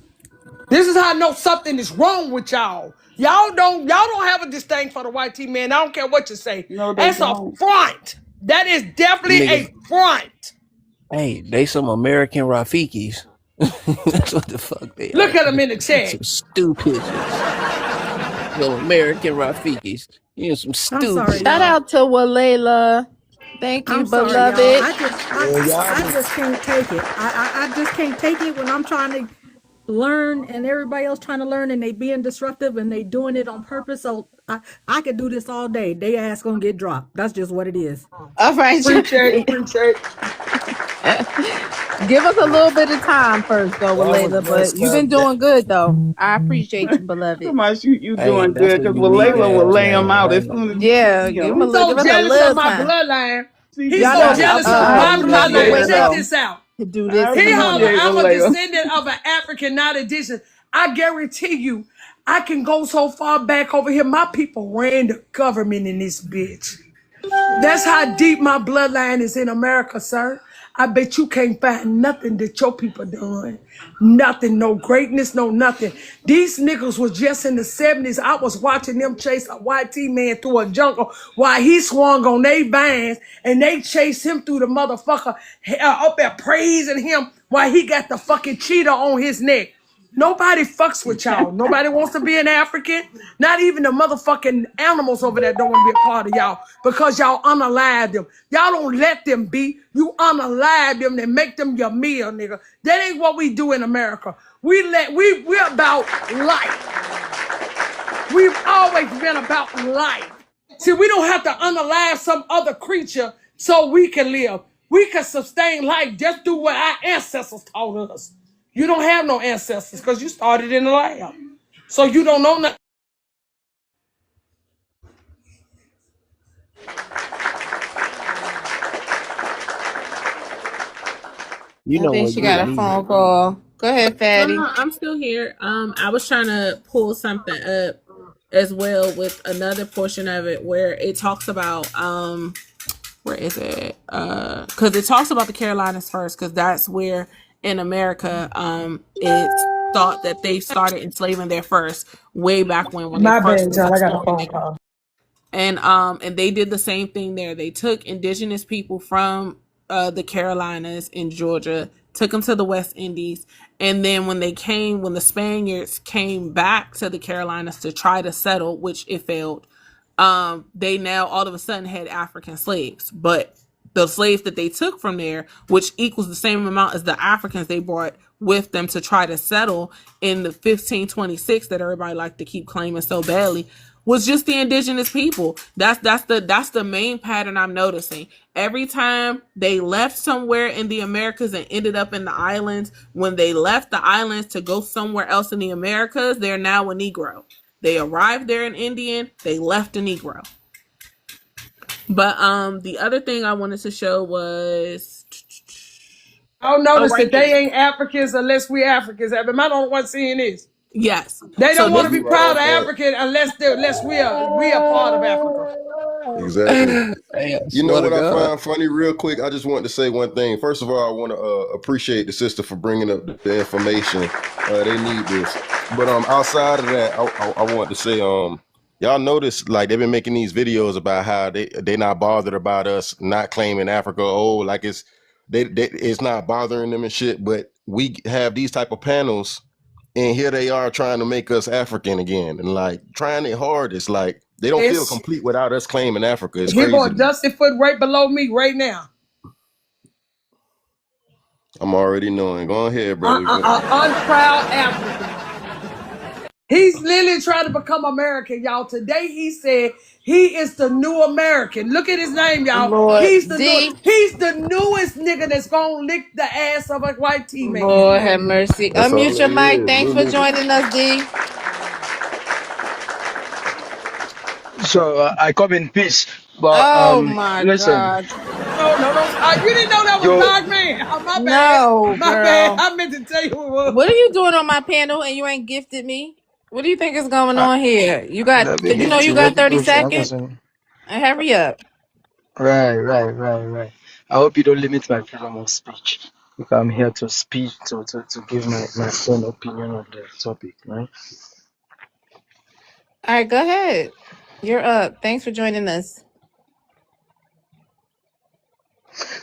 This is how I know something is wrong with y'all. Y'all don't have a disdain for the white team, man. I don't care what you say. No, they That's a don't. front. That is them definitely niggas. a front. Hey, they some American Rafikis. That's what the fuck they Look are. at them in the chat. Some stupids. Some American Rafikis. You know, some I'm sorry, Shout y'all. stupids. out to Walela. Thank you, I'm sorry, y'all. beloved. Yeah, y'all I been just can't take it. I just can't take it when I'm trying to learn and everybody else trying to learn and they being disruptive and they doing it on purpose. So I could do this all day. They ass gonna get dropped. That's just what it is. All right. Appreciate. Give us a little bit of time first, though, that was Walela. messed But you've up. been doing good, though. I appreciate you, beloved. Come on, you Hey, doing that's good a because unique Layla will ass lay him name. out I as ain't soon gonna. as he Yeah, see give him. him a He's little, so give us a jealous of little my time. bloodline. See, He's Y'all so know, jealous I of Hey, my you know, appreciate bloodline. it Check Walela though. this out. to do I this He in the holler, morning. appreciate I'm a Layla. descendant of an African, not a descendant. I guarantee you, I can go so far back over here. My people ran the government in this bitch. That's how deep my bloodline is in America, sir. I bet you can't find nothing that your people done. Nothing, no greatness, no nothing. These niggas was just in the 70s. I was watching them chase a YT man through a jungle while he swung on they vines and they chased him through the motherfucker up there praising him while he got the fucking cheetah on his neck. Nobody fucks with y'all. Nobody wants to be an African. Not even the motherfucking animals over there don't want to be a part of y'all because y'all unalive them. Y'all don't let them be. You unalive them and make them your meal, nigga. That ain't what we do in America. We're about life. We've always been about life. See, we don't have to unalive some other creature so we can live. We can sustain life just through what our ancestors taught us. You don't have no ancestors because you started in the lab. So you don't know nothing. You I know think what she get got a me? phone call. Go ahead, No, Fatty. no, I'm still here. I was trying to pull something up as well with another portion of it where it talks about where is it? Because it talks about the Carolinas first, because that's where in America it's thought that they started enslaving there first, way back when they My first bad, was y'all. I got a exploring phone there. call. And they did the same thing there. They took indigenous people from the Carolinas in Georgia, took them to the West Indies, and then when the Spaniards came back to the Carolinas to try to settle, which it failed, they now all of a sudden had African slaves. But the slaves that they took from there, which equals the same amount as the Africans they brought with them to try to settle in the 1526 that everybody like to keep claiming so badly, was just the indigenous people. That's the main pattern I'm noticing. Every time they left somewhere in the Americas and ended up in the islands, when they left the islands to go somewhere else in the Americas, they're now a Negro. They arrived there an Indian, they left a Negro. But the other thing I wanted to show was I'll notice right that here. they ain't Africans unless we Africans. Am I the only one seeing this? Yes. They So don't want this to be You right proud on of point. African unless we are part of Africa. Exactly. Hey, I You know swear to what I God. find funny, real quick? I just wanted to say one thing. First of all, I want to appreciate the sister for bringing up the information. They need this. But outside of that, I want to say y'all notice like they've been making these videos about how they not bothered about us not claiming Africa. Oh, like it's not bothering them and shit. But we have these type of panels, and here they are trying to make us African again, and like trying it hard. It's like they don't feel It's complete without us claiming Africa. It's here go a crazy to me. dusty foot right below me right now. I'm already knowing. Go ahead, brother. Unproud African. He's literally trying to become American, y'all. Today he said he is the new American. Look at his name, y'all. Lord He's the D. newest nigga that's gonna lick the ass of a white teammate. Lord have mercy. That's all Unmute your it mic. is. Thanks New for nigga. joining us, D. So I come in peace, but Oh my listen, God. No. You didn't know that was yo, Dog Man. Oh, my bad. No, My bad. girl. I meant to tell you who it was. What are you doing on my panel and you ain't gifted me? What do you think is going I, on here? You got, let me you know, give you you, got let me 30 prove you. seconds? Listen. Hurry up. Right. I hope you don't limit my freedom of speech. Because I'm here to speak, to give my own opinion on the topic, right? All right, go ahead. You're up. Thanks for joining us.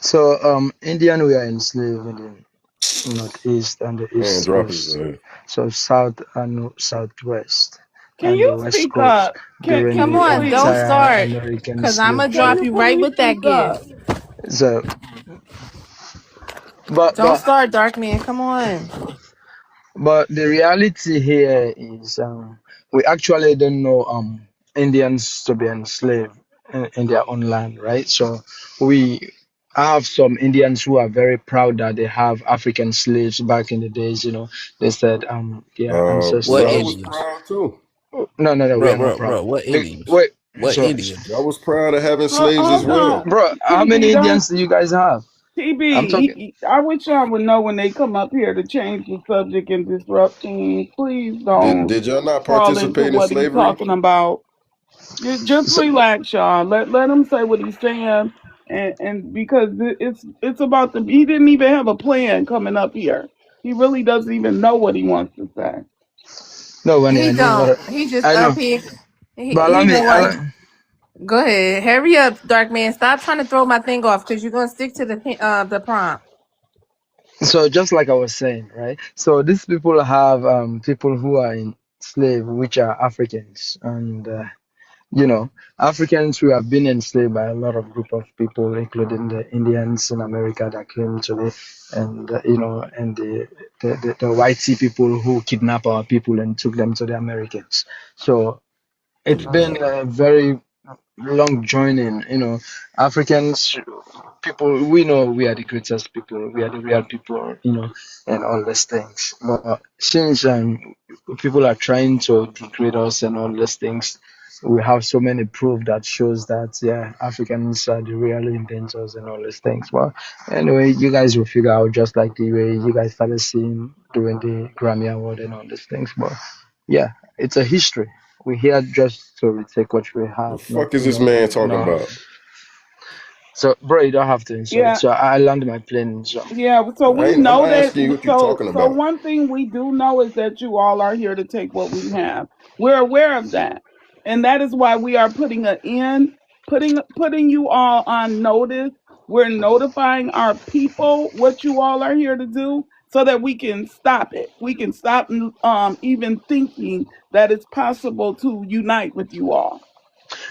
So, Indian were enslaved in the northeast and the Man, east drop his coast, so south and southwest, Can and the you west speak coast up? Can during Come you the on, don't please? entire start. American Cause I'm slave gonna Can drop trade. you you right please with that speak up? gift. So, but Don't but start, Dark Man. Come on. But the reality here is we actually don't know Indians to be enslaved in their own land, right? So we have some Indians who are very proud that they have African slaves back in the days. They said their What Y'all ancestors. was Indians? proud too. No, we are not proud. What Look, Indians? wait, What so Indians? Y'all was proud of having slaves as Hold well. on. bro, how many TB, don't Indians do you guys have? I'm TB. talking. I wish y'all would know when they come up here to change the subject and disrupt things. Please Did don't did y'all not fall into participate in what he's slavery? talking about. Just So, relax, Sean. Let him say what he's saying, and because it's about the. He didn't even have a plan coming up here. He really doesn't even know what he wants to say. no, when He I know what don't. He just I up know, here. but He know what. let me. Go ahead. Hurry up, Dark Man. Stop trying to throw my thing off because you're gonna stick to the prompt. So just like I was saying, right? So these people have people who are in slave, which are Africans, and Africans who have been enslaved by a lot of group of people, including the Indians in America that came to the, and and the white sea people who kidnap our people and took them to the Americans. So it's been a very long joining. Africans people, we know we are the greatest people, we are the real people, and all these things. But since people are trying to degrade us and all these things, we have so many proof that shows that yeah, Africans are the real inventors and all these things. Well, anyway, you guys will figure out just like the way you guys started seeing during the Grammy Award and all these things. But yeah, it's a history. We're here just to retake what we The have, not fuck is this man talking no. about? So, bro, you don't have to insult. Yeah, So I land my plane. So, yeah. So we I'm know that. asking you what you So talking so about. one thing we do know is that you all are here to take what we have. We're aware of that, and that is why we are putting you all on notice. We're notifying our people what you all are here to do so that we can stop it. We can stop even thinking that it's possible to unite with you all.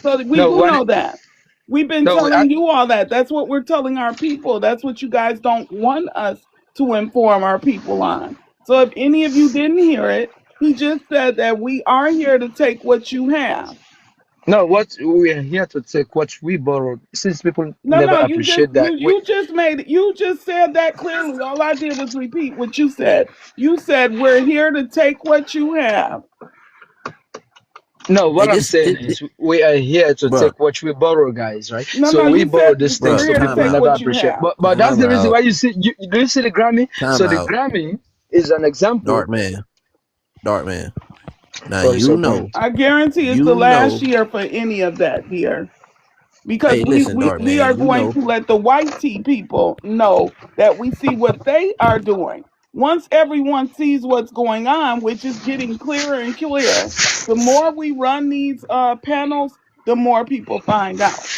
So we no, do know that. We've been no, telling you all that. That's what we're telling our people. That's what you guys don't want us to inform our people on. So if any of you didn't hear it, he just said that we are here to take what you have. No, what we are here to take what we borrowed. Since people No, never no, you just appreciate that, you just made it. You just said that clearly. All I did was repeat what you said. You said we're here to take what you have. no, Hey, what I'm saying is we are here to bruh, take what we borrow, guys, right? No, So no, we you borrow said these we're things bruh, so here to time people take out, never what you appreciate. have. But that's time the reason out, why you see. Do you see the Grammy? time So the out. Grammy is an example. Dark man, dark man. Now Oh, it's you okay. know, I guarantee it's the you last know. year for any of that, dear. Because Hey, listen, dark we are man, you going know. to let the white tea people know that we see what they are doing. Once everyone sees what's going on, which is getting clearer and clearer, the more we run these panels, the more people find out.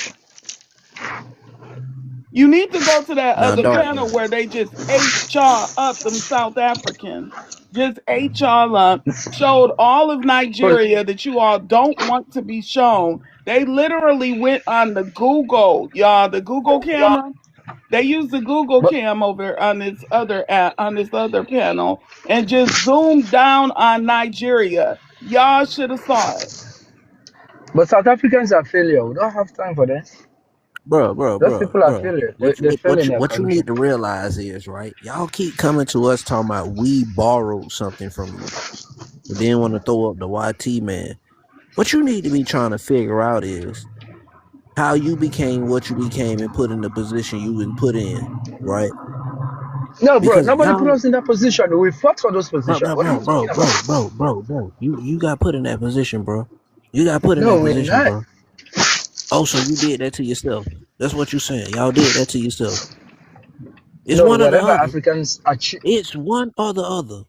You need to go to that Now, other dark panel man. where they just ate y'all up, them South Africans. Just ate y'all up, showed all of But Nigeria that you all don't want to be shown. They literally went on the Google, y'all, the Google camera. They used the Google but cam over on this other on this other panel and just zoomed down on Nigeria. Y'all should have saw it. but South Africans are failure. We don't have time for that. Those people are Bruh. failure. They fail in their What you country. need to realize is, right? Y'all keep coming to us talking about we borrowed something from you, but then want to throw up the YT man. What you need to be trying to figure out is how you became what you became and put in the position you been put in, right? No, bro. Because Nobody put y'all, us in that position. We fought for those positions. What are you talking about? bro. You got put in that position, bro. You got put in No, that we're position, not. bro. Oh, so you did that to yourself. That's what you saying. Y'all did that to yourself. It's No, one or the whatever other. Africans achieve. It's one or the other.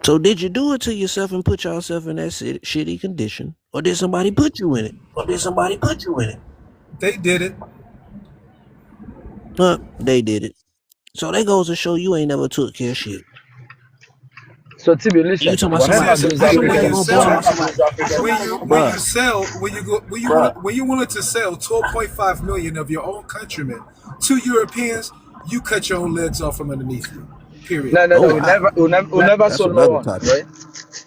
So did you do it to yourself and put yourself in that shitty condition, or did somebody put you in it? Or did somebody put you in it? They did it. They did it. So that goes to show you ain't never took care of shit. So, Tibi, You listen. talking about See, somebody? Whatever that's the those Ain't thing. When nobody you gonna Africans, sell, borrow. whatever those Africans, Bruh, when you wanted to sell 12.5 million of your own countrymen to Europeans, you cut your own legs off from underneath you. Period. no, no, oh no. wow, We never that's sold no another one, topic. right?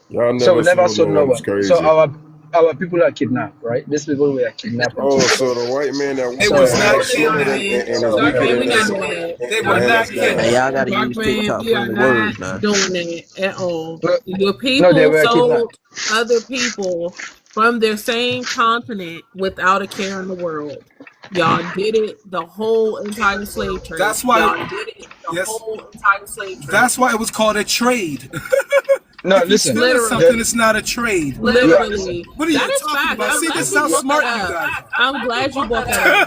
Y'all So we never never sold no sold no one. It's one. So crazy. our people are kidnapped, right? These people were kidnapped and Oh, taken so over. the white man that It want So was that not black No, we're not, shit kidnapped. man. and is Dark weaker man, than we're not us, doing that. They were the not hands Hey, down. kidnapped. y'all gotta Dark use man, TikTok we are friendly not words now. doing that at all. no, Your no, they people were sold kidnapped. other people from their same continent without a care in the world. Y'all did it the whole entire slave trade. That's why. Y'all did it the Yes. whole entire slave trade. That's why it was called a trade. No, If you're listen. stealing The, something, Literally. it's not a trade. yeah, Literally. What are That you is talking fact. about? I'm See, glad this is you how brought that smart you up. guys are. I'm glad you brought that up.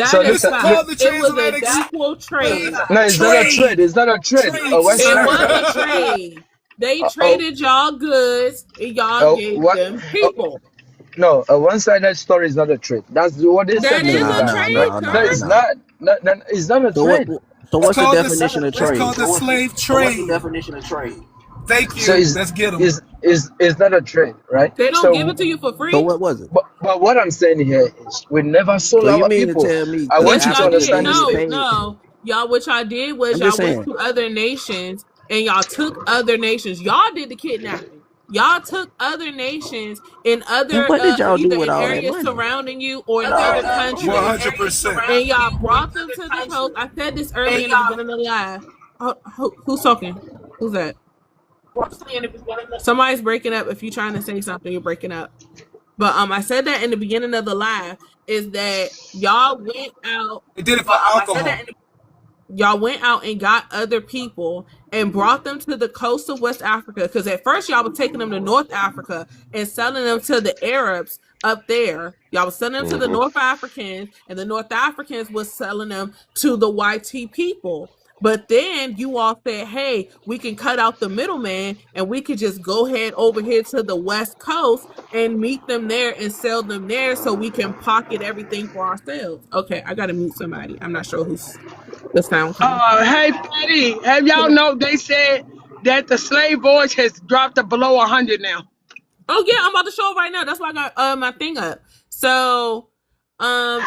so That is It's listen. fact. called the It was an transatlantic equal trade. No, it's not a trade. trade. It's not a trade. Trade, One It sir. second. was a trade. They Oh, traded y'all goods and y'all gave what? them Oh, people. no, a one-sided story is not a trade. That's what they said That in the is Nah, a Bible, nah, right? trade, nah, No, nah, sir. it's nah. not. No, no, it's not a So what? trade. So It's what's the called the definition of it's trade? called the slave trade. Thank So you. Let's get them. it's not a trade, right? They don't give So, it to you for So free. what was it? but what I'm saying here is we never sold So you our mean to people. tell me? I Cause want Yes, you to y'all after did. understand this being thing. No, paid, no. Y'all, what y'all did was I'm just y'all went saying. to other nations and y'all took other nations. Y'all did the kidnapping. Y'all took other nations in And other what did y'all do either with in all that areas money? surrounding you or in other countries, 100%. and y'all brought them to the coast. I said this earlier in the beginning of the live. Who's talking? Who's that? Somebody's breaking up. If you're trying to say something, you're breaking up. But I said that in the beginning of the live is that y'all went out. They did it for alcohol. Y'all went out and got other people and brought them to the coast of West Africa. Because at first y'all was taking them to North Africa and selling them to the Arabs up there. Y'all was selling them to the Mm-hmm. North Africans, and the North Africans was selling them to the YT people. But then you all said, hey, we can cut out the middleman and we could just go ahead over here to the West Coast and meet them there and sell them there so we can pocket everything for ourselves. Okay, I gotta mute somebody. I'm not sure who's the sound coming from. Hey, Patty, have y'all know they said that the slave voyage has dropped to below 100 now? Oh yeah, I'm about to show it right now. That's why I got my thing up. So And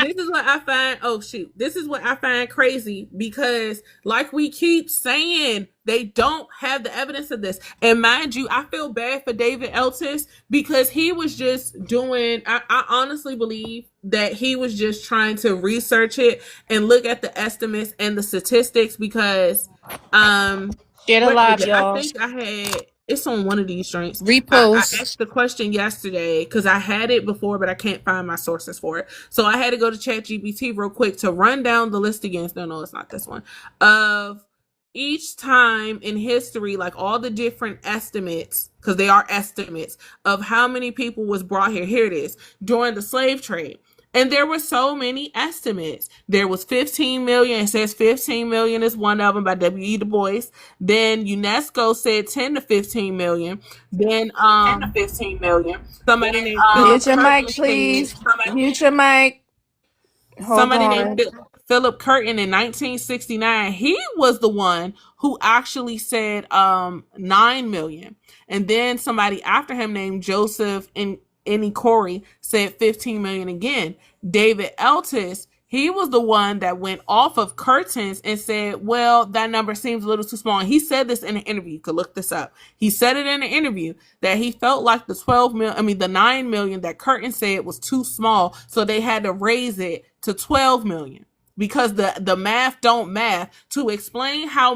this is what I find. Oh shoot, this is what I find crazy because, like we keep saying, they don't have the evidence of this. And mind you, I feel bad for David Eltis because he was just doing. I honestly believe that he was just trying to research it and look at the estimates and the statistics because, Share the where is live, it? I y'all. think I had. It's on one of these drinks. I Repost. asked the question yesterday because I had it before, but I can't find my sources for it. So I had to go to ChatGPT real quick to run down the list again. No, it's not this one. Of each time in history, like all the different estimates, because they are estimates of how many people was brought here. Here it is during the slave trade. And there were so many estimates. There was 15 million. It says 15 million is one of them by W.E. Du Bois. Then UNESCO said 10 to 15 million. Then 10 to 15 million. Somebody named Mute your mic, Curtin please. said, Mute your mic. Hold somebody named on. Philip Curtin in 1969, he was the one who actually said 9 million. And then somebody after him named Joseph Corey said 15 million again. David Eltis, he was the one that went off of Curtin's and said, well, that number seems a little too small. And he said this in an interview. You could look this up. He said it in an interview that he felt like the 9 million that Curtin said was too small. So they had to raise it to 12 million because the math don't math. To explain how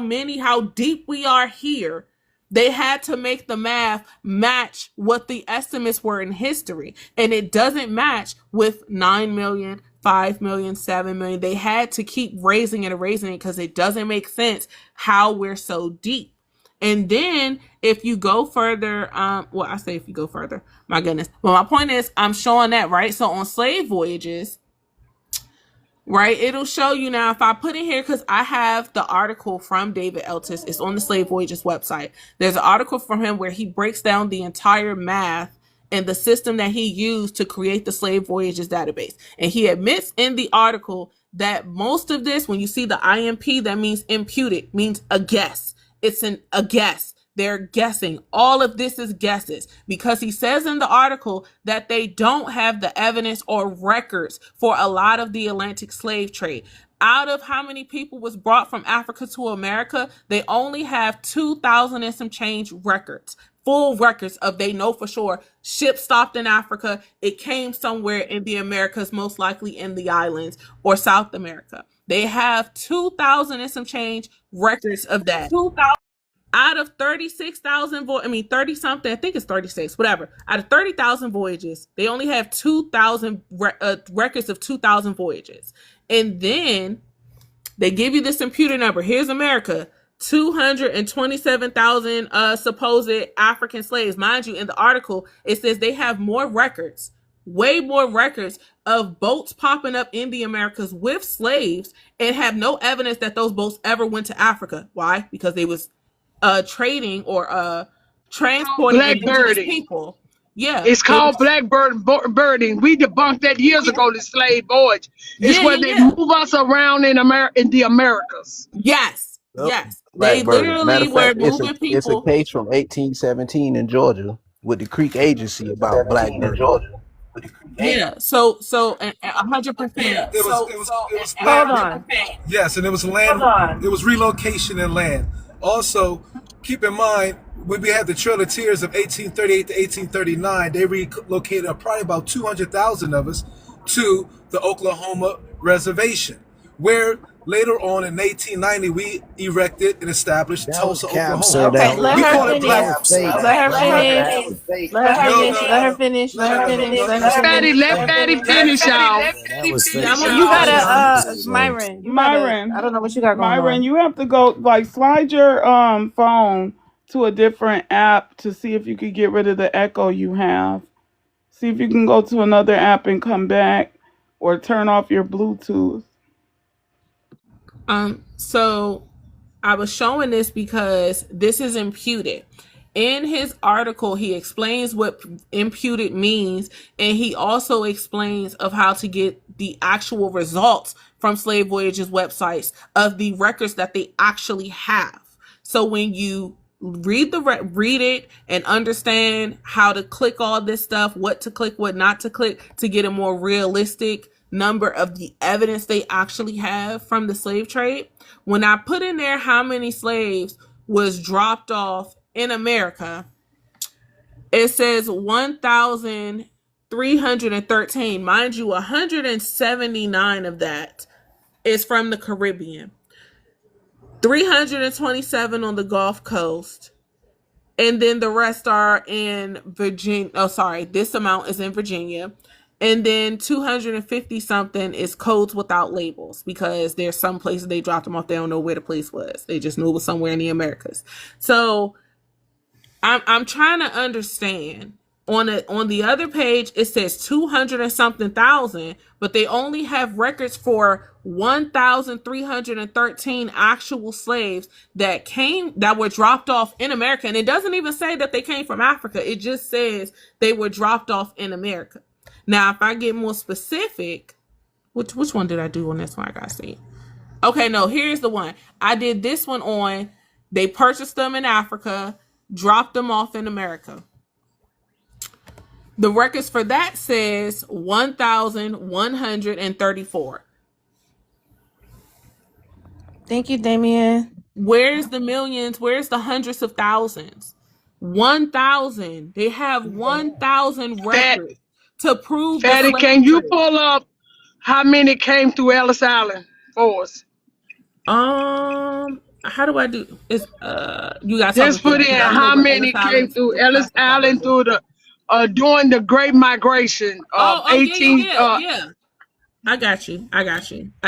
deep we are here, they had to make the math match what the estimates were in history. And it doesn't match with 9 million, 5 million, 7 million. They had to keep raising it because it doesn't make sense how we're so deep. And then if you go further, I say if you go further, my goodness. Well, my point is I'm showing that, right? So on slave voyages, right, it'll show you now if I put it here because I have the article from David Eltis. It's on the Slave Voyages website. There's an article from him where he breaks down the entire math and the system that he used to create the Slave Voyages database. And he admits in the article that most of this, when you see the IMP, that means imputed, means a guess. It's a guess. They're guessing. All of this is guesses because he says in the article that they don't have the evidence or records for a lot of the Atlantic slave trade. Out of how many people was brought from Africa to America, they only have 2,000 and some change records. Full records of they know for sure ship stopped in Africa. It came somewhere in the Americas, most likely in the islands or South America. They have 2,000 and some change records of that. 2,000 out of 36,000 30 something, I think it's 36, whatever. Out of 30,000 voyages, they only have 2,000 records of 2,000 voyages. And then they give you this imputed number. Here's America. 227,000 supposed African slaves. Mind you, in the article, it says they have more records, way more records of boats popping up in the Americas with slaves and have no evidence that those boats ever went to Africa. Why? Because they was trading or transporting indigenous Blackbirding. people. Yeah. It's called blackbirding. We debunked that years ago, the slave voyage. It's where they Yeah. move us around in the Americas. Yes. Yep. Yes. They Blackbird. literally Matter of were fact, it's moving a people. case from 1817 in Georgia with the Creek Agency about blackbird. Yeah. So 100%. It was Hold land. on. Yes, and it was land. It was relocation and land. Also, keep in mind when we had the Trail of Tears of 1838 to 1839, they relocated probably about 200,000 of us to the Oklahoma reservation, where later on in 1890 we erected and established Tulsa, Oklahoma. Okay, let We her call it finish. black. Let her finish. Let Patty finish, y'all. That was fake. You gotta, Myron. Myron, I don't know what you got going Myron, on. you have to go slide your phone to a different app to see if you could get rid of the echo you have. See if you can go to another app and come back, or turn off your Bluetooth. So I was showing this because this is imputed. In his article, he explains what imputed means, and he also explains of how to get the actual results from slave voyages websites of the records that they actually have. So when you read it and understand how to click all this stuff, what to click, what not to click, to get a more realistic number of the evidence they actually have from the slave trade. When I put in there how many slaves was dropped off in America, it says 1,313. Mind you, 179 of that is from the Caribbean, 327 on the Gulf Coast, and then the rest are in Virginia. Oh, sorry, this amount is in Virginia. And then 250 something is codes without labels, because there's some places they dropped them off. They don't know where the place was. They just knew it was somewhere in the Americas. So I'm trying to understand. On the other page, it says 200 and something thousand, but they only have records for 1,313 actual slaves that were dropped off in America. And it doesn't even say that they came from Africa. It just says they were dropped off in America. Now, if I get more specific, which one did I do on this one? I gotta see. Okay, no, here's the one. I did this one on, they purchased them in Africa, dropped them off in America. The records for that says 1,134. Thank you, Damien. Where's the millions? Where's the hundreds of thousands? 1,000. They have 1,000 records to prove the Fatty, slave can you trade. pull up how many came through Ellis Island for us? How do I do? It's you got just put in how many came through Ellis Island through the during the Great Migration of 18. Yeah. I got you. I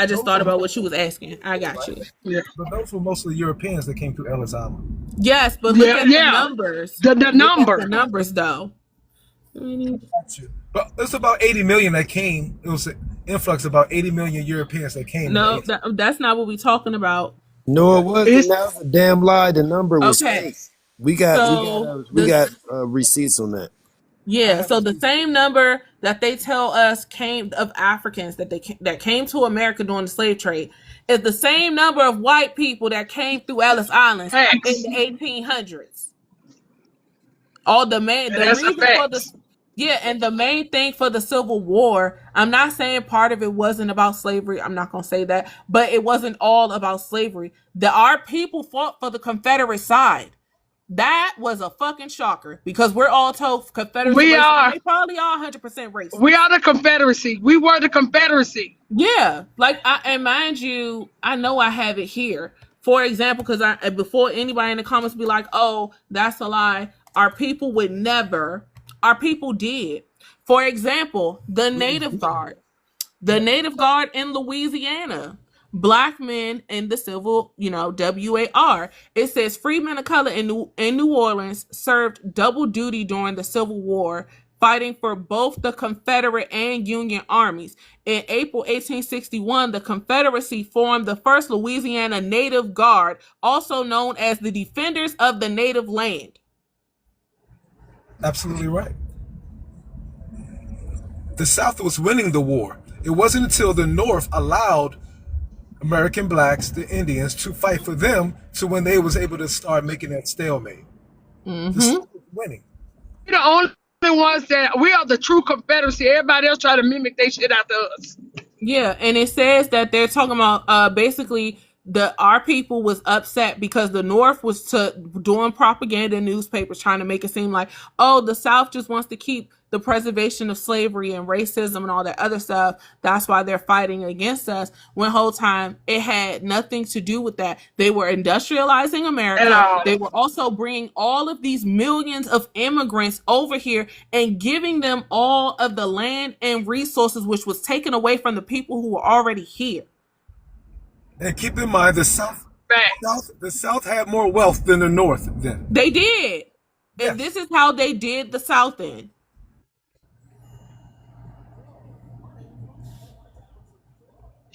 just thought about what you was asking. I got you. Yeah. But those were mostly Europeans that came through Ellis Island. Yes, but look at the numbers. The number. The numbers, though. But it's about 80 million that came. It was an influx of about 80 million Europeans that came. No, that's not what we're talking about. No, it wasn't. That was a damn lie. The number was fake. We got receipts on that. Yeah, so the same number that they tell us came of Africans that came to America during the slave trade is the same number of white people that came through Ellis Island in the 1800s. The main thing for the Civil War, I'm not saying part of it wasn't about slavery. I'm not gonna say that, but it wasn't all about slavery. Our people fought for the Confederate side. That was a fucking shocker, because we're all told Confederacy. They probably are 100% racist. We are the Confederacy. We were the Confederacy. Yeah, and mind you, I know I have it here. For example, because before anybody in the comments be like, "Oh, that's a lie," our people would never. Our people did. For example, the Native Guard. The Native Guard in Louisiana. Black men in the civil, WAR. It says freedmen of color in New Orleans served double duty during the Civil War, fighting for both the Confederate and Union armies. In April 1861, the Confederacy formed the first Louisiana Native Guard, also known as the Defenders of the Native Land. Absolutely right. The South was winning the war. It wasn't until the North allowed American blacks, the Indians, to fight for them to when they was able to start making that stalemate. The South was winning. We're the only ones we are the true Confederacy. Everybody else try to mimic their shit after us. Yeah, and it says that they're talking about basically our people was upset because the North was doing propaganda in newspapers trying to make it seem like, oh, the South just wants to keep the preservation of slavery and racism and all that other stuff. That's why they're fighting against us. When whole time it had nothing to do with that. They were industrializing America. They were also bringing all of these millions of immigrants over here and giving them all of the land and resources, which was taken away from the people who were already here. And keep in mind, the South had more wealth than the North then. They did. Yes. And this is how they did the South end.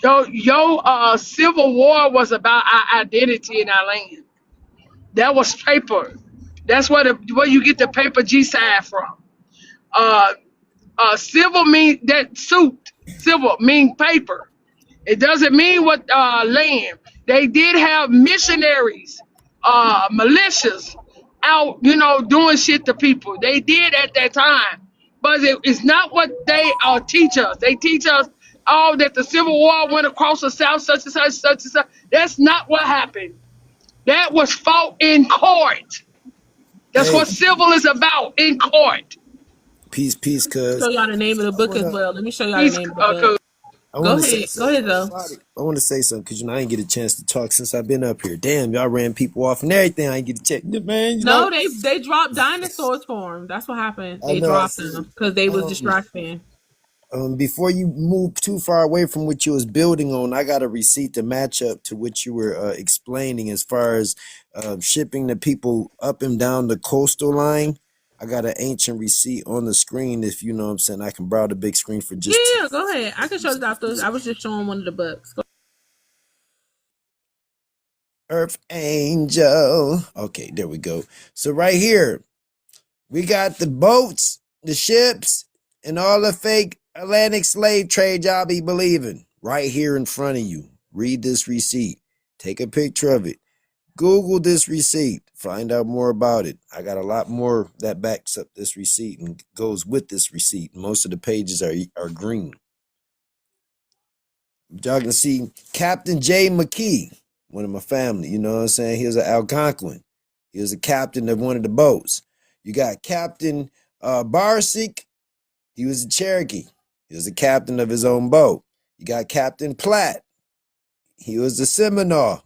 Your Civil War was about our identity in our land. That was paper. That's where you get the paper G side from. Civil mean that suit. Civil mean paper. It doesn't mean what land. They did have missionaries, militias out, doing shit to people. They did at that time. But it's not what they teach us. They teach us, that the Civil War went across the South, such and such, such and such. That's not what happened. That was fought in court. That's Hey, what civil is about, in court. peace, peace, Show cuz. y'all the name of the I book as wanna, well. Let me show y'all the He's name of the book. I Go wanna say ahead. Go something ahead, though. about it. I wanna say something because I ain't get a chance to talk since I've been up here. Damn, y'all ran people off and everything. I ain't get to check, man. No, they dropped dinosaurs for him. That's what happened. I They know. I dropped see. them because they was Um, distracting. Before you move too far away from what you was building on, I got a receipt to match up to what you were explaining as far as shipping the people up and down the coastal line. I got an ancient receipt on the screen. If you know what I'm saying, I can borrow the big screen for just Yeah, go ahead. I can show this after. I was just showing one of the books. Earth Angel. Okay, there we go. So right here, we got the boats, the ships, and all the fake Atlantic slave trade y'all be believing right here in front of you. Read this receipt. Take a picture of it. Google this receipt. Find out more about it. I got a lot more that backs up this receipt and goes with this receipt. Most of the pages are green. Y'all can see Captain J. McKee, one of my family. You know what I'm saying? He was an Algonquin. He was a captain of one of the boats. You got Captain Barsik. He was a Cherokee. He was a captain of his own boat. You got Captain Platt. He was a Seminole.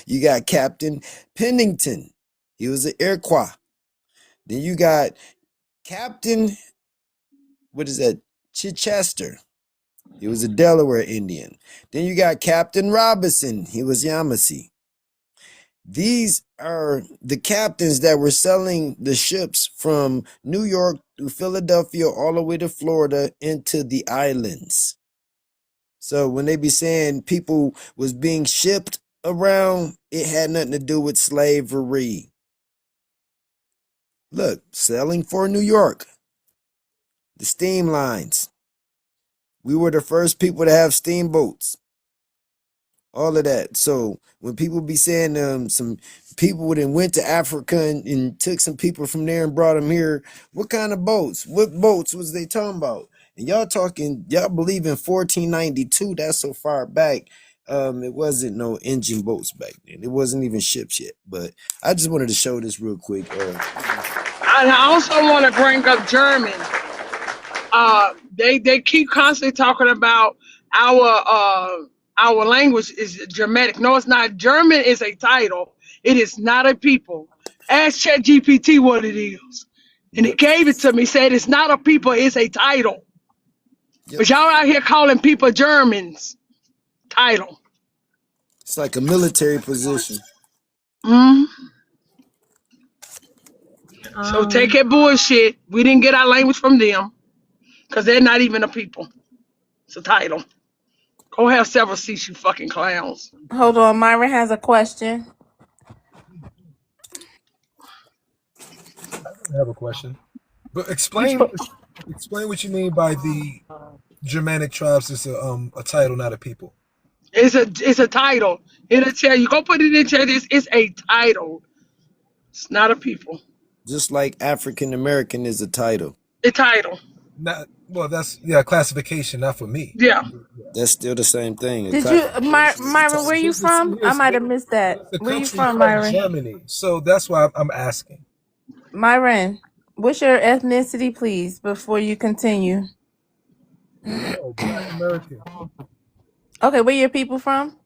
You got Captain Pennington. He was an Iroquois. Then you got Captain, what is that? Chichester. He was a Delaware Indian. Then you got Captain Robinson. He was Yamasee. These are the captains that were selling the ships from New York to Philadelphia all the way to Florida into the islands. So when they be saying people was being shipped around, it had nothing to do with slavery. Look, selling for New York, the steam lines. We were the first people to have steamboats. All of that. So when people be saying some people would have went to Africa and took some people from there and brought them here, what kind of boats? What boats was they talking about? And y'all believe in 1492? That's so far back. It wasn't no engine boats back then. It wasn't even ships yet. But I just wanted to show this real quick. I also want to bring up German. They keep constantly talking about our language is Germanic. No, it's not. German is a title. It is not a people. Ask ChatGPT what it is, and it Yep. gave it to me. Said it's not a people. It's a title. Yep. But y'all out here calling people Germans. Title. It's like a military position. Mm. So take it bullshit. We didn't get our language from them because they're not even a people. It's a title. Go have several seats, you fucking clowns. Hold on, Myron has a question. I have a question. But You explain put what you mean by the Germanic tribes is a title, not a people. It's a title. It'll tell you. Go put it in chat. It's a title. It's not a people. Just like African American is a title. A title. Not that's classification, not for me. Yeah. That's still the same thing. A Did you, classification is a Myron? Where title. you from? I might have missed that. There's a Where you country from, called Myron? Germany, so that's why I'm asking. Myron, what's your ethnicity, please, before you continue? Oh, Black American. Okay, where your people from?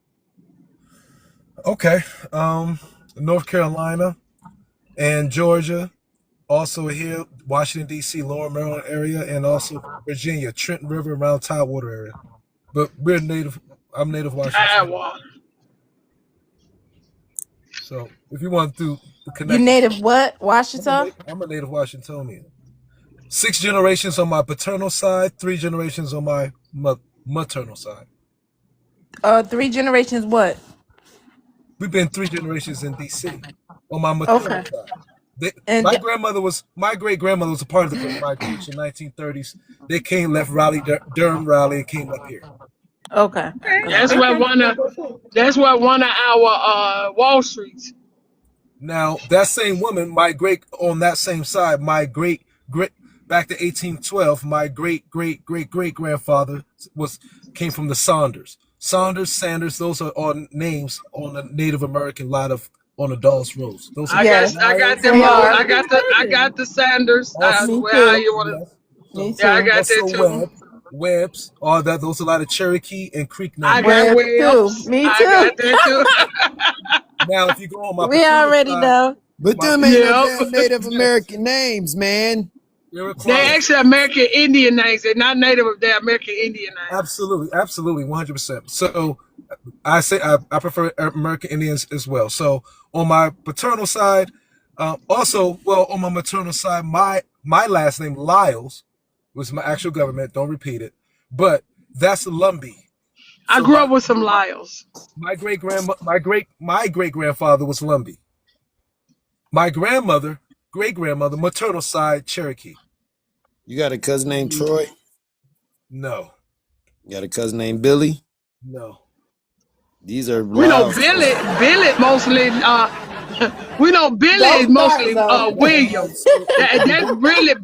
Okay, North Carolina and Georgia, also here, Washington D.C., Lower Maryland area, and also Virginia, Trenton River around Tidewater area. But we're native. I'm native Washingtonian. Iowa. So if you want to You connect, native what? Washington? I'm a native Washingtonian. 6 generations on my paternal side, 3 generations on my maternal side. 3 generations what? We've been 3 generations in D.C. on my maternal Okay. side. And My great grandmother was a part of the Great Migration, 1930s. They came, left Raleigh, Durham, Raleigh, and came up here. okay. That's where Okay. one of our Wall Streets. Now that same woman, on that same side, my great back to 1812, my great grandfather came from the Saunders. Saunders, Sanders, those are all names on the Native American lot on the Dawes Rose. Those are Yes, I got Lyles, them they all. are. I got the Sanders. also Me Well, how too. you want to? yes. Me So Yeah, I too. got that also too. Webbs, all that. Those are a lot of Cherokee and Creek I names. got Webs too. Webs. Me I too. got that too. Now, if you go on my We paternal already side, know. But my them ain't no Yep. damn Native yes, American names, man. They Iroquois. actually American Indian names. They're not native. They're American Indian names. Absolutely, 100%. So I prefer American Indians as well. So on my paternal side, on my maternal side, my last name Lyles was my actual government. Don't repeat it, but that's Lumbee. I So grew up with some Lyles. my great grandfather was Lumbee. My great grandmother, maternal side Cherokee. You got a cousin named Mm. Troy? No, You got a cousin named Billy? no. These are We know Lyles Billy. cousins. Billy mostly. We know Billy Go is start mostly though. That's all William. right. So if you That's go really